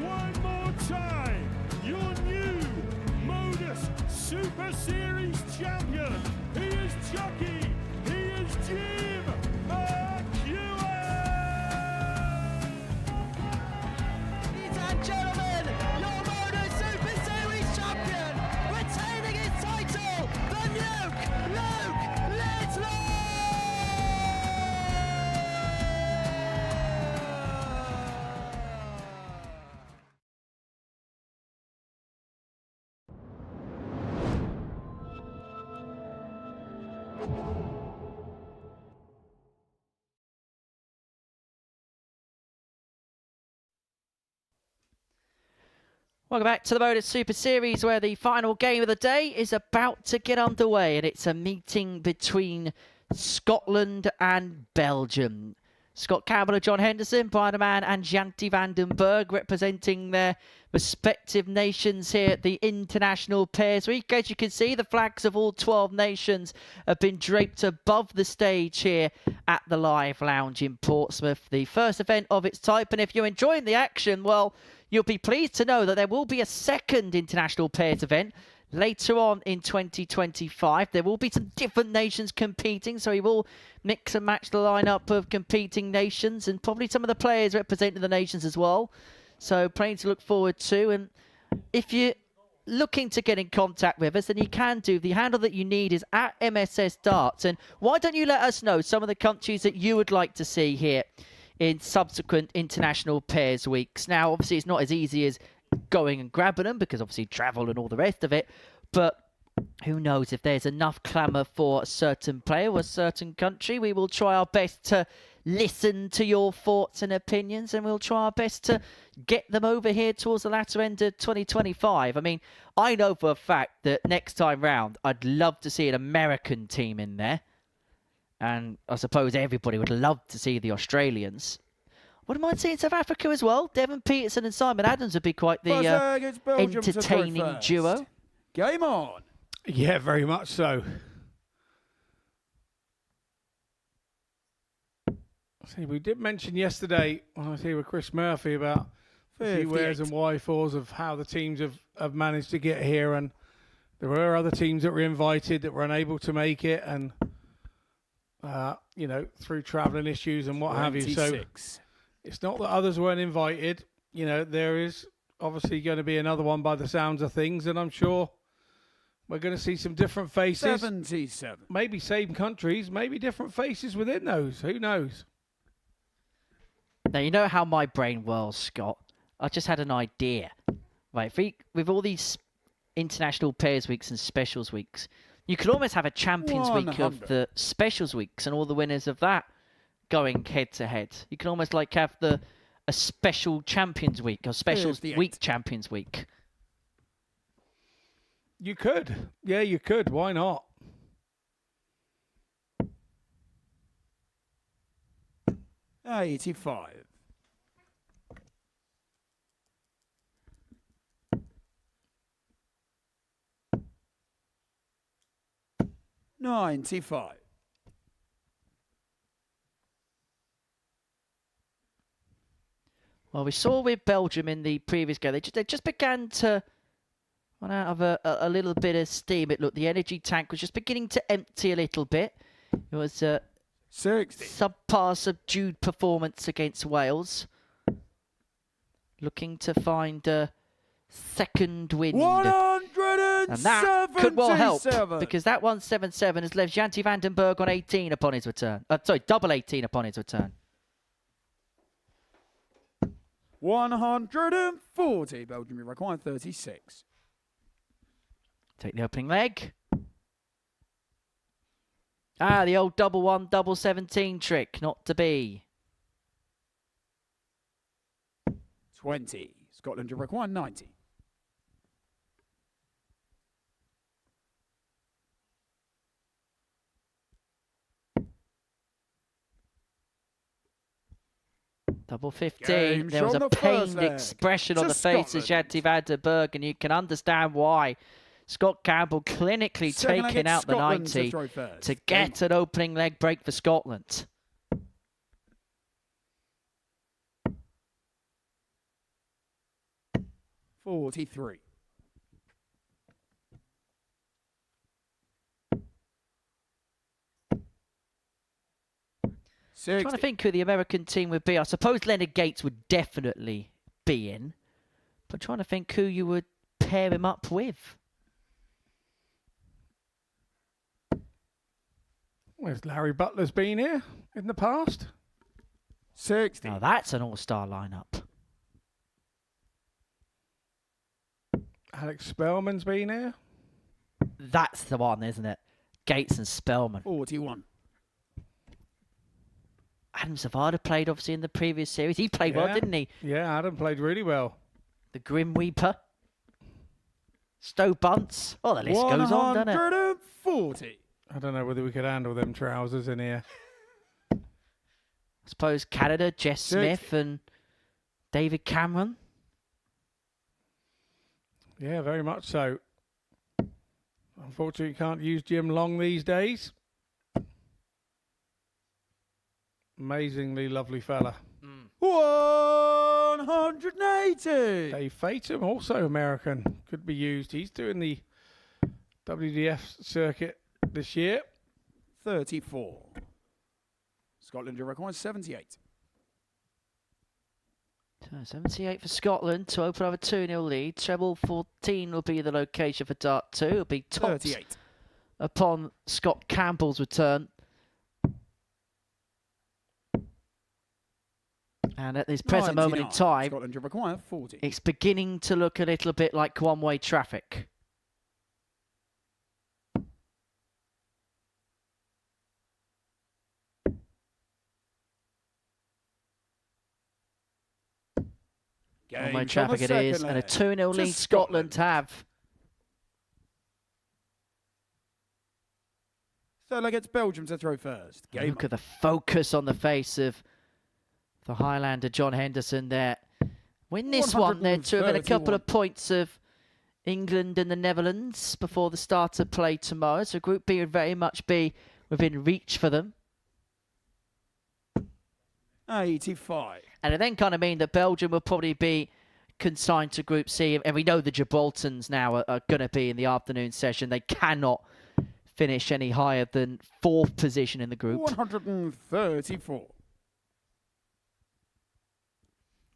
One more time, your new Modus Super Series champion. He is Chucky. He is Jim McEwen. Ladies and gentlemen, your Modus Super Series champion, retaining his title, the Nuke, Luke Littler! Welcome back to the Modus Super Series, where the final game of the day is about to get underway, and it's a meeting between Scotland and Belgium. Scott Campbell and John Henderson, Biderman and Janti van den Berg, representing their respective nations here at the International Pairs Week. As you can see, the flags of all 12 nations have been draped above the stage here at the Live Lounge in Portsmouth, the first event of its type. And if you're enjoying the action, well, you'll be pleased to know that there will be a second International Pairs event later on in 2025. There will be some different nations competing, so we will mix and match the lineup of competing nations and probably some of the players representing the nations as well. So plenty to look forward to. And if you're looking to get in contact with us, then you can do. The handle that you need is at MSS Darts. And why don't you let us know some of the countries that you would like to see here in subsequent International Pairs Weeks. Now, obviously, it's not as easy as going and grabbing them because obviously travel and all the rest of it. But who knows, if there's enough clamour for a certain player or a certain country, we will try our best to listen to your thoughts and opinions, and we'll try our best to get them over here towards the latter end of 2025. I mean, I know for a fact that next time round, I'd love to see an American team in there. And I suppose everybody would love to see the Australians. Wouldn't mind seeing South Africa as well. Devon Peterson and Simon Adams would be quite the entertaining duo. Game on. Yeah, very much so. See, we did mention yesterday when I was here with Chris Murphy about a few wheres and why-fors of how the teams have managed to get here, and there were other teams that were invited that were unable to make it, and you know, through travelling issues and what have you. So it's not that others weren't invited. You know, there is obviously going to be another one by the sounds of things, and I'm sure we're going to see some different faces. 77. Maybe same countries, maybe different faces within those. Who knows? Now, you know how my brain whirls, Scott. I just had an idea. Right, with all these International Pairs Weeks and Specials Weeks, you could almost have a Champions Week of the Specials Weeks and all the winners of that going head-to-head. You can almost like have a special Champions Week or Specials Week Champions Week. You could. Yeah, you could. Why not? 85. $95. Well, we saw with Belgium in the previous game, they just began to run out of a little bit of steam. It looked, the energy tank was just beginning to empty a little bit. It was a 60. subpar, subdued performance against Wales. Looking to find a second wind. 177. And that could well help, because that 177 has left Janty van den Berg on 18 upon his return. Double 18 upon his return. 140. Belgium, you require 36. Take the opening leg. Ah, the old double 1, double 17 trick, not to be. 20. Scotland, you require 90. Double 15. Game There was shown a the first pained leg expression on to the face of Scotland. Janty van den Berg, and you can understand why. Scott Campbell clinically Second leg, taking it's out the Scotland to 90 throw first. to get an opening leg break for Scotland. $43. I'm trying to think who the American team would be. I suppose Leonard Gates would definitely be in. But trying to think who you would pair him up with. Where's Larry Butler's been here in the past? 60. Now that's an all-star lineup. Alex Spellman's been here. That's the one, isn't it? Gates and Spellman. 41. Adam Zavada played obviously in the previous series. He played well, didn't he? Yeah, Adam played really well. The Grim Reaper. Stowe Bunce. Oh, the list goes on, doesn't it? 140. I don't know whether we could handle them trousers in here. I suppose Canada, Jess 60. Smith and David Cameron. Yeah, very much so. Unfortunately, you can't use Jim Long these days. Amazingly lovely fella. 180. Dave Fatum, also American, could be used. He's doing the WDF circuit this year. 34. Scotland, you require 78. 78 for Scotland to open up a 2-0 lead. Treble 14 will be the location for Dart 2. It'll be topped 38. upon Scott Campbell's return. And at this present moment in 99. time, Scotland, you require 40. it's beginning to look a little bit like one-way traffic. One-way traffic it is, and a 2-0 lead Scotland have. Third leg, it's Belgium to throw first. Game Look at the focus on the face of the Highlander, John Henderson there. Win this one, they're to within a couple of points of England and the Netherlands before the start of play tomorrow. So Group B would very much be within reach for them. 85. And it then kind of mean that Belgium will probably be consigned to Group C. And we know the Gibraltars now are going to be in the afternoon session. They cannot finish any higher than 4th position in the group. 134.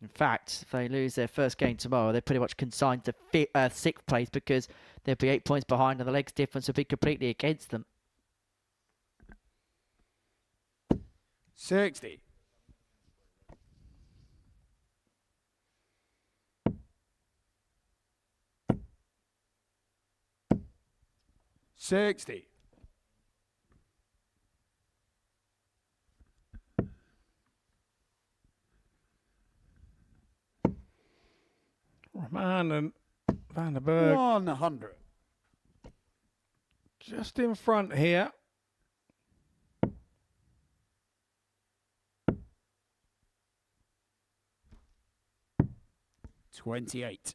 In fact, if they lose their first game tomorrow, they're pretty much consigned to 6th place because they'll be 8 points behind and the legs difference will be completely against them. 60. $60. Rahman and Van der Berg 100. just in front here. 28.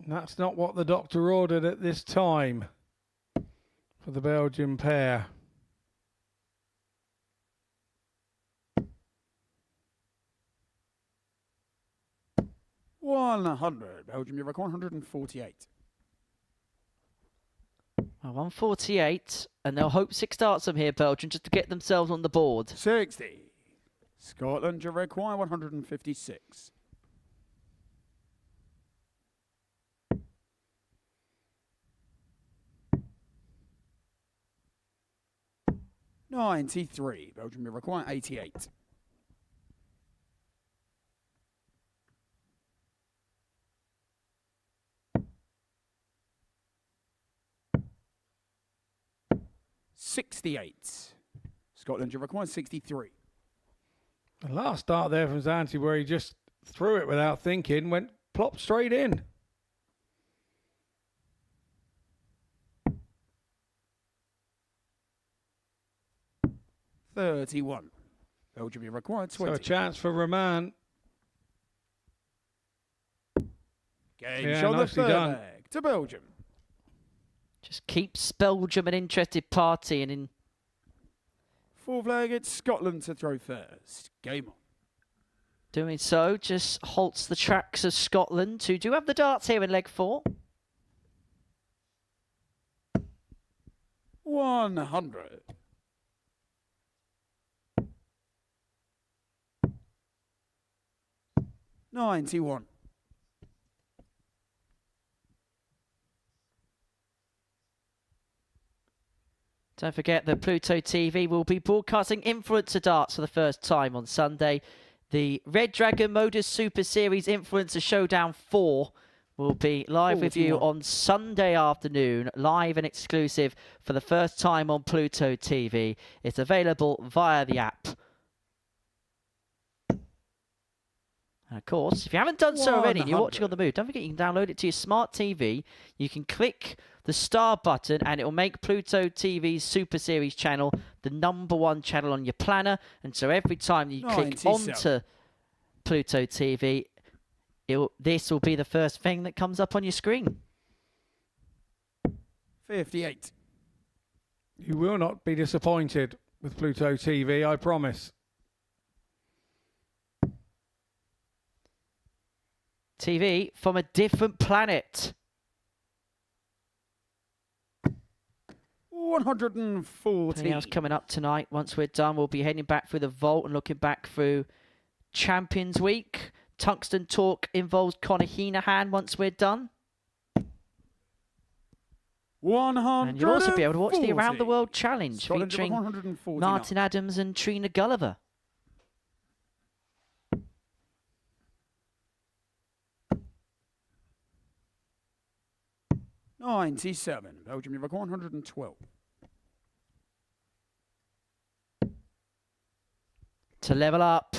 That's not what the doctor ordered at this time for the Belgian pair. $100. Belgium, you record 148. 148, and they'll hope 6 darts from here, Belgium, just to get themselves on the board. 60. Scotland, you require 156. $93. Belgium, you require 88. $68. Scotland, you require 63. The last start there from Zanti, where he just threw it without thinking, went plop straight in. $31. Belgium, you require 20. So a chance for Roman. Game Yeah, shot the nicely third done. leg to Belgium. Just keeps Belgium an interested party, and in Fourth leg, it's Scotland to throw first. Game on. doing so, just halts the tracks of Scotland, who do have the darts here in leg 4. 100. $91. Don't forget that Pluto TV will be broadcasting Influencer Darts for the first time on Sunday. The Red Dragon Modus Super Series Influencer Showdown 4 will be live with you 41. on Sunday afternoon, live and exclusive for the first time on Pluto TV. It's available via the app. And of course, if you haven't done so already and you're watching on the move, don't forget you can download it to your smart TV. You can click the star button and it will make Pluto TV's Super Series channel the #1 channel on your planner. And so every time you click 97. onto Pluto TV, this will be the first thing that comes up on your screen. 58. You will not be disappointed with Pluto TV, I promise. TV from a different planet. 140. Anything else coming up tonight? Once we're done, we'll be heading back through the vault and looking back through Champions Week. Tungsten Talk involves Conor Heenahan once we're done. 140. And you'll also be able to watch the Around the World Challenge Scotland featuring 149. Martin Adams and Trina Gulliver. $97. Belgium, you record 112. To level up.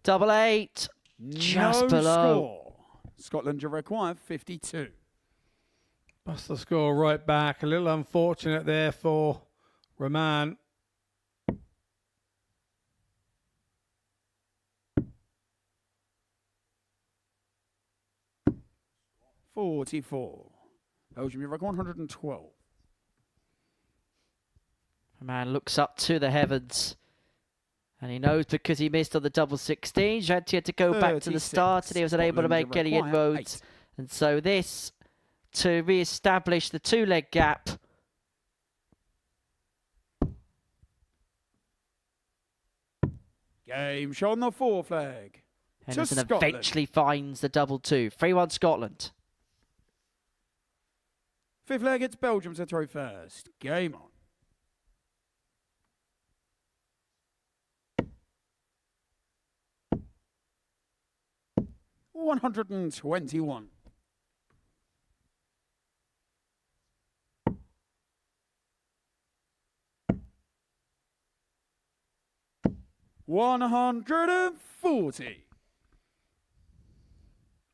Double 8. Just No below. score. Scotland, you require 52. That's the score right back. A little unfortunate there for Roman. $44. Belgium, you record 112. A man looks up to the heavens. And he knows because he missed on the double 16. Janti had to go back to the 36. start and he was unable to Scotland, make you any require inroads. 8. And so this, to re-establish the two-leg gap. Game shot on the fourth leg. To Henderson Scotland. eventually finds the double 2. 3-1 Scotland. Fifth leg, it's Belgium to throw first. Game on. $121. $140.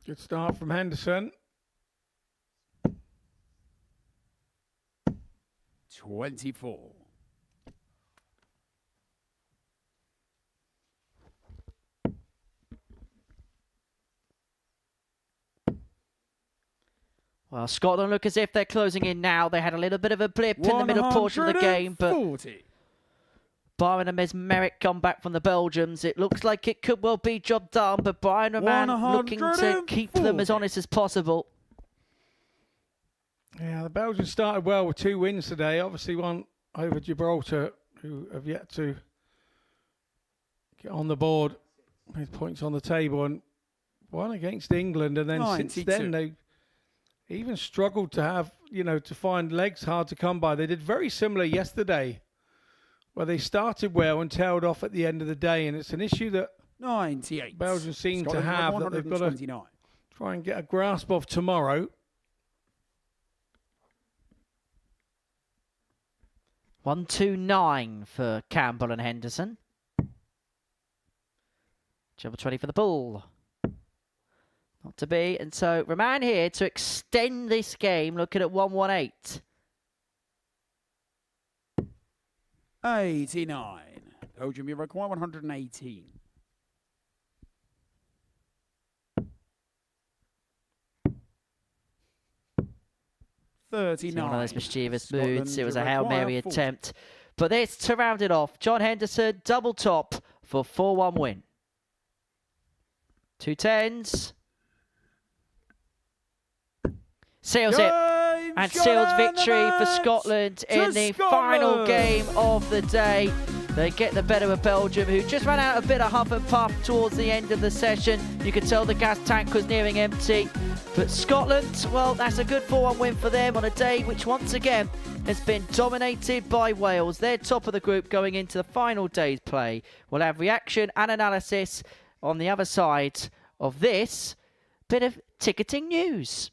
Good start from Henderson. 24. Well, Scotland look as if they're closing in now. They had a little bit of a blip in the middle portion of the game, but 140. barring a mesmeric comeback from the Belgians, it looks like it could well be job done, but Brian Roman looking to keep them as honest as possible. Yeah, the Belgians started well with 2 wins today. Obviously one over Gibraltar, who have yet to get on the board with points on the table, and one against England. And then 92. since then, they even struggled to have, to find legs hard to come by. They did very similar yesterday, where they started well and tailed off at the end of the day. And it's an issue that 98. Belgium seem to Scotland have, that they've got to 129. try and get a grasp of tomorrow. 1-2-9 for Campbell and Henderson. Double 20 for the ball. Not to be. And so Roman here to extend this game, looking at 1-1-8. 89. Belgium, you require 118. One of those mischievous moods. It was a to Hail require Mary 40. attempt. But this to round it off. John Henderson, double top for 4-1 win. 2 10s. Seals it. And seals victory for Scotland in the final game of the day. They get the better of Belgium, who just ran out a bit of huff and puff towards the end of the session. You could tell the gas tank was nearing empty. But Scotland, well, that's a good 4-1 win for them on a day which once again has been dominated by Wales. They're top of the group going into the final day's play. We'll have reaction and analysis on the other side of this bit of ticketing news.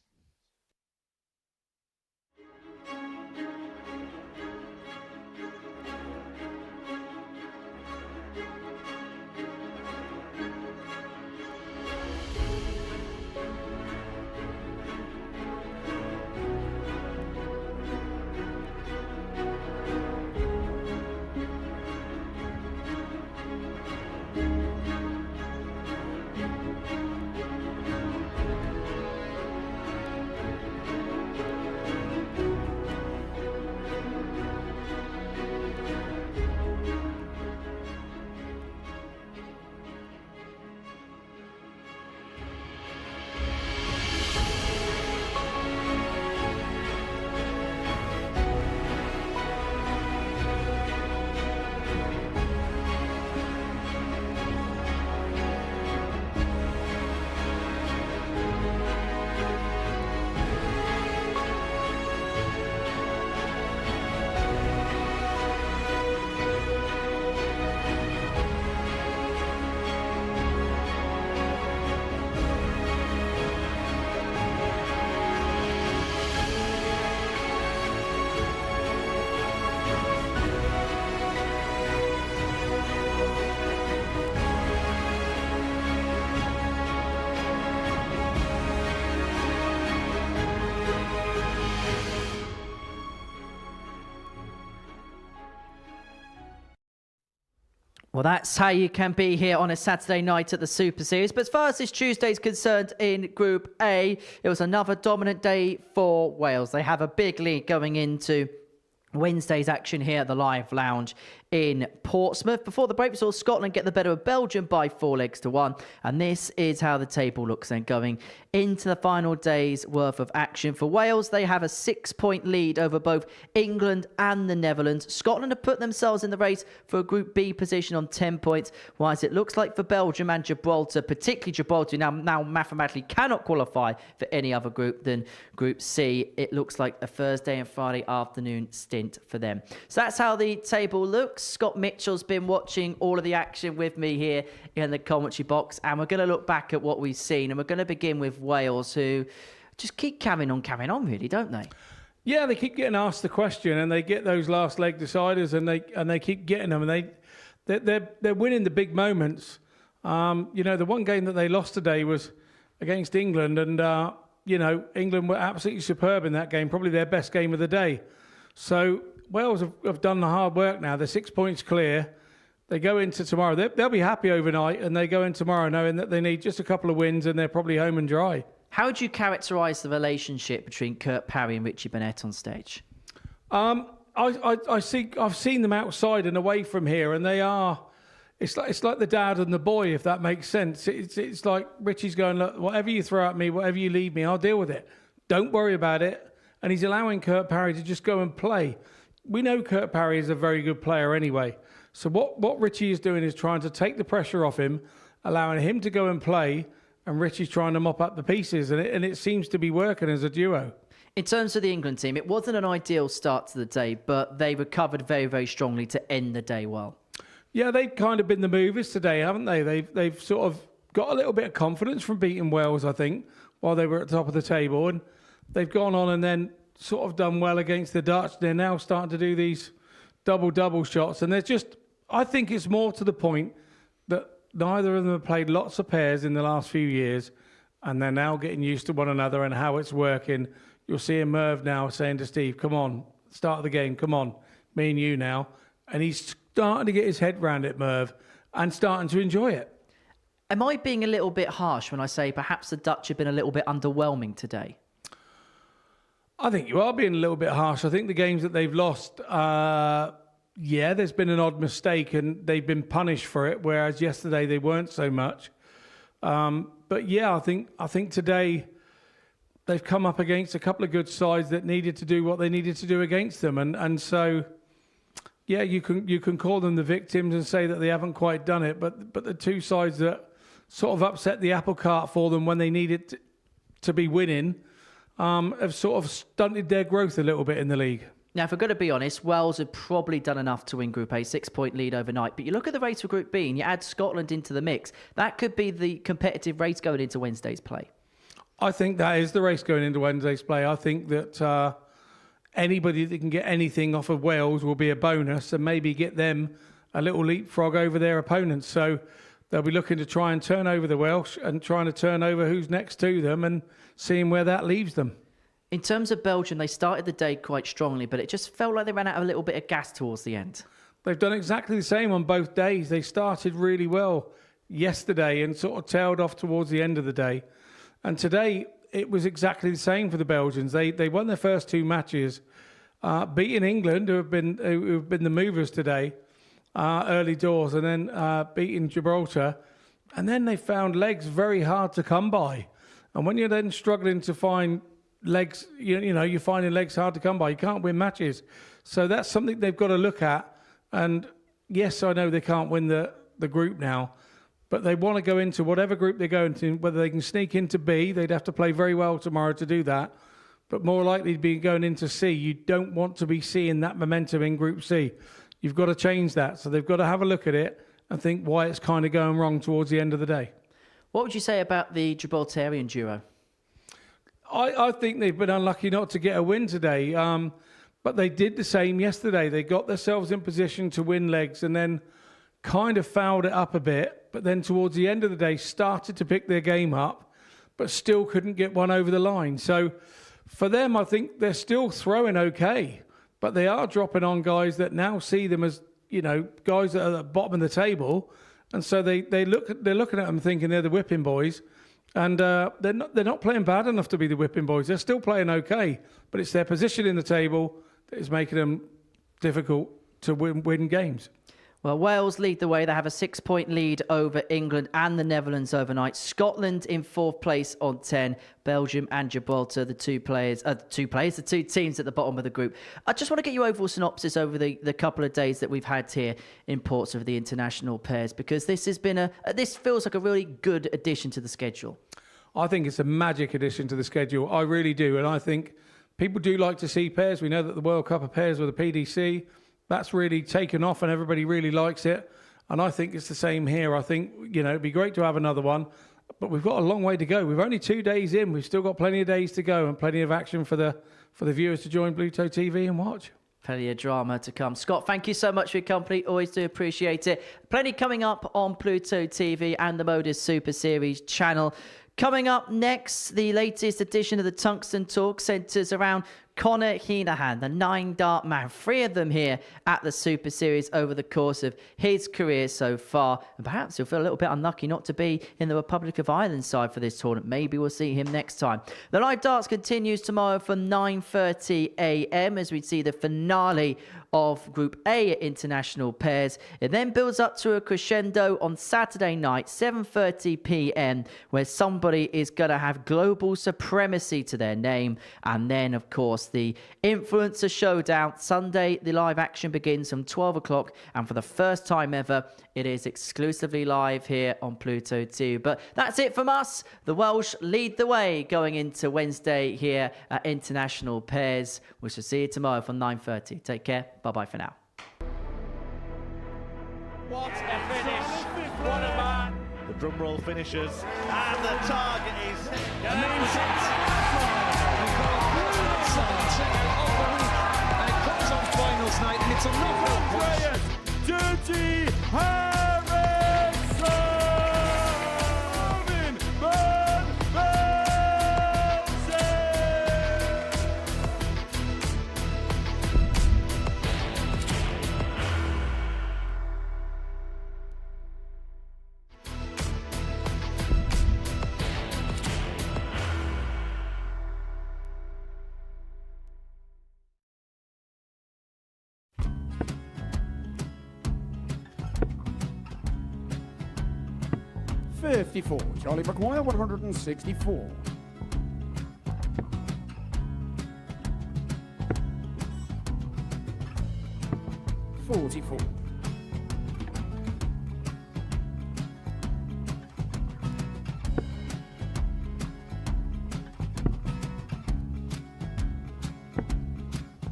Well, that's how you can be here on a Saturday night at the Super Series. But as far as this Tuesday is concerned in Group A, it was another dominant day for Wales. They have a big lead going into Wednesday's action here at the Live Lounge in Portsmouth. Before the break, we saw Scotland get the better of Belgium by 4-1. And this is how the table looks then going into the final day's worth of action. For Wales, they have a 6-point lead over both England and the Netherlands. Scotland have put themselves in the race for a Group B position on 10 points, whilst it looks like for Belgium and Gibraltar, particularly Gibraltar, now mathematically cannot qualify for any other group than Group C. It looks like a Thursday and Friday afternoon stint for them. So that's how the table looks. Scott Mitchell's been watching all of the action with me here in the commentary box, and we're going to look back at what we've seen, and we're going to begin with Wales, who just keep carrying on, really, don't they? Yeah, they keep getting asked the question, and they get those last leg deciders, and they keep getting them, and they're winning the big moments. The one game that they lost today was against England, and England were absolutely superb in that game, probably their best game of the day. So Wales have done the hard work now. They're 6 points clear. They go into tomorrow. They'll be happy overnight, and they go in tomorrow knowing that they need just a couple of wins, and they're probably home and dry. How would you characterise the relationship between Kurt Parry and Richie Burnett on stage? I've seen them outside and away from here, and they are. It's like the dad and the boy, if that makes sense. It's like Richie's going, look, whatever you throw at me, whatever you leave me, I'll deal with it. Don't worry about it. And he's allowing Kurt Parry to just go and play. We know Kurt Parry is a very good player anyway. So what Richie is doing is trying to take the pressure off him, allowing him to go and play, and Richie's trying to mop up the pieces, and it seems to be working as a duo. In terms of the England team, it wasn't an ideal start to the day, but they recovered very, very strongly to end the day well. Yeah, they've kind of been the movers today, haven't they? They've sort of got a little bit of confidence from beating Wales, I think, while they were at the top of the table. And they've gone on and then sort of done well against the Dutch. They're now starting to do these double shots. And there's just, I think it's more to the point that neither of them have played lots of pairs in the last few years. And they're now getting used to one another and how it's working. You'll see Merv now saying to Steve, come on, start the game, come on, me and you now. And he's starting to get his head round it, Merv, and starting to enjoy it. Am I being a little bit harsh when I say perhaps the Dutch have been a little bit underwhelming today? I think you are being a little bit harsh. I think the games that they've lost, there's been an odd mistake and they've been punished for it, whereas yesterday they weren't so much. But yeah, I think today they've come up against a couple of good sides that needed to do what they needed to do against them. And so, yeah, you can call them the victims and say that they haven't quite done it. But the two sides that sort of upset the apple cart for them when they needed to be winning have sort of stunted their growth a little bit in the league. Now, if we're going to be honest, Wales have probably done enough to win Group A, 6-point lead overnight. But you look at the race for Group B and you add Scotland into the mix, that could be the competitive race going into Wednesday's play. I think that is the race going into Wednesday's play. I think that anybody that can get anything off of Wales will be a bonus and maybe get them a little leapfrog over their opponents. So they'll be looking to try and turn over the Welsh and trying to turn over who's next to them and seeing where that leaves them. In terms of Belgium, they started the day quite strongly, but it just felt like they ran out of a little bit of gas towards the end. They've done exactly the same on both days. They started really well yesterday and sort of tailed off towards the end of the day. And today, it was exactly the same for the Belgians. They won their first two matches, beating England, who have been the movers today, early doors, and then beating Gibraltar. And then they found legs very hard to come by. And when you're then struggling to find legs, you're finding legs hard to come by, you can't win matches. So that's something they've got to look at. And yes, I know they can't win the group now, but they want to go into whatever group they go into, whether they can sneak into B, they'd have to play very well tomorrow to do that. But more likely to be going into C. You don't want to be seeing that momentum in Group C. You've got to change that. So they've got to have a look at it and think why it's kind of going wrong towards the end of the day. What would you say about the Gibraltarian duo? I think they've been unlucky not to get a win today. But they did the same yesterday. They got themselves in position to win legs and then kind of fouled it up a bit. But then towards the end of the day, started to pick their game up, but still couldn't get one over the line. So for them, I think they're still throwing okay. But they are dropping on guys that now see them as, guys that are at the bottom of the table. And so they're looking at them thinking they're the whipping boys. And they're not playing bad enough to be the whipping boys. They're still playing okay. But it's their position in the table that is making them difficult to win games. Well, Wales lead the way. They have a 6-point lead over England and the Netherlands overnight. Scotland in 4th place on 10. Belgium and Gibraltar, the two teams at the bottom of the group. I just want to get your overall synopsis over the couple of days that we've had here in Portsmouth of the international pairs, because this has been this feels like a really good addition to the schedule. I think it's a magic addition to the schedule. I really do. And I think people do like to see pairs. We know that the World Cup of pairs with the PDC, that's really taken off and everybody really likes it. And I think it's the same here. I think, it'd be great to have another one, but we've got a long way to go. We've only 2 days in. We've still got plenty of days to go and plenty of action for the viewers to join Bluto TV and watch. Plenty of drama to come. Scott, thank you so much for your company. Always do appreciate it. Plenty coming up on Pluto TV and the Modus Super Series channel. Coming up next, the latest edition of the Tungsten Talk centres around Connor Heenahan, the 9-dart man. 3 of them here at the Super Series over the course of his career so far. And perhaps he'll feel a little bit unlucky not to be in the Republic of Ireland side for this tournament. Maybe we'll see him next time. The live darts continues tomorrow from 9:30 a.m. as we see the finale of Group A international pairs. It then builds up to a crescendo on Saturday night, 7:30 p.m, where somebody is going to have global supremacy to their name. And then, of course, the Influencer Showdown. Sunday, the live action begins from 12 o'clock. And for the first time ever, it is exclusively live here on Pluto 2. But that's it from us. The Welsh lead the way going into Wednesday here at International Pairs. We shall see you tomorrow from 9:30. Take care. Bye-bye for now. What a finish! What a man! The drum roll finishes, and the target is hit. And it comes on finals night, and it's a knockout. Dirty Harrison! Van Velzen! 54. Charlie McGuire, 164. 44.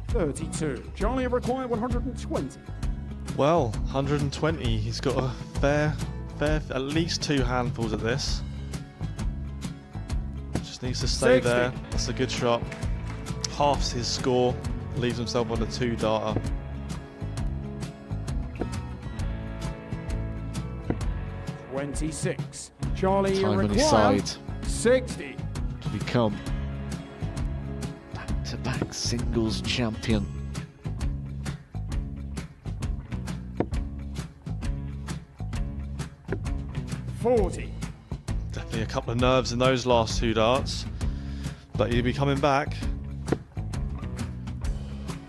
32. Charlie required 120. Well, 120. He's got a fair, at least 2 handfuls at this. Just needs to stay 60. there. That's a good shot. Halves his score. Leaves himself on a 2-darter. $26. Charlie Time on his required side 60. to become back-to-back singles champion. $40. Definitely a couple of nerves in those last 2 darts. But he'll be coming back.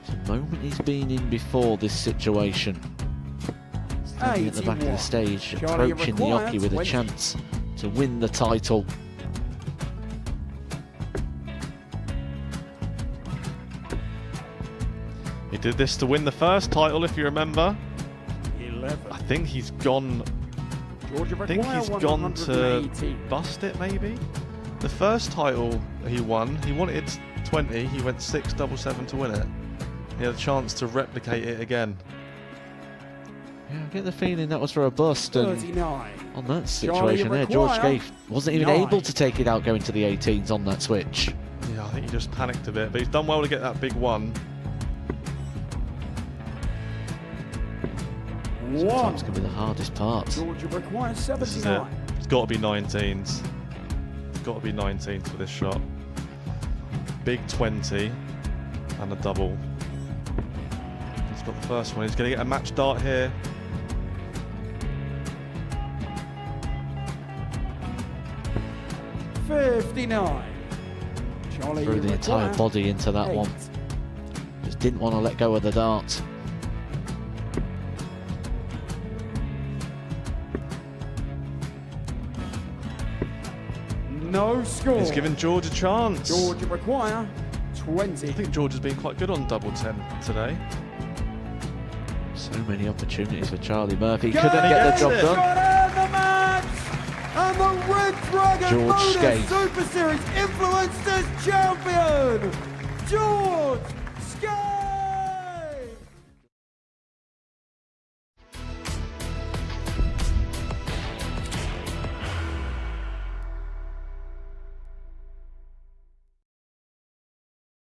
The moment he's been in before this situation. Standing at the back of the stage, Charlie approaching the required Oki with a 20. chance to win the title. He did this to win the first title, if you remember. 11. I think he's gone. Georgia I think he's gone to bust it, maybe. The first title he won, he wanted 20. He went 6-7-7 to win it. He had a chance to replicate it again. Yeah, I get the feeling that was for a bust. And 39. on that situation there, George require Scaife wasn't even 9. able to take it out going to the 18s on that switch. Yeah, I think he just panicked a bit, but he's done well to get that big one. Sometimes can be the hardest part. Georgia requires This is it. 79. It's got to be 19s. It's got to be 19s for this shot. Big 20 and a double. He's got the first one. He's going to get a match dart here. $59. Charlie Threw the entire required body into that 8. one. Just didn't want to let go of the dart. No score. He's given George a chance. Georgia require 20. I think George has been quite good on double 10 today. So many opportunities for Charlie Murphy. Go Couldn't get the gets job it. done. Got out the match! And the Red Dragon George Modus Scaife. Super Series Influencers Champion, George Scaife!